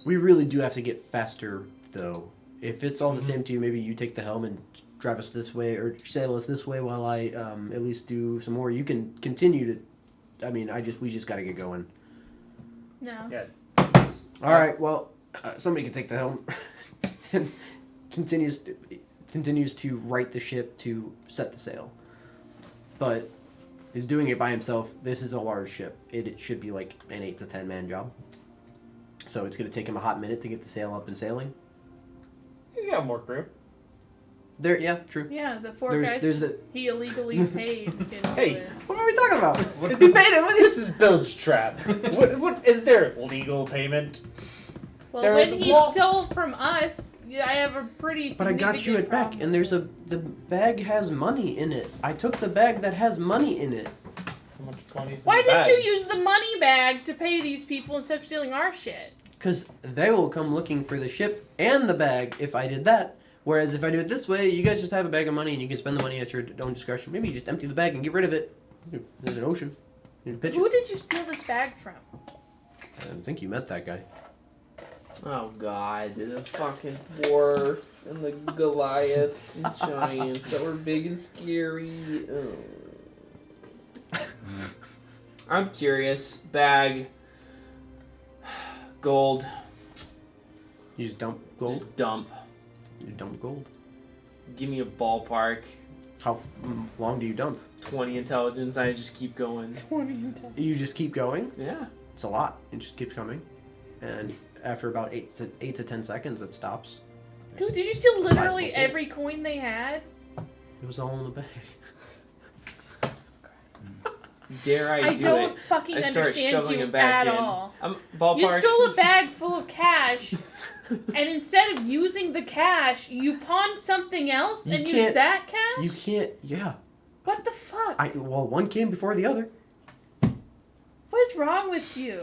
[SPEAKER 1] We really do have to get faster, though. If it's all the same to you, maybe you take the helm and drive us this way, or sail us this way while I at least do some more. You can continue to... I mean, we just gotta get going.
[SPEAKER 5] no.
[SPEAKER 7] Yeah.
[SPEAKER 1] All right, well, somebody can take the helm. And continues to right the ship to set the sail. But he's doing it by himself. This is a large ship. It should be like an 8 to 10 man job. So it's going to take him a hot minute to get the sail up and sailing.
[SPEAKER 7] He's got more crew.
[SPEAKER 1] There, yeah, true.
[SPEAKER 5] Yeah, the 4
[SPEAKER 1] There's
[SPEAKER 5] guys
[SPEAKER 1] the.
[SPEAKER 5] he illegally paid. Can
[SPEAKER 7] Hey.
[SPEAKER 5] do it.
[SPEAKER 1] What are we talking about? He paid him.
[SPEAKER 7] This is bilge trap. What is there legal payment?
[SPEAKER 5] Well,
[SPEAKER 7] There is
[SPEAKER 5] when
[SPEAKER 7] a
[SPEAKER 5] he
[SPEAKER 7] law.
[SPEAKER 5] stole from us, I have a pretty
[SPEAKER 1] But I got you it back,
[SPEAKER 5] problem.
[SPEAKER 1] and there's the bag has money in it. I took the bag that has money in it.
[SPEAKER 7] How much money's
[SPEAKER 5] Why
[SPEAKER 7] in the
[SPEAKER 5] didn't
[SPEAKER 7] bag?
[SPEAKER 5] you use the money bag to pay these people instead of stealing our shit?
[SPEAKER 1] Because they will come looking for the ship and the bag if I did that. Whereas if I do it this way, you guys just have a bag of money and you can spend the money at your own discretion. Maybe you just empty the bag and get rid of it. There's an ocean. You can pitch
[SPEAKER 5] Who
[SPEAKER 1] it.
[SPEAKER 5] did you steal this bag from?
[SPEAKER 1] I don't think you met that guy.
[SPEAKER 6] Oh god, the fucking dwarf and the Goliaths and giants that were big and scary. Oh. I'm curious. Bag. Gold.
[SPEAKER 1] You just dump gold?
[SPEAKER 6] Just dump.
[SPEAKER 1] You dump gold?
[SPEAKER 6] Give me a ballpark.
[SPEAKER 1] How long do you dump?
[SPEAKER 6] 20 intelligence. I just keep going.
[SPEAKER 5] 20 intelligence.
[SPEAKER 1] You just keep going?
[SPEAKER 6] Yeah.
[SPEAKER 1] It's a lot. It just keeps coming. And after about 8 to 10 seconds, it stops.
[SPEAKER 5] Dude, did you steal literally
[SPEAKER 1] Sizable.
[SPEAKER 5] every coin they had?
[SPEAKER 1] It was all in the bag.
[SPEAKER 6] Dare I do
[SPEAKER 5] don't
[SPEAKER 6] it?
[SPEAKER 5] fucking
[SPEAKER 6] I start
[SPEAKER 5] understand
[SPEAKER 6] shoveling
[SPEAKER 5] you
[SPEAKER 6] it back
[SPEAKER 5] at
[SPEAKER 6] in.
[SPEAKER 5] all.
[SPEAKER 6] Ballpark.
[SPEAKER 5] You stole a bag full of cash, and instead of using the cash, you pawned something else
[SPEAKER 1] You
[SPEAKER 5] and
[SPEAKER 1] can't-
[SPEAKER 5] used that cash?
[SPEAKER 1] You can't, yeah.
[SPEAKER 5] What the fuck?
[SPEAKER 1] Well, one came before the other.
[SPEAKER 5] What is wrong with you?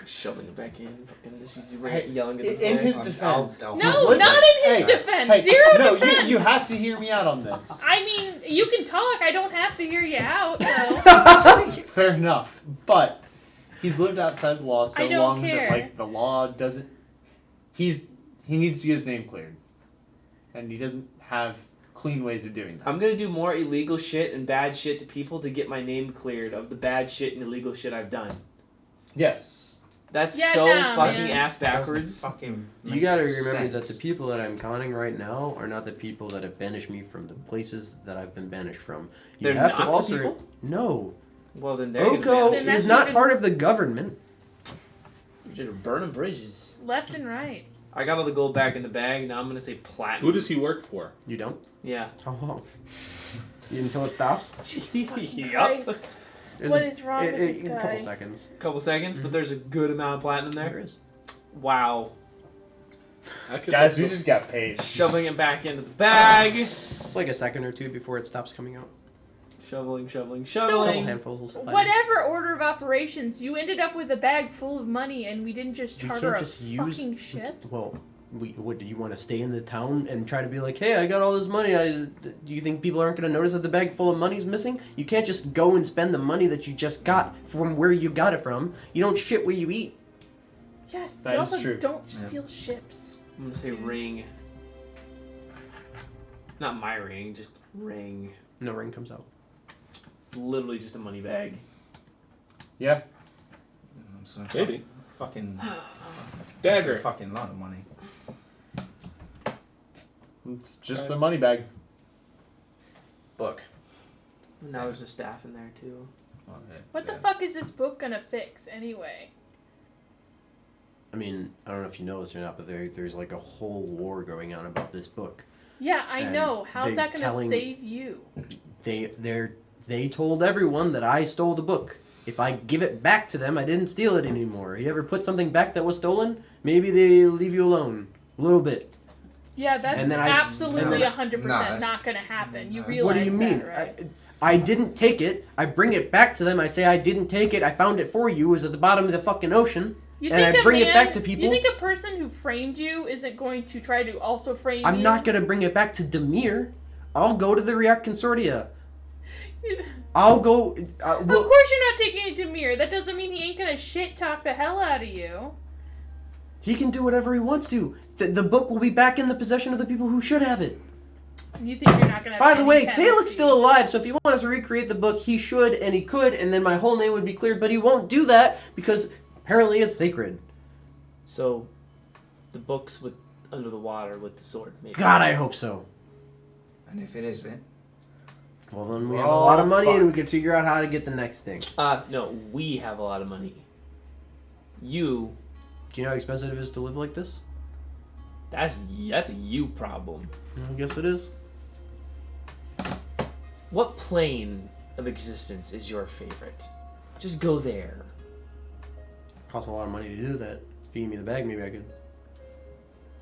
[SPEAKER 6] Shoving it back in. Fucking, she's
[SPEAKER 7] Hey,
[SPEAKER 6] yelling at this
[SPEAKER 7] in
[SPEAKER 6] guy.
[SPEAKER 7] his defense.
[SPEAKER 2] I'll-
[SPEAKER 5] No,
[SPEAKER 7] living.
[SPEAKER 5] not in his
[SPEAKER 7] Hey,
[SPEAKER 5] defense.
[SPEAKER 7] Hey,
[SPEAKER 5] Zero
[SPEAKER 7] no,
[SPEAKER 5] defense.
[SPEAKER 7] you have to hear me out on this.
[SPEAKER 5] I mean, you can talk. I don't have to hear you out. So.
[SPEAKER 7] Fair enough, but he's lived outside the law so
[SPEAKER 5] I don't
[SPEAKER 7] long
[SPEAKER 5] care.
[SPEAKER 7] that like the law doesn't. He needs to get his name cleared, and he doesn't have clean ways of doing that.
[SPEAKER 6] I'm gonna do more illegal shit and bad shit to people to get my name cleared of the bad shit and illegal shit I've done.
[SPEAKER 7] Yes.
[SPEAKER 6] That's
[SPEAKER 5] Yeah,
[SPEAKER 6] so
[SPEAKER 5] no,
[SPEAKER 6] fucking
[SPEAKER 5] man.
[SPEAKER 6] ass backwards.
[SPEAKER 2] Fucking
[SPEAKER 1] You gotta
[SPEAKER 2] makes
[SPEAKER 1] remember that
[SPEAKER 2] sense.
[SPEAKER 1] the people that I'm conning right now are not the people that have banished me from the places that I've been banished from. You
[SPEAKER 6] They're
[SPEAKER 1] have to
[SPEAKER 6] not the
[SPEAKER 1] also
[SPEAKER 6] people?
[SPEAKER 1] No.
[SPEAKER 6] Well, then they're gonna
[SPEAKER 1] Oko
[SPEAKER 5] Then
[SPEAKER 6] banish
[SPEAKER 5] that's
[SPEAKER 1] is not
[SPEAKER 5] even-
[SPEAKER 1] part of the government.
[SPEAKER 6] you. Should burn bridges.
[SPEAKER 5] Left and right.
[SPEAKER 6] I got all the gold back in the bag. Now I'm gonna say platinum.
[SPEAKER 3] Who does he work for?
[SPEAKER 1] You don't?
[SPEAKER 6] Yeah.
[SPEAKER 1] How long? Until it stops?
[SPEAKER 5] Jesus fucking
[SPEAKER 6] Yup.
[SPEAKER 5] Christ.
[SPEAKER 1] There's
[SPEAKER 5] What
[SPEAKER 1] a-
[SPEAKER 5] is wrong with this
[SPEAKER 1] a
[SPEAKER 5] guy?
[SPEAKER 1] couple seconds.
[SPEAKER 6] Couple seconds, but there's a good amount of platinum
[SPEAKER 1] There
[SPEAKER 6] there.
[SPEAKER 1] is.
[SPEAKER 6] Wow.
[SPEAKER 7] Guys, we just got paid.
[SPEAKER 6] Shoving it back into the bag.
[SPEAKER 1] It's like a second or two before it stops coming out.
[SPEAKER 6] Shoveling.
[SPEAKER 1] A couple
[SPEAKER 6] shoveling.
[SPEAKER 1] handfuls of platinum.
[SPEAKER 5] Whatever order of operations, you ended up with a bag full of money, and we didn't just
[SPEAKER 1] We
[SPEAKER 5] charter
[SPEAKER 1] can't
[SPEAKER 5] a
[SPEAKER 1] just use.
[SPEAKER 5] fucking ship.
[SPEAKER 1] Well, what do you want to stay in the town and try to be like, hey, I got all this money. Do you think people aren't going to notice that the bag full of money's missing? You can't just go and spend the money that you just got from where you got it from. You don't shit where you eat.
[SPEAKER 5] Yeah,
[SPEAKER 7] That
[SPEAKER 5] you
[SPEAKER 7] is
[SPEAKER 5] also
[SPEAKER 7] true.
[SPEAKER 5] don't
[SPEAKER 2] Yeah.
[SPEAKER 5] steal ships.
[SPEAKER 6] I'm gonna say ring. Not my ring, just ring.
[SPEAKER 1] No ring comes out.
[SPEAKER 6] It's literally just a money bag.
[SPEAKER 7] Yeah.
[SPEAKER 2] So
[SPEAKER 3] Maybe.
[SPEAKER 2] Fucking
[SPEAKER 3] Dagger.
[SPEAKER 2] That's a fucking lot of money.
[SPEAKER 7] It's just the money bag.
[SPEAKER 2] Book.
[SPEAKER 6] Now there's a staff in there too.
[SPEAKER 2] Okay.
[SPEAKER 5] What the
[SPEAKER 2] Yeah.
[SPEAKER 5] fuck is this book gonna fix anyway?
[SPEAKER 1] I mean, I don't know if you know this or not, but there's like a whole war going on about this book.
[SPEAKER 5] Yeah, I
[SPEAKER 1] And
[SPEAKER 5] know. How's
[SPEAKER 1] they're
[SPEAKER 5] that gonna
[SPEAKER 1] telling-
[SPEAKER 5] save you?
[SPEAKER 1] They told everyone that I stole the book. If I give it back to them, I didn't steal it anymore. You ever put something back that was stolen? Maybe they leave you alone a little bit.
[SPEAKER 5] Yeah, that's
[SPEAKER 1] And then
[SPEAKER 5] absolutely
[SPEAKER 2] No,
[SPEAKER 5] 100%
[SPEAKER 2] no,
[SPEAKER 5] not gonna happen. You
[SPEAKER 2] no,
[SPEAKER 5] realize
[SPEAKER 1] What do you mean?
[SPEAKER 5] that, right?
[SPEAKER 1] I didn't take it. I bring it back to them. I say I didn't take it. I found it for you. It was at the bottom of the fucking ocean.
[SPEAKER 5] You
[SPEAKER 1] and I bring it back to people.
[SPEAKER 5] You think a person who framed you isn't going to try to also frame you?
[SPEAKER 1] I'm not gonna bring it back to Demir. I'll go to the React Consortia. I'll go.
[SPEAKER 5] Of course you're not taking it to Mir. That doesn't mean he ain't gonna shit talk the hell out of you.
[SPEAKER 1] He can do whatever he wants to. The book will be back in the possession of the people who should have it.
[SPEAKER 5] You think you're not gonna have
[SPEAKER 1] By the
[SPEAKER 5] any
[SPEAKER 1] way,
[SPEAKER 5] penalty.
[SPEAKER 1] Talik's still alive, so if he wanted to recreate the book, he should and he could, and then my whole name would be cleared, but he won't do that because apparently it's sacred.
[SPEAKER 6] So, the book's with under the water with the sword. Maybe.
[SPEAKER 1] God, I hope so.
[SPEAKER 2] And if it isn't,
[SPEAKER 1] Well, then we have
[SPEAKER 2] We're
[SPEAKER 1] a lot of
[SPEAKER 2] all
[SPEAKER 1] money and we
[SPEAKER 2] fucked.
[SPEAKER 1] can figure out how to get the next thing.
[SPEAKER 6] No, we have a lot of money. You,
[SPEAKER 1] Do you know how expensive it is to live like this?
[SPEAKER 6] that's a you problem.
[SPEAKER 1] I guess it is.
[SPEAKER 6] What plane of existence is your favorite? Just go there.
[SPEAKER 1] Costs a lot of money to do that. Feeding me the bag, maybe I could.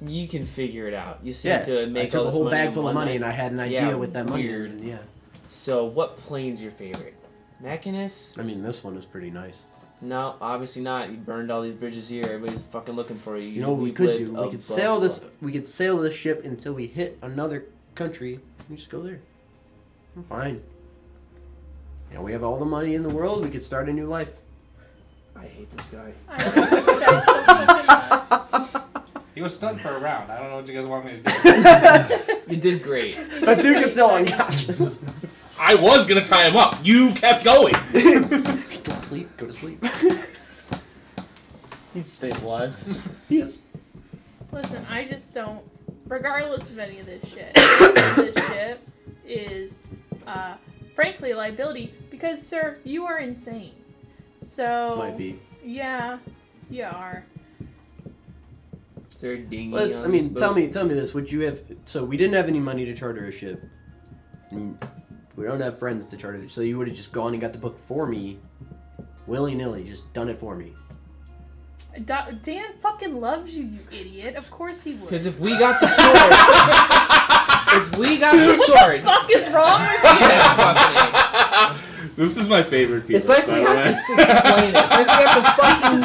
[SPEAKER 6] You can figure it out. You seem
[SPEAKER 1] Yeah,
[SPEAKER 6] to make
[SPEAKER 1] I took
[SPEAKER 6] all
[SPEAKER 1] a
[SPEAKER 6] this
[SPEAKER 1] whole
[SPEAKER 6] money
[SPEAKER 1] bag
[SPEAKER 6] in
[SPEAKER 1] full of
[SPEAKER 6] one
[SPEAKER 1] money
[SPEAKER 6] night.
[SPEAKER 1] and I had an idea
[SPEAKER 6] Yeah,
[SPEAKER 1] with that money.
[SPEAKER 6] weird.
[SPEAKER 1] And yeah.
[SPEAKER 6] So, what plane's your favorite? Mechanist?
[SPEAKER 1] I mean, this one is pretty nice.
[SPEAKER 6] No, obviously not. You burned all these bridges here. Everybody's fucking looking for you.
[SPEAKER 1] You know what we
[SPEAKER 6] We've
[SPEAKER 1] could
[SPEAKER 6] lived
[SPEAKER 1] do? We
[SPEAKER 6] above
[SPEAKER 1] could sail this.
[SPEAKER 6] board.
[SPEAKER 1] We could sail this ship until we hit another country. And we just go there. I'm fine. You know, we have all the money in the world. We could start a new life.
[SPEAKER 6] I hate this guy.
[SPEAKER 5] I
[SPEAKER 4] He was stunned for a round. I don't know what you guys want me to do.
[SPEAKER 6] You did great.
[SPEAKER 1] Bazooka's still unconscious.
[SPEAKER 3] I was gonna tie him up. You kept going.
[SPEAKER 1] Go to sleep. Go to sleep.
[SPEAKER 7] He's stabilized.
[SPEAKER 1] Yes.
[SPEAKER 5] Listen, I just don't. Regardless of any of this shit, this ship is, frankly, a liability because, sir, you are insane. So.
[SPEAKER 1] Might be.
[SPEAKER 5] Yeah, you are.
[SPEAKER 6] Is there a dinghy
[SPEAKER 1] Let's,
[SPEAKER 6] on
[SPEAKER 1] I mean,
[SPEAKER 6] this
[SPEAKER 1] tell
[SPEAKER 6] boat?
[SPEAKER 1] me this. Would you have? So we didn't have any money to charter a ship. And we don't have friends to charter. So you would have just gone and got the book for me, willy nilly, just done it for me.
[SPEAKER 5] Dan fucking loves you, you idiot. Of course he would.
[SPEAKER 6] Because if we got the sword,
[SPEAKER 5] What the fuck is wrong with you?
[SPEAKER 6] Yeah, fucking
[SPEAKER 3] This is my favorite piece.
[SPEAKER 6] it's like we have to explain it. It's like we have to fucking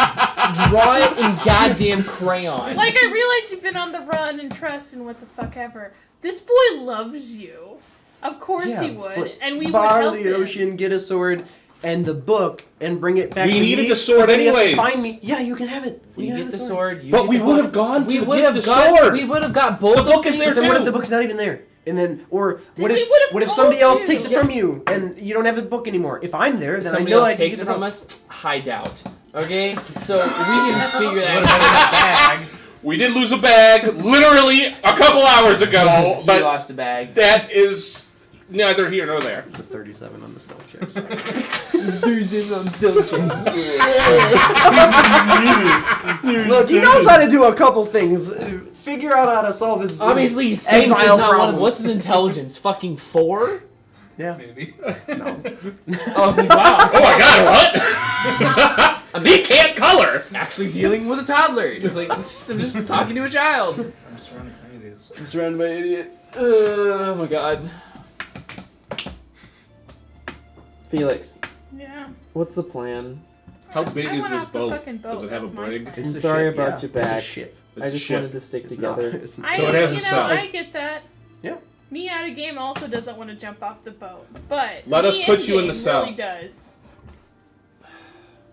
[SPEAKER 6] draw it in goddamn crayon.
[SPEAKER 5] Like, I realize you've been on the run and trust and what the fuck ever. This boy loves you. Of course he would.
[SPEAKER 1] but
[SPEAKER 5] And we would
[SPEAKER 1] borrow
[SPEAKER 5] help
[SPEAKER 1] the
[SPEAKER 5] him.
[SPEAKER 1] ocean, get a sword and the book, and bring it back
[SPEAKER 3] We
[SPEAKER 1] to me.
[SPEAKER 3] needed the sword
[SPEAKER 1] but then he has to
[SPEAKER 3] anyways.
[SPEAKER 1] Find me. Yeah, you can have it.
[SPEAKER 6] You
[SPEAKER 1] can
[SPEAKER 6] get
[SPEAKER 1] have
[SPEAKER 6] the sword. You
[SPEAKER 3] But
[SPEAKER 6] get
[SPEAKER 3] we
[SPEAKER 6] the
[SPEAKER 3] would
[SPEAKER 6] book.
[SPEAKER 3] have gone
[SPEAKER 6] We
[SPEAKER 3] to
[SPEAKER 6] would
[SPEAKER 3] get
[SPEAKER 6] have
[SPEAKER 3] the
[SPEAKER 6] got.
[SPEAKER 3] sword.
[SPEAKER 6] We would have got both.
[SPEAKER 3] The book
[SPEAKER 6] of
[SPEAKER 3] is
[SPEAKER 6] them.
[SPEAKER 3] there
[SPEAKER 1] But then what if
[SPEAKER 3] too.
[SPEAKER 1] the book's not even there? And then, or
[SPEAKER 5] Then
[SPEAKER 1] what
[SPEAKER 5] we
[SPEAKER 1] if
[SPEAKER 5] would've
[SPEAKER 1] what if
[SPEAKER 5] told
[SPEAKER 1] somebody else
[SPEAKER 5] you.
[SPEAKER 1] takes it from you and you don't have the book anymore? If I'm there, then
[SPEAKER 6] Somebody
[SPEAKER 1] I know
[SPEAKER 6] else
[SPEAKER 1] I can
[SPEAKER 6] takes
[SPEAKER 1] get
[SPEAKER 6] it
[SPEAKER 1] the
[SPEAKER 6] from
[SPEAKER 1] book.
[SPEAKER 6] us. Hideout. Okay, so we can figure
[SPEAKER 4] Would
[SPEAKER 6] that
[SPEAKER 4] have
[SPEAKER 6] out.
[SPEAKER 4] been in the bag.
[SPEAKER 3] We did lose a bag literally a couple hours ago,
[SPEAKER 6] He
[SPEAKER 3] but
[SPEAKER 6] lost a bag.
[SPEAKER 3] that is neither here nor there.
[SPEAKER 1] It's a 37 on the stealth check. So. Look, he knows how to do a couple things. Figure out how to solve his
[SPEAKER 6] Obviously, he thinks
[SPEAKER 1] exile
[SPEAKER 6] he's not one of.
[SPEAKER 1] problems.
[SPEAKER 6] What's his intelligence? Fucking 4?
[SPEAKER 1] Yeah.
[SPEAKER 4] Maybe.
[SPEAKER 6] Oh, I was like, wow.
[SPEAKER 3] Oh my god, what? He can't color!
[SPEAKER 6] Actually dealing with a toddler. It's like, I'm just talking to a child.
[SPEAKER 2] I'm surrounded by idiots.
[SPEAKER 6] I'm surrounded by idiots. Oh my god. Felix,
[SPEAKER 5] Yeah.
[SPEAKER 6] what's the plan?
[SPEAKER 3] How big
[SPEAKER 5] I
[SPEAKER 3] is
[SPEAKER 5] went
[SPEAKER 3] this
[SPEAKER 5] off the
[SPEAKER 3] boat?
[SPEAKER 5] fucking boat,
[SPEAKER 3] Does it have a
[SPEAKER 5] that's my
[SPEAKER 3] brig?
[SPEAKER 5] problem.
[SPEAKER 1] It's
[SPEAKER 6] I'm
[SPEAKER 1] a
[SPEAKER 6] sorry
[SPEAKER 1] ship,
[SPEAKER 6] about
[SPEAKER 1] yeah.
[SPEAKER 6] your back.
[SPEAKER 1] It's a ship.
[SPEAKER 6] I just
[SPEAKER 3] ship.
[SPEAKER 6] wanted to stick
[SPEAKER 1] It's
[SPEAKER 6] together.
[SPEAKER 1] not. It's
[SPEAKER 5] I,
[SPEAKER 3] So it has
[SPEAKER 5] you
[SPEAKER 3] a
[SPEAKER 5] know,
[SPEAKER 3] cell.
[SPEAKER 5] I get that.
[SPEAKER 1] Yeah.
[SPEAKER 5] Me out of game also doesn't want to jump off the boat, but
[SPEAKER 3] Let us
[SPEAKER 5] me
[SPEAKER 3] put you in the
[SPEAKER 5] game
[SPEAKER 3] cell.
[SPEAKER 5] Really does.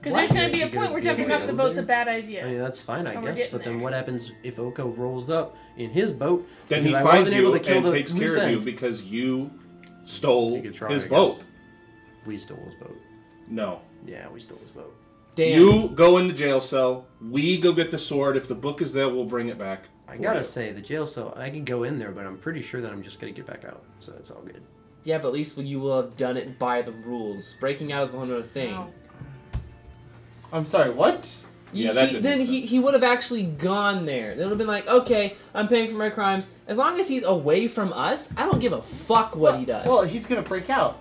[SPEAKER 5] Because
[SPEAKER 6] What?
[SPEAKER 5] there's going to be a
[SPEAKER 1] You
[SPEAKER 5] point where
[SPEAKER 1] gotta
[SPEAKER 5] jumping
[SPEAKER 1] go
[SPEAKER 5] off the
[SPEAKER 1] in
[SPEAKER 5] boat's a
[SPEAKER 1] there?
[SPEAKER 5] bad idea.
[SPEAKER 1] I mean, that's fine, I
[SPEAKER 5] Oh, we're
[SPEAKER 1] guess.
[SPEAKER 5] getting
[SPEAKER 1] But then
[SPEAKER 5] there.
[SPEAKER 1] what happens if Oko rolls up in his boat?
[SPEAKER 3] Then he
[SPEAKER 1] because I
[SPEAKER 3] finds
[SPEAKER 1] wasn't
[SPEAKER 3] you
[SPEAKER 1] able to kill
[SPEAKER 3] and
[SPEAKER 1] the
[SPEAKER 3] takes care
[SPEAKER 1] loose
[SPEAKER 3] of you
[SPEAKER 1] end?
[SPEAKER 3] because you stole
[SPEAKER 1] You could try,
[SPEAKER 3] his
[SPEAKER 1] I
[SPEAKER 3] boat.
[SPEAKER 1] guess. We stole his boat.
[SPEAKER 3] No.
[SPEAKER 1] Yeah, we stole his boat.
[SPEAKER 6] Damn.
[SPEAKER 3] You go in the jail cell. We go get the sword. If the book is there, we'll bring it back.
[SPEAKER 1] I
[SPEAKER 3] for
[SPEAKER 1] gotta
[SPEAKER 3] you.
[SPEAKER 1] say, the jail cell, I can go in there, but I'm pretty sure that I'm just gonna get back out. So it's all good.
[SPEAKER 6] Yeah, but at least you will have done it by the rules. Breaking out is one other thing.
[SPEAKER 5] Oh.
[SPEAKER 7] I'm sorry, what?
[SPEAKER 3] Yeah, that didn't
[SPEAKER 6] Then
[SPEAKER 3] make
[SPEAKER 6] he would have actually gone there. They would have been like, okay, I'm paying for my crimes. As long as he's away from us, I don't give a fuck what he does.
[SPEAKER 7] Well, he's gonna break out.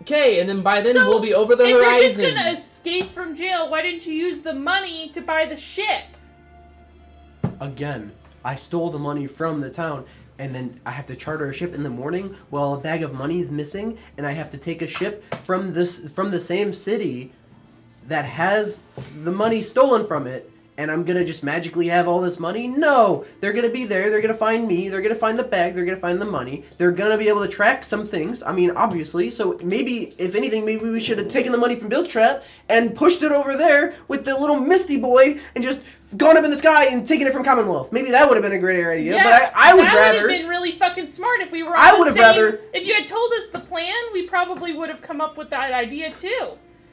[SPEAKER 6] Okay, and then by then
[SPEAKER 5] So,
[SPEAKER 6] we'll be over the
[SPEAKER 5] if you're just
[SPEAKER 6] horizon.
[SPEAKER 5] going to escape from jail, why didn't you use the money to buy the ship?
[SPEAKER 1] Again, I stole the money from the town, and then I have to charter a ship in the morning while a bag of money is missing, and I have to take a ship from the same city that has the money stolen from it, and I'm gonna just magically have all this money? No! They're gonna be there, they're gonna find me, they're gonna find the bag, they're gonna find the money, they're gonna be able to track some things, I mean, obviously, so maybe, if anything, maybe we should have taken the money from Bill Trap and pushed it over there with the little Misty boy and just gone up in the sky and taken it from Commonwealth. Maybe that would have been a great idea, but I would
[SPEAKER 5] that
[SPEAKER 1] rather...
[SPEAKER 5] would have been really fucking smart if we were.
[SPEAKER 1] I
[SPEAKER 5] on
[SPEAKER 1] would
[SPEAKER 5] the
[SPEAKER 1] have
[SPEAKER 5] same,
[SPEAKER 1] rather-
[SPEAKER 5] If you had told us the plan, we probably would have come up with that idea too.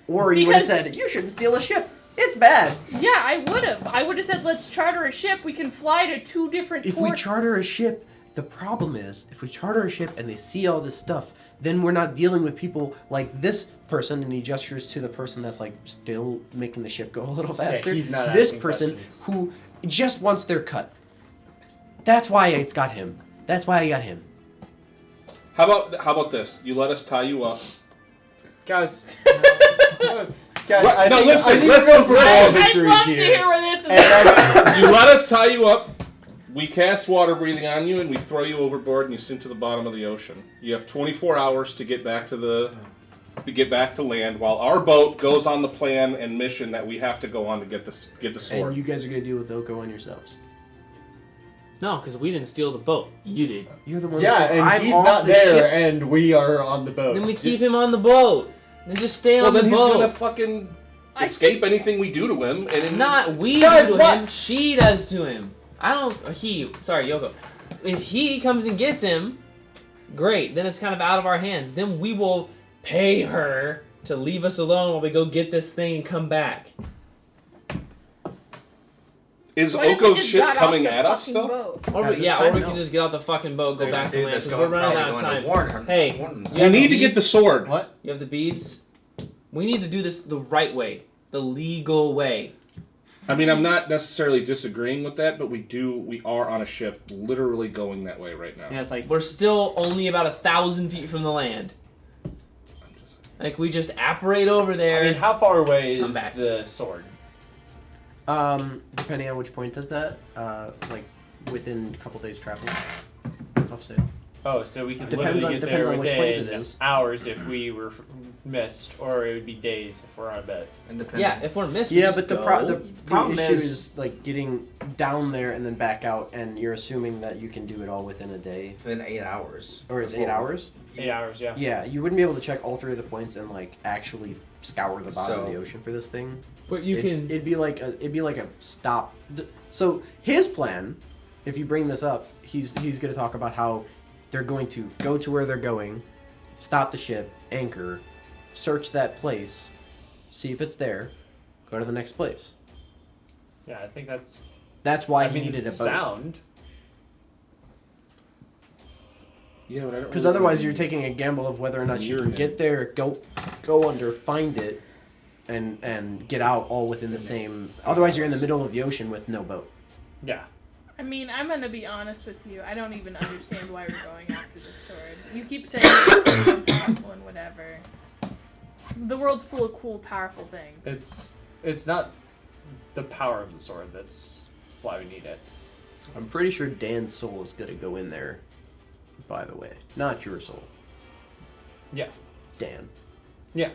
[SPEAKER 1] Or you would have
[SPEAKER 5] Because-
[SPEAKER 1] said, you shouldn't steal a ship. It's bad.
[SPEAKER 5] Yeah, I would have. I would have said, let's charter a ship. We can fly to 2 different
[SPEAKER 1] If
[SPEAKER 5] ports.
[SPEAKER 1] we charter a ship, the problem is, if we charter a ship and they see all this stuff, then we're not dealing with people like this person, and he gestures to the person that's like still making the ship go a little faster.
[SPEAKER 7] he's not
[SPEAKER 1] this
[SPEAKER 7] asking
[SPEAKER 1] person
[SPEAKER 7] questions.
[SPEAKER 1] who just wants their cut. That's why it's got him. That's why I got him.
[SPEAKER 3] How about this? You let us tie you up.
[SPEAKER 7] Guys.
[SPEAKER 3] Right,
[SPEAKER 7] I
[SPEAKER 3] no,
[SPEAKER 7] think,
[SPEAKER 3] listen,
[SPEAKER 7] I think
[SPEAKER 3] listen,
[SPEAKER 7] we're going for
[SPEAKER 3] listen.
[SPEAKER 7] all
[SPEAKER 5] I'd
[SPEAKER 7] victories
[SPEAKER 5] love to
[SPEAKER 7] here.
[SPEAKER 5] hear where this is
[SPEAKER 7] And that's,
[SPEAKER 3] You let us tie you up. We cast water breathing on you, and we throw you overboard, and you sink to the bottom of the ocean. You have 24 hours to get back to land, while our boat goes on the plan and mission that we have to go on to get the sword.
[SPEAKER 1] And you guys are going to deal with Oko on yourselves.
[SPEAKER 6] No, because we didn't steal the boat. You did.
[SPEAKER 1] You're the one
[SPEAKER 7] yeah,
[SPEAKER 1] that's
[SPEAKER 7] and
[SPEAKER 1] I'm
[SPEAKER 7] he's
[SPEAKER 1] off
[SPEAKER 7] not
[SPEAKER 1] the
[SPEAKER 7] there,
[SPEAKER 1] ship.
[SPEAKER 7] and we are on the boat.
[SPEAKER 6] Then we keep him on the boat. Then just stay
[SPEAKER 3] well,
[SPEAKER 6] on
[SPEAKER 3] then
[SPEAKER 6] the
[SPEAKER 3] he's
[SPEAKER 6] boat.
[SPEAKER 3] gonna fucking escape anything we do to him, and
[SPEAKER 6] Not we
[SPEAKER 7] Guys,
[SPEAKER 6] do to
[SPEAKER 7] what?
[SPEAKER 6] him. She does to him. I don't. Sorry, Yoko. If he comes and gets him, great. Then it's kind of out of our hands. Then we will pay her to leave us alone while we go get this thing and come back.
[SPEAKER 3] is
[SPEAKER 5] What if we
[SPEAKER 3] Oko's
[SPEAKER 5] just
[SPEAKER 3] ship
[SPEAKER 5] got off
[SPEAKER 3] coming
[SPEAKER 5] the
[SPEAKER 3] at us
[SPEAKER 5] fucking
[SPEAKER 3] though?
[SPEAKER 5] boat?
[SPEAKER 6] Or
[SPEAKER 1] At
[SPEAKER 6] we,
[SPEAKER 1] this
[SPEAKER 6] yeah, or
[SPEAKER 1] time,
[SPEAKER 6] we
[SPEAKER 1] no.
[SPEAKER 6] can just get off the fucking boat, go
[SPEAKER 2] There's
[SPEAKER 6] back
[SPEAKER 2] a
[SPEAKER 6] to
[SPEAKER 2] dude
[SPEAKER 6] land
[SPEAKER 2] that's
[SPEAKER 6] because we're
[SPEAKER 2] going-
[SPEAKER 6] running out of
[SPEAKER 2] probably
[SPEAKER 6] time.
[SPEAKER 2] going to warn her.
[SPEAKER 6] Hey,
[SPEAKER 2] Warn them.
[SPEAKER 6] you
[SPEAKER 3] We
[SPEAKER 6] have
[SPEAKER 3] need
[SPEAKER 6] the
[SPEAKER 3] to get the
[SPEAKER 6] beads?
[SPEAKER 3] sword.
[SPEAKER 7] What?
[SPEAKER 6] You have the beads. We need to do this the right way, the legal way.
[SPEAKER 3] I mean, I'm not necessarily disagreeing with that, but we are on a ship literally going that way right now.
[SPEAKER 7] Yeah, it's like
[SPEAKER 6] We're still only about 1,000 feet from the land.
[SPEAKER 3] I'm just saying.
[SPEAKER 6] Like we just apparate over there.
[SPEAKER 7] I mean, how far away
[SPEAKER 6] I'm
[SPEAKER 7] is
[SPEAKER 6] back.
[SPEAKER 7] the sword?
[SPEAKER 1] Depending on which point it's at, like within a couple days travel. Tough say.
[SPEAKER 7] Oh, so we could
[SPEAKER 1] Depends
[SPEAKER 7] literally
[SPEAKER 1] on-
[SPEAKER 7] get there
[SPEAKER 1] depends on which point it
[SPEAKER 7] within
[SPEAKER 1] is.
[SPEAKER 7] hours if we were missed, or it would be days if we're on a bet.
[SPEAKER 2] Independent.
[SPEAKER 6] Yeah, if we're missed, we
[SPEAKER 1] Yeah,
[SPEAKER 6] just
[SPEAKER 1] but the,
[SPEAKER 6] go.
[SPEAKER 1] the
[SPEAKER 6] problem
[SPEAKER 1] issue
[SPEAKER 6] is,
[SPEAKER 1] is like getting down there and then back out, and you're assuming that you can do it all within a day,
[SPEAKER 2] Within 8 hours.
[SPEAKER 1] or it's 8
[SPEAKER 2] Before-
[SPEAKER 1] hours.
[SPEAKER 7] 8 hours, yeah.
[SPEAKER 1] Yeah, you wouldn't be able to check all 3 of the points and like actually scour the bottom of
[SPEAKER 2] So-
[SPEAKER 1] the ocean for this thing.
[SPEAKER 6] but you can.
[SPEAKER 1] It'd be like a stop. So his plan, if you bring this up, he's going to talk about how they're going to go to where they're going, stop the ship, anchor, search that place, see if it's there, go to the next place.
[SPEAKER 7] Yeah, I think that's.
[SPEAKER 1] That's why
[SPEAKER 7] I
[SPEAKER 1] he
[SPEAKER 7] mean,
[SPEAKER 1] needed a boat.
[SPEAKER 7] sound.
[SPEAKER 3] Yeah, but I don't.
[SPEAKER 1] Because
[SPEAKER 3] really
[SPEAKER 1] otherwise,
[SPEAKER 3] know.
[SPEAKER 1] you're taking a gamble of whether or not you
[SPEAKER 3] You're
[SPEAKER 1] can
[SPEAKER 3] in.
[SPEAKER 1] get there, go under, find it, and get out all within the same. Otherwise, you're in the middle of the ocean with no boat.
[SPEAKER 7] Yeah.
[SPEAKER 5] I mean, I'm gonna be honest with you. I don't even understand why we're going after this sword. You keep saying it's so powerful and whatever. The world's full of cool, powerful things.
[SPEAKER 7] It's not the power of the sword that's why we need it.
[SPEAKER 1] I'm pretty sure Dan's soul is gonna go in there. By the way, not your soul,
[SPEAKER 7] Yeah.
[SPEAKER 1] Dan.
[SPEAKER 7] Yeah.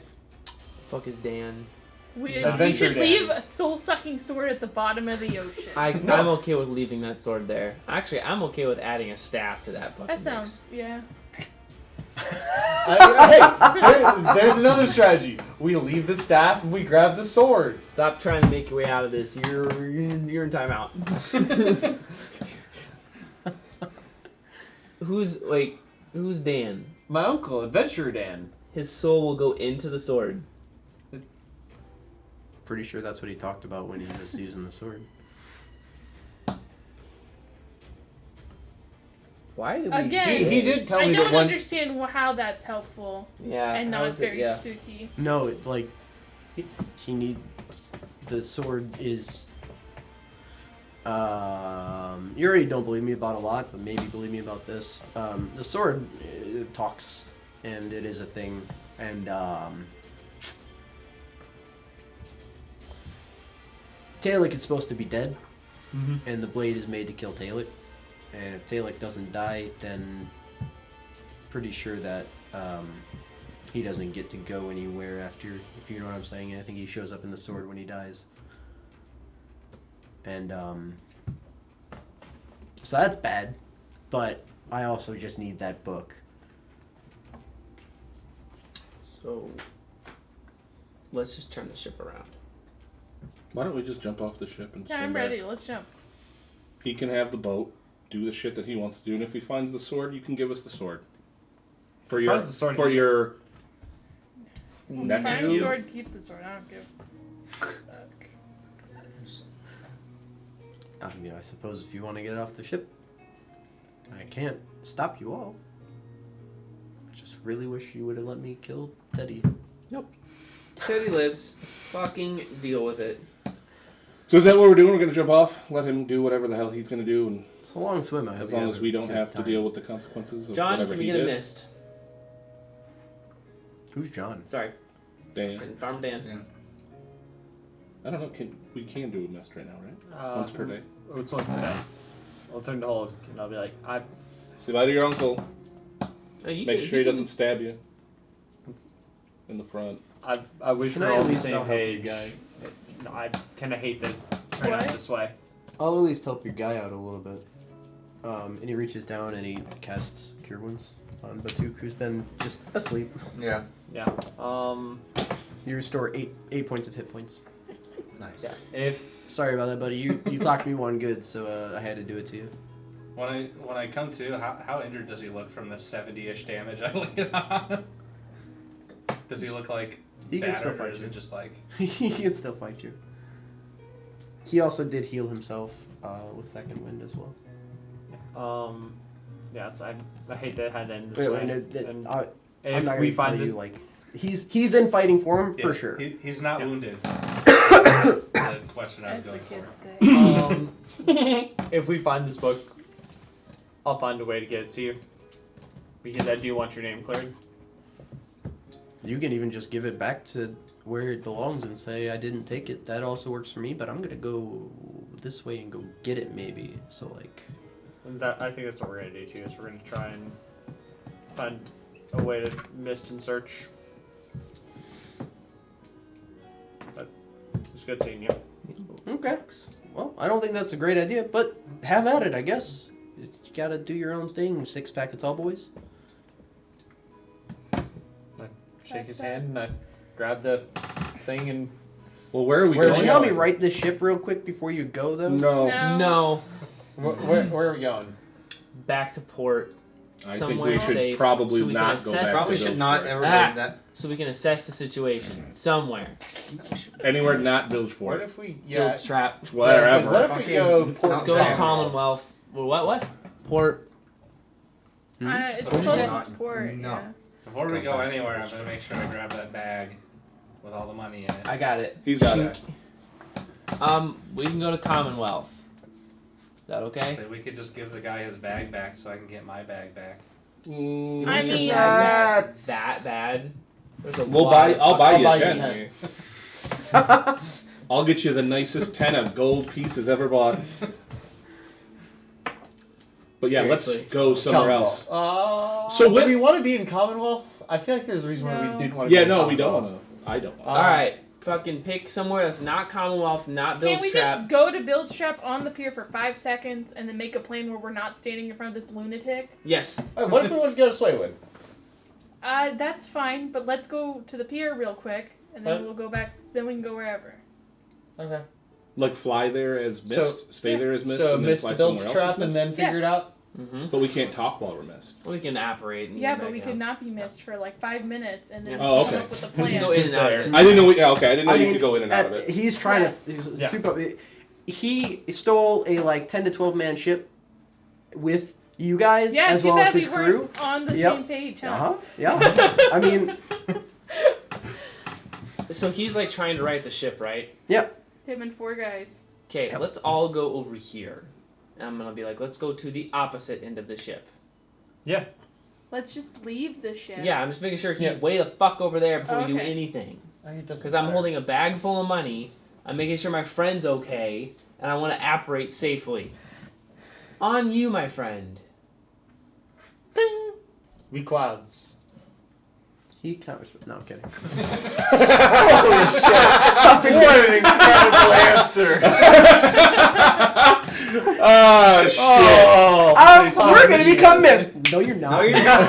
[SPEAKER 6] Fuck is Dan?
[SPEAKER 5] We
[SPEAKER 7] Adventure
[SPEAKER 5] should
[SPEAKER 7] Dan.
[SPEAKER 5] leave a soul-sucking sword at the bottom of the ocean.
[SPEAKER 6] I'm okay with leaving that sword there. Actually, I'm okay with adding a staff to that fucking
[SPEAKER 5] That sounds, yeah.
[SPEAKER 7] There's another strategy. We leave the staff and we grab the sword.
[SPEAKER 6] mix. Stop trying to make your way out of this. You're in timeout. Who's Dan?
[SPEAKER 7] My uncle, Adventure Dan.
[SPEAKER 6] His soul will go into the sword.
[SPEAKER 1] Pretty sure that's what he talked about when he was using the sword.
[SPEAKER 6] Why did we?
[SPEAKER 5] Again,
[SPEAKER 7] He did tell
[SPEAKER 5] I
[SPEAKER 7] me
[SPEAKER 5] don't
[SPEAKER 7] that one.
[SPEAKER 5] understand how that's helpful
[SPEAKER 6] Yeah,
[SPEAKER 5] and
[SPEAKER 6] how
[SPEAKER 5] not
[SPEAKER 6] is it?
[SPEAKER 5] very
[SPEAKER 6] Yeah.
[SPEAKER 5] spooky.
[SPEAKER 1] No, like he needs the sword is. You already don't believe me about a lot, but maybe believe me about this. The sword talks, and it is a thing, and Talek is supposed to be dead, and the blade is made to kill Talek. And if Talek doesn't die, then pretty sure that he doesn't get to go anywhere after, if you know what I'm saying. And I think he shows up in the sword when he dies. And so that's bad, but I also just need that book.
[SPEAKER 6] So let's just turn the ship around.
[SPEAKER 3] Why don't we just jump off the ship and
[SPEAKER 5] Yeah,
[SPEAKER 3] swim
[SPEAKER 5] I'm
[SPEAKER 3] back?
[SPEAKER 5] ready. Let's jump.
[SPEAKER 3] He can have the boat, do the shit that he wants to do, and if he finds the sword, you can give us the sword. For your
[SPEAKER 7] Finds the sword,
[SPEAKER 3] for
[SPEAKER 7] he
[SPEAKER 3] your
[SPEAKER 5] Find the
[SPEAKER 3] nephew.
[SPEAKER 5] sword, keep the sword. I don't give.
[SPEAKER 1] I suppose if you want to get off the ship, I can't stop you all. I just really wish you would have let me kill Teddy.
[SPEAKER 6] Teddy lives. Fucking deal with it.
[SPEAKER 3] So is that what we're doing? We're gonna jump off, let him do whatever the hell he's gonna do, and
[SPEAKER 1] It's a long swim. I hope
[SPEAKER 3] as
[SPEAKER 1] you
[SPEAKER 3] long
[SPEAKER 1] have
[SPEAKER 3] as
[SPEAKER 1] a
[SPEAKER 3] we don't
[SPEAKER 1] good
[SPEAKER 3] have to
[SPEAKER 1] time.
[SPEAKER 3] deal with the consequences of
[SPEAKER 6] John,
[SPEAKER 3] whatever
[SPEAKER 6] can we
[SPEAKER 3] he
[SPEAKER 6] get a
[SPEAKER 3] did.
[SPEAKER 6] mist?
[SPEAKER 1] Who's John?
[SPEAKER 6] Sorry,
[SPEAKER 3] Dan.
[SPEAKER 6] Farm Dan.
[SPEAKER 2] Yeah.
[SPEAKER 3] I don't know. We can do a mist right now, right? Once per day.
[SPEAKER 7] It's once per day. I'll turn to hold and I'll be like,
[SPEAKER 3] Say bye to your uncle.
[SPEAKER 6] Oh, you
[SPEAKER 3] Make
[SPEAKER 6] can-
[SPEAKER 3] sure he
[SPEAKER 6] you
[SPEAKER 3] doesn't stab you in the front.
[SPEAKER 7] I wish
[SPEAKER 1] Can
[SPEAKER 7] we
[SPEAKER 1] I
[SPEAKER 7] were
[SPEAKER 1] at
[SPEAKER 7] all on the
[SPEAKER 1] least
[SPEAKER 7] same
[SPEAKER 1] help you
[SPEAKER 7] page.
[SPEAKER 1] guys?
[SPEAKER 7] No, I kind of hate that it's turned out
[SPEAKER 5] What?
[SPEAKER 7] this way.
[SPEAKER 1] I'll at least help your guy out a little bit. And he reaches down and he casts Cure Wounds on Batuk, who's been just asleep.
[SPEAKER 2] Yeah.
[SPEAKER 7] Yeah.
[SPEAKER 1] You restore 8 points of hit points.
[SPEAKER 2] Nice.
[SPEAKER 7] Yeah. If
[SPEAKER 1] Sorry about that, buddy. You clocked me one good, so I had to do it to you.
[SPEAKER 4] When I come to, how injured does he look from the 70-ish damage I laid on? Does he look like
[SPEAKER 1] He can still
[SPEAKER 4] battered, or
[SPEAKER 1] fight
[SPEAKER 4] is
[SPEAKER 1] you.
[SPEAKER 4] it just like...
[SPEAKER 1] He can still fight you. He also did heal himself with second wind as well.
[SPEAKER 7] yeah, I hate that it had to end this way. And
[SPEAKER 1] I'm
[SPEAKER 7] if
[SPEAKER 1] not
[SPEAKER 7] we
[SPEAKER 1] gonna tell
[SPEAKER 7] find this,
[SPEAKER 1] you, like he's in fighting form for
[SPEAKER 4] Yeah,
[SPEAKER 1] sure.
[SPEAKER 4] He's not wounded. The question I was
[SPEAKER 5] As the
[SPEAKER 4] going
[SPEAKER 5] kids
[SPEAKER 4] for.
[SPEAKER 5] say.
[SPEAKER 7] if we find this book, I'll find a way to get it to you. Because I do want your name cleared.
[SPEAKER 1] You can even just give it back to where it belongs and say I didn't take it. That also works for me, but I'm gonna go this way and go get it maybe. So like,
[SPEAKER 7] And that, I think that's what we're gonna do too. Is we're gonna try and find a way to mist and search. But it's good seeing you.
[SPEAKER 1] okay. Well, I don't think that's a great idea, but have at it, I guess. You gotta do your own thing. 6-pack of tall boys.
[SPEAKER 7] Shake his hand and I grab the thing and
[SPEAKER 3] Well, where are we
[SPEAKER 7] Where's
[SPEAKER 1] Would
[SPEAKER 3] going?
[SPEAKER 1] you help me right this ship real quick before you go, though?
[SPEAKER 3] No.
[SPEAKER 6] No,
[SPEAKER 7] where are we going?
[SPEAKER 6] back to port.
[SPEAKER 3] I think
[SPEAKER 6] Somewhere
[SPEAKER 3] we should
[SPEAKER 6] safe,
[SPEAKER 3] probably
[SPEAKER 6] so we can
[SPEAKER 3] not go
[SPEAKER 6] assess
[SPEAKER 3] back
[SPEAKER 2] Probably
[SPEAKER 3] to
[SPEAKER 2] should not
[SPEAKER 3] Billsport.
[SPEAKER 2] ever do
[SPEAKER 6] Ah.
[SPEAKER 2] that.
[SPEAKER 6] So we can assess the situation somewhere.
[SPEAKER 3] Anywhere not
[SPEAKER 7] What
[SPEAKER 3] Billsport.
[SPEAKER 7] if we
[SPEAKER 6] Guild's trap.
[SPEAKER 3] Wherever.
[SPEAKER 7] What if we go
[SPEAKER 6] Let's
[SPEAKER 7] port
[SPEAKER 6] go to
[SPEAKER 7] back?
[SPEAKER 6] Commonwealth. Well, what? Port.
[SPEAKER 5] It's
[SPEAKER 6] What'd you say?
[SPEAKER 5] closest port.
[SPEAKER 2] No.
[SPEAKER 5] Yeah.
[SPEAKER 4] Before we
[SPEAKER 2] Go
[SPEAKER 4] go
[SPEAKER 2] back to
[SPEAKER 4] anywhere, I'm
[SPEAKER 2] the
[SPEAKER 4] going to make sure I grab that bag with all the money in it.
[SPEAKER 6] I got it.
[SPEAKER 3] He's got it.
[SPEAKER 6] We can go to Commonwealth. Is that okay?
[SPEAKER 4] So we could just give the guy his bag back so I can get my bag back.
[SPEAKER 5] I
[SPEAKER 6] Your
[SPEAKER 5] mean,
[SPEAKER 6] bag that bad? There's a
[SPEAKER 3] We'll
[SPEAKER 6] lot
[SPEAKER 3] buy.
[SPEAKER 6] of
[SPEAKER 3] I'll buy you a
[SPEAKER 6] fucking
[SPEAKER 3] 10.
[SPEAKER 6] here.
[SPEAKER 3] I'll get you the nicest 10 of gold pieces ever bought. But yeah, let's
[SPEAKER 6] Seriously.
[SPEAKER 3] go somewhere else.
[SPEAKER 7] So
[SPEAKER 3] So
[SPEAKER 7] do
[SPEAKER 3] what-
[SPEAKER 7] we want to be in Commonwealth? I feel like there's a reason why
[SPEAKER 5] No.
[SPEAKER 7] we didn't want to.
[SPEAKER 3] Yeah,
[SPEAKER 7] be in
[SPEAKER 3] no, we don't
[SPEAKER 7] Commonwealth.
[SPEAKER 3] want to. I don't want
[SPEAKER 6] All right, fucking pick somewhere that's not Commonwealth, not
[SPEAKER 5] can't we
[SPEAKER 6] Bill's
[SPEAKER 5] just
[SPEAKER 6] trap.
[SPEAKER 5] go to Bill's Trap on the pier for 5 seconds and then make a plan where we're not standing in front of this lunatic?
[SPEAKER 6] Yes.
[SPEAKER 7] Wait, what if we want to go to Swaywood?
[SPEAKER 5] That's fine, but let's go to the pier real quick and then
[SPEAKER 7] Huh?
[SPEAKER 5] we'll go back. Then we can go wherever.
[SPEAKER 7] Okay.
[SPEAKER 3] Like fly there as mist, stay
[SPEAKER 5] yeah.
[SPEAKER 3] there as mist,
[SPEAKER 7] So
[SPEAKER 3] and then
[SPEAKER 7] mist
[SPEAKER 3] fly
[SPEAKER 7] the build
[SPEAKER 3] somewhere else
[SPEAKER 7] trap
[SPEAKER 3] as
[SPEAKER 7] and
[SPEAKER 3] mist?
[SPEAKER 7] then figure it out.
[SPEAKER 6] Mm-hmm.
[SPEAKER 3] But we can't talk while we're mist.
[SPEAKER 6] We can operate. And
[SPEAKER 5] Yeah,
[SPEAKER 6] go
[SPEAKER 5] but we
[SPEAKER 6] back
[SPEAKER 5] could
[SPEAKER 6] out.
[SPEAKER 5] not be missed for like 5 minutes and then
[SPEAKER 6] Yeah.
[SPEAKER 3] Oh,
[SPEAKER 5] come
[SPEAKER 3] okay.
[SPEAKER 5] up with a
[SPEAKER 6] We can
[SPEAKER 5] plan.
[SPEAKER 6] go in and out of it.
[SPEAKER 3] I didn't know. Yeah, okay. I didn't know
[SPEAKER 1] I
[SPEAKER 3] you
[SPEAKER 1] mean,
[SPEAKER 3] could go in and out of it.
[SPEAKER 1] He's trying
[SPEAKER 5] Yes.
[SPEAKER 1] to. He's
[SPEAKER 7] Yeah.
[SPEAKER 1] super. He stole a like 10 to 12 man ship with you guys
[SPEAKER 5] Yeah,
[SPEAKER 1] as
[SPEAKER 5] too
[SPEAKER 1] well
[SPEAKER 5] bad
[SPEAKER 1] as his
[SPEAKER 5] we
[SPEAKER 1] crew.
[SPEAKER 5] weren't on the
[SPEAKER 1] Yep.
[SPEAKER 5] same page, huh?
[SPEAKER 1] Uh huh. Yeah. I mean,
[SPEAKER 6] So he's like trying to right the ship, right?
[SPEAKER 5] Him and 4 guys.
[SPEAKER 6] Okay,
[SPEAKER 1] Yep.
[SPEAKER 6] let's all go over here. And I'm gonna be like, let's go to the opposite end of the ship.
[SPEAKER 5] Let's just leave the ship.
[SPEAKER 6] Yeah, I'm just making sure he's
[SPEAKER 7] Yeah.
[SPEAKER 6] way the fuck over there before we do
[SPEAKER 5] Okay.
[SPEAKER 6] anything.
[SPEAKER 7] It doesn't
[SPEAKER 6] Because I'm
[SPEAKER 7] matter.
[SPEAKER 6] holding a bag full of money. I'm making sure my friend's okay, and I want to operate safely. On you, my friend. Ding.
[SPEAKER 7] We clouds.
[SPEAKER 1] he counters. No, I'm kidding.
[SPEAKER 7] Holy shit! What an incredible answer!
[SPEAKER 3] Oh shit!
[SPEAKER 7] Oh,
[SPEAKER 1] We're gonna become mist. No, you're not.
[SPEAKER 2] No, you're not.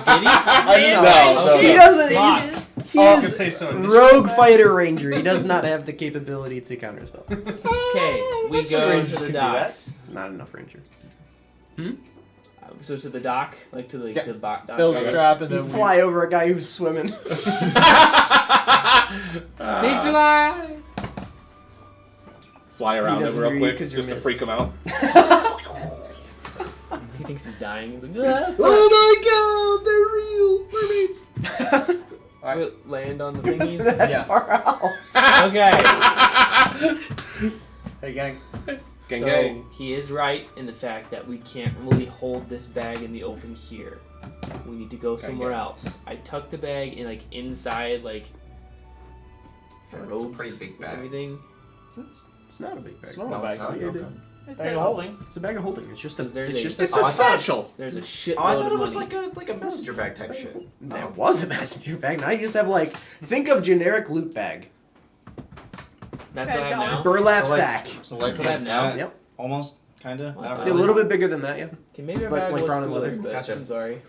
[SPEAKER 6] Did he?
[SPEAKER 3] No,
[SPEAKER 1] He
[SPEAKER 6] Okay.
[SPEAKER 1] doesn't.
[SPEAKER 6] Fuck.
[SPEAKER 1] He's,
[SPEAKER 4] I could
[SPEAKER 1] he's
[SPEAKER 4] say so.
[SPEAKER 1] rogue fighter ranger. He does not have the capability to counterspell.
[SPEAKER 6] Okay, we
[SPEAKER 7] What's the
[SPEAKER 6] go
[SPEAKER 7] range
[SPEAKER 6] to
[SPEAKER 7] you
[SPEAKER 6] the
[SPEAKER 7] can do that?
[SPEAKER 6] docks.
[SPEAKER 1] Not enough ranger.
[SPEAKER 6] So to the dock, like to the,
[SPEAKER 7] Yeah.
[SPEAKER 6] the dock.
[SPEAKER 7] Build
[SPEAKER 3] Okay.
[SPEAKER 7] trap and
[SPEAKER 1] You
[SPEAKER 7] then we
[SPEAKER 1] fly over a guy who's swimming.
[SPEAKER 6] Save July.
[SPEAKER 3] Fly around
[SPEAKER 1] He
[SPEAKER 3] it
[SPEAKER 1] doesn't
[SPEAKER 3] real
[SPEAKER 1] hear you
[SPEAKER 3] quick
[SPEAKER 1] 'cause
[SPEAKER 3] just
[SPEAKER 1] you're
[SPEAKER 3] to
[SPEAKER 1] mist.
[SPEAKER 3] freak him out.
[SPEAKER 6] He thinks he's dying. He's like, ah,
[SPEAKER 3] Oh my god, they're real mermaids.
[SPEAKER 6] we'll land on the
[SPEAKER 1] He wasn't
[SPEAKER 6] thingies.
[SPEAKER 1] that
[SPEAKER 7] Yeah.
[SPEAKER 1] far out.
[SPEAKER 6] Okay.
[SPEAKER 7] Hey gang.
[SPEAKER 3] Gang
[SPEAKER 6] So
[SPEAKER 3] gang.
[SPEAKER 6] he is right in the fact that we can't really hold this bag in the open here. We need to go somewhere
[SPEAKER 3] gang.
[SPEAKER 6] else. I tucked the bag in like inside like
[SPEAKER 2] It's a
[SPEAKER 6] robes
[SPEAKER 2] pretty big
[SPEAKER 6] and
[SPEAKER 2] bag.
[SPEAKER 6] everything.
[SPEAKER 1] It's not a big bag.
[SPEAKER 7] Small
[SPEAKER 2] No,
[SPEAKER 7] bag.
[SPEAKER 2] it's not.
[SPEAKER 1] Yeah,
[SPEAKER 2] Okay.
[SPEAKER 1] dude.
[SPEAKER 5] It's
[SPEAKER 7] Bag
[SPEAKER 5] a-
[SPEAKER 7] of holding.
[SPEAKER 1] It's a bag of holding. It's just a.
[SPEAKER 6] Because there's
[SPEAKER 1] It's
[SPEAKER 6] a-
[SPEAKER 1] just
[SPEAKER 3] It's
[SPEAKER 1] a.
[SPEAKER 3] a satchel.
[SPEAKER 6] There's a shitload
[SPEAKER 2] Oh, I thought
[SPEAKER 6] of
[SPEAKER 2] it was
[SPEAKER 6] money.
[SPEAKER 2] like a messenger bag type shit.
[SPEAKER 1] That was a messenger bag. Now you just have like think of generic loot bag,
[SPEAKER 6] That's what I have now.
[SPEAKER 1] burlap
[SPEAKER 2] So, like-
[SPEAKER 1] sack.
[SPEAKER 2] So like
[SPEAKER 6] That's what I have now.
[SPEAKER 1] Yep.
[SPEAKER 2] almost, kinda.
[SPEAKER 6] What
[SPEAKER 2] Not
[SPEAKER 6] the-
[SPEAKER 1] A
[SPEAKER 2] really.
[SPEAKER 1] little bit bigger than that, yeah.
[SPEAKER 6] Okay, maybe our
[SPEAKER 1] Like-
[SPEAKER 6] bag
[SPEAKER 1] like
[SPEAKER 6] was
[SPEAKER 1] brown and
[SPEAKER 6] cooler,
[SPEAKER 1] leather.
[SPEAKER 6] but
[SPEAKER 2] Gotcha.
[SPEAKER 6] I'm sorry.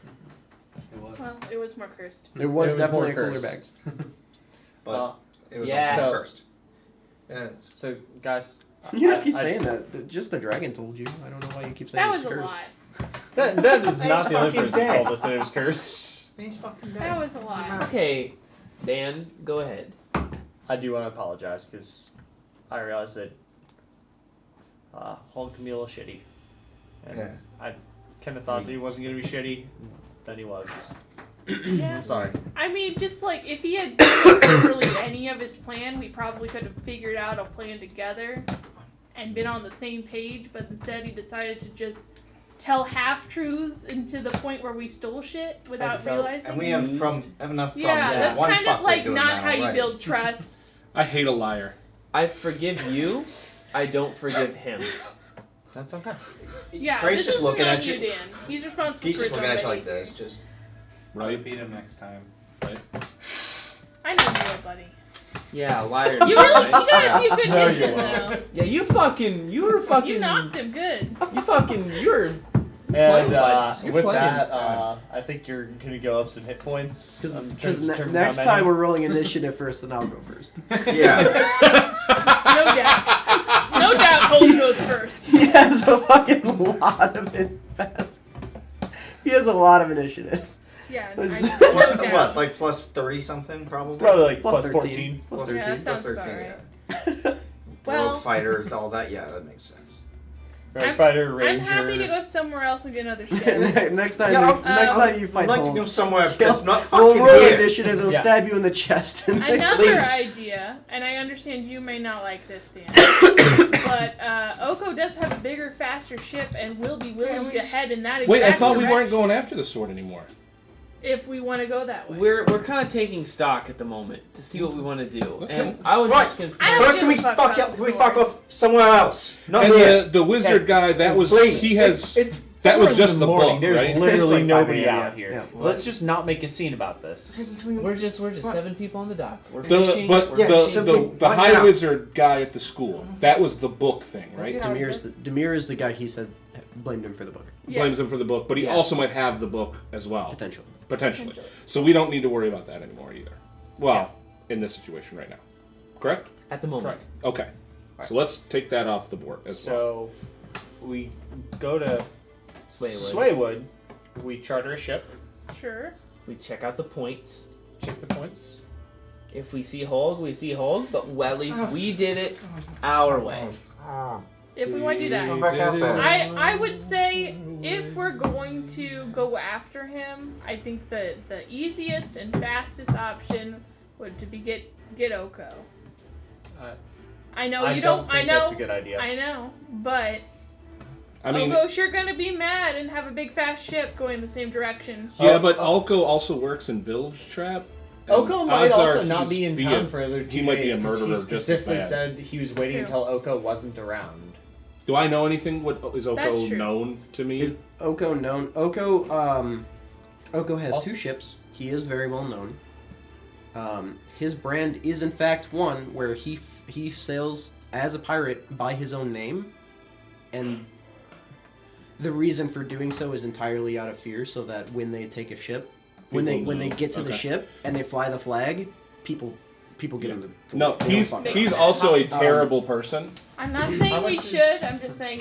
[SPEAKER 4] It was.
[SPEAKER 5] Well, it was more cursed.
[SPEAKER 1] It was
[SPEAKER 7] It was
[SPEAKER 1] definitely a
[SPEAKER 7] more
[SPEAKER 1] cooler bag.
[SPEAKER 7] cursed.
[SPEAKER 2] but it was
[SPEAKER 6] yeah.
[SPEAKER 2] also
[SPEAKER 7] So-
[SPEAKER 2] cursed. Yes.
[SPEAKER 7] So, guys,
[SPEAKER 1] You just keep
[SPEAKER 7] I-
[SPEAKER 1] saying that. Just the dragon told you. I don't know why you keep saying
[SPEAKER 5] That
[SPEAKER 1] it's
[SPEAKER 5] was a
[SPEAKER 1] cursed.
[SPEAKER 5] lot.
[SPEAKER 7] that is
[SPEAKER 2] He's
[SPEAKER 7] not the other
[SPEAKER 2] fucking
[SPEAKER 7] person who
[SPEAKER 2] dead.
[SPEAKER 7] told us that it was cursed.
[SPEAKER 2] He's fucking dead.
[SPEAKER 5] That was a lot.
[SPEAKER 6] Okay, Dan, go ahead.
[SPEAKER 7] I do want to apologize because I realized that Hulk can be a little shitty. And
[SPEAKER 2] Yeah.
[SPEAKER 7] I kind of thought that he wasn't going to be shitty, then he was.
[SPEAKER 5] Yeah.
[SPEAKER 7] I'm sorry.
[SPEAKER 5] I mean, just like if he had done really any of his plan, we probably could have figured out a plan together and been on the same page. But instead, he decided to just tell half truths and to the point where we stole shit without realizing.
[SPEAKER 2] And we have have enough problems.
[SPEAKER 5] yeah,
[SPEAKER 2] with
[SPEAKER 5] that's
[SPEAKER 2] one
[SPEAKER 5] kind
[SPEAKER 2] fucker
[SPEAKER 5] of like
[SPEAKER 2] doing
[SPEAKER 5] not
[SPEAKER 2] that
[SPEAKER 5] how you
[SPEAKER 2] already.
[SPEAKER 5] build trust.
[SPEAKER 3] I hate a liar.
[SPEAKER 6] I forgive you. I don't forgive him.
[SPEAKER 7] That's okay.
[SPEAKER 5] Yeah,
[SPEAKER 2] Craig's
[SPEAKER 5] this
[SPEAKER 2] just
[SPEAKER 5] isn't
[SPEAKER 2] looking
[SPEAKER 5] on
[SPEAKER 2] at you.
[SPEAKER 5] Dan. He's responsible
[SPEAKER 2] He's
[SPEAKER 5] for
[SPEAKER 2] just
[SPEAKER 5] his
[SPEAKER 2] looking
[SPEAKER 5] own
[SPEAKER 2] at you like
[SPEAKER 5] behavior.
[SPEAKER 2] this, just.
[SPEAKER 3] Right?
[SPEAKER 4] Beat him next time.
[SPEAKER 5] I know you will, buddy.
[SPEAKER 6] Yeah, liar.
[SPEAKER 5] You really, you got a few good
[SPEAKER 7] No,
[SPEAKER 5] hits
[SPEAKER 7] you
[SPEAKER 5] in
[SPEAKER 7] won't.
[SPEAKER 5] though.
[SPEAKER 6] Yeah, you were fucking.
[SPEAKER 5] You knocked him good.
[SPEAKER 6] You were.
[SPEAKER 7] And
[SPEAKER 6] You're
[SPEAKER 7] with
[SPEAKER 6] playing.
[SPEAKER 7] that, I think you're going to go up some hit points. I'm trying
[SPEAKER 1] Because
[SPEAKER 7] to determine
[SPEAKER 1] next
[SPEAKER 7] how
[SPEAKER 1] time
[SPEAKER 7] many.
[SPEAKER 1] we're rolling initiative first, and I'll go first.
[SPEAKER 2] Yeah.
[SPEAKER 5] No doubt. No doubt Cole goes first.
[SPEAKER 1] He has a fucking lot of He has a lot of initiative.
[SPEAKER 5] Yeah,
[SPEAKER 1] What-
[SPEAKER 5] no
[SPEAKER 2] what,
[SPEAKER 5] doubt.
[SPEAKER 2] like plus 30 something, probably?
[SPEAKER 7] It's probably like
[SPEAKER 1] Plus
[SPEAKER 7] plus
[SPEAKER 1] 13.
[SPEAKER 7] 14.
[SPEAKER 1] Plus
[SPEAKER 5] Yeah,
[SPEAKER 1] 13.
[SPEAKER 5] that
[SPEAKER 2] Plus
[SPEAKER 5] sounds
[SPEAKER 2] 13,
[SPEAKER 5] about
[SPEAKER 2] yeah.
[SPEAKER 5] Well-
[SPEAKER 2] Rogue fighters, all that, yeah, that makes sense.
[SPEAKER 7] Right, fighter,
[SPEAKER 5] I'm
[SPEAKER 7] ranger.
[SPEAKER 5] happy to go somewhere else and get another ship.
[SPEAKER 1] next time,
[SPEAKER 2] Yeah,
[SPEAKER 1] next time you
[SPEAKER 2] I'd
[SPEAKER 1] fight
[SPEAKER 2] like to
[SPEAKER 1] Hulk,
[SPEAKER 2] go somewhere
[SPEAKER 1] he'll-
[SPEAKER 2] that's not
[SPEAKER 1] we'll
[SPEAKER 2] fucking
[SPEAKER 1] roll
[SPEAKER 2] here.
[SPEAKER 1] initiative. It'll
[SPEAKER 7] Yeah.
[SPEAKER 1] stab you in the chest. And
[SPEAKER 5] Another
[SPEAKER 2] Please.
[SPEAKER 5] idea, and I understand you may not like this, Dan, but Oko does have a bigger, faster ship and will be willing to head in that exact
[SPEAKER 3] Wait, I thought we weren't
[SPEAKER 5] direction
[SPEAKER 3] going after the sword anymore.
[SPEAKER 5] if we want to go that way.
[SPEAKER 6] We're kind of taking stock at the moment to see what we want to do,
[SPEAKER 3] Okay.
[SPEAKER 6] and I was
[SPEAKER 2] Right.
[SPEAKER 6] just gonna.
[SPEAKER 5] I don't
[SPEAKER 2] First,
[SPEAKER 5] give
[SPEAKER 2] can we
[SPEAKER 5] a fuck
[SPEAKER 2] fuck
[SPEAKER 5] about
[SPEAKER 2] up?
[SPEAKER 5] the
[SPEAKER 2] Can we fuck
[SPEAKER 5] sword.
[SPEAKER 2] off somewhere else? Not
[SPEAKER 3] And
[SPEAKER 2] here.
[SPEAKER 3] the wizard guy, that was
[SPEAKER 2] Please.
[SPEAKER 3] he has
[SPEAKER 7] It's
[SPEAKER 3] that was
[SPEAKER 7] 4 in
[SPEAKER 3] just the
[SPEAKER 7] morning.
[SPEAKER 3] book,
[SPEAKER 7] There's
[SPEAKER 3] right?
[SPEAKER 1] It's
[SPEAKER 7] literally
[SPEAKER 1] like 5
[SPEAKER 7] nobody
[SPEAKER 1] a.m.,
[SPEAKER 7] out
[SPEAKER 1] yeah.
[SPEAKER 7] here.
[SPEAKER 1] Yeah.
[SPEAKER 7] Let's just not make a scene about this.
[SPEAKER 6] We're just 7 people on the dock. We're
[SPEAKER 3] The,
[SPEAKER 6] fishing.
[SPEAKER 3] but
[SPEAKER 6] we're
[SPEAKER 2] Yeah,
[SPEAKER 3] the,
[SPEAKER 6] fishing.
[SPEAKER 3] the, the
[SPEAKER 2] Why
[SPEAKER 3] high
[SPEAKER 2] not?
[SPEAKER 3] wizard guy at the school, that was the book thing, right?
[SPEAKER 1] Demir is the guy he said blamed him for the book.
[SPEAKER 3] Blames him
[SPEAKER 5] Yes.
[SPEAKER 3] for the book, but he
[SPEAKER 1] Yeah.
[SPEAKER 3] also might have the book as well.
[SPEAKER 1] Potentially.
[SPEAKER 3] Potentially. So we don't need to worry about that anymore either. Well, in this situation right now. Correct?
[SPEAKER 6] At the moment.
[SPEAKER 7] Correct.
[SPEAKER 3] Okay. So let's take that off the board as well.
[SPEAKER 7] So we go to
[SPEAKER 6] Swaywood.
[SPEAKER 7] Swaywood. We charter a ship.
[SPEAKER 5] Sure.
[SPEAKER 6] We check out the points.
[SPEAKER 7] Check the points.
[SPEAKER 6] If we see Hulk, we see Hulk. But at least we did it our way.
[SPEAKER 5] If we want to do that.
[SPEAKER 2] Go back out there.
[SPEAKER 5] I would say if we're going to go after him, I think the easiest and fastest option would to be get Oko. I know
[SPEAKER 7] I
[SPEAKER 5] you
[SPEAKER 7] don't
[SPEAKER 5] I
[SPEAKER 7] think
[SPEAKER 5] know.
[SPEAKER 7] that's a good idea.
[SPEAKER 5] I know, but
[SPEAKER 3] I mean,
[SPEAKER 5] Oko's sure gonna be mad and have a big fast ship going in the same direction.
[SPEAKER 3] yeah, but Alco also works in Bilge Trap. and
[SPEAKER 7] Oko might
[SPEAKER 3] odds are
[SPEAKER 7] also not
[SPEAKER 3] he's
[SPEAKER 7] be in
[SPEAKER 3] be
[SPEAKER 7] town
[SPEAKER 3] a-
[SPEAKER 7] for another 2
[SPEAKER 3] he might be a
[SPEAKER 7] days, 'cause
[SPEAKER 3] murderer
[SPEAKER 7] he
[SPEAKER 3] just as
[SPEAKER 7] specifically
[SPEAKER 3] bad.
[SPEAKER 7] said he was waiting
[SPEAKER 5] True.
[SPEAKER 7] until Oko wasn't around.
[SPEAKER 3] Do I know anything? What is
[SPEAKER 5] That's
[SPEAKER 3] Oko
[SPEAKER 5] true.
[SPEAKER 3] known to me?
[SPEAKER 1] Is Oko known? Oko has
[SPEAKER 7] Also-
[SPEAKER 1] 2 ships. He is very well known. His brand is in fact one where he sails as a pirate by his own name, and the reason for doing so is entirely out of fear, so that when they take a ship, when they
[SPEAKER 3] People
[SPEAKER 1] get to the
[SPEAKER 3] okay.
[SPEAKER 1] ship and they fly the flag, people get
[SPEAKER 3] Yeah.
[SPEAKER 1] him to
[SPEAKER 3] No,
[SPEAKER 1] they don't fuck up.
[SPEAKER 3] he's also a terrible person.
[SPEAKER 5] I'm not saying
[SPEAKER 7] How
[SPEAKER 5] we
[SPEAKER 7] much
[SPEAKER 5] should.
[SPEAKER 7] is-
[SPEAKER 5] I'm just saying.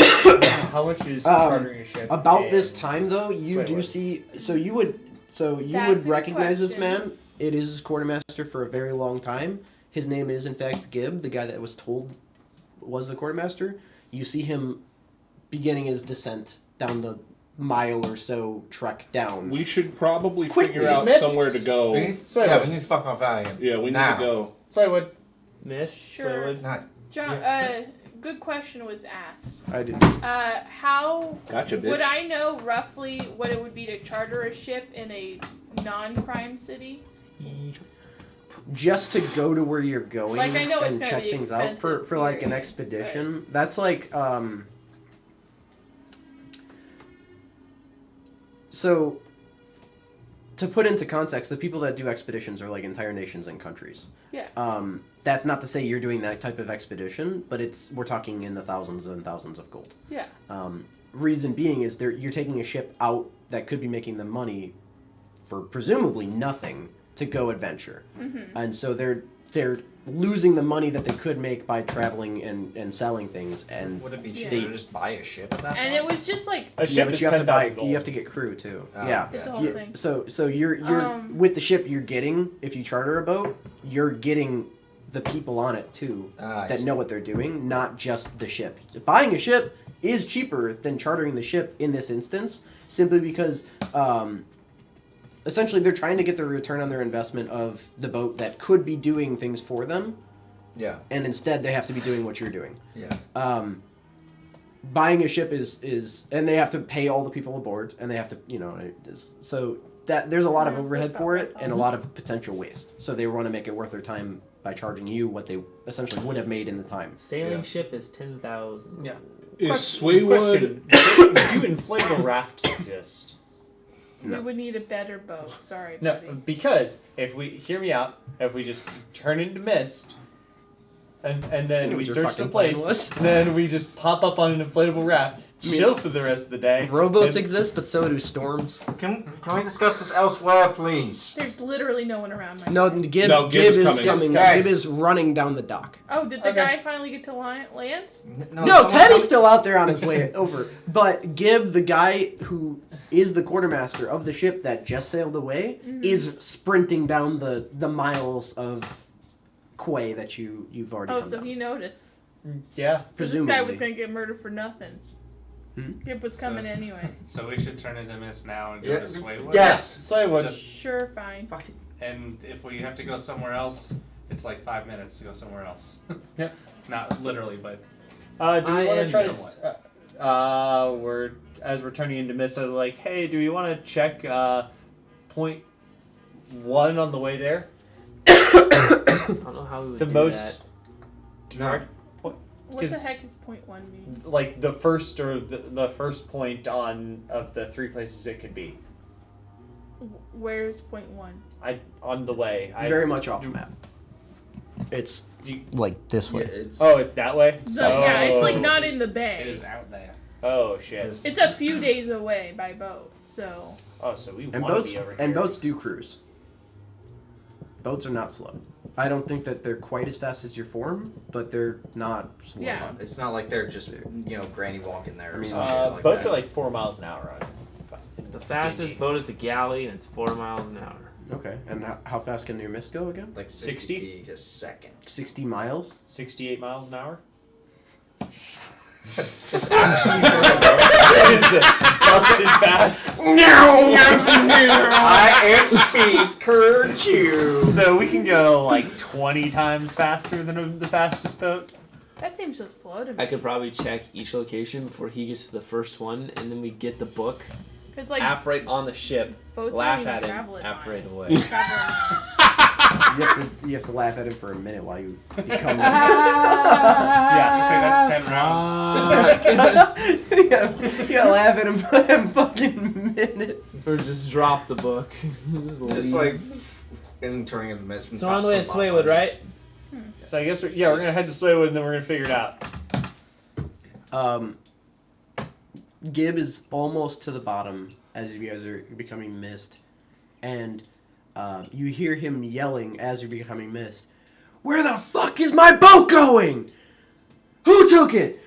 [SPEAKER 7] How much is
[SPEAKER 1] Um,
[SPEAKER 7] chartering a ship?
[SPEAKER 1] About
[SPEAKER 7] in
[SPEAKER 1] this time though, you do
[SPEAKER 7] Swaywood?
[SPEAKER 1] see. So you would
[SPEAKER 5] That's a
[SPEAKER 1] would
[SPEAKER 5] good
[SPEAKER 1] recognize this
[SPEAKER 5] question.
[SPEAKER 1] man. It is his quartermaster for a very long time. His name is in fact Gibb, the guy that was told was the quartermaster. You see him beginning his descent down the mile or so trek down.
[SPEAKER 3] We should probably
[SPEAKER 1] Quickly,
[SPEAKER 3] figure out
[SPEAKER 7] miss.
[SPEAKER 3] somewhere to go.
[SPEAKER 2] We need,
[SPEAKER 7] Swaywood.
[SPEAKER 2] yeah, we need to fuck off out of here.
[SPEAKER 3] Yeah, we need
[SPEAKER 2] Now.
[SPEAKER 3] to go.
[SPEAKER 7] Swaywood.
[SPEAKER 6] Miss
[SPEAKER 5] Sure.
[SPEAKER 6] Swaywood.
[SPEAKER 2] Not,
[SPEAKER 5] John, good question was asked.
[SPEAKER 1] I did.
[SPEAKER 5] How
[SPEAKER 3] Gotcha, bitch.
[SPEAKER 5] would I know roughly what it would be to charter a ship in a non-crime city?
[SPEAKER 1] Just to go to where you're going
[SPEAKER 5] Like, I know it's
[SPEAKER 1] and
[SPEAKER 5] gonna
[SPEAKER 1] check
[SPEAKER 5] be
[SPEAKER 1] things out for
[SPEAKER 5] expensive
[SPEAKER 1] like an
[SPEAKER 5] here,
[SPEAKER 1] expedition. That's like so to put into context, the people that do expeditions are like entire nations and countries.
[SPEAKER 5] Yeah.
[SPEAKER 1] That's not to say you're doing that type of expedition, but we're talking in the thousands and thousands of gold.
[SPEAKER 5] Yeah.
[SPEAKER 1] Reason being is you're taking a ship out that could be making them money for presumably nothing to go adventure.
[SPEAKER 5] Mm-hmm.
[SPEAKER 1] And so they're they're losing the money that they could make by traveling and selling things, and
[SPEAKER 2] Would it be cheaper
[SPEAKER 1] They-
[SPEAKER 2] to just buy a ship at that
[SPEAKER 5] And
[SPEAKER 2] point?
[SPEAKER 5] it was just like
[SPEAKER 7] A
[SPEAKER 1] yeah,
[SPEAKER 7] ship
[SPEAKER 1] but
[SPEAKER 7] is
[SPEAKER 1] you have to buy
[SPEAKER 7] 10,000 gold.
[SPEAKER 1] you have to get crew too.
[SPEAKER 2] Oh,
[SPEAKER 1] yeah.
[SPEAKER 5] it's a whole
[SPEAKER 1] You-
[SPEAKER 5] thing.
[SPEAKER 1] So you're with the ship you're getting, if you charter a boat, you're getting the people on it too
[SPEAKER 2] I
[SPEAKER 1] that
[SPEAKER 2] see.
[SPEAKER 1] know what they're doing, not just the ship. Buying a ship is cheaper than chartering the ship in this instance, simply because essentially they're trying to get the return on their investment of the boat that could be doing things for them,
[SPEAKER 2] Yeah,
[SPEAKER 1] and instead they have to be doing what you're doing.
[SPEAKER 2] yeah.
[SPEAKER 1] Buying a ship is and they have to pay all the people aboard, and they have to so that there's a lot of
[SPEAKER 5] Yeah,
[SPEAKER 1] overhead
[SPEAKER 5] that's
[SPEAKER 1] for
[SPEAKER 5] about
[SPEAKER 1] it
[SPEAKER 5] right.
[SPEAKER 1] and a lot of potential waste. So they want to make it worth their time by charging you what they essentially would have made in the time.
[SPEAKER 6] Sailing
[SPEAKER 3] Yeah.
[SPEAKER 6] ship is 10,000.
[SPEAKER 7] Yeah.
[SPEAKER 3] Is
[SPEAKER 7] Question.
[SPEAKER 3] Swaywood?
[SPEAKER 7] Do inflatable rafts exist?
[SPEAKER 5] we would need a better boat. Sorry,
[SPEAKER 7] No,
[SPEAKER 5] buddy.
[SPEAKER 7] because if we hear me out, if we just turn into mist, and then
[SPEAKER 1] know
[SPEAKER 7] we
[SPEAKER 1] what your
[SPEAKER 7] search the
[SPEAKER 1] fucking plan
[SPEAKER 7] place,
[SPEAKER 1] was.
[SPEAKER 7] then we just pop up on an inflatable raft, chill for the rest of the day.
[SPEAKER 1] Rowboats
[SPEAKER 7] and-
[SPEAKER 1] exist, but so do storms.
[SPEAKER 2] Can we discuss this elsewhere, please?
[SPEAKER 5] There's literally no one around. My
[SPEAKER 1] No,
[SPEAKER 5] friend.
[SPEAKER 1] Gib,
[SPEAKER 3] No,
[SPEAKER 1] Gib
[SPEAKER 3] Gib's
[SPEAKER 1] is
[SPEAKER 3] coming.
[SPEAKER 1] coming.
[SPEAKER 2] Guys.
[SPEAKER 1] Gib is running down the dock.
[SPEAKER 5] Oh, did the
[SPEAKER 7] Okay.
[SPEAKER 5] guy finally get to land?
[SPEAKER 1] No,
[SPEAKER 2] someone
[SPEAKER 1] Teddy's
[SPEAKER 2] come-
[SPEAKER 1] still out there on his way over. But Gib, the guy who is the quartermaster of the ship that just sailed away, is sprinting down the miles of quay that you've already
[SPEAKER 5] Oh,
[SPEAKER 1] come
[SPEAKER 5] so
[SPEAKER 1] down.
[SPEAKER 5] he noticed.
[SPEAKER 7] Yeah.
[SPEAKER 5] So this guy was
[SPEAKER 1] Presumably.
[SPEAKER 5] gonna get murdered for nothing.
[SPEAKER 1] Hmm?
[SPEAKER 5] Gib was coming anyway.
[SPEAKER 4] So we should turn into mist now and go
[SPEAKER 2] Yeah.
[SPEAKER 4] to Swaywood.
[SPEAKER 2] Yes.
[SPEAKER 7] So I would.
[SPEAKER 4] Just-
[SPEAKER 5] Sure, fine.
[SPEAKER 4] And if we have to go somewhere else, it's like 5 minutes to go somewhere else.
[SPEAKER 7] Yeah.
[SPEAKER 4] Not literally, but
[SPEAKER 7] Do we
[SPEAKER 6] I
[SPEAKER 7] want to
[SPEAKER 6] am
[SPEAKER 7] try
[SPEAKER 4] somewhat.
[SPEAKER 7] to? As we're turning into mist, I'm like, hey, do we want to check point 1 on the way there?
[SPEAKER 6] I don't know how we would
[SPEAKER 7] The
[SPEAKER 6] do
[SPEAKER 7] most
[SPEAKER 2] No.
[SPEAKER 7] direct
[SPEAKER 5] What the
[SPEAKER 7] 'Cause-
[SPEAKER 5] heck is point one mean?
[SPEAKER 7] like the first or the first point on of the 3 places it could be.
[SPEAKER 5] Where's point one?
[SPEAKER 7] On the way.
[SPEAKER 1] Very much off the map. It's
[SPEAKER 7] You-
[SPEAKER 1] like this
[SPEAKER 2] Yeah, it's,
[SPEAKER 7] Oh, it's that way.
[SPEAKER 5] So, yeah, it's like
[SPEAKER 7] Oh.
[SPEAKER 5] not in the
[SPEAKER 4] it
[SPEAKER 5] bay.
[SPEAKER 4] is out there.
[SPEAKER 7] Oh shit.
[SPEAKER 5] It's a few days away by boat. So
[SPEAKER 7] Oh, so we
[SPEAKER 1] and
[SPEAKER 7] want to
[SPEAKER 1] boats
[SPEAKER 7] be over here.
[SPEAKER 1] and boats do cruise. Boats are not slow. I don't think that they're quite as fast as your form, but they're not slow.
[SPEAKER 5] Yeah.
[SPEAKER 2] It's not like they're just granny walking there.
[SPEAKER 1] I
[SPEAKER 2] Or
[SPEAKER 1] mean,
[SPEAKER 2] some shit like
[SPEAKER 7] boats
[SPEAKER 2] that.
[SPEAKER 7] are like 4 miles an hour on.
[SPEAKER 6] The fastest boat is a galley, and it's 4 miles an hour.
[SPEAKER 1] Okay, and how fast can your mist go again?
[SPEAKER 2] like
[SPEAKER 7] 60?
[SPEAKER 2] 60 feet a second.
[SPEAKER 1] 60 miles?
[SPEAKER 7] 68 miles an hour.
[SPEAKER 6] It's actually
[SPEAKER 7] Is busted fast.
[SPEAKER 2] I am speaker Jew.
[SPEAKER 7] So we can go like 20 times faster than the fastest boat.
[SPEAKER 5] that seems so slow to
[SPEAKER 6] I
[SPEAKER 5] me.
[SPEAKER 6] could probably check each location before he gets to the first one, and then we get the book,
[SPEAKER 5] Because like
[SPEAKER 6] app right on the ship,
[SPEAKER 5] boats
[SPEAKER 6] laugh
[SPEAKER 5] don't even
[SPEAKER 6] at him,
[SPEAKER 5] travel at
[SPEAKER 6] app right
[SPEAKER 5] miles.
[SPEAKER 6] away.
[SPEAKER 5] They travel at miles.
[SPEAKER 1] You have to laugh at him for a minute while you become.
[SPEAKER 7] Yeah.
[SPEAKER 4] You say that's 10 rounds.
[SPEAKER 1] you gotta laugh at him for a fucking minute.
[SPEAKER 6] Or just drop the book.
[SPEAKER 2] Just like isn't turning into mist from
[SPEAKER 6] So
[SPEAKER 2] top
[SPEAKER 6] on the way to
[SPEAKER 2] from bottom.
[SPEAKER 6] Swaywood, right?
[SPEAKER 7] So I guess we're gonna head to Swaywood and then we're gonna figure it out.
[SPEAKER 1] Gib is almost to the bottom as you guys are becoming mist, and you hear him yelling as you're becoming mist. Where the fuck is my boat going? Who took it?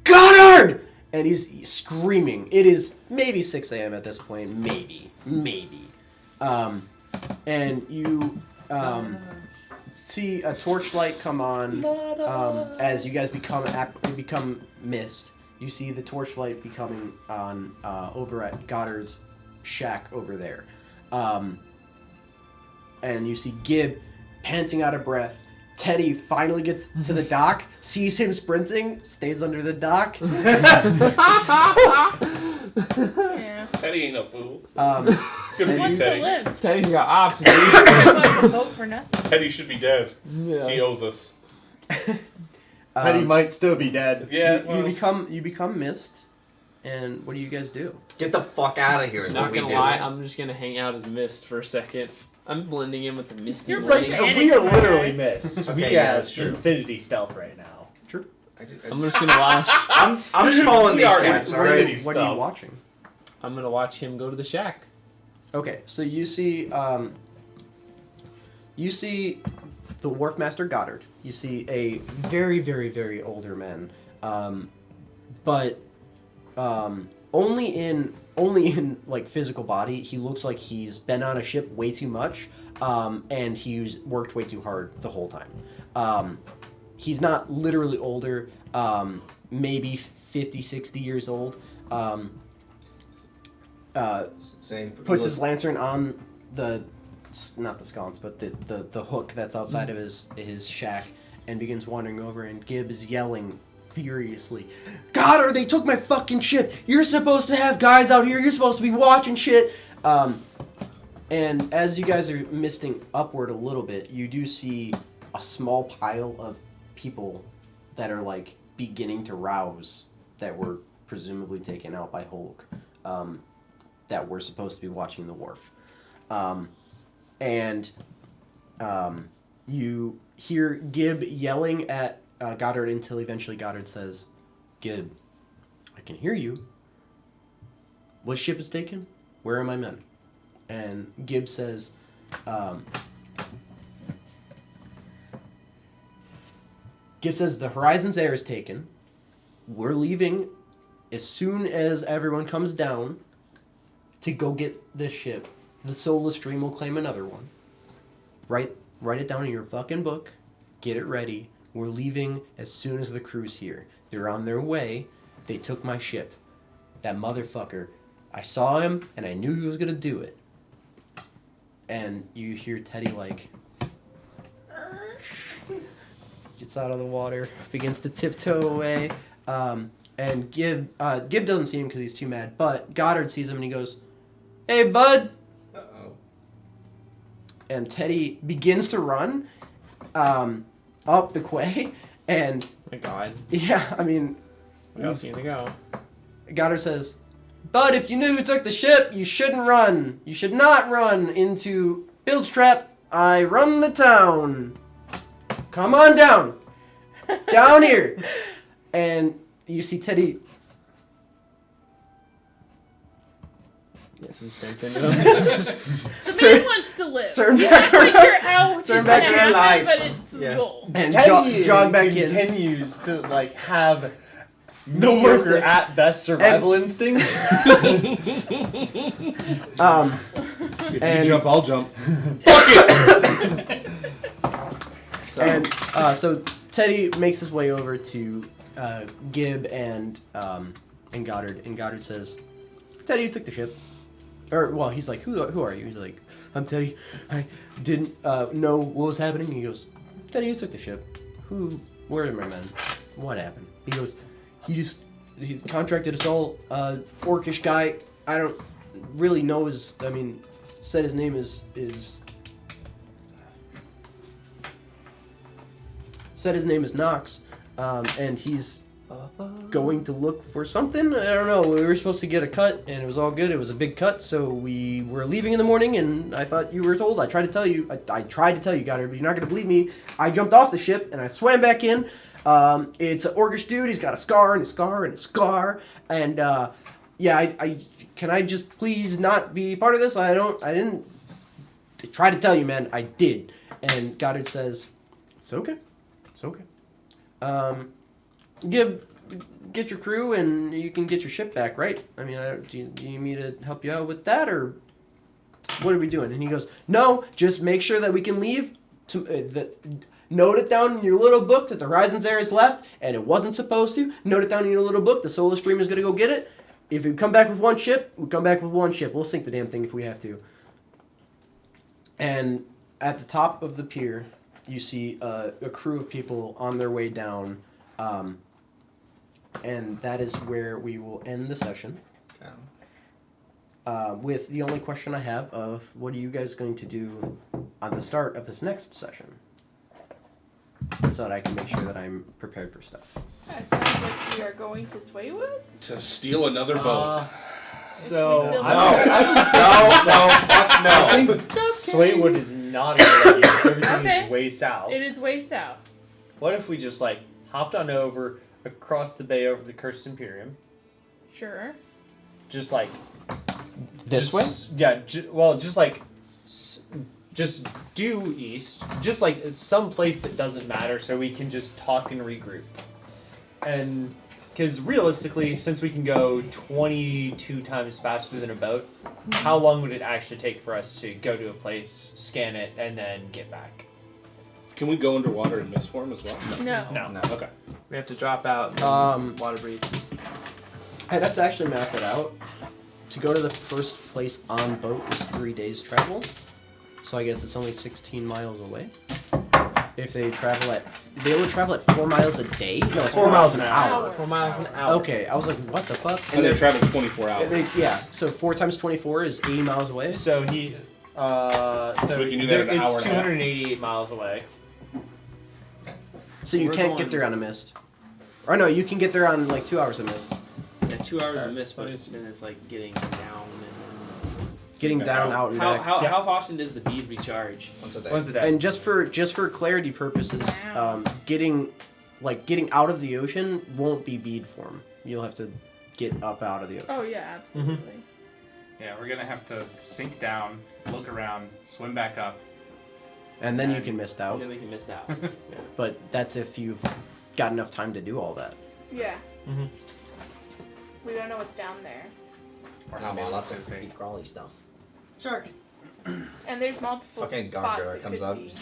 [SPEAKER 1] Goddard! And he's screaming. It is maybe 6 a.m. at this point. Maybe. And you see a torchlight come on as you guys become mist. You see the torchlight becoming on over at Goddard's shack over there. And you see Gib panting out of breath. Teddy finally gets to the dock, sees him sprinting, stays under the dock.
[SPEAKER 5] Yeah.
[SPEAKER 3] Teddy ain't no fool.
[SPEAKER 5] He
[SPEAKER 3] Good for you,
[SPEAKER 5] wants to
[SPEAKER 3] Teddy.
[SPEAKER 5] live.
[SPEAKER 6] Teddy's got options.
[SPEAKER 5] He wants a boat for nothing.
[SPEAKER 3] Teddy should be dead. He
[SPEAKER 6] Yeah.
[SPEAKER 3] owes us.
[SPEAKER 7] Teddy might still be dead.
[SPEAKER 3] Yeah.
[SPEAKER 1] You become mist, and what do you guys do?
[SPEAKER 2] Get the fuck out of here. Is
[SPEAKER 6] Not
[SPEAKER 2] what we
[SPEAKER 6] gonna
[SPEAKER 2] do.
[SPEAKER 6] lie, I'm just gonna hang out as mist for a second. I'm blending in with the misty
[SPEAKER 5] You're
[SPEAKER 7] It's like
[SPEAKER 5] Panic
[SPEAKER 7] we are
[SPEAKER 5] attack.
[SPEAKER 7] literally missed.
[SPEAKER 2] Okay,
[SPEAKER 7] We
[SPEAKER 2] yeah,
[SPEAKER 7] have
[SPEAKER 2] that's true.
[SPEAKER 7] infinity stealth right now.
[SPEAKER 6] I'm just gonna watch.
[SPEAKER 2] I'm just following
[SPEAKER 3] We
[SPEAKER 2] these
[SPEAKER 3] are
[SPEAKER 2] guys.
[SPEAKER 3] in
[SPEAKER 2] All right.
[SPEAKER 3] Infinity
[SPEAKER 1] What are you
[SPEAKER 3] stuff.
[SPEAKER 1] watching?
[SPEAKER 6] I'm gonna watch him go to the shack.
[SPEAKER 1] Okay, so you see the Wharf Master Goddard. You see a very, very, very older man, but only in like physical body. He looks like he's been on a ship way too much, and he's worked way too hard the whole time. He's not literally older, maybe 50, 60 years old. Puts his lantern on not the sconce, but the hook that's outside of his shack, and begins wandering over, and Gib is yelling furiously, "Goddard, they took my fucking ship! You're supposed to have guys out here, you're supposed to be watching shit!" And as you guys are misting upward a little bit, you do see a small pile of people that are like beginning to rouse, that were presumably taken out by Hulk, that were supposed to be watching the wharf. You hear Gib yelling at Goddard until eventually Goddard says, "Gib, I can hear you. What ship is taken? Where are my men?" And Gib says, "The Horizon's Air is taken. We're leaving as soon as everyone comes down to go get this ship. The Soulless Stream will claim another one. Write it down in your fucking book. Get it ready. We're leaving as soon as the crew's here. They're on their way. They took my ship. That motherfucker. I saw him, and I knew he was gonna do it." And you hear Teddy, like, gets out of the water, begins to tiptoe away. And Gib doesn't see him because he's too mad, but Goddard sees him and he goes, "Hey, bud."
[SPEAKER 2] Uh-oh.
[SPEAKER 1] And Teddy begins to run up the quay, and...
[SPEAKER 6] Oh my God.
[SPEAKER 1] Yeah, I mean...
[SPEAKER 6] Where else need to go?
[SPEAKER 1] Goddard says, "Bud, if you knew who took the ship, you shouldn't run. You should not run into Bilge Trap. I run the town. Come on down. Down here." And you see Teddy...
[SPEAKER 6] Get some sense into him.
[SPEAKER 5] The man wants to live.
[SPEAKER 1] Turn
[SPEAKER 5] You
[SPEAKER 1] back
[SPEAKER 5] act like
[SPEAKER 1] around.
[SPEAKER 5] you're out.
[SPEAKER 1] Turn
[SPEAKER 5] It's
[SPEAKER 1] back
[SPEAKER 5] gonna
[SPEAKER 1] to your
[SPEAKER 5] happen,
[SPEAKER 2] life.
[SPEAKER 5] but it's his
[SPEAKER 2] Yeah.
[SPEAKER 5] goal.
[SPEAKER 1] And
[SPEAKER 7] Teddy
[SPEAKER 1] jog back in.
[SPEAKER 7] continues to like have
[SPEAKER 1] The worst
[SPEAKER 7] mediocre
[SPEAKER 1] thing.
[SPEAKER 7] at best survival instincts.
[SPEAKER 3] If
[SPEAKER 1] And-
[SPEAKER 3] you jump, I'll jump.
[SPEAKER 1] So Teddy makes his way over to Gib and Goddard, and Goddard says, "Teddy, you took the ship." Or, well, he's like, who are you? He's like, "I'm Teddy. I didn't know what was happening." And he goes, "Teddy, you took the ship. Where are my men? What happened?" He goes, he contracted us all, orcish guy. I don't really know said his name is Knox, and he's going to look for something. I don't know. We were supposed to get a cut, and it was all good. It was a big cut, so we were leaving in the morning, and I thought you were told. I tried to tell you. I tried to tell you, Goddard, but you're not going to believe me. I jumped off the ship, and I swam back in. It's an orcish dude. He's got a scar and a scar and a scar, and can I just please not be part of this? I didn't try to tell you, man. I did. And Goddard says, "It's okay. It's okay. Get your crew and you can get your ship back, right? I mean, do you need me to help you out with that, or what are we doing?" And he goes, "No, just make sure that we can leave. Note it down in your little book that the Horizon's Air is left, and it wasn't supposed to. Note it down in your little book. The Solar Stream is going to go get it. If we come back with one ship, we come back with one ship. We'll sink the damn thing if we have to." And at the top of the pier, you see a crew of people on their way down, and that is where we will end the session. With the only question I have of, what are you guys going to do on the start of this next session? So that I can make sure that I'm prepared for stuff.
[SPEAKER 5] It sounds like we are going to Swaywood.
[SPEAKER 3] To steal another boat.
[SPEAKER 7] So
[SPEAKER 5] We still
[SPEAKER 7] I
[SPEAKER 2] No,
[SPEAKER 7] think Swaywood is not a good idea. Everything
[SPEAKER 5] Okay.
[SPEAKER 7] is way south.
[SPEAKER 5] It is way south.
[SPEAKER 7] What if we just like hopped on over across the bay over the Cursed Imperium?
[SPEAKER 5] Sure.
[SPEAKER 7] Just like
[SPEAKER 1] This way?
[SPEAKER 7] Yeah. Just like just due east, just like some place that doesn't matter, so we can just talk and regroup. And because realistically, since we can go 22 times faster than a boat, how long would it actually take for us to go to a place, scan it, and then get back?
[SPEAKER 3] Can we go underwater in mist form as well?
[SPEAKER 5] No.
[SPEAKER 2] No.
[SPEAKER 3] Okay.
[SPEAKER 6] We have to drop out and water breathe.
[SPEAKER 1] I'd have to actually map it out. To go to the first place on boat is 3 days travel. So I guess it's only 16 miles away. If they travel at... They would travel at 4 miles a day? No, it's 4 miles an hour.
[SPEAKER 6] 4 miles an hour.
[SPEAKER 1] Okay, I was like, what the fuck?
[SPEAKER 3] And they travel 24 hours.
[SPEAKER 1] Yeah, so 4 times 24 is 80 miles away.
[SPEAKER 7] So he, so
[SPEAKER 3] we can do that in an hour
[SPEAKER 7] it's
[SPEAKER 3] and a half.
[SPEAKER 7] 288 miles away.
[SPEAKER 1] So you
[SPEAKER 6] We're
[SPEAKER 1] can't
[SPEAKER 6] going-
[SPEAKER 1] get there on a mist. Or no, you can get there on like 2 hours of mist.
[SPEAKER 6] Yeah, 2 hours of mist, but then it's like getting down and
[SPEAKER 1] Getting down, out, and back.
[SPEAKER 6] how often does the bead recharge?
[SPEAKER 2] Once a day.
[SPEAKER 7] Once a day.
[SPEAKER 1] And just for clarity purposes, getting out of the ocean won't be bead form. You'll have to get up out of the ocean.
[SPEAKER 5] Oh yeah, absolutely.
[SPEAKER 4] Yeah, we're gonna have to sink down, look around, swim back up.
[SPEAKER 1] And then you can mist
[SPEAKER 6] And
[SPEAKER 1] out.
[SPEAKER 6] then we can miss out.
[SPEAKER 1] But that's if you've got enough time to do all that.
[SPEAKER 5] Yeah.
[SPEAKER 7] Mhm.
[SPEAKER 5] We don't know what's down there.
[SPEAKER 2] Or how about lots of creepy crawly stuff.
[SPEAKER 8] Sharks.
[SPEAKER 5] And there's multiple
[SPEAKER 2] Fucking
[SPEAKER 5] spots
[SPEAKER 2] gargoyle
[SPEAKER 5] it
[SPEAKER 2] comes
[SPEAKER 5] could
[SPEAKER 2] up.
[SPEAKER 5] be.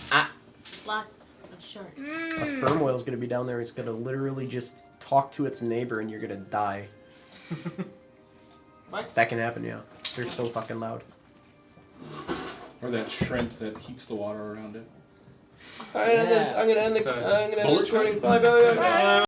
[SPEAKER 8] Lots of sharks.
[SPEAKER 1] A sperm whale's gonna be down there. It's gonna literally just talk to its neighbor, and you're gonna die.
[SPEAKER 8] What?
[SPEAKER 1] That can happen, yeah. They're so fucking loud.
[SPEAKER 3] Or that shrimp that heats the water around it.
[SPEAKER 1] Alright,
[SPEAKER 6] Yeah.
[SPEAKER 1] I'm gonna end the
[SPEAKER 4] Bullet
[SPEAKER 1] recording.
[SPEAKER 4] shrimp?
[SPEAKER 1] Bye, bye, bye.
[SPEAKER 5] Bye.